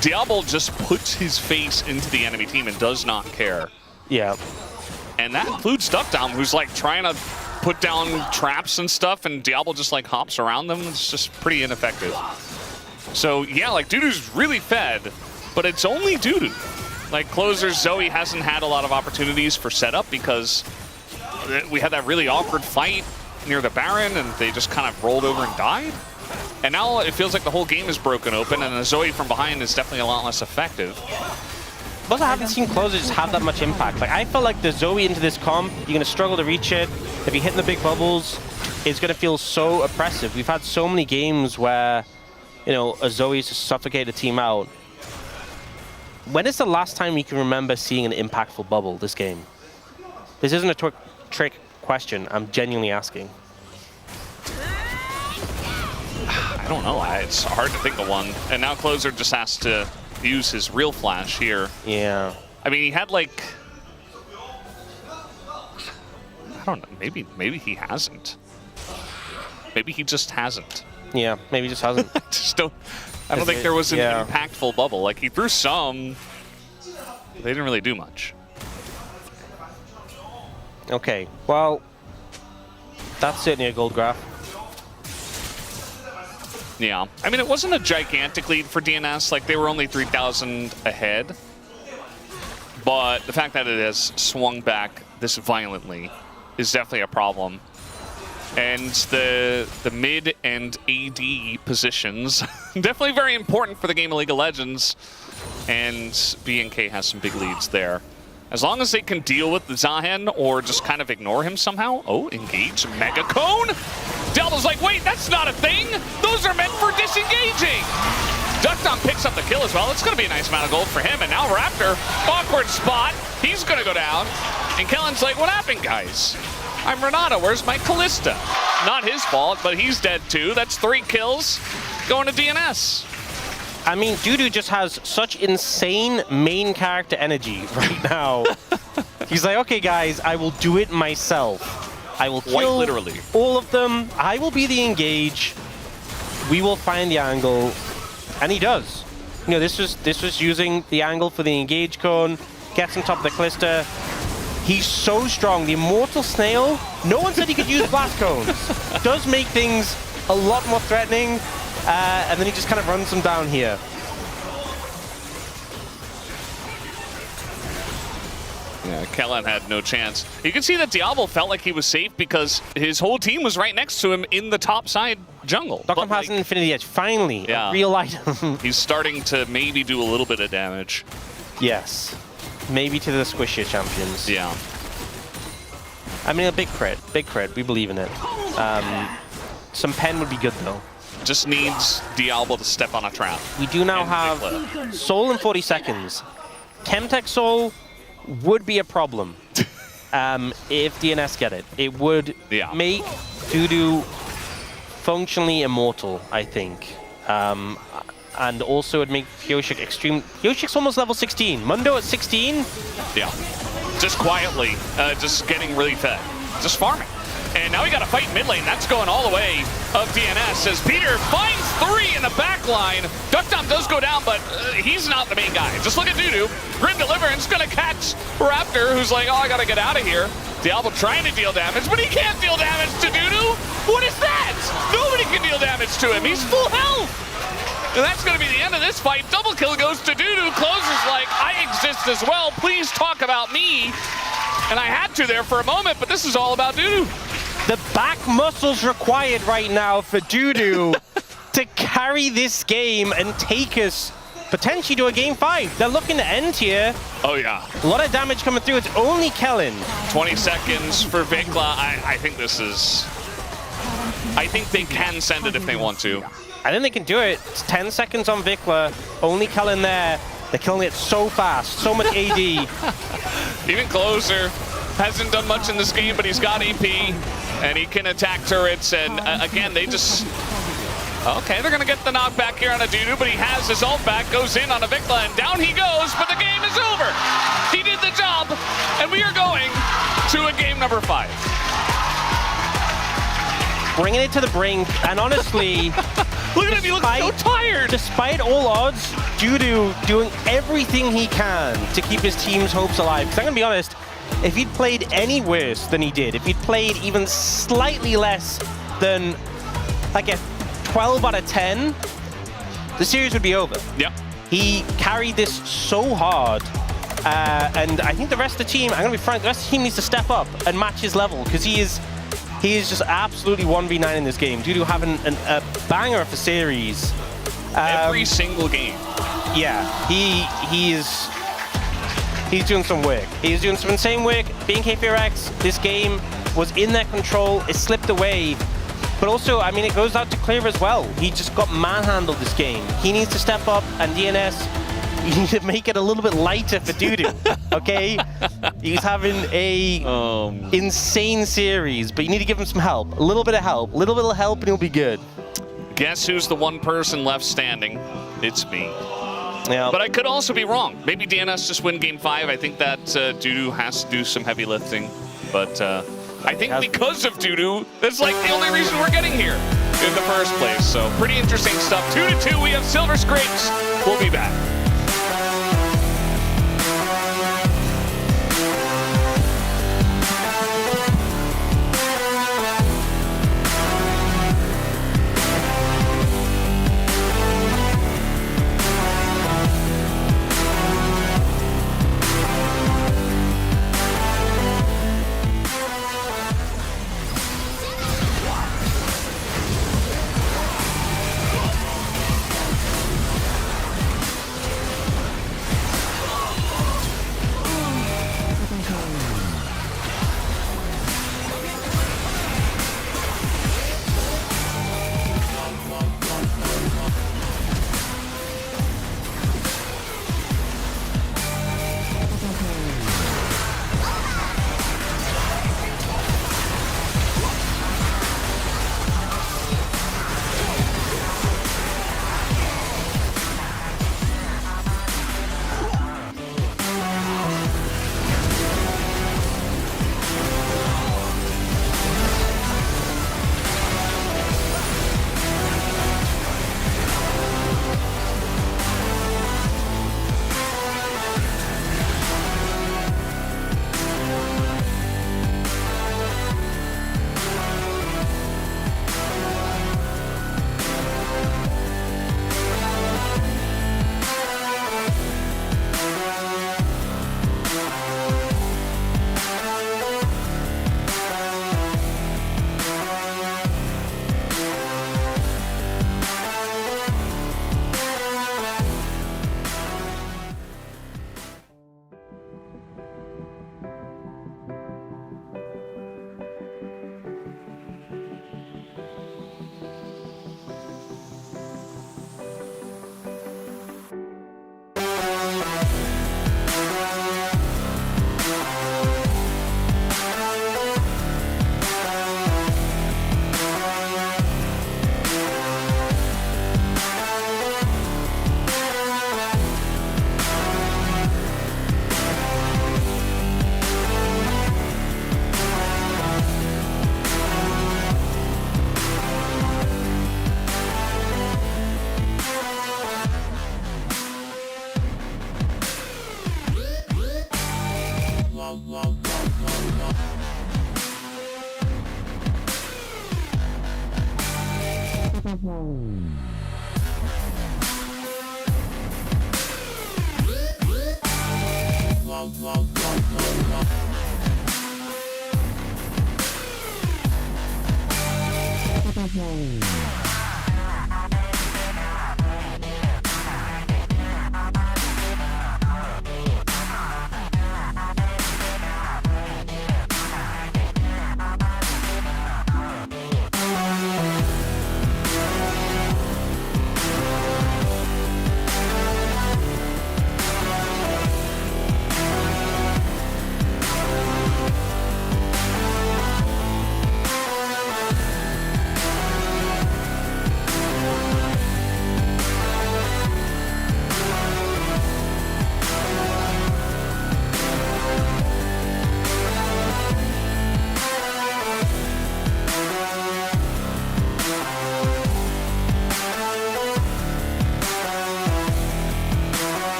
Diablo just puts his face into the enemy team and does not care. Yeah. And that includes Duckdom, who's like trying to put down traps and stuff, and Diablo just like hops around them. It's just pretty ineffective. So yeah, like Dudu's really fed, but it's only Dudu. Like Closer, Zoe hasn't had a lot of opportunities for setup because we had that really awkward fight near the Baron and they just kind of rolled over and died. And now it feels like the whole game is broken open and the Zoe from behind is definitely a lot less effective. But I haven't seen Closer just have that much impact. Like, I felt like the Zoe into this comp, you're going to struggle to reach it. If you hit in the big bubbles, it's going to feel so oppressive. We've had so many games where, you know, a Zoe's to suffocate a team out. When is the last time you can remember seeing an impactful bubble this game? This isn't a trick question. I'm genuinely asking. I don't know. It's hard to think of one. And now Closer just has to use his real flash here. Yeah. I mean, he had like, I don't know. Maybe he hasn't. Maybe he just hasn't. Yeah, maybe he just hasn't. I don't think there was an impactful bubble. Like, he threw some. They didn't really do much. Okay, well, that's certainly a gold graph. Yeah. I mean, it wasn't a gigantic lead for DNS. Like, they were only 3,000 ahead. But the fact that it has swung back this violently is definitely a problem. And the mid and AD positions, definitely very important for the game of League of Legends. And BNK has some big leads there. As long as they can deal with the Zahen or just kind of ignore him somehow. Oh, engage Mega Cone. Diablo's like, wait, that's not a thing. Those are meant for disengaging. Duckdom picks up the kill as well. It's going to be a nice amount of gold for him. And now Raptor, awkward spot. He's going to go down. And Kellen's like, what happened, guys? I'm Renato. Where's my Callista? Not his fault, but he's dead too. That's 3 kills going to DNS. I mean, Dudu just has such insane main character energy right now. He's like, okay, guys, I will do it myself. I will kill literally all of them. I will be the engage. We will find the angle. And he does. You know, this was using the angle for the engage cone. Gets on top of the Callista. He's so strong. The Immortal Snail, no one said he could use blast cones. Does make things a lot more threatening. And then he just kind of runs them down here. Yeah, Kellen had no chance. You can see that Diablo felt like he was safe because his whole team was right next to him in the top side jungle. Duckdom has an Infinity Edge, finally, a real item. He's starting to maybe do a little bit of damage. Yes, maybe to the squishier champions. Yeah. I mean, a big crit, we believe in it. Some pen would be good though. Just needs Diablo to step on a trap. We do now have Soul in 40 seconds. Chemtech Soul would be a problem if DNS get it. It would make Dudu functionally immortal, I think. And also it'd make Yoshik extreme. Yoshik's almost level 16. Mundo at 16? Yeah. Just quietly, just getting really fed. Just farming. And now we got to fight mid lane. That's going all the way of DNS as Peter finds 3 in the back line. Duckdom does go down, but he's not the main guy. Just look at Dudu. Grid Deliverance going to catch Raptor, who's like, oh, I got to get out of here. Diablo trying to deal damage, but he can't deal damage to Dudu. What is that? Nobody can deal damage to him. He's full health. And that's going to be the end of this fight. Double kill goes to Dudu. Closes like, I exist as well. Please talk about me. And I had to there for a moment, but this is all about Dudu. The back muscles required right now for Dudu to carry this game and take us potentially to a game 5. They're looking to end here. Oh, yeah. A lot of damage coming through. It's only Kellen. 20 seconds for Vikla. I think this is... I think they can send it if they want to. I think they can do it. It's 10 seconds on Vikla. Only Kellen there. They're killing it so fast. So much AD. Even closer. Hasn't done much in this game, but he's got EP. And he can attack turrets. And again, they just... Okay, they're going to get the knockback here on a Dudu, but he has his ult back, goes in on a Vikla, and down he goes, but the game is over. He did the job, and we are going to a game number 5. Bringing it to the brink, and honestly... Look at him, he looks so tired! Despite all odds, Dudu doing everything he can to keep his team's hopes alive. Because I'm going to be honest, if he'd played any worse than he did, if he'd played even slightly less than like a 12 out of 10, the series would be over. Yep. He carried this so hard. And I think the rest of the team, I'm going to be frank, the rest of the team needs to step up and match his level, because he is just absolutely 1v9 in this game. Dudu having a banger of a series. Every single game. Yeah, he's doing some work. He's doing some insane work. BNK FearX, this game was in their control. It slipped away. But also, I mean, it goes out to Clear as well. He just got manhandled this game. He needs to step up, and DNS, you need to make it a little bit lighter for Dudu, okay? He's having a insane series, but you need to give him some help. A little bit of help, and he'll be good. Guess who's the one person left standing? It's me. Yeah. But I could also be wrong. Maybe DNS just win game 5. I think that Dudu has to do some heavy lifting. But I think because of Dudu, that's like the only reason we're getting here in the first place. So pretty interesting stuff. 2-2, we have Silver Scrapes. We'll be back.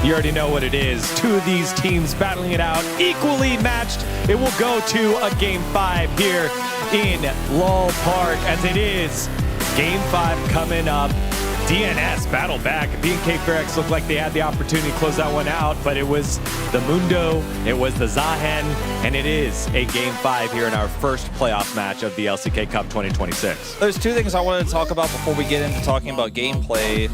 You already know what it is. Two of these teams battling it out, equally matched. It will go to a Game 5 here in Lowell Park, as it is Game 5 coming up. DNS battle back. BNK FairX looked like they had the opportunity to close that one out, but it was the Mundo, it was the Zahen, and it is a Game 5 here in our first playoff match of the LCK Cup 2026. There's two things I wanted to talk about before we get into talking about gameplay.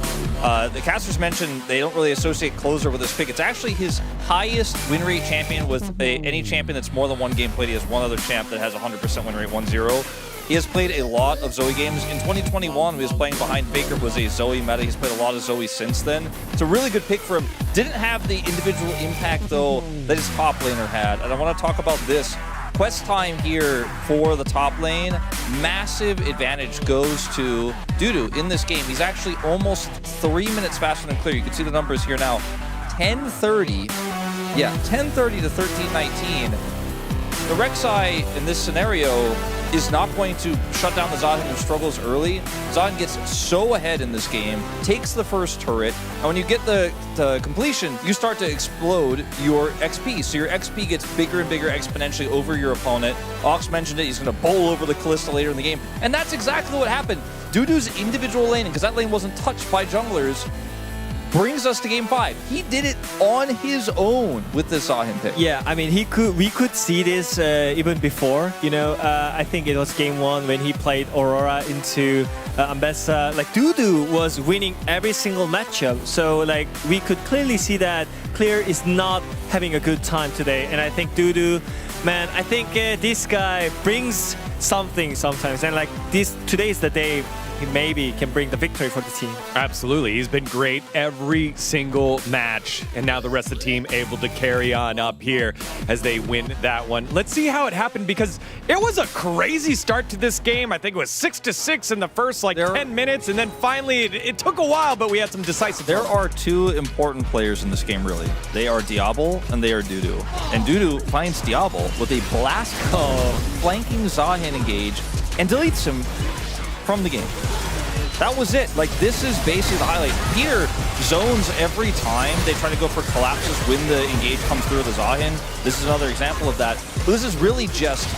The casters mentioned they don't really associate Closer with this pick. It's actually his highest win rate champion with any champion that's more than one game played. He has one other champ that has 100% win rate, 1-0. He has played a lot of Zoe games. In 2021, he was playing behind Faker, was a Zoe meta. He's played a lot of Zoe since then. It's a really good pick for him. Didn't have the individual impact, though, that his top laner had. And I want to talk about this. Quest time here for the top lane. Massive advantage goes to Dudu in this game. He's actually almost 3 minutes faster than Clear. You can see the numbers here now. 10:30. Yeah, 10:30 to 13:19. The Rek'Sai in this scenario is not going to shut down the Zahen who struggles early. Zahen gets so ahead in this game, takes the first turret, and when you get the completion, you start to explode your XP. So your XP gets bigger and bigger exponentially over your opponent. Ox mentioned it, he's going to bowl over the Kalista later in the game. And that's exactly what happened. Dudu's individual laning, because that lane wasn't touched by junglers, brings us to Game 5. He did it on his own with this Zahen pick. Yeah, I mean, we could see this even before. You know, I think it was Game 1 when he played Aurora into Ambessa. Like, Dudu was winning every single matchup. So, like, we could clearly see that Clear is not having a good time today. And I think Dudu, man, I think this guy brings something sometimes. And, like, today is the day he maybe can bring the victory for the team. Absolutely. He's been great every single match, and now the rest of the team able to carry on up here as they win that one. Let's see how it happened, because it was a crazy start to this game. I think it was 6-6 in the first 10 minutes, and then finally it took a while, but we had some decisive. There are two important players in this game, really. They are Diablo and they are Dudu. And Dudu finds Diablo with a blast flanking Zahen engage and deletes him from the game. That was it. Like, this is basically the highlight. Peter zones every time they try to go for collapses when the engage comes through the Zahen. This is another example of that. But this is really just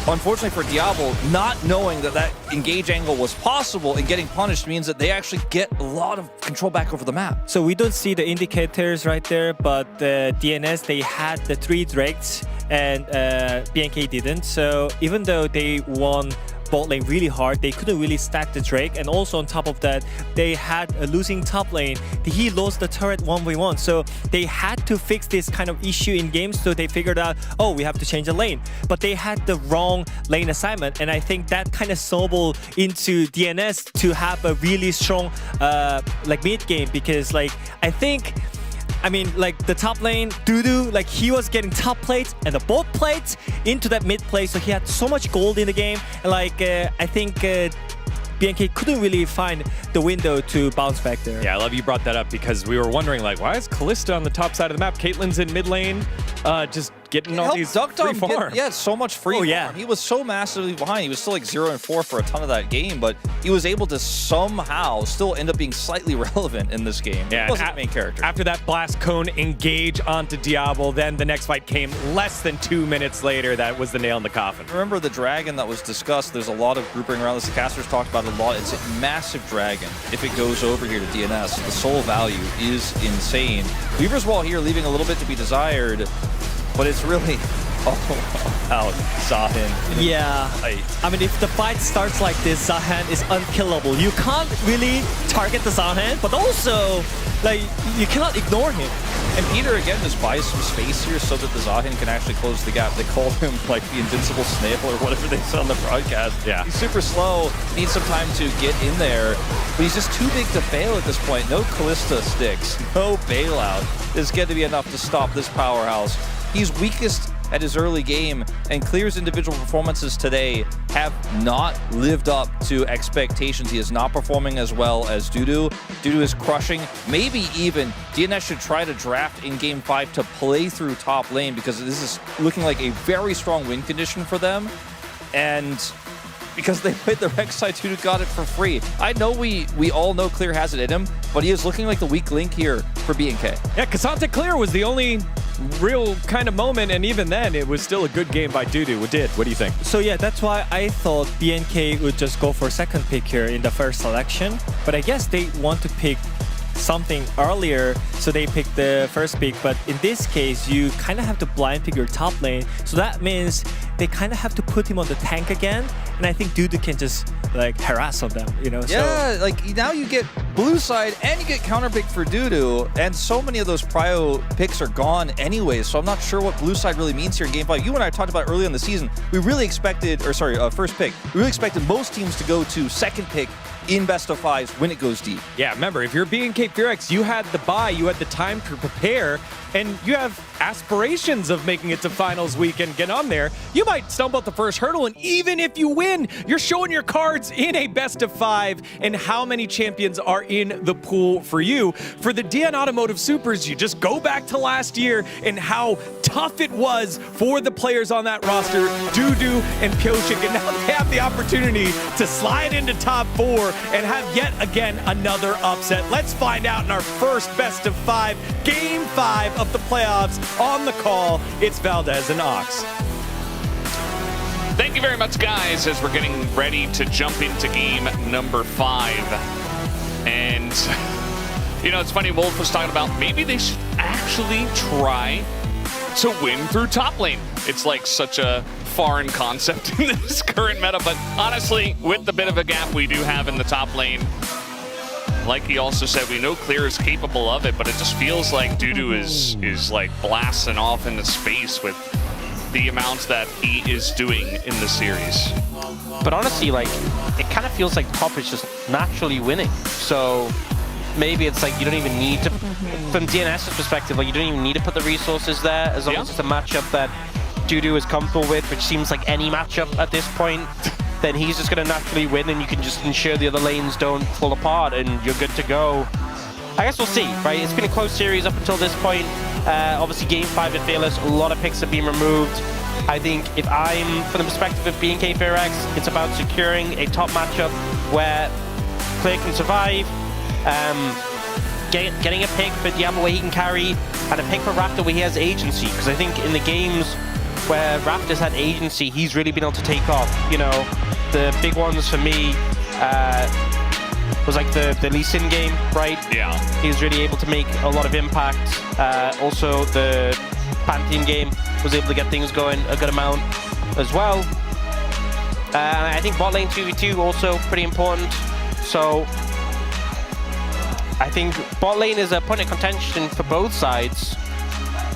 unfortunately for Diablo, not knowing that that engage angle was possible and getting punished means that they actually get a lot of control back over the map. So we don't see the indicators right there, but the DNS, they had the 3 drakes and BNK didn't. So even though they won bot lane really hard, they couldn't really stack the Drake, and also on top of that, they had a losing top lane. He lost the turret 1v1, so they had to fix this kind of issue in game, so they figured out, oh, we have to change the lane. But they had the wrong lane assignment, and I think that kind of snowballed into DNS to have a really strong like mid game, because like I mean, like the top lane, Dudu, like he was getting top plates and the bot plates into that mid play, so he had so much gold in the game. And like I think BNK couldn't really find the window to bounce back there. Yeah, I love you brought that up, because we were wondering like, why is Kalista on the top side of the map? Caitlyn's in mid lane, just getting all these free farms. Yeah, so much free farm. He was so massively behind. He was still like 0-4 for a ton of that game, but he was able to somehow still end up being slightly relevant in this game. Yeah, he wasn't the main character. After that blast cone engage onto Diablo, then the next fight came less than 2 minutes later. That was the nail in the coffin. Remember the dragon that was discussed? There's a lot of grouping around this. The casters talked about it a lot. It's a massive dragon. If it goes over here to DNS, the soul value is insane. Weaver's Wall here leaving a little bit to be desired, but it's really all about Zahan. Yeah, I mean, if the fight starts like this, Zahan is unkillable. You can't really target the Zahan, but also, like, you cannot ignore him. And Peter, again, just buys some space here so that the Zahan can actually close the gap. They call him, like, the invincible snail or whatever they said on the broadcast. Yeah. He's super slow, needs some time to get in there, but he's just too big to fail at this point. No Kalista sticks, no bailout is going to be enough to stop this powerhouse. He's weakest at his early game, and Clear's individual performances today have not lived up to expectations. He is not performing as well as Dudu. Dudu is crushing. Maybe even DNS should try to draft in Game 5 to play through top lane, because this is looking like a very strong win condition for them. And because they played the Rek'Sai, Dudu got it for free. I know we all know Clear has it in him, but he is looking like the weak link here for BNK. Yeah, Cassante Clear was the only real kind of moment, and even then it was still a good game by Dudu. What do you think? So yeah, that's why I thought BNK would just go for second pick here in the first selection, but I guess they want to pick something earlier, so they picked the first pick. But in this case, you kind of have to blind pick your top lane, so that means they kind of have to put him on the tank again, and I think Dudu can just like harass on them, you know? Yeah, so, like now you get blue side and you get counter pick for Dudu, and so many of those prio picks are gone anyway, so I'm not sure what blue side really means here in Game 5. You and I talked about early in the season, we really expected, or sorry, first pick, we really expected most teams to go to second pick in best of fives when it goes deep. Yeah, remember, if you're BNK FearX, you had the bye, you had the time to prepare, and you have aspirations of making it to finals week and get on there. You might stumble at the first hurdle, and even if you win, you're showing your cards in a best of 5 and how many champions are in the pool for you. For the DN Automotive Supers, you just go back to last year and how tough it was for the players on that roster, Dudu and Pyoshik, and now they have the opportunity to slide into top 4 and have yet again another upset. Let's find out in our first best of 5, Game 5 of the playoffs. On the call, it's Valdez and Ox. Thank you very much, guys, as we're getting ready to jump into game number 5. And, you know, it's funny, Wolf was talking about maybe they should actually try to win through top lane. It's like such a foreign concept in this current meta, but honestly, with the bit of a gap we do have in the top lane, like he also said, we know Clear is capable of it, but it just feels like Dudu is like blasting off into space with the amounts that he is doing in the series. But honestly, like, it kind of feels like top is just naturally winning. So maybe it's like you don't even need to, from DNS's perspective, like you don't even need to put the resources there, as long as it's a matchup that Dudu is comfortable with, which seems like any matchup at this point. Then he's just going to naturally win, and you can just ensure the other lanes don't fall apart, and you're good to go. I guess we'll see, right? It's been a close series up until this point. Obviously, Game 5 at Fearless, a lot of picks have been removed. I think if I'm, from the perspective of BNK FearX, it's about securing a top matchup where Clear can survive, getting a pick for Diablo where he can carry, and a pick for Raptor where he has agency. Because I think in the games where Raptors had agency, he's really been able to take off. You know, the big ones for me was like the Lee Sin game, right? Yeah. He was really able to make a lot of impact. Also, the Pantheon game was able to get things going a good amount as well. And I think bot lane 2v2 also pretty important. So I think bot lane is a point of contention for both sides.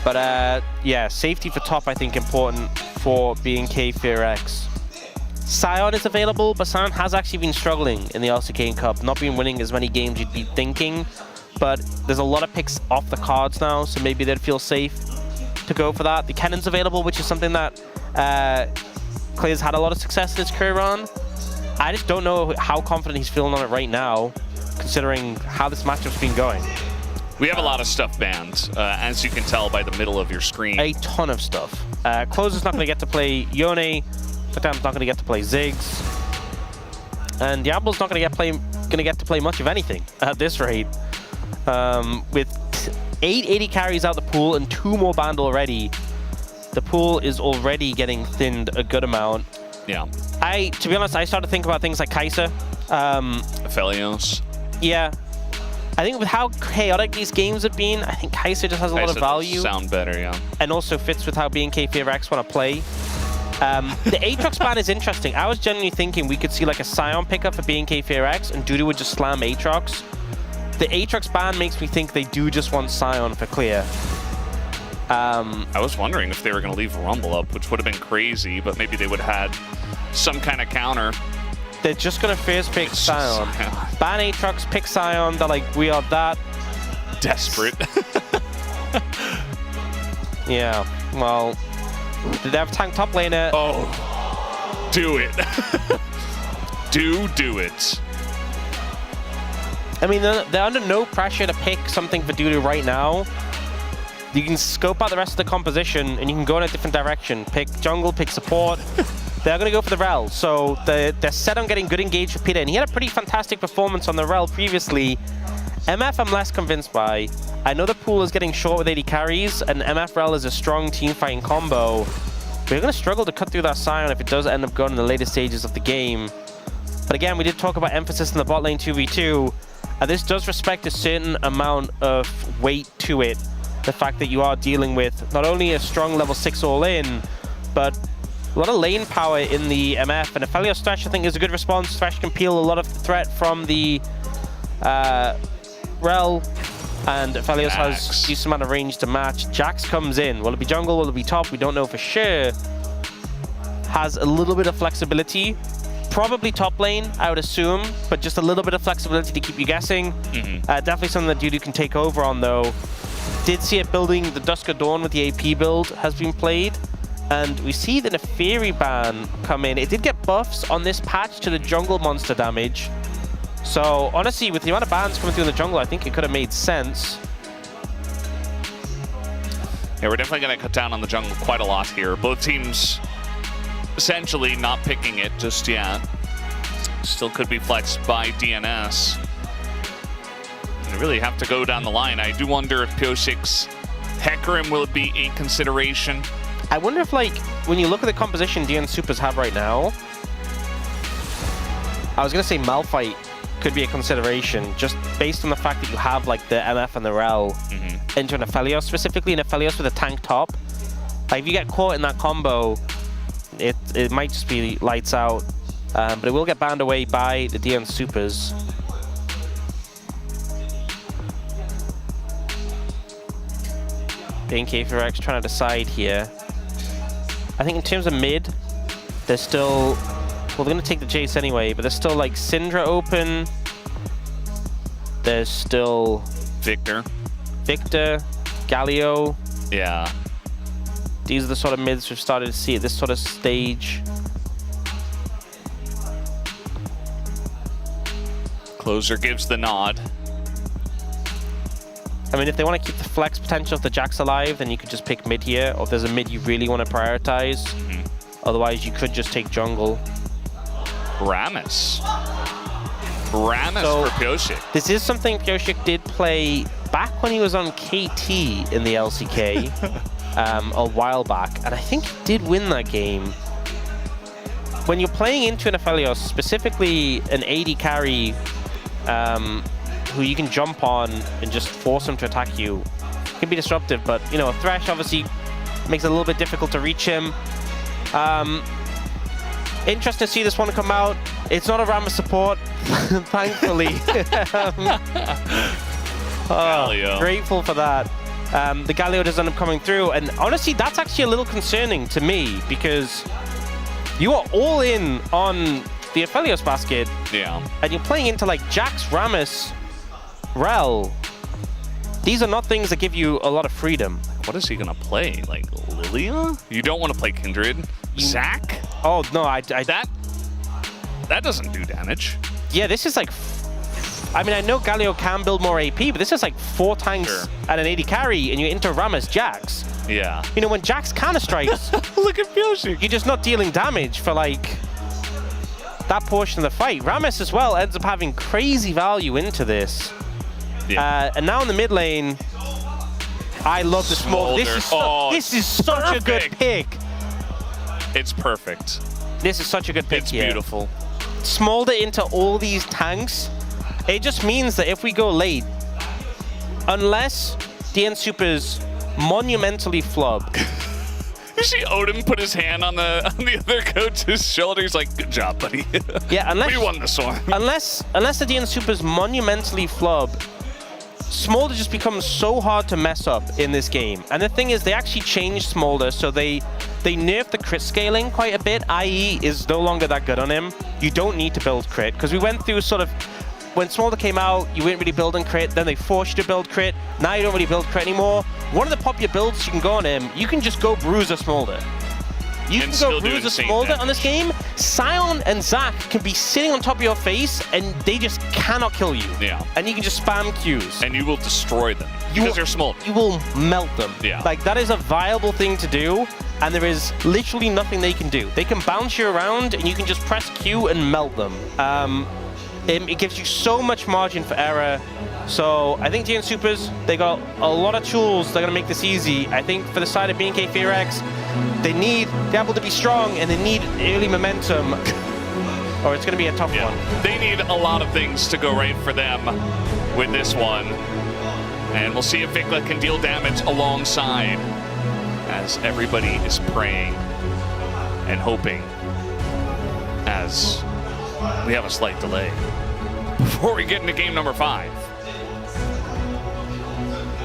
But yeah, safety for top I think important for BNK FearX. Sion is available, but Sion has actually been struggling in the LCK Cup, not been winning as many games you'd be thinking. But there's a lot of picks off the cards now, so maybe they'd feel safe to go for that. The Cannon's available, which is something that Clay's had a lot of success in his career on. I just don't know how confident he's feeling on it right now, considering how this matchup's been going. We have a lot of stuff banned, as you can tell by the middle of your screen. A ton of stuff. Closer's not going to get to play Yone. Fatam's not going to get to play Ziggs. And Diablo's not going to get to play much of anything at this rate. With 880 carries out the pool and 2 more banned already, the pool is already getting thinned a good amount. Yeah. To be honest, I started to think about things like Kai'Sa. Aphelios. Yeah. I think with how chaotic these games have been, I think Kai'Sa just has a lot of value. Sound better, yeah. And also fits with how BNK FearX want to play. The Aatrox ban is interesting. I was genuinely thinking we could see like a Sion pickup for BNK FearX and Dudu would just slam Aatrox. The Aatrox ban makes me think they do just want Sion for clear. I was wondering if they were going to leave Rumble up, which would have been crazy, but maybe they would have had some kind of counter. They're just going to first pick Sion. Ban Aatrox, pick Sion. They're like, we are that desperate. Yeah, well, did they have tank top laner? Oh, do it. do it. I mean, they're under no pressure to pick something for Dudu right now. You can scope out the rest of the composition and you can go in a different direction. Pick jungle, pick support. They're going to go for the Rel. So they're set on getting good engage for Peter. And he had a pretty fantastic performance on the Rel previously. MF I'm less convinced by. I know the pool is getting short with 80 carries, and MF Rel is a strong team fighting combo. We're going to struggle to cut through that Sion if it does end up going in the later stages of the game. But again, we did talk about emphasis in the bot lane 2v2. This does respect a certain amount of weight to it. The fact that you are dealing with not only a strong level 6 all-in, but a lot of lane power in the MF. And Aphelios Thresh, I think, is a good response. Thresh can peel a lot of the threat from the Rel. And Aphelios has a decent amount of range to match. Jax comes in. Will it be jungle? Will it be top? We don't know for sure. Has a little bit of flexibility. Probably top lane, I would assume, but just a little bit of flexibility to keep you guessing. Definitely something that Dudu can take over on, though. Did see it building the Dusk of Dawn with the AP build has been played. And we see the Neferi ban come in. It did get buffs on this patch to the jungle monster damage. So, honestly, with the amount of bans coming through in the jungle, I think it could have made sense. Yeah, we're definitely going to cut down on the jungle quite a lot here. Both teams essentially not picking it just yet. Still could be flexed by DNS. You really have to go down the line. I do wonder if Pyosic's Hecarim will be a consideration. I wonder if, like, when you look at the composition DN Supers have right now, I was going to say Malphite could be a consideration, just based on the fact that you have, like, the MF and the Rel into an Aphelios, specifically an Aphelios with a tank top. Like, if you get caught in that combo, it might just be lights out. But it will get banned away by the DN Supers. BNK FearX trying to decide here. I think in terms of mid, there's still... Well, they're going to take the Jace anyway, but there's still, like, Syndra open. There's still... Victor, Galio. Yeah. These are the sort of mids we've started to see at this sort of stage. Closer gives the nod. I mean, if they want to keep the flex potential of the Jax alive, then you could just pick mid here. Or if there's a mid you really want to prioritize. Otherwise, you could just take jungle. Rammus for Pyosik. This is something Pyosik did play back when he was on KT in the LCK. a while back, and I think he did win that game. When you're playing into an Aphelios, specifically an AD carry who you can jump on and just force him to attack you, it can be disruptive, but you know, Thresh obviously makes it a little bit difficult to reach him. Interesting to see this one come out. It's not a Rammus support, thankfully. Grateful for that. The Galio does end up coming through, and honestly, that's actually a little concerning to me because you are all in on the Aphelios basket, and you're playing into like Jax, Rammus, Rel. These are not things that give you a lot of freedom. What is he gonna play? Like Lilia? You don't want to play Kindred. Zac? Oh no, that doesn't do damage. Yeah, this is like, I mean, I know Galio can build more AP, but this is like 4 tanks and an AD carry, and you're into Rammus Jax. Yeah. You know, when Jax counter strikes, look at Yoshi. You're just not dealing damage for like that portion of the fight. Rammus as well ends up having crazy value into this. Yeah. And now in the mid lane, I love the small. This is such a good pick. It's perfect. This is such a good pick. It's beautiful. Smolder into all these tanks. It just means that if we go late, unless DN Supers monumentally flub. You see Odin put his hand on the other coach's shoulder. He's like, "Good job, buddy." Yeah, unless we won this one. unless the DN Supers monumentally flub, Smolder just becomes so hard to mess up in this game. And the thing is, they actually changed Smolder, so they nerfed the crit scaling quite a bit. IE is no longer that good on him. You don't need to build crit, because we went through sort of, when Smolder came out, you weren't really building crit, then they forced you to build crit. Now you don't really build crit anymore. One of the popular builds you can go on him, you can just go Bruiser Smolder. You can go Bruiser Smolder on this game. Sion and Zac can be sitting on top of your face, and they just cannot kill you. Yeah. And you can just spam Qs. And you will destroy them because they're Smolder. You will melt them. Yeah. Like, that is a viable thing to do, and there is literally nothing they can do. They can bounce you around, and you can just press Q and melt them. It gives you so much margin for error. So I think DN Supers, they got a lot of tools that are going to make this easy. I think for the side of BNK FearX, they need Diablo to be strong, and they need early momentum, or it's going to be a tough one. They need a lot of things to go right for them with this one. And we'll see if Vikla can deal damage alongside, as everybody is praying and hoping, as we have a slight delay before we get into game number 5.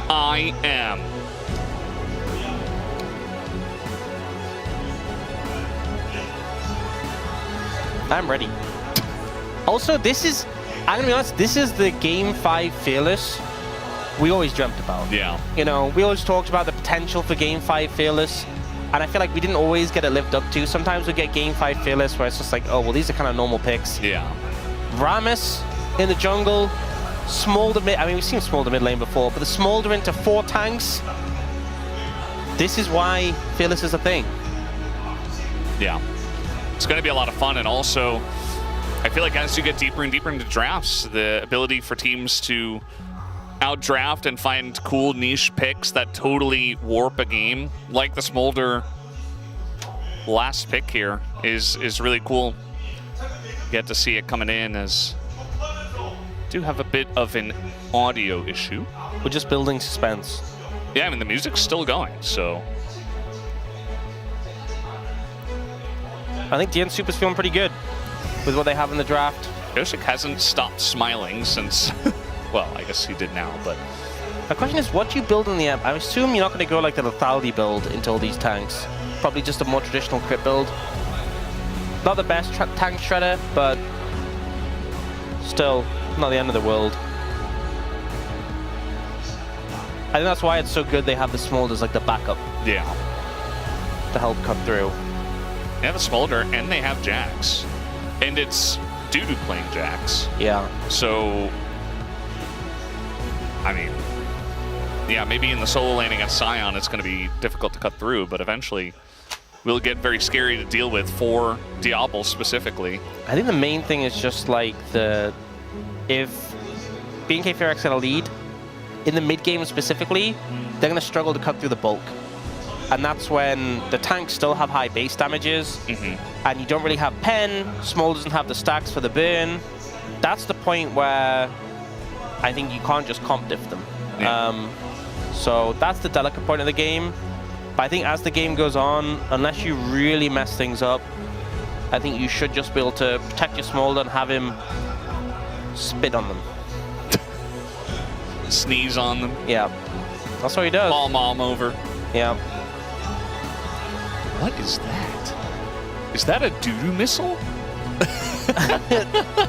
I am. I'm ready. Also, this is, I'm gonna be honest, this is the game 5 Fearless we always dreamt about. Yeah. You know, we always talked about the potential for game 5 Fearless, and I feel like we didn't always get it lived up to. Sometimes we get game 5 Fearless where it's just like, oh, well, these are kind of normal picks. Yeah. Rammus in the jungle, Smolder mid, I mean, we've seen Smolder mid lane before, but the Smolder into 4 tanks, this is why Fearless is a thing. Yeah. It's going to be a lot of fun, and also, I feel like as you get deeper and deeper into drafts, the ability for teams to outdraft and find cool niche picks that totally warp a game, like the Smolder last pick here, is really cool. Get to see it coming in, as do have a bit of an audio issue. We're just building suspense. Yeah, I mean, the music's still going, so. I think DN Super's feeling pretty good with what they have in the draft. Yoshik hasn't stopped smiling since, well, I guess he did now, but. The question is, what do you build in the app? I assume you're not going to go like the lethality build into all these tanks. Probably just a more traditional crit build. Not the best tank shredder, but still not the end of the world. I think that's why it's so good they have the Smolder as like the backup. Yeah. To help cut through. They have a Smolder and they have Jax. And it's Dudu playing Jax. Yeah. So, I mean, yeah, maybe in the solo lane against Sion it's going to be difficult to cut through, but eventually will get very scary to deal with for Diablo specifically. I think the main thing is just like if BNK FearX got a lead, in the mid game specifically, they're going to struggle to cut through the bulk. and that's when the tanks still have high base damages, and you don't really have pen. Small doesn't have the stacks for the burn. That's the point where I think you can't just comp diff them. Yeah. So that's the delicate point of the game. But I think as the game goes on, unless you really mess things up, I think you should just be able to protect your Smolder and have him spit on them. Sneeze on them. Yeah. That's what he does. Ball mom over. Yeah. What is that? Is that a doo-doo missile?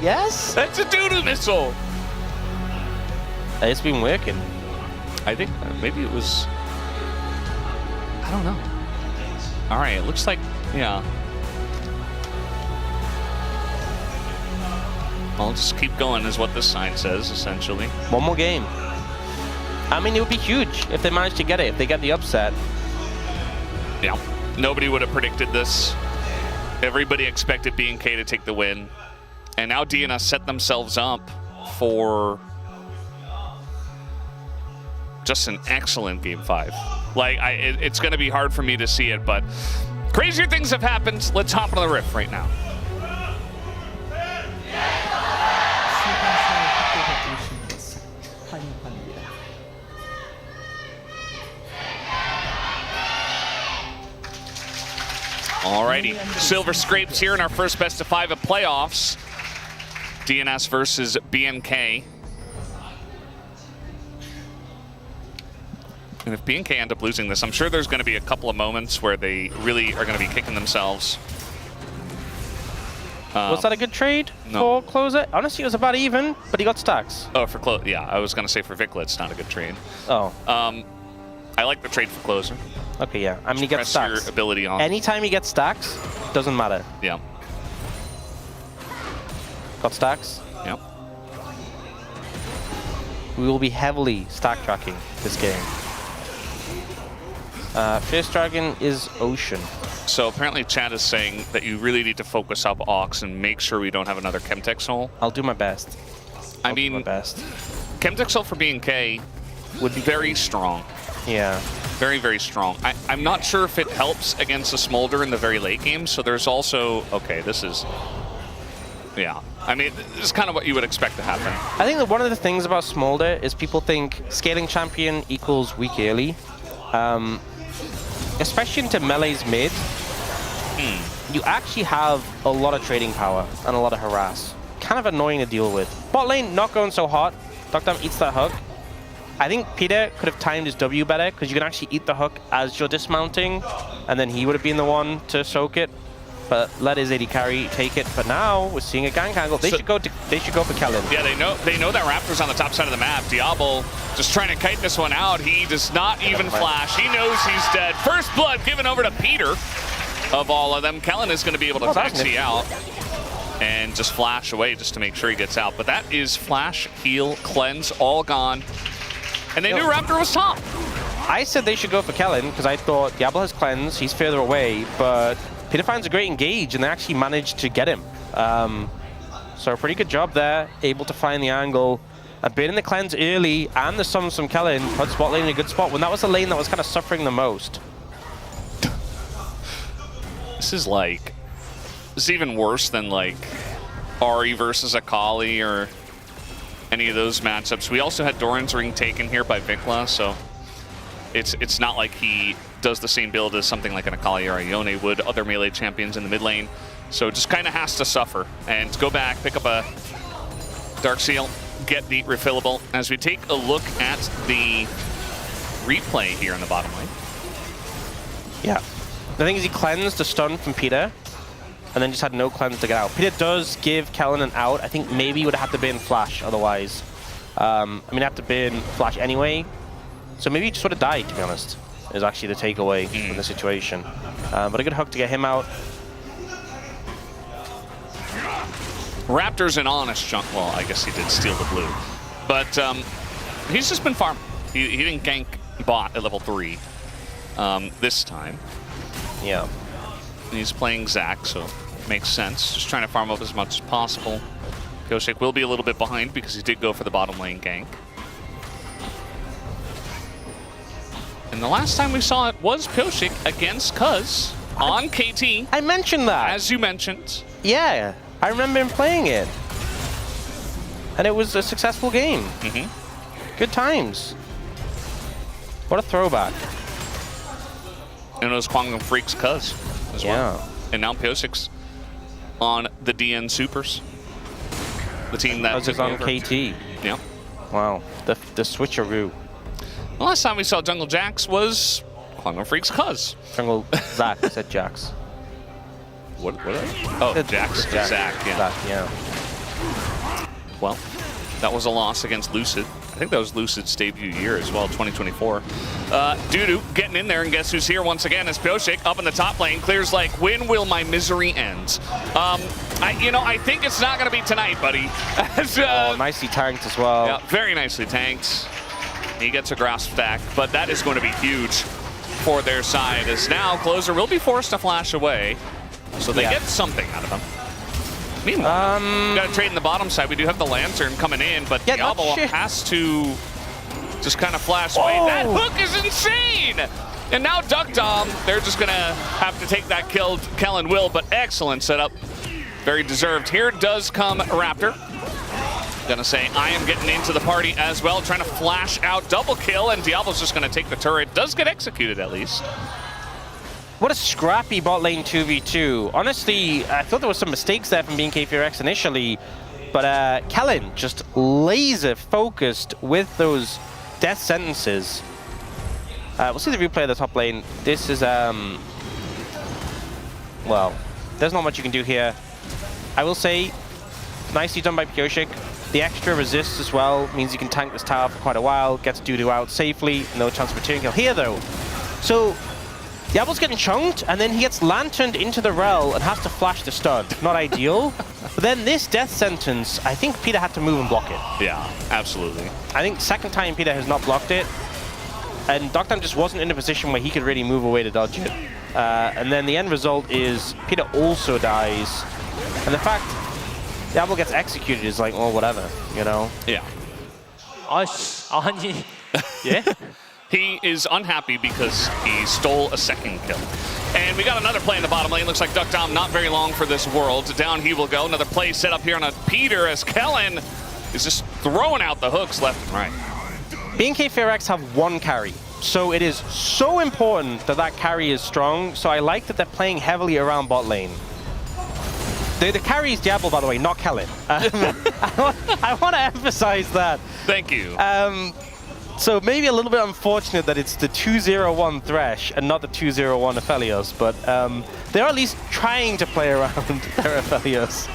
Yes? That's a doo-doo missile! It's been working. I think maybe it was... I don't know. All right, it looks like, yeah. I'll just keep going is what this sign says, essentially. One more game. I mean, it would be huge if they managed to get it, if they get the upset. Yeah. Nobody would have predicted this. Everybody expected B&K to take the win. And now DNS set themselves up for just an excellent Game 5. Like, it's going to be hard for me to see it, but crazier things have happened. Let's hop on the riff right now. Alrighty, Silver Scrapes here in our first best of 5 of playoffs. DNS versus B&K. And if B&K end up losing this, I'm sure there's going to be a couple of moments where they really are going to be kicking themselves. Was that a good trade no. for Closer? Honestly, it was about even, but he got stacks. Oh, for Closer, yeah. I was going to say for Vikla, it's not a good trade. Oh. I like the trade for Closer. Okay, yeah. I mean, he gets stacks. Your ability on. Anytime he gets stacks, doesn't matter. Yeah. Got stacks? Yep. We will be heavily stack tracking this game. First Dragon is Ocean. So apparently chat is saying that you really need to focus up Ox and make sure we don't have another Chemtech Soul. I'll do my best. I mean, my best. Chemtech Soul for B&K would be very strong. Yeah. Very, very strong. I'm not sure if it helps against a Smolder in the very late game, so there's also... Okay, this is... Yeah. I mean, this is kind of what you would expect to happen. I think that one of the things about Smolder is people think scaling champion equals weak early. Especially into Melee's mid, you actually have a lot of trading power and a lot of harass. Kind of annoying to deal with. Bot lane not going so hot. Dogdam eats that hook. I think Peter could have timed his W better because you can actually eat the hook as you're dismounting, and then he would have been the one to soak it. But let his AD carry take it. But now we're seeing a gank angle. They should go for Kellen. Yeah, they know that Raptor's on the top side of the map. Diablo just trying to kite this one out. He does not even flash. He knows he's dead. First blood given over to Peter of all of them. Kellen is going to be able to taxi out and just flash away just to make sure he gets out. But that is flash, heal, cleanse, all gone. And they knew Raptor was top. I said they should go for Kellen because I thought Diablo has cleanse. He's further away, but Peter finds a great engage, and they actually managed to get him. So a pretty good job there, able to find the angle. And baiting the cleanse early, and the summons from Kellen puts bot lane in a good spot when that was the lane that was kind of suffering the most. This is even worse than like Ahri versus Akali or any of those matchups. We also had Doran's ring taken here by Vikla, so it's not like he does the same build as something like an Akali or Ione would, other melee champions in the mid lane. So just kind of has to suffer and go back, pick up a Dark Seal, get the refillable. As we take a look at the replay here in the bottom lane. Yeah. The thing is he cleansed the stun from Peter, and then just had no cleanse to get out. Peter does give Kellen an out. I think maybe he would have had to ban Flash otherwise. I mean, have to ban Flash anyway. So maybe he just would have died, to be honest, is actually the takeaway from the situation. But a good hook to get him out. Raptor's an honest junk. Well, I guess he did steal the blue. But he's just been farming. He didn't gank bot at level 3 this time. Yeah. And he's playing Zac, so makes sense. Just trying to farm up as much as possible. Goshek will be a little bit behind because he did go for the bottom lane gank. And the last time we saw it was Pioshik against Cuz on KT. I mentioned that. As you mentioned. Yeah, I remember him playing it. And it was a successful game. Good times. What a throwback. And it was Kwangdong Freaks Cuz as well. And now Pioshik's on the DN Supers. The team that was on KT. Yeah. Wow, the switcheroo. The last time we saw Jungle Jax was Kwangdong Freaks Cuz. Jungle Zach said Jax. What? Oh, Jax. Zach, yeah. Zach, yeah. Well, that was a loss against Lucid. I think that was Lucid's debut year as well, 2024. Dudu getting in there, and guess who's here once again? Is Pioshik up in the top lane. Clear's like, when will my misery end? I think it's not going to be tonight, buddy. Nicely tanked as well. Yeah, very nicely tanked. He gets a grasp stack, but that is going to be huge for their side, as now Closer will be forced to flash away. So they get something out of him. Meanwhile, we got to trade in the bottom side. We do have the Lantern coming in, but Diablo has to just kind of flash away. That hook is insane! And now Duck Dom, they're just going to have to take that kill. Kellen will, but excellent setup. Very deserved. Here does come Raptor. Gonna say, I am getting into the party as well, trying to flash out double kill, and Diablo's just gonna take the turret. Does get executed at least. What a scrappy bot lane 2v2. Honestly, I thought there was some mistakes there from BNK4X initially, but Kellen just laser focused with those death sentences. We'll see the replay of the top lane. This is, well, there's not much you can do here. I will say, nicely done by Pioshik. The extra resist as well means you can tank this tower for quite a while, gets Dudu out safely, no chance of return kill here though. So, Diablo's getting chunked, and then he gets lanterned into the rel and has to flash the stun. Not ideal. But then this death sentence, I think Peter had to move and block it. Yeah, absolutely. I think second time Peter has not blocked it, and Doctor just wasn't in a position where he could really move away to dodge it. And then the end result is Peter also dies, and the fact Diablo gets executed is like, well, whatever, you know? Yeah. Yeah. He is unhappy because he stole a second kill. And we got another play in the bottom lane. Looks like Duck Dom not very long for this world. Down he will go. Another play set up here on a Peter as Kellen is just throwing out the hooks left and right. BNK4X have one carry. So it is so important that that carry is strong. So I like that they're playing heavily around bot lane. The carry is Diablo, by the way, not Kellen. I want to emphasize that. Thank you. So maybe a little bit unfortunate that it's the 201 Thresh and not the 201 Aphelios, but they're at least trying to play around their Aphelios.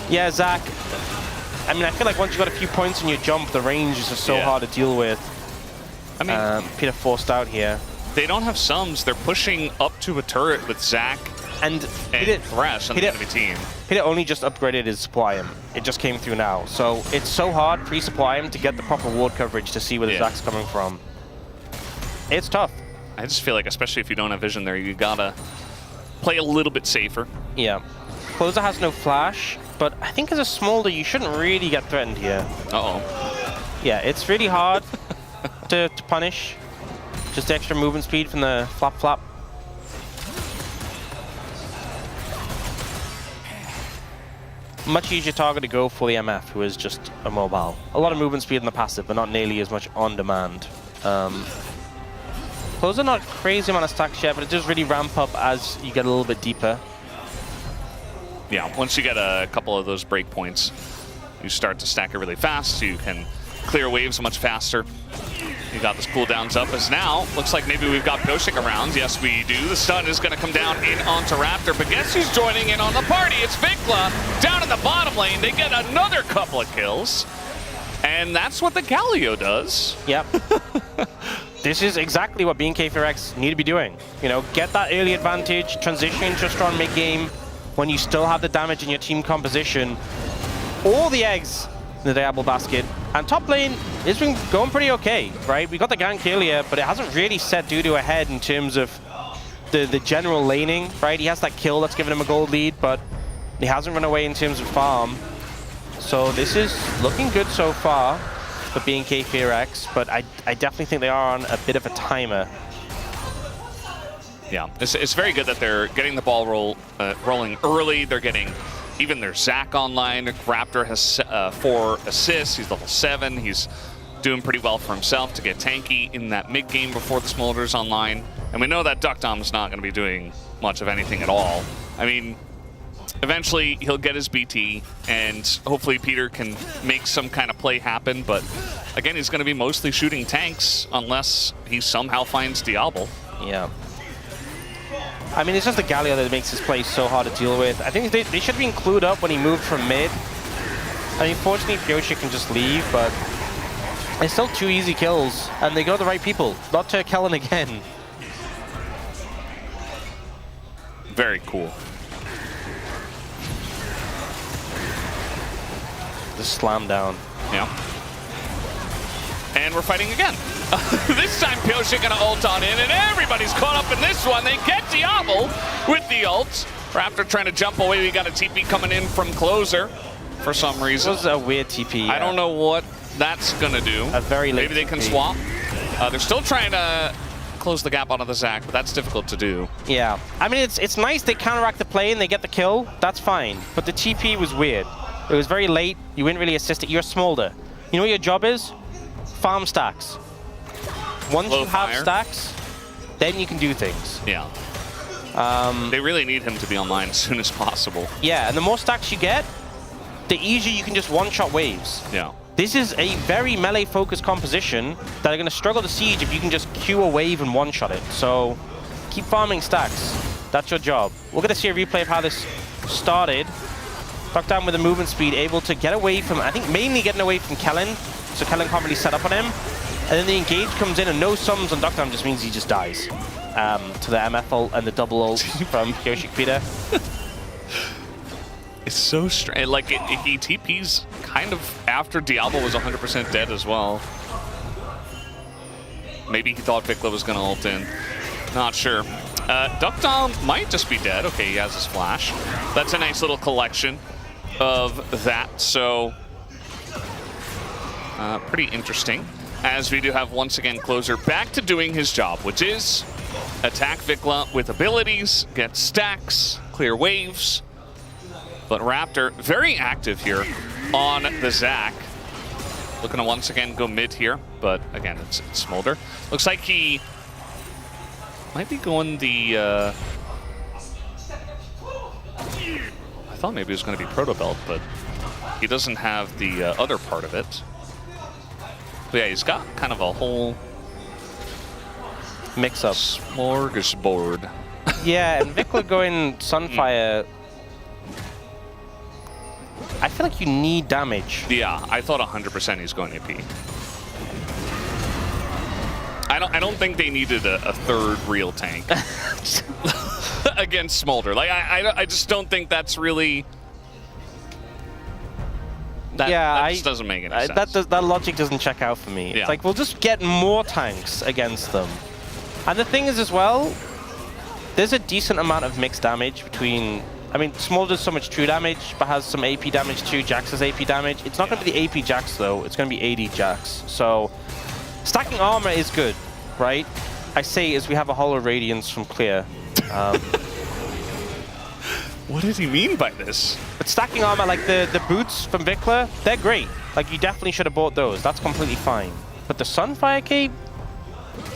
Yeah, Zach, I mean, I feel like once you've got a few points in your jump, the range is just so hard to deal with. I mean, Peter forced out here. They don't have sums. They're pushing up to a turret with Zach and Thresh on the enemy team. Peter only just upgraded his supply him. It just came through now. So it's so hard pre-supply him to get the proper ward coverage to see where the Zach's coming from. It's tough. I just feel like, especially if you don't have vision there, you gotta play a little bit safer. Yeah. Closer has no flash, but I think as a Smolder, you shouldn't really get threatened here. Uh-oh. Yeah, it's really hard to punish. Just extra movement speed from the flap. Much easier target to go for the MF, who is just a mobile. A lot of movement speed in the passive, but not nearly as much on demand. Those are not crazy amount of stacks yet, but it does really ramp up as you get a little bit deeper. Yeah, once you get a couple of those breakpoints, you start to stack it really fast, so you can clear waves much faster. You got this cooldowns up as now, looks like maybe we've got Pioshik around. Yes, we do. The stun is going to come down in onto Raptor, but guess who's joining in on the party? It's Vikla down in the bottom lane. They get another couple of kills, and that's what the Galio does. Yep. This is exactly what BNK4X need to be doing. You know, get that early advantage, transition into a strong mid-game when you still have the damage in your team composition. All the eggs in the Diablo basket. And top lane has been going pretty okay, right? We got the gank earlier, but it hasn't really set Dudu ahead in terms of the general laning, right? He has that kill that's given him a gold lead, but he hasn't run away in terms of farm. So this is looking good so far. for B&K FearX, but I definitely think they are on a bit of a timer. Yeah, it's very good that they're getting the ball rolling early. They're getting even their Zac online. Raptor has 4 assists. He's level 7. He's doing pretty well for himself to get tanky in that mid game before the Smolder's online. And we know that Duckdom's not going to be doing much of anything at all. I mean, eventually he'll get his BT, and hopefully Peter can make some kind of play happen. But again, he's going to be mostly shooting tanks unless he somehow finds Diablo. Yeah. I mean, it's just the Galio that makes this play so hard to deal with. I think they should have been clued up when he moved from mid. I mean, fortunately, Fioshi can just leave, but it's still 2 easy kills, and they go the right people. Not to Kellen again. Very cool. The slam down. Yeah. And we're fighting again. This time Pioche gonna ult on in, and everybody's caught up in this one. They get Diablo with the ult. Raptor trying to jump away. We got a TP coming in from Closer for some reason. This was a weird TP. I don't know what that's gonna do. A very late Maybe they can TP. swap. They're still trying to close the gap onto the Zac, but that's difficult to do. Yeah. I mean, it's nice they counteract the play and they get the kill. That's fine. But the TP was weird. It was very late. You didn't really assist it. You're a Smolder. You know what your job is? Farm stacks. Once you have stacks, then you can do things. Yeah. They really need him to be online as soon as possible. Yeah, and the more stacks you get, the easier you can just one-shot waves. Yeah. This is a very melee-focused composition that are going to struggle to siege if you can just queue a wave and one-shot it. So keep farming stacks. That's your job. We're going to see a replay of how this started. Duckdown with the movement speed, able to get away from, I think mainly getting away from Kellen, so Kellen can't really set up on him. And then the engage comes in, and no sums on Duckdown just means he just dies. To the MF ult and the double ult from Kyoshik Peter. It's so strange. Like, he TP's kind of after Diablo was 100% dead as well. Maybe he thought Vikla was going to ult in. Not sure. Duckdown might just be dead. Okay, he has his flash. That's a nice little collection of that. So, pretty interesting. As we do have, once again, Closer back to doing his job, which is attack Vikla with abilities, get stacks, clear waves. But Raptor, very active here on the Zac. Looking to once again go mid here, but again, it's Smolder. Looks like he might be going the... I thought maybe it was going to be Proto Belt, but he doesn't have the other part of it. But yeah, he's got kind of a whole mix-up. Smorgasbord. Yeah, and Vikla going Sunfire... I feel like you need damage. Yeah, I thought 100% he's going AP. I don't think they needed a third real tank against Smolder. Like I just don't think that's really. That just doesn't make any sense. That logic doesn't check out for me. Yeah. It's like we'll just get more tanks against them. And the thing is as well, there's a decent amount of mixed damage between. I mean, Smolder does so much true damage, but has some AP damage too. Jax has AP damage. It's not going to be the AP Jax, though. It's going to be AD Jax. So, stacking armor is good, right? I say as we have a Hollow Radiance from Clear. What does he mean by this? But stacking armor, like the boots from Vikla, they're great. Like, you definitely should have bought those. That's completely fine. But the Sunfire Cape,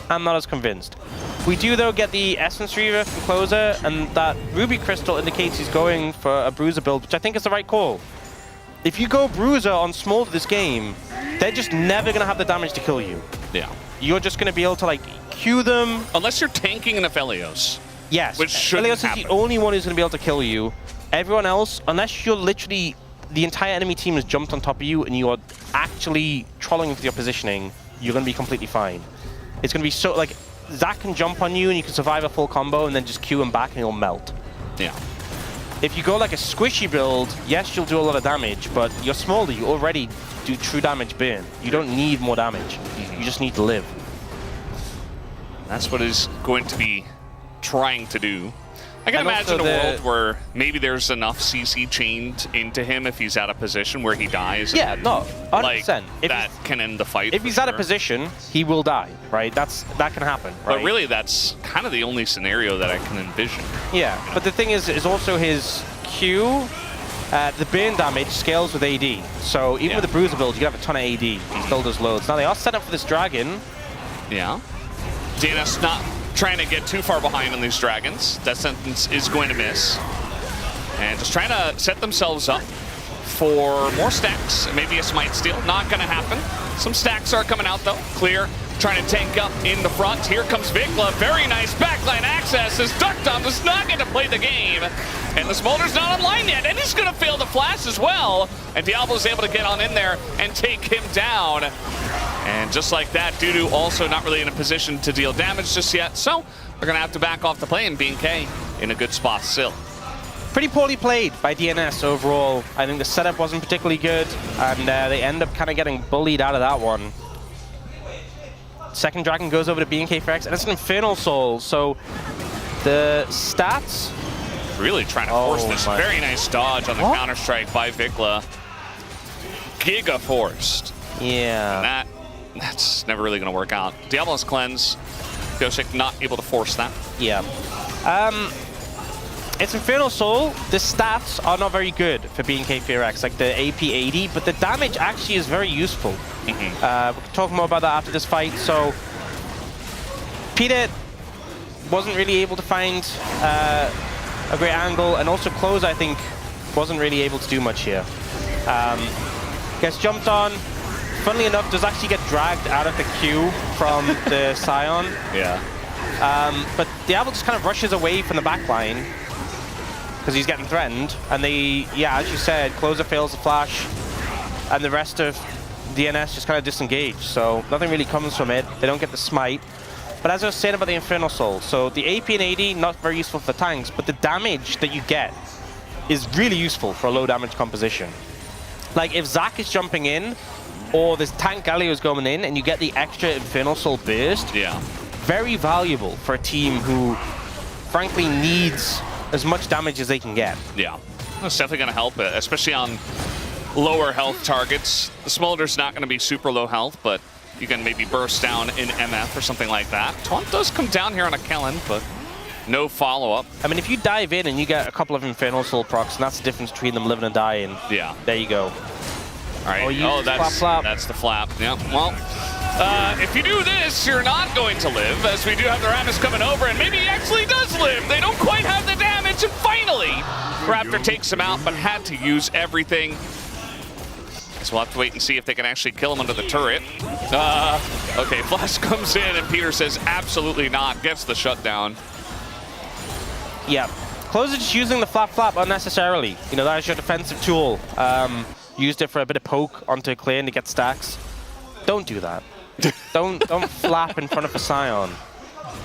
I'm not as convinced. We do, though, get the Essence Reaver from Closer, and that Ruby Crystal indicates he's going for a Bruiser build, which I think is the right call. If you go Bruiser on Smolder this game, they're just never going to have the damage to kill you. Yeah. You're just going to be able to, like, Q them. Unless you're tanking an Aphelios. Yes. Which shouldn't Aphelios happen. is the only one who's going to be able to kill you. Everyone else, unless you're literally... The entire enemy team has jumped on top of you and you are actually trolling with your positioning, you're going to be completely fine. It's going to be so, like... Zac can jump on you and you can survive a full combo and then just Q him back and he'll melt. Yeah. If you go like a squishy build, yes, you'll do a lot of damage, but you're Smolder, you already do true damage burn. You don't need more damage. You just need to live. That's what he's going to be trying to do. I can And imagine also a world where maybe there's enough CC chained into him if he's out of position where he dies. Yeah, no, 100%. Like, that can end the fight. If he's out of position, he will die, right? That can happen, right? But really, that's kind of the only scenario that I can envision. Yeah, but the thing is also his Q, the burn damage scales with AD. So even with the Bruiser build, you can have a ton of AD. He still does loads. Now they are set up for this dragon. Yeah. DNS not trying to get too far behind on these dragons. That sentence is going to miss. And just trying to set themselves up for more stacks. Maybe a smite steal. Not going to happen. Some stacks are coming out, though. Clear. Trying to tank up in the front. Here comes Vikla. Very nice backline access. As Duckdom does not get to play the game. And the Smolder's not online yet. And he's going to fail the flash as well. And Diablo's able to get on in there and take him down. And just like that, Dudu also not really in a position to deal damage just yet. So they're going to have to back off the play, and BNK in a good spot still. Pretty poorly played by DNS overall. I think the setup wasn't particularly good, and they end up kind of getting bullied out of that one. Second dragon goes over to BNK4X, and it's an Infernal Soul, so the stats... Really trying to force this very nice dodge on the counter-strike by Vikla. Giga forced. Yeah. And that's never really going to work out. Diablo's Cleanse. Goshik not able to force that. Yeah. It's Infernal Soul. The stats are not very good for BNK4X, like the AP 80, but the damage actually is very useful. We can talk more about that after this fight. So, Peter wasn't really able to find a great angle, and also Close, I think, wasn't really able to do much here. Gets jumped on. Funnily enough, does actually get dragged out of the queue from the Scion. Yeah. But Diablo just kind of rushes away from the back line because he's getting threatened. And they, yeah, as you said, Closer fails the flash, and the rest of DNS just kind of disengage. So nothing really comes from it. They don't get the smite. But as I was saying about the Infernal Soul, so the AP and AD, not very useful for tanks, but the damage that you get is really useful for a low damage composition. Like if Zac is jumping in, or this tank Galio is going in, and you get the extra Infernal Soul burst, very valuable for a team who, frankly, needs as much damage as they can get. Yeah, that's definitely going to help it, especially on lower health targets. The Smolder's not going to be super low health, but you can maybe burst down in MF or something like that. Taunt does come down here on a Kellen, but no follow-up. I mean, if you dive in and you get a couple of Infernal Soul procs, and that's the difference between them living and dying. Yeah. There you go. All right. Oh, that's the flap. Yeah. Well, if you do this, you're not going to live, as we do have the Rammus coming over, and maybe he actually does live. They don't quite have the damage, and finally, Raptor takes him out, but had to use everything. So we'll have to wait and see if they can actually kill him under the turret. Okay, Flash comes in, and Peter says absolutely not. Gets the shutdown. Yeah. Closer just using the flap unnecessarily. You know, that is your defensive tool. Used it for a bit of poke onto Clear to get stacks. Don't do that. don't flap in front of a Scion.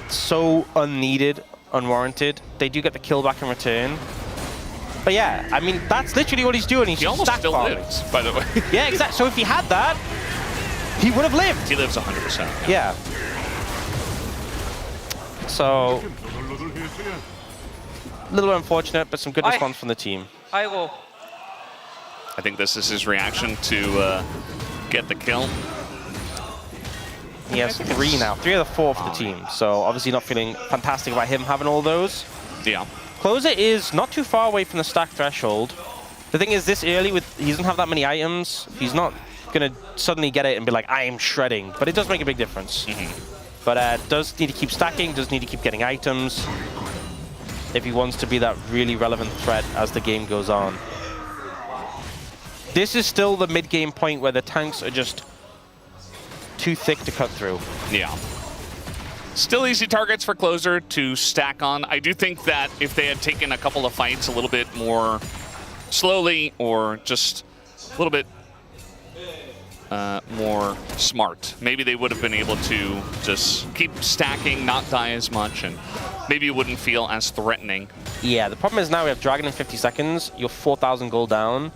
So unneeded, unwarranted. They do get the kill back in return. But yeah, I mean, that's literally what he's doing. He's he just almost stack still farming. lives, by the way. Yeah, exactly. So if he had that, he would have lived. He lives 100%. Yeah. So, a little unfortunate, but some good response from the team. I think this is his reaction to get the kill. He has 3 now. 3 of the 4 for the team. So obviously not feeling fantastic about him having all those. Yeah. Closer is not too far away from the stack threshold. The thing is, this early, he doesn't have that many items. He's not going to suddenly get it and be like, I am shredding. But it does make a big difference. But does need to keep stacking, does need to keep getting items if he wants to be that really relevant threat as the game goes on. This is still the mid-game point where the tanks are just too thick to cut through. Yeah. Still easy targets for Closer to stack on. I do think that if they had taken a couple of fights a little bit more slowly, or just a little bit more smart, maybe they would have been able to just keep stacking, not die as much, and maybe it wouldn't feel as threatening. Yeah, the problem is now we have Dragon in 50 seconds. You're 4,000 gold down.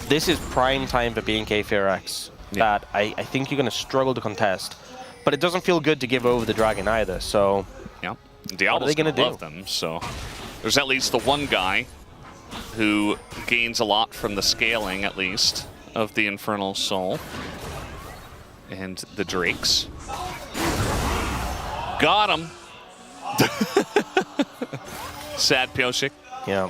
This is prime time for BNK4X. That I think you're going to struggle to contest. But it doesn't feel good to give over the Dragon either, so... Yeah. Diablo's what are they going to love them, so... there's at least the one guy who gains a lot from the scaling, at least, of the Infernal Soul and the Drakes. Got him. Sad Pyosik. Yeah.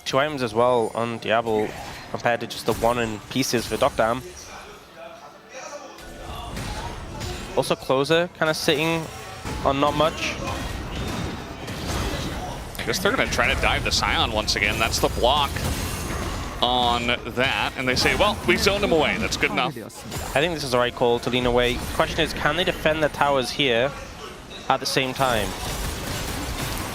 Two items as well on Diablo compared to just the one in pieces for Dokdam. Also Closer kind of sitting on not much. I guess they're going to try to dive the Scion once again. That's the block on that. And they say, well, we zoned him away. That's good enough. I think this is the right call to lean away. Question is, can they defend the towers here at the same time?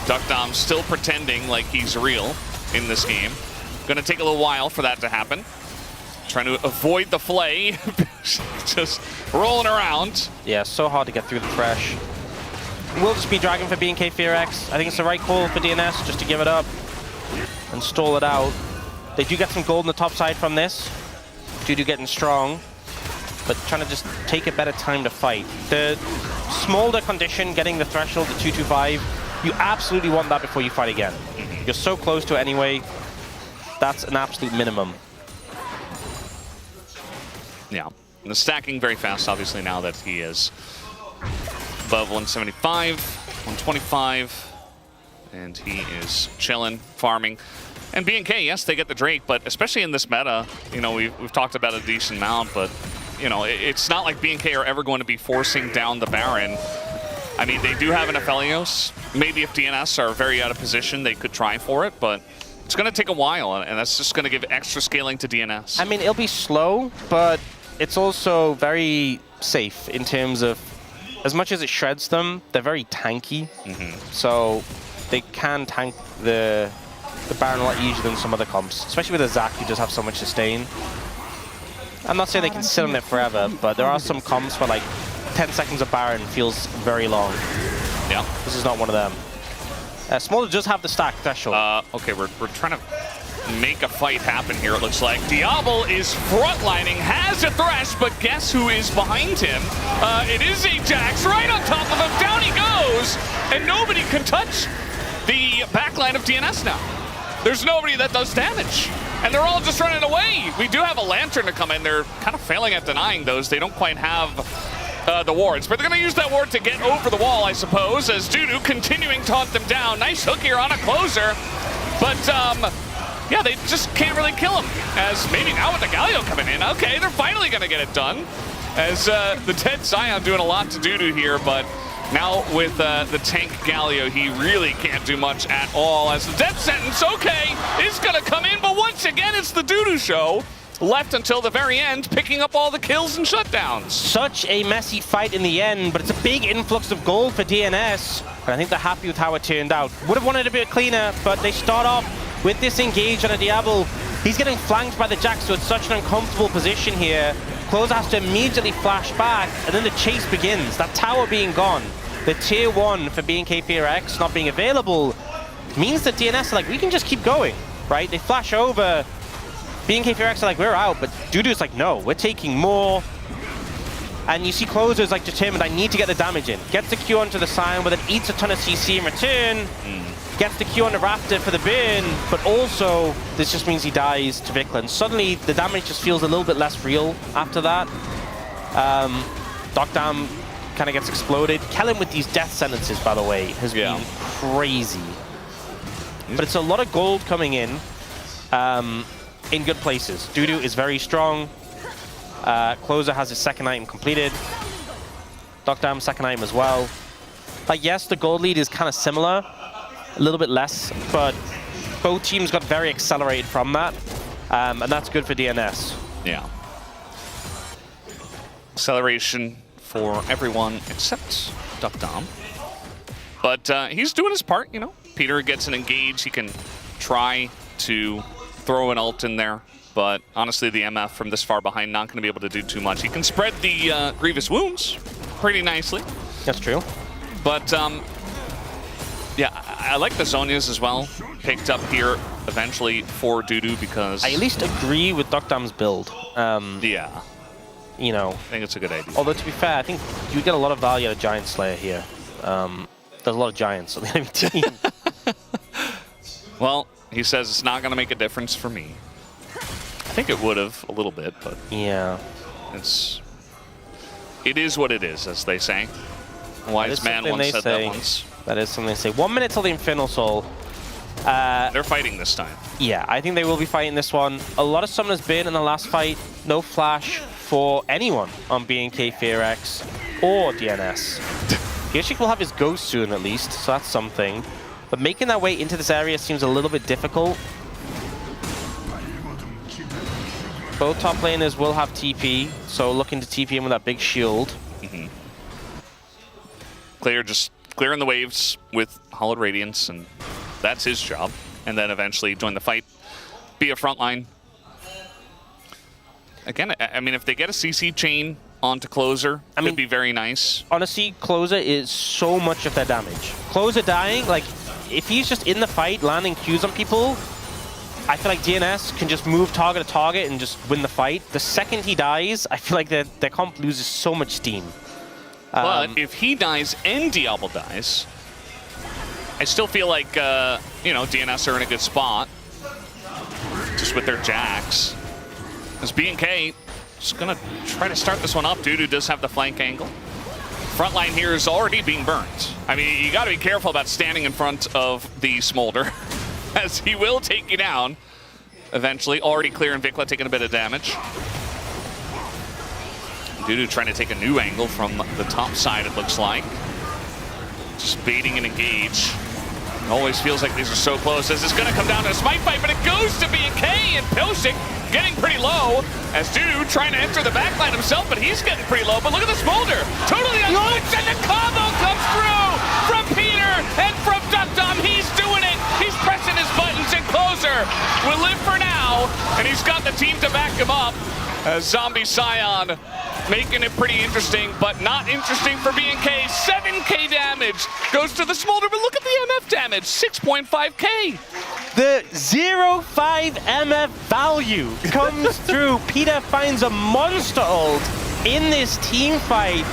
Dokdam still pretending like he's real in this game. Gonna take a little while for that to happen. Trying to avoid the flay. Just rolling around. Yeah, so hard to get through the Thresh. We'll just be dragging for BNK FearX. I think it's the right call for DNS just to give it up and stall it out. They do get some gold on the top side from this. Dudu getting strong, but trying to just take a better time to fight. The smaller condition, getting the threshold to 225, you absolutely want that before you fight again. You're so close to it anyway. That's an absolute minimum. Yeah, and the stacking very fast, obviously, now that he is above 175, 125, and he is chilling, farming. And BNK, yes, they get the Drake, but especially in this meta, you know, we've talked about a decent amount, but, you know, it's not like BNK are ever going to be forcing down the Baron. I mean, they do have an Aphelios. Maybe if DNS are very out of position, they could try for it, but it's going to take a while, and that's just going to give extra scaling to DNS. I mean, it'll be slow, but it's also very safe in terms of, as much as it shreds them, they're very tanky. So they can tank the Baron a lot easier than some other comps, especially with a Zac who does have so much sustain. I'm not saying they can sit on it forever, but there are some comps where like 10 seconds of Baron feels very long. Yeah. This is not one of them. Smolder does have the stack threshold. Okay, we're trying to make a fight happen here, it looks like. Diablo is frontlining, has a Thresh, but guess who is behind him? It is Ajax, right on top of him, down he goes, and nobody can touch the backline of DNS now. There's nobody that does damage, and they're all just running away. We do have a Lantern to come in. They're kind of failing at denying those. They don't quite have the wards, but they're going to use that ward to get over the wall, I suppose, as Dudu continuing to hunt them down. Nice hook here on a Closer, but yeah, they just can't really kill him, as maybe now with the Galio coming in, okay, they're finally going to get it done, as the dead Scion doing a lot to Dudu here, but now with the tank Galio, he really can't do much at all, as the death sentence, okay, is going to come in, but once again, it's the Dudu show. Left until the very end, picking up all the kills and shutdowns. Such a messy fight in the end, but it's a big influx of gold for DNS, and I think they're happy with how it turned out. Would have wanted a bit cleaner, but they start off with this engage on a Diablo. He's getting flanked by the Jack, so it's such an uncomfortable position here. Closer has to immediately flash back, and then the chase begins. That tower being gone, the tier 1 for BNK FearX not being available, means that DNS are like, we can just keep going, right? They flash over. BNK FearX are like, we're out, but Dudu's like, no, we're taking more. And you see Closer's like determined, I need to get the damage in. Gets the Q onto the Scion, but then eats a ton of CC in return. Gets the Q on the Raptor for the burn, but also this just means he dies to Vikla. And suddenly the damage just feels a little bit less real after that. Dokdam kind of gets exploded. Kellen with these death sentences, by the way, has been crazy. But it's a lot of gold coming in good places. Dudu is very strong. Closer has his second item completed. Dokdam second item as well. Like, yes, the gold lead is kind of similar, a little bit less, but both teams got very accelerated from that, and that's good for DNS. Yeah. Acceleration for everyone except Dokdam. But he's doing his part, you know. Peter gets an engage. He can try to throw an ult in there, but honestly, the MF from this far behind not going to be able to do too much. He can spread the grievous wounds pretty nicely. That's true. But yeah, I like the Zhonya's as well. Picked up here eventually for Dudu because I at least agree with Dokdam's build. yeah. you know. I think it's a good idea. Although, to be fair, I think you get a lot of value out of Giant Slayer here. There's a lot of Giants on the enemy team. Well, he says it's not going to make a difference for me. I think it would have a little bit, but yeah, it is what it is, as they say. A wise man once said that once. That is something they say. 1 minute till the Infernal Soul. They're fighting this time. Yeah, I think they will be fighting this one. A lot of summoners been in the last fight. No flash for anyone on BNK FearX or DNS. Yoshik will have his ghost soon at least, so that's something. But making that way into this area seems a little bit difficult. Both top laners will have TP, so looking to TP him with that big shield. Clear, just clearing the waves with Hollowed Radiance, and that's his job. And then eventually join the fight, be a frontline. Again, I mean, if they get a CC chain onto Closer, it'd be very nice. Honestly, Closer is so much of their damage. Closer dying, like, if he's just in the fight, landing Qs on people, I feel like DNS can just move target to target and just win the fight. The second he dies, I feel like their comp loses so much steam. But if he dies and Diablo dies, I still feel like, you know, DNS are in a good spot. Just with their Jax. As BNK is going to try to start this one up. Dudu does have the flank angle. Front line here is already being burnt. I mean, you got to be careful about standing in front of the Smolder, as he will take you down eventually. Already clear, and Vikla taking a bit of damage. Dudu trying to take a new angle from the top side, it looks like. Just baiting and engage. Always feels like these are so close. This is going to come down to a smite fight, but it goes to BNK, and Pilsik getting pretty low as Dudu trying to enter the backline himself, but he's getting pretty low. But look at the Smolder, totally unlocked, and the combo comes through from Peter and from Duckdom. He's doing it. He's pressing his buttons, and Closer will live for now, and he's got the team to back him up. As Zombie Scion making it pretty interesting, but not interesting for BNK. 7k damage goes to the Smolder, but look at the MF damage, 6.5k. The 0.5 MF value comes through. Peter finds a monster ult in this team fight.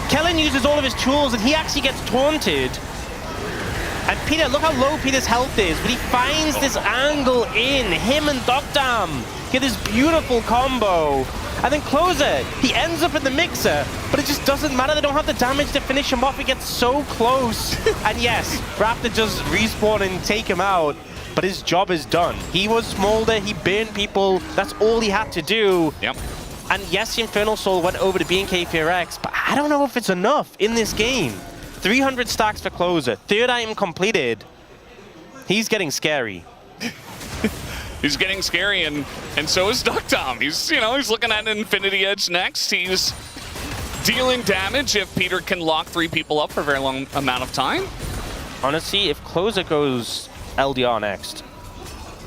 Kellen uses all of his tools, and he actually gets taunted. And Peter, look how low Peter's health is, but he finds this angle in. Him and Duckdom get this beautiful combo. And then Closer, he ends up in the mixer, but it just doesn't matter. They don't have the damage to finish him off. He gets so close. And yes, Raptor just respawn and take him out, but his job is done. He was Smolder, he burned people. That's all he had to do. Yep. And yes, the Infernal Soul went over to BNK FearX, but I don't know if it's enough in this game. 300 stacks for Closer, third item completed. He's getting scary. He's getting scary, and so is Duckdom. He's, you know, he's looking at an Infinity Edge next. He's dealing damage if Peter can lock 3 people up for a very long amount of time. Honestly, if Closer goes LDR next,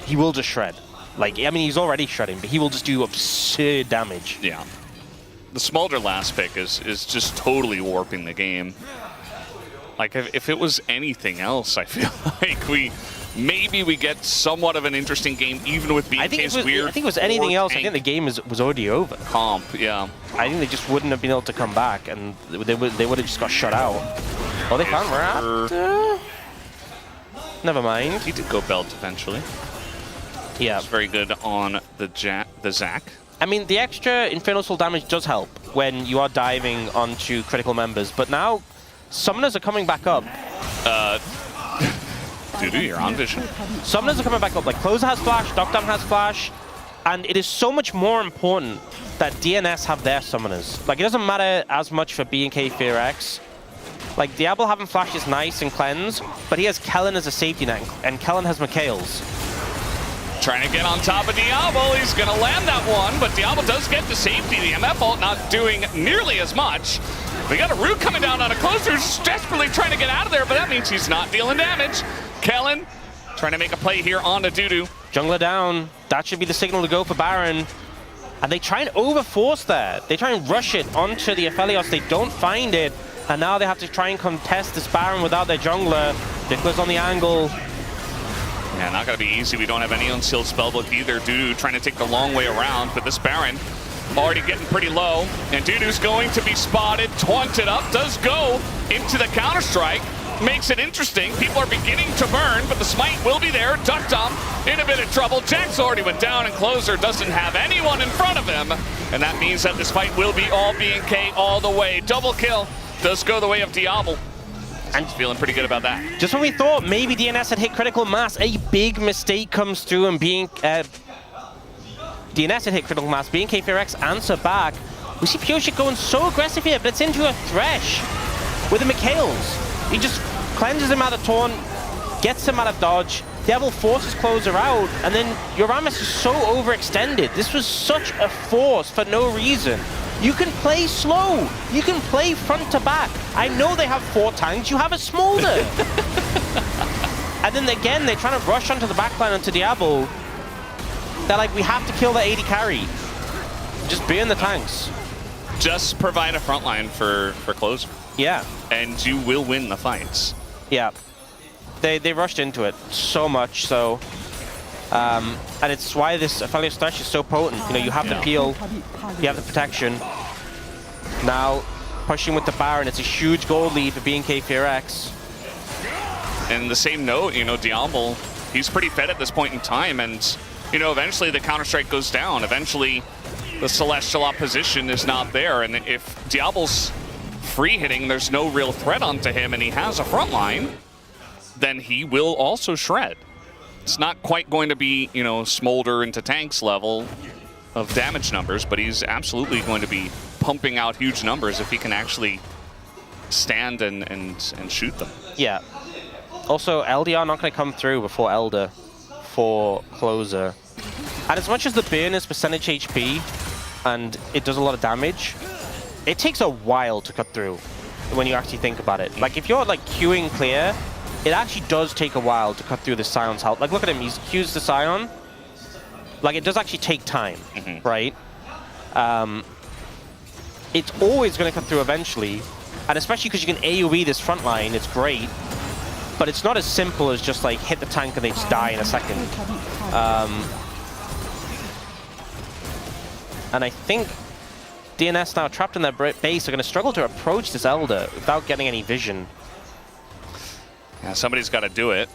he will just shred. Like, I mean, he's already shredding, but he will just do absurd damage. Yeah. The Smolder last pick is just totally warping the game. Like, if it was anything else, I feel like maybe we get somewhat of an interesting game, even with BNK's weird. I think it was anything else. I think the game was already over. Comp, yeah. I think they just wouldn't have been able to come back, and they would have just got shut out. Oh, they found Raptor. Never mind. He did go belt eventually. Yeah. It's very good on the Zac. I mean, the extra Infernal Soul damage does help when you are diving onto critical members, but now summoners are coming back up. Dudu, you're on vision. Summoners are coming back up. Like, Closer has flash, Duckdom has flash, and it is so much more important that DNS have their summoners. Like, it doesn't matter as much for BNK FearX. Like, Diablo having flash is nice and cleanse, but he has Kellen as a safety net, and Kellen has Mikhail's. Trying to get on top of Diablo. He's going to land that one, but Diablo does get the safety. The MF ult not doing nearly as much. We got a Root coming down on a Closer, who's desperately trying to get out of there, but that means he's not dealing damage. Kellen trying to make a play here on the Dudu. Jungler down. That should be the signal to go for Baron. And they try and overforce there. They try and rush it onto the Aphelios. They don't find it. And now they have to try and contest this Baron without their jungler. Vikla's on the angle. Yeah, not going to be easy. We don't have any unsealed spellbook either. Dudu trying to take the long way around, but this Baron already getting pretty low. And Dudu's going to be spotted, taunted up, does go into the counter-strike. Makes it interesting. People are beginning to burn, but the smite will be there. Duck Dump in a bit of trouble. Jax already went down, and Closer doesn't have anyone in front of him. And that means that this fight will be all BNK all the way. Double kill does go the way of Diablo. And feeling pretty good about that. Just when we thought maybe DNS had hit critical mass, a big mistake comes through, and DNS had hit critical mass. BNK FearX answer back. We see Pyosik going so aggressive here, but it's into a Thresh with the Mikhails. He just cleanses him out of taunt, gets him out of dodge. Devil forces Closer out, and then Uramis is so overextended. This was such a force for no reason. You can play slow. You can play front to back. I know they have 4 tanks. You have a Smolder. And then again, they're trying to rush onto the backline onto Diablo. They're like, we have to kill the 80 carry. Just burn the tanks. Just provide a front line for Closer. Yeah. And you will win the fights. Yeah. They rushed into it so much, so... and it's why this Aphelios Thresh is so potent. You know, you have the peel, you have the protection. Now, pushing with the Baron, it's a huge gold lead for BNK FearX. And the same note, you know, Diablo, he's pretty fed at this point in time, and, you know, eventually the counter-strike goes down. Eventually, the Celestial opposition is not there, and if Diablo's free hitting, there's no real threat onto him, and he has a front line, then he will also shred. It's not quite going to be, you know, Smolder into tanks level of damage numbers, but he's absolutely going to be pumping out huge numbers if he can actually stand and shoot them. Yeah. Also, LDR not going to come through before Elder for Closer. And as much as the burn is percentage HP and it does a lot of damage, it takes a while to cut through when you actually think about it. Like, if you're, like, queuing clear, it actually does take a while to cut through the Scion's health. Like, look at him, he's Q's the Scion. Like, it does actually take time, right? It's always going to cut through eventually, and especially because you can AoE this front line, it's great. But it's not as simple as just, like, hit the tank and they just die in a second. And I think DNS now trapped in their base are going to struggle to approach this Elder without getting any vision. Yeah, somebody's got to do it.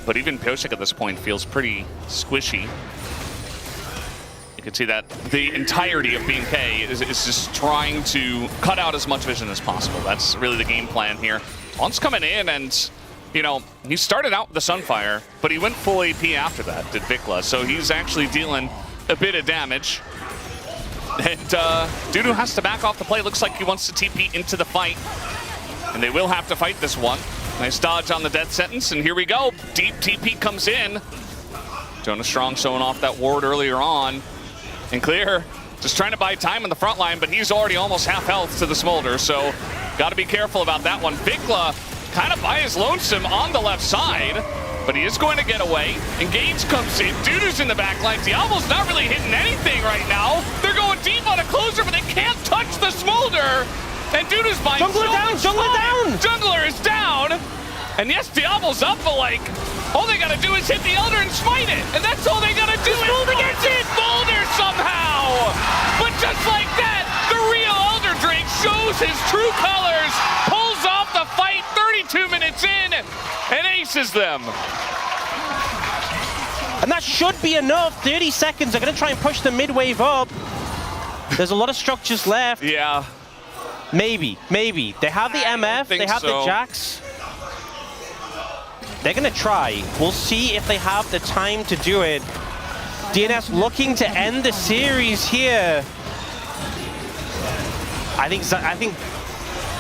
But even Pyosik at this point feels pretty squishy. You can see that the entirety of BNK is just trying to cut out as much vision as possible. That's really the game plan here. On's coming in and, you know, he started out with the Sunfire, but he went full AP after that, did Vikla. So he's actually dealing a bit of damage. And Dudu has to back off the play. Looks like he wants to TP into the fight. And they will have to fight this one. Nice dodge on the death sentence, and here we go. Deep TP comes in. Jonas Strong showing off that ward earlier on. And Clear just trying to buy time in the front line, but he's already almost half health to the Smolder, so got to be careful about that one. Vikla kind of by his lonesome on the left side, but he is going to get away. Engage comes in. Dudu's in the back line. Diablo's not really hitting anything right now. They're going deep on a Closer, but they can't touch the Smolder. And Dudu's buying Jungler down! Jungler down! Jungler is down! And yes, Diablo's up, but like, all they gotta do is hit the Elder and smite it! And that's all they gotta do! Smolder gets it! Smolder somehow! But just like that, the real Elder Drake shows his true colors, pulls off the fight 32 minutes in, and aces them. And that should be enough. 30 seconds, they're gonna try and push the mid-wave up. There's a lot of structures left. Yeah. Maybe. They have the MF, they have the Jax. They're gonna try. We'll see if they have the time to do it. DNS looking to end the series here. I think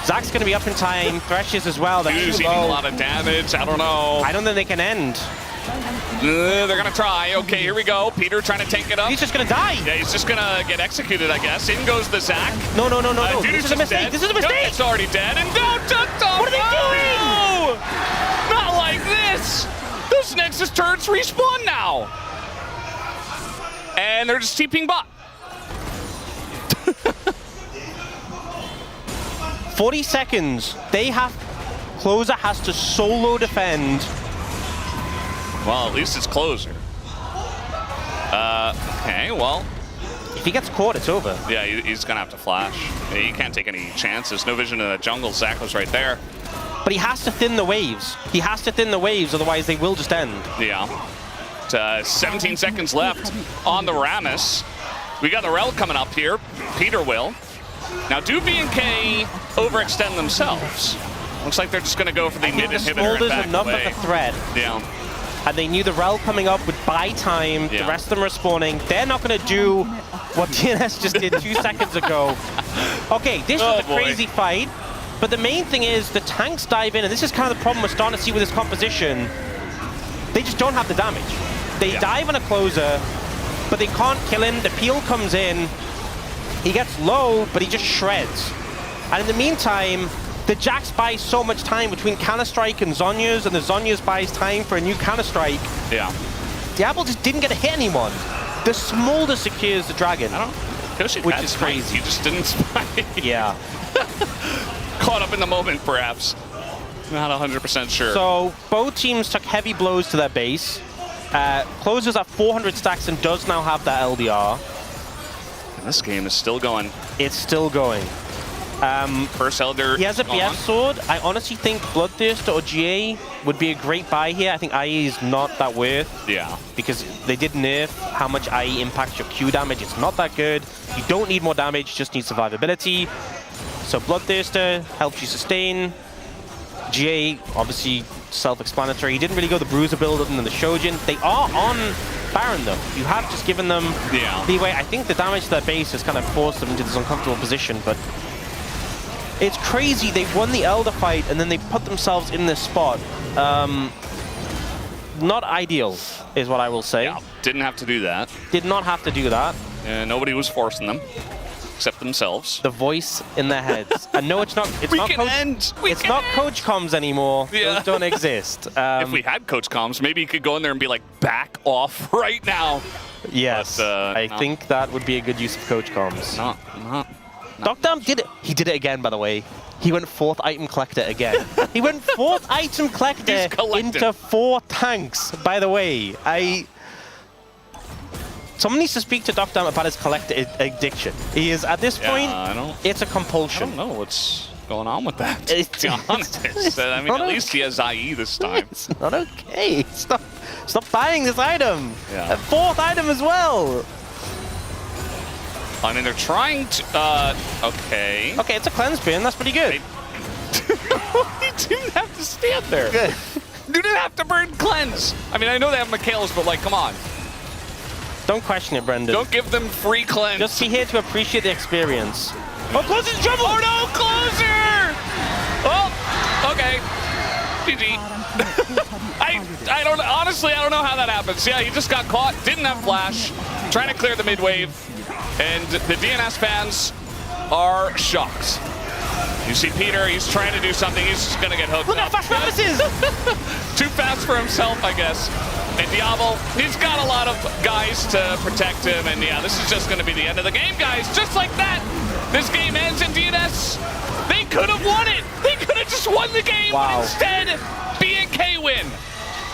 Zach's gonna be up in time. Thresh is as well. They're Dudu's eating a lot of damage. I don't know. I don't think they can end. They're gonna try. Okay, here we go. Peter trying to take it up. He's just gonna die. Yeah, he's just gonna get executed, I guess. In goes the Zac. No. Dudu's This is a mistake. dead. This is a mistake. No, it's already dead. And no, what are they doing? Not like this. Those Nexus turrets respawn now. And they're just TPing bot. 40 seconds. Closer has to solo defend. Well, at least it's Closer. Okay, well. If he gets caught, it's over. Yeah, he's gonna have to flash. Yeah, he can't take any chances. No vision in the jungle. Zach was right there. But he has to thin the waves. He has to thin the waves, otherwise they will just end. Yeah. 17 seconds left on the Rammus. We got the Rel coming up here. Peter will. Now, do B&K overextend themselves? Looks like they're just going to go for the mid inhibitor and back enough away. of a threat. Yeah. And they knew the Rel coming up would buy time. Yeah. The rest of them are spawning. They're not going to do what DNS just did 2 seconds ago. Okay, this was a crazy fight. But the main thing is the tanks dive in, and this is kind of the problem we're starting to see with this composition. They just don't have the damage. They dive on a closer, but they can't kill him. The peel comes in. He gets low, but he just shreds. And in the meantime, the Jax buys so much time between Counter-Strike and Zhonya's, and the Zhonya's buys time for a new Counter-Strike. Yeah. Diablo just didn't get to hit anyone. The Smolder secures the Dragon. Which is crazy. He just didn't spike. Yeah. Caught up in the moment, perhaps. Not 100% sure. So both teams took heavy blows to their base. Closes at 400 stacks and does now have that LDR. And this game is still going. It's still going. First Elder. He has a BF sword. I honestly think Bloodthirster or GA would be a great buy here. I think IE is not that worth. Yeah. Because they did nerf how much IE impacts your Q damage. It's not that good. You don't need more damage, just need survivability. So Bloodthirster helps you sustain. GA, obviously self-explanatory. He didn't really go the Bruiser build other than the Shojin. They are on Baron though. You have just given them leeway. I think the damage to their base has kind of forced them into this uncomfortable position, but it's crazy. They won the Elder fight and then they put themselves in this spot. Not ideal, is what I will say. Yeah, didn't have to do that. Did not have to do that. And nobody was forcing them, except themselves. The voice in their heads. And no, it's not. It's not Coach Comms anymore. Yeah. Those don't exist. If we had Coach Comms, maybe you could go in there and be like, back off right now. Yes, but, I think that would be a good use of Coach Comms. Not. Dr. did it. He did it again, by the way. He went 4th item collector again. He went 4th item collector into 4 tanks, by the way. Someone needs to speak to Dr. about his collector addiction. He is, at this point, it's a compulsion. I don't know what's going on with that, to be honest. I mean, at least he has IE this time. It's not okay. Stop buying this item. Yeah. A 4th item as well. I mean, they're trying to, okay. Okay, it's a cleanse bin. That's pretty good. He didn't have to stand there. Good. You didn't have to burn cleanse. I mean, I know they have Michaelis, but like, come on. Don't question it, Brendan. Don't give them free cleanse. Just be here to appreciate the experience. Oh, Closer's in trouble! Oh no, Closer! Oh, okay. GG. I don't, honestly, I don't know how that happens. Yeah, he just got caught, didn't have flash, trying to clear the mid wave, and the DNS fans are shocked. You see Peter, he's trying to do something, he's just gonna get hooked Look up. how fast Rammus is! Too fast for himself, I guess. And Diablo, he's got a lot of guys to protect him, and yeah, this is just gonna be the end of the game, guys. Just like that, this game ends in DNS. They could have won it. They could have just won the game, but instead, B&K win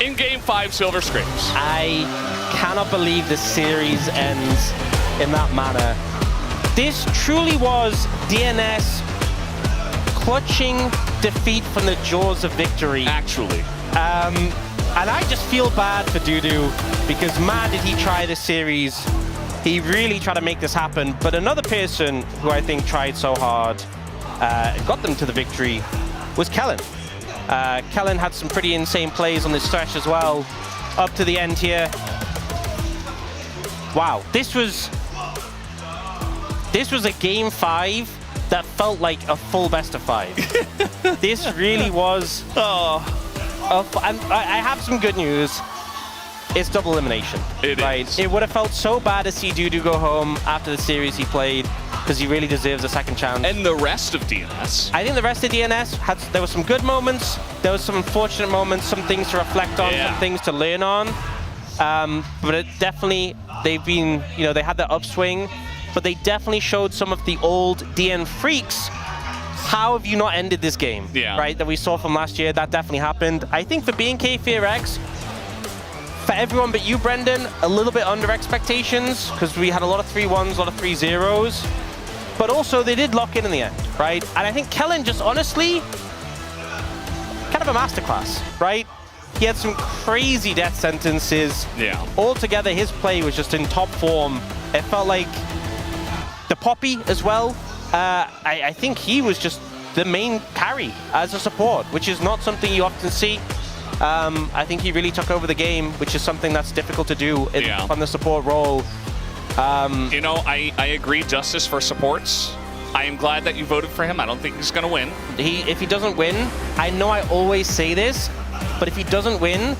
in Game 5 Silver Scrapes. I cannot believe this series ends in that manner. This truly was DNS clutching defeat from the jaws of victory. Actually. And I just feel bad for Dudu because man, did he try this series. He really tried to make this happen. But another person who I think tried so hard and got them to the victory was Kellen. Kellen had some pretty insane plays on this stretch as well, up to the end here. Wow, this was a Game 5 that felt like a full best of 5. This really was. And I have some good news. It's double elimination. It is. It would have felt so bad to see Dudu go home after the series he played, because he really deserves a second chance. And the rest of DNS. I think the rest of DNS there were some good moments, there were some unfortunate moments, some things to reflect on, some things to learn on. But it definitely, they've been, they had their upswing, but they definitely showed some of the old DN freaks. How have you not ended this game? Yeah. Right, that we saw from last year, that definitely happened. I think for B&K FearX, For everyone but you, Brendan, a little bit under expectations because we had a lot of 3-1s, a lot of 3-0s. But also, they did lock in the end, right? And I think Kellen just honestly, kind of a masterclass, right? He had some crazy death sentences. Yeah. Altogether, his play was just in top form. It felt like the Poppy as well. I think he was just the main carry as a support, which is not something you often see. I think he really took over the game, which is something that's difficult to do on the support role. You know, I agree, justice for supports. I am glad that you voted for him. I don't think he's going to win. If he doesn't win, I know I always say this, but if he doesn't win,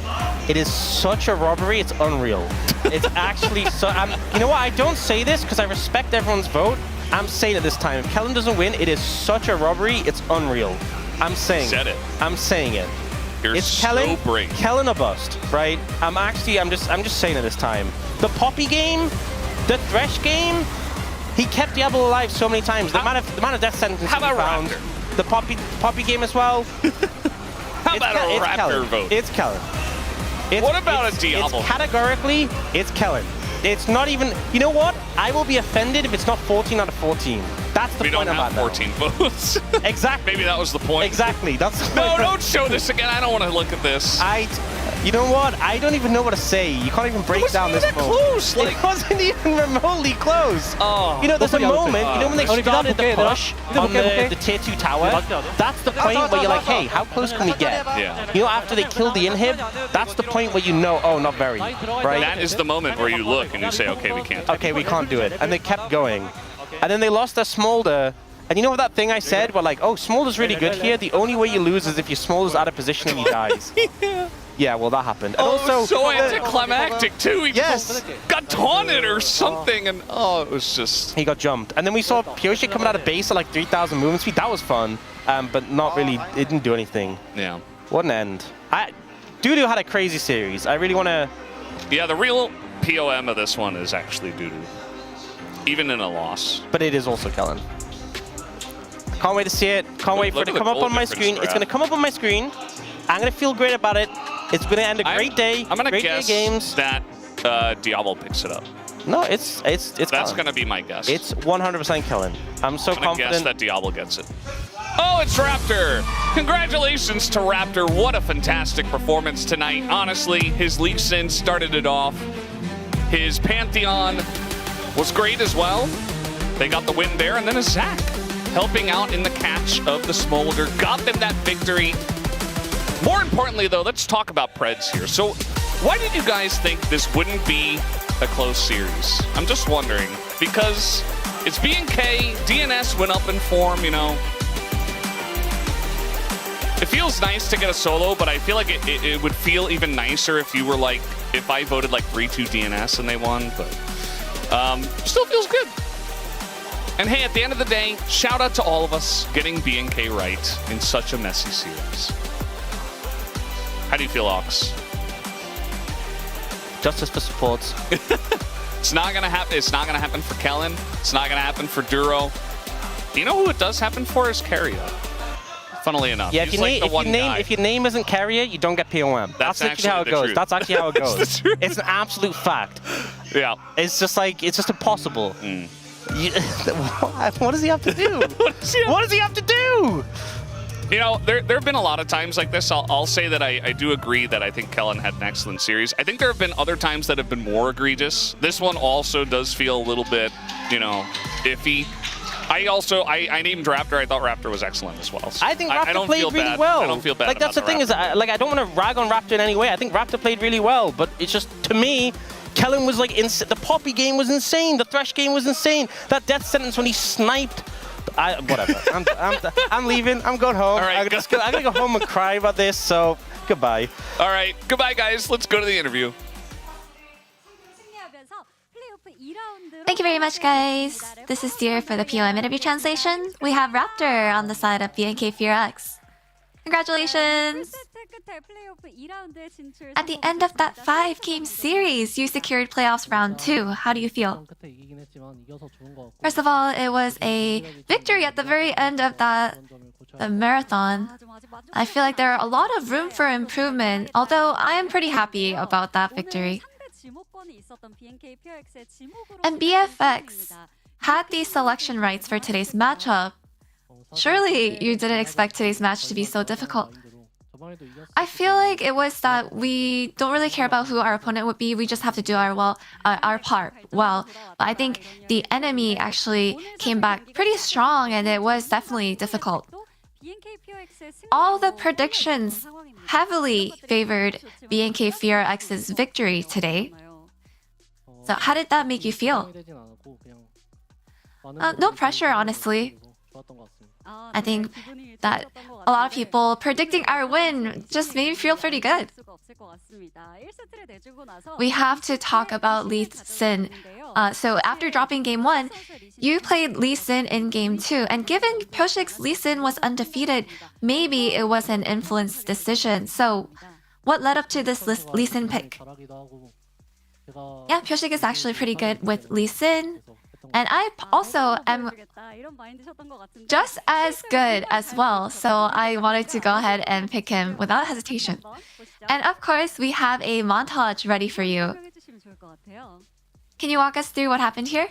it is such a robbery, it's unreal. It's actually so... you know what, I don't say this because I respect everyone's vote. I'm saying it this time. If Kellen doesn't win, it is such a robbery, it's unreal. I'm saying Said it. I'm saying it. You're it's so Kellen, brave. Kellen a bust, right? I'm just saying it this time. The Poppy game, the Thresh game, he kept Diablo alive so many times. The amount of death sentences How about he found. Raptor? The Poppy game as well. How about a Raptor vote? It's Kellen. What about a Diablo? Categorically, it's Kellen. It's not even... You know what? I will be offended if it's not 14 out of 14. That's the point I'm at now. We don't have 14 votes. Exactly. Maybe that was the point. Exactly. That's the No, point. don't show this again. I don't want to look at this. You know what? I don't even know what to say. You can't even break down this moment. Close. Like, it wasn't even remotely close. Oh. You know, there's a moment, you know when they started the push on the tier 2 tower? That's the point where you're like, hey, how close can we get? Yeah. You know, after they kill the inhib, that's the point where you know, oh, not very, right? That is the moment where you look and you say, okay, we can't. Okay, we can't do it. And they kept going. And then they lost their Smolder. And you know what that thing I said? Well, like, oh, Smolder's really good here. The only way you lose is if your Smolder's out of position and he dies. Yeah, well, that happened. And also, so anticlimactic, too. He got taunted or something, and it was just... He got jumped. And then we saw Pyoshi coming out of base at like 3,000 movement speed. That was fun, but not really, it didn't do anything. Yeah. What an end. Dudu had a crazy series. I really want to... Yeah, the real POM of this one is actually Dudu, even in a loss. But it is also Kellen. Can't wait to see it. Can't wait for it to come up on my screen. It's going to come up on my screen. I'm going to feel great about it. It's going to end a great day. I'm going to guess games. that Diablo picks it up. No, it's That's going to be my guess. It's 100% Kellen. I'm so confident. I'm going to guess that Diablo gets it. Oh, it's Raptor! Congratulations to Raptor. What a fantastic performance tonight. Honestly, his Lee Sin started it off. His Pantheon was great as well. They got the win there, and then a Zac helping out in the catch of the Smolder. Got them that victory. More importantly, though, let's talk about Preds here. So why did you guys think this wouldn't be a close series? I'm just wondering, because it's BNK, DNS went up in form, you know. It feels nice to get a solo, but I feel like it would feel even nicer if you were like, if I voted like 3-2 DNS and they won, but still feels good. And hey, at the end of the day, shout out to all of us getting BNK right in such a messy series. How do you feel, Ox? Justice for supports. It's not gonna happen. It's not gonna happen for Kellen. It's not gonna happen for Duro. You know who it does happen for is Carrier. Funnily enough, yeah, if your name isn't Carrier, you don't get POM. That's actually how it goes. That's actually how it goes. It's an absolute fact. Yeah. It's just like, it's just impossible. What does he have to do? What does he have to do? You know, there have been a lot of times like this. I'll say that I do agree that I think Kellen had an excellent series. I think there have been other times that have been more egregious. This one also does feel a little bit, you know, iffy. I named Raptor. I thought Raptor was excellent as well. So I think Raptor played really well. I don't feel bad. Like, that's the thing is, I don't want to rag on Raptor in any way. I think Raptor played really well, but it's just, to me, Kellen was like, the Poppy game was insane. The Thresh game was insane. That death sentence when he sniped. Whatever. I'm leaving. I'm going home. All right, I'm gonna go home and cry about this. So goodbye. All right, goodbye, guys. Let's go to the interview. Thank you very much, guys. This is Dear for the POM interview translation. We have Raptor on the side of BNK FearX. Congratulations! At the end of that 5-game series, you secured playoffs round 2. How do you feel? First of all, it was a victory at the very end of that the marathon, I feel like there are a lot of room for improvement, although I am pretty happy about that victory. And BFX had the selection rights for today's matchup. Surely you didn't expect today's match to be so difficult. I feel like it was that we don't really care about who our opponent would be. We just have to do our part well. But I think the enemy actually came back pretty strong, and it was definitely difficult. All the predictions heavily favored BNK FearX's victory today. So how did that make you feel? No pressure, honestly. I think that a lot of people predicting our win just made me feel pretty good. We have to talk about Lee Sin. So after dropping game 1, you played Lee Sin in game 2. And given Pyosik's Lee Sin was undefeated, maybe it was an influence decision. So what led up to this Lee Sin pick? Yeah, Pyosik is actually pretty good with Lee Sin. And I also am just as good as well, so I wanted to go ahead and pick him without hesitation. And of course, we have a montage ready for you. Can you walk us through what happened here?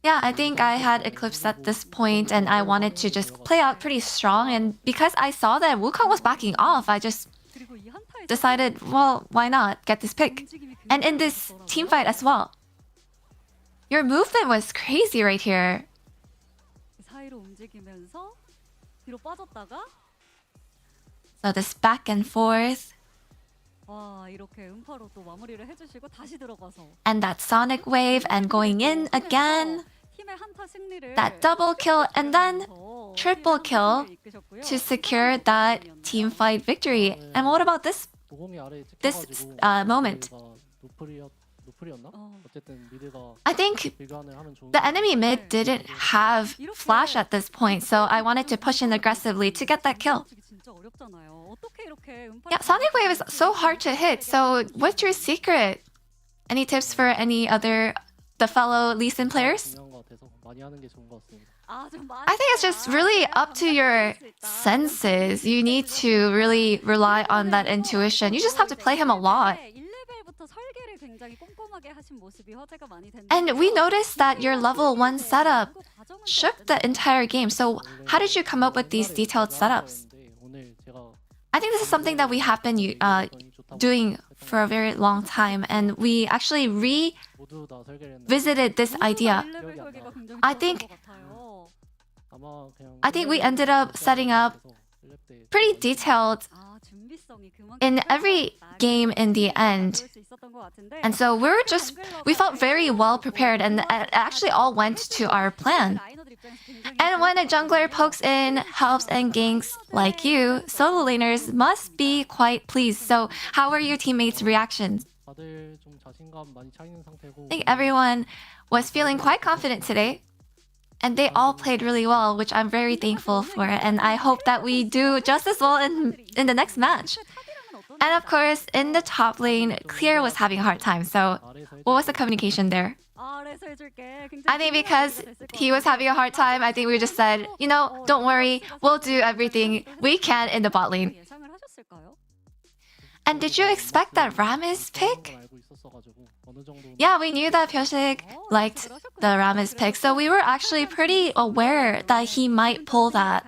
Yeah, I think I had Eclipse at this point, and I wanted to just play out pretty strong. And because I saw that Wukong was backing off, I just decided, well, why not get this pick? And in this team fight as well. Your movement was crazy right here. So this back and forth. And that sonic wave and going in again. That double kill and then triple kill to secure that team fight victory. And what about this moment? I think the enemy mid didn't have flash at this point, so I wanted to push in aggressively to get that kill. Yeah, Sonic Wave is so hard to hit, so what's your secret? Any tips for the fellow Lee Sin players? I think it's just really up to your senses. You need to really rely on that intuition. You just have to play him a lot. And we noticed that your level 1 setup shook the entire game. So how did you come up with these detailed setups? I think this is something that we have been doing for a very long time, and we actually revisited this idea. I think we ended up setting up pretty detailed in every game in the end. And so we felt very well prepared, and it actually all went to our plan. And when a jungler pokes in, helps and ganks like you, solo laners must be quite pleased. So how were your teammates' reactions? I think everyone was feeling quite confident today. And they all played really well, which I'm very thankful for. And I hope that we do just as well in the next match. And of course, in the top lane, Clear was having a hard time. So what was the communication there? I think because he was having a hard time, I think we just said, don't worry, we'll do everything we can in the bot lane. And did you expect that Rammus pick? Yeah, we knew that Pyosik liked the Rammus pick, so we were actually pretty aware that he might pull that.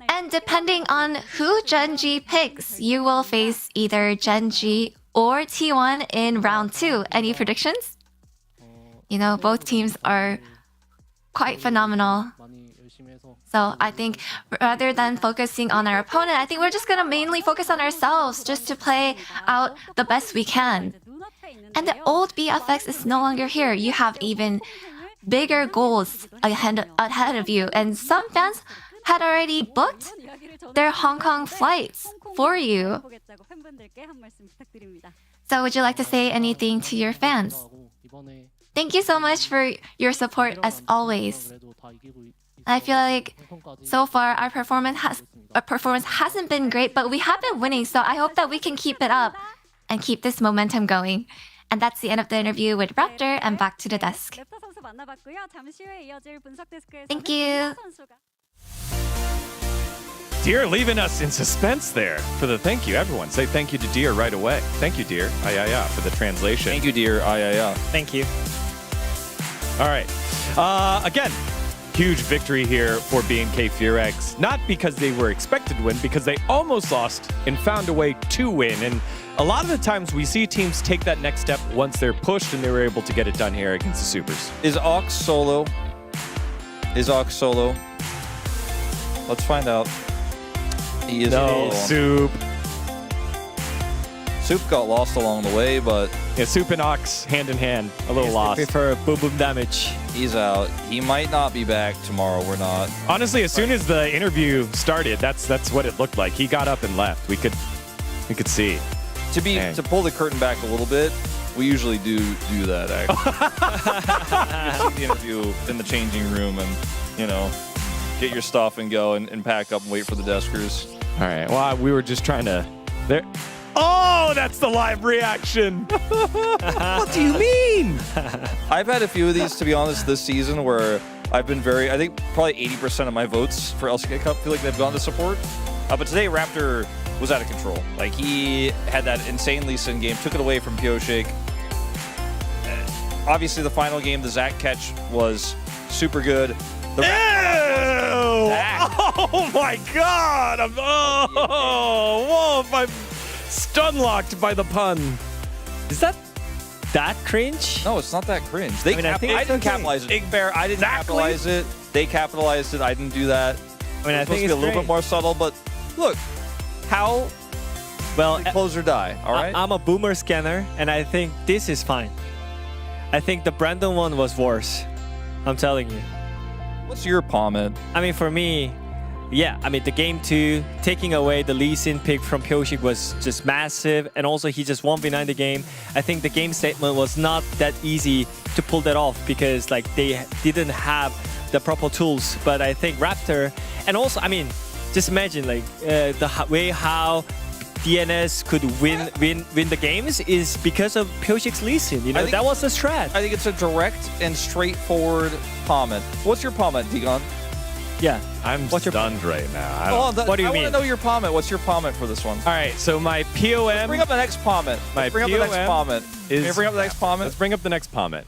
And depending on who Genji picks, you will face either Genji or T1 in round 2. Any predictions? Both teams are quite phenomenal. So I think rather than focusing on our opponent, I think we're just gonna mainly focus on ourselves just to play out the best we can. And the old BFX is no longer here. You have even bigger goals ahead of you. And some fans had already booked their Hong Kong flights for you. So would you like to say anything to your fans? Thank you so much for your support as always. I feel like so far our performance hasn't been great, but we have been winning, so I hope that we can keep it up and keep this momentum going. And that's the end of the interview with Raptor, and back to the desk. Thank you. Deer leaving us in suspense there for the thank you. Everyone say thank you to Deer right away. Thank you, Deer. For the translation. Thank you, dear. Thank you. All right. Again, huge victory here for BNK FearX. Not because they were expected to win, because they almost lost and found a way to win. And a lot of the times we see teams take that next step once they're pushed, and they were able to get it done here against the Supers. Is Ox solo? Let's find out. He is no, Soup. Soup got lost along the way, but yeah, Soup and Ox hand in hand, a little lost. Prefer boom boom damage. He's out. He might not be back tomorrow. We're not. Honestly, as soon as the interview started, that's what it looked like. He got up and left. We could see. To pull the curtain back a little bit, we usually do that. Actually, see the interview in the changing room, and get your stuff and go and pack up and wait for the deskers. All right. Well, we were just trying to. There. Oh, that's the live reaction. What do you mean? I've had a few of these, to be honest, this season where I've been I think probably 80% of my votes for LCK Cup feel like they've gone to support. But today, Raptor was out of control. Like, he had that insane Lee Sin game, took it away from Pyoshik. Obviously, the final game, the Zac catch was super good. Ew! Oh my God! I'm stun locked by the pun. Is that cringe? No, it's not that cringe. I didn't capitalize it. Fair, I didn't capitalize it. They capitalized it. I didn't do that. I think it's a little bit more subtle, but look, how close or die, all right? I'm a boomer scanner, and I think this is fine. I think the Brandon one was worse. I'm telling you. What's your comment? I mean, for me, the game 2, taking away the Lee Sin pick from Pyoshik was just massive, and also he just 1v9 the game. I think the game statement was not that easy to pull that off because they didn't have the proper tools. But I think Raptor, and also, just imagine the way how DNS could win the games is because of Pyoshik's Lee Sin. That was the strat. I think it's a direct and straightforward comment. What's your comment, Digon? Yeah. I'm stunned right now. What do you mean? I want to know your comment. What's your comment for this one? All right, so my POM... Let's bring up the next comment. Bring up the next comment. Can you bring up the next comment? Let's bring up the next comment.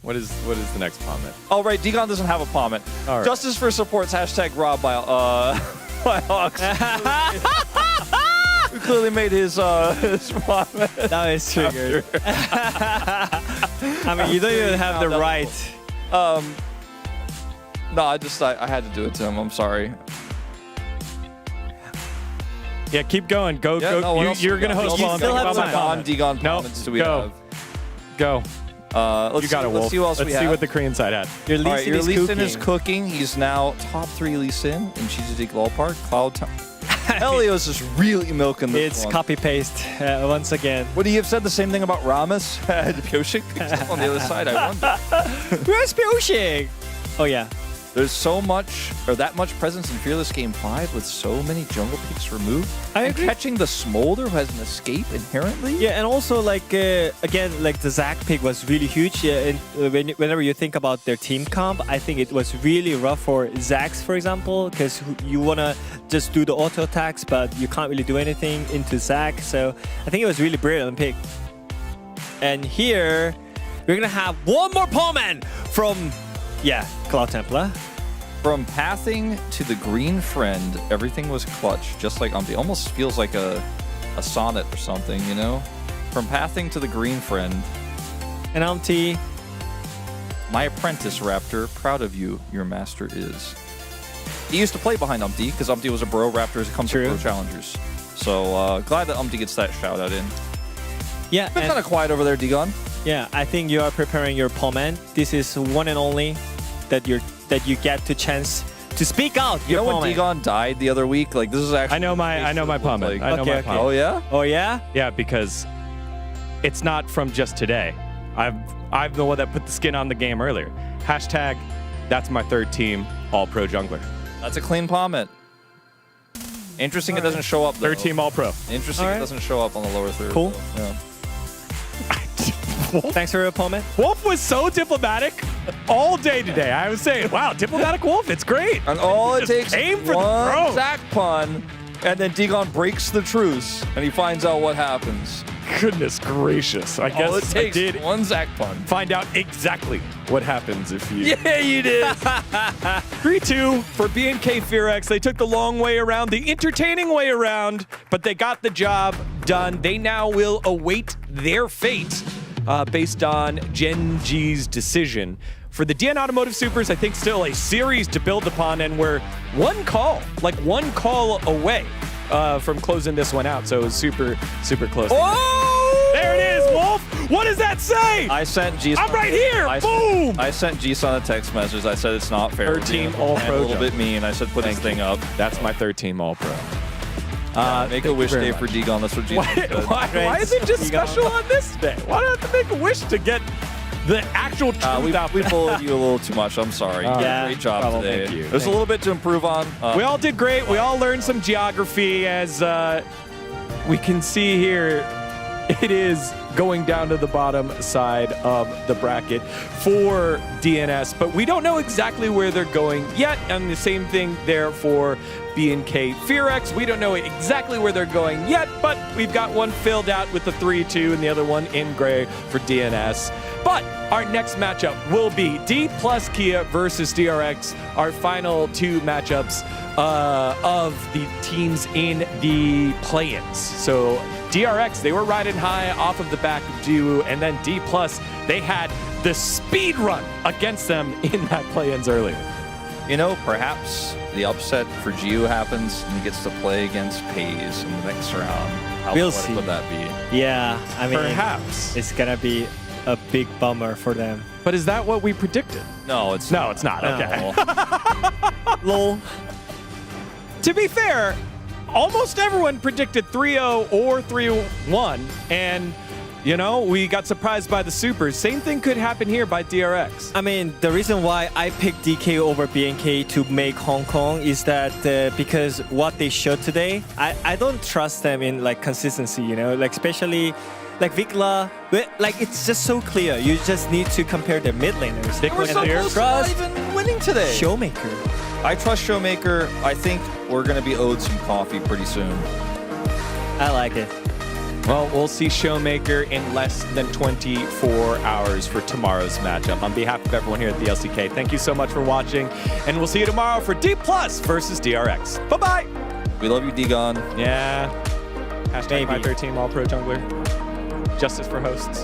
What is the next comment? Oh, right. Digon doesn't have a comment. All right. Justice for Support's hashtag Rob by Hawks. Who clearly made his comment. That is triggered. You don't even have the right. No, I had to do it to him. I'm sorry. Yeah, keep going. Go. You're going to host You still have time. Non-Digon comments do we have? Go. Let's see what else we have. See what the Korean side had. Your Lee Sin is cooking. He's now top 3 Lee Sin in Chichidik Ballpark. Cloud Town. Helios is really milking this It's one. copy-paste once again. Would he have said the same thing about Ramus? Pyoshik picked up on the other side, I wonder. Where's Pyoshik? Oh, yeah. There's so much, or that much presence in Fearless Game 5 with so many jungle picks removed. I and agree. Catching the Smolder who has an escape inherently. Yeah, and also again, the Zac pick was really huge. Yeah, and whenever you think about their team comp, I think it was really rough for Zax, for example, because you want to just do the auto attacks, but you can't really do anything into Zac. So I think it was really brilliant pick. And here, we're going to have one more Pawman from... Yeah, Cloud Templar. From pathing to the green friend, everything was clutch, just like Umpty. Almost feels like a sonnet or something, you know? From pathing to the green friend. And Umpty. My apprentice, Raptor, proud of you, your master is. He used to play behind Umpty, because Umpty was a bro Raptor as it comes to Pro Challengers. So glad that Umpty gets that shout out in. Yeah, been kind of quiet over there, Digon. Yeah, I think you are preparing your Pawman. This is one and only that you get the chance to speak out. You know when Digon died the other week? Like, this is actually... I know my Pawman. I know my Pawman. Oh, yeah? Oh, yeah? Yeah, because it's not from just today. I'm the one that put the skin on the game earlier. Hashtag, that's my third team, all-pro jungler. That's a clean Pawman. Interesting it doesn't show up, though. Third team all-pro. Interesting it doesn't show up on the lower third. Cool. Yeah. Thanks for your opponent. Wolf was so diplomatic all day today. I was saying, wow, diplomatic Wolf, it's great. And all it Just takes aim is for the one throat. Zach pun, and then Digon breaks the truce, and he finds out what happens. Goodness gracious. I All guess it takes I did one Zach pun. find out exactly what happens if you... Yeah, you did. 3-2 for BNK FearX. They took the long way around, the entertaining way around, but they got the job done. They now will await their fate based on Genji's decision. For the DN Automotive Supers, I think still a series to build upon, and we're one call away from closing this one out. So it was super, super close. Oh! There it is, Wolf. What does that say? I sent G-Son. I'm right here. Boom. I sent G-Son a text message. I said it's not fair. Third team and All-Pro a little jump. bit mean. I said put this thing up. That's my third team All-Pro. Make a wish day for Digon. That's what G-Son said. Why is it just special on this day? Why do I have to make a wish to get the actual truth out We there? bullied you a little too much. I'm sorry. You did a great job problem. today. Thank you. There's a little bit to improve on. We all did great. We all learned some geography. As we can see here, it is going down to the bottom side of the bracket for DNS, but we don't know exactly where they're going yet. And the same thing there for BNK FearX. We don't know exactly where they're going yet, but we've got one filled out with the 3-2 and the other one in gray for DNS. But our next matchup will be D plus Kia versus DRX, our final two matchups of the teams in the play-ins. So DRX, they were riding high off of the back of Dew, and then D plus, they had the speed run against them in that play-ins earlier. You know, perhaps the upset for Gio happens and he gets to play against Pays in the next round. How We'll poetic see. would that be? Yeah, I mean, Perhaps. it's gonna be a big bummer for them. But is that what we predicted? No, it's No, it's not. Okay. Lol. To be fair, almost everyone predicted 3-0 or 3-1, and you know, we got surprised by the Supers. Same thing could happen here by DRX. I mean, the reason why I picked DK over BNK to make Hong Kong is that because what they showed today, I don't trust them in like consistency, you know, like especially like Vikla, like it's just so clear. You just need to compare the mid laners. They were so close to not even winning today. Showmaker. I trust Showmaker. I think we're going to be owed some coffee pretty soon. I like it. Well, we'll see Showmaker in less than 24 hours for tomorrow's matchup. On behalf of everyone here at the LCK, thank you so much for watching, and we'll see you tomorrow for D Plus versus DRX. Bye-bye. We love you, Digon. Yeah. Hashtag Maybe. my 13 All-Pro Jungler. Justice for hosts.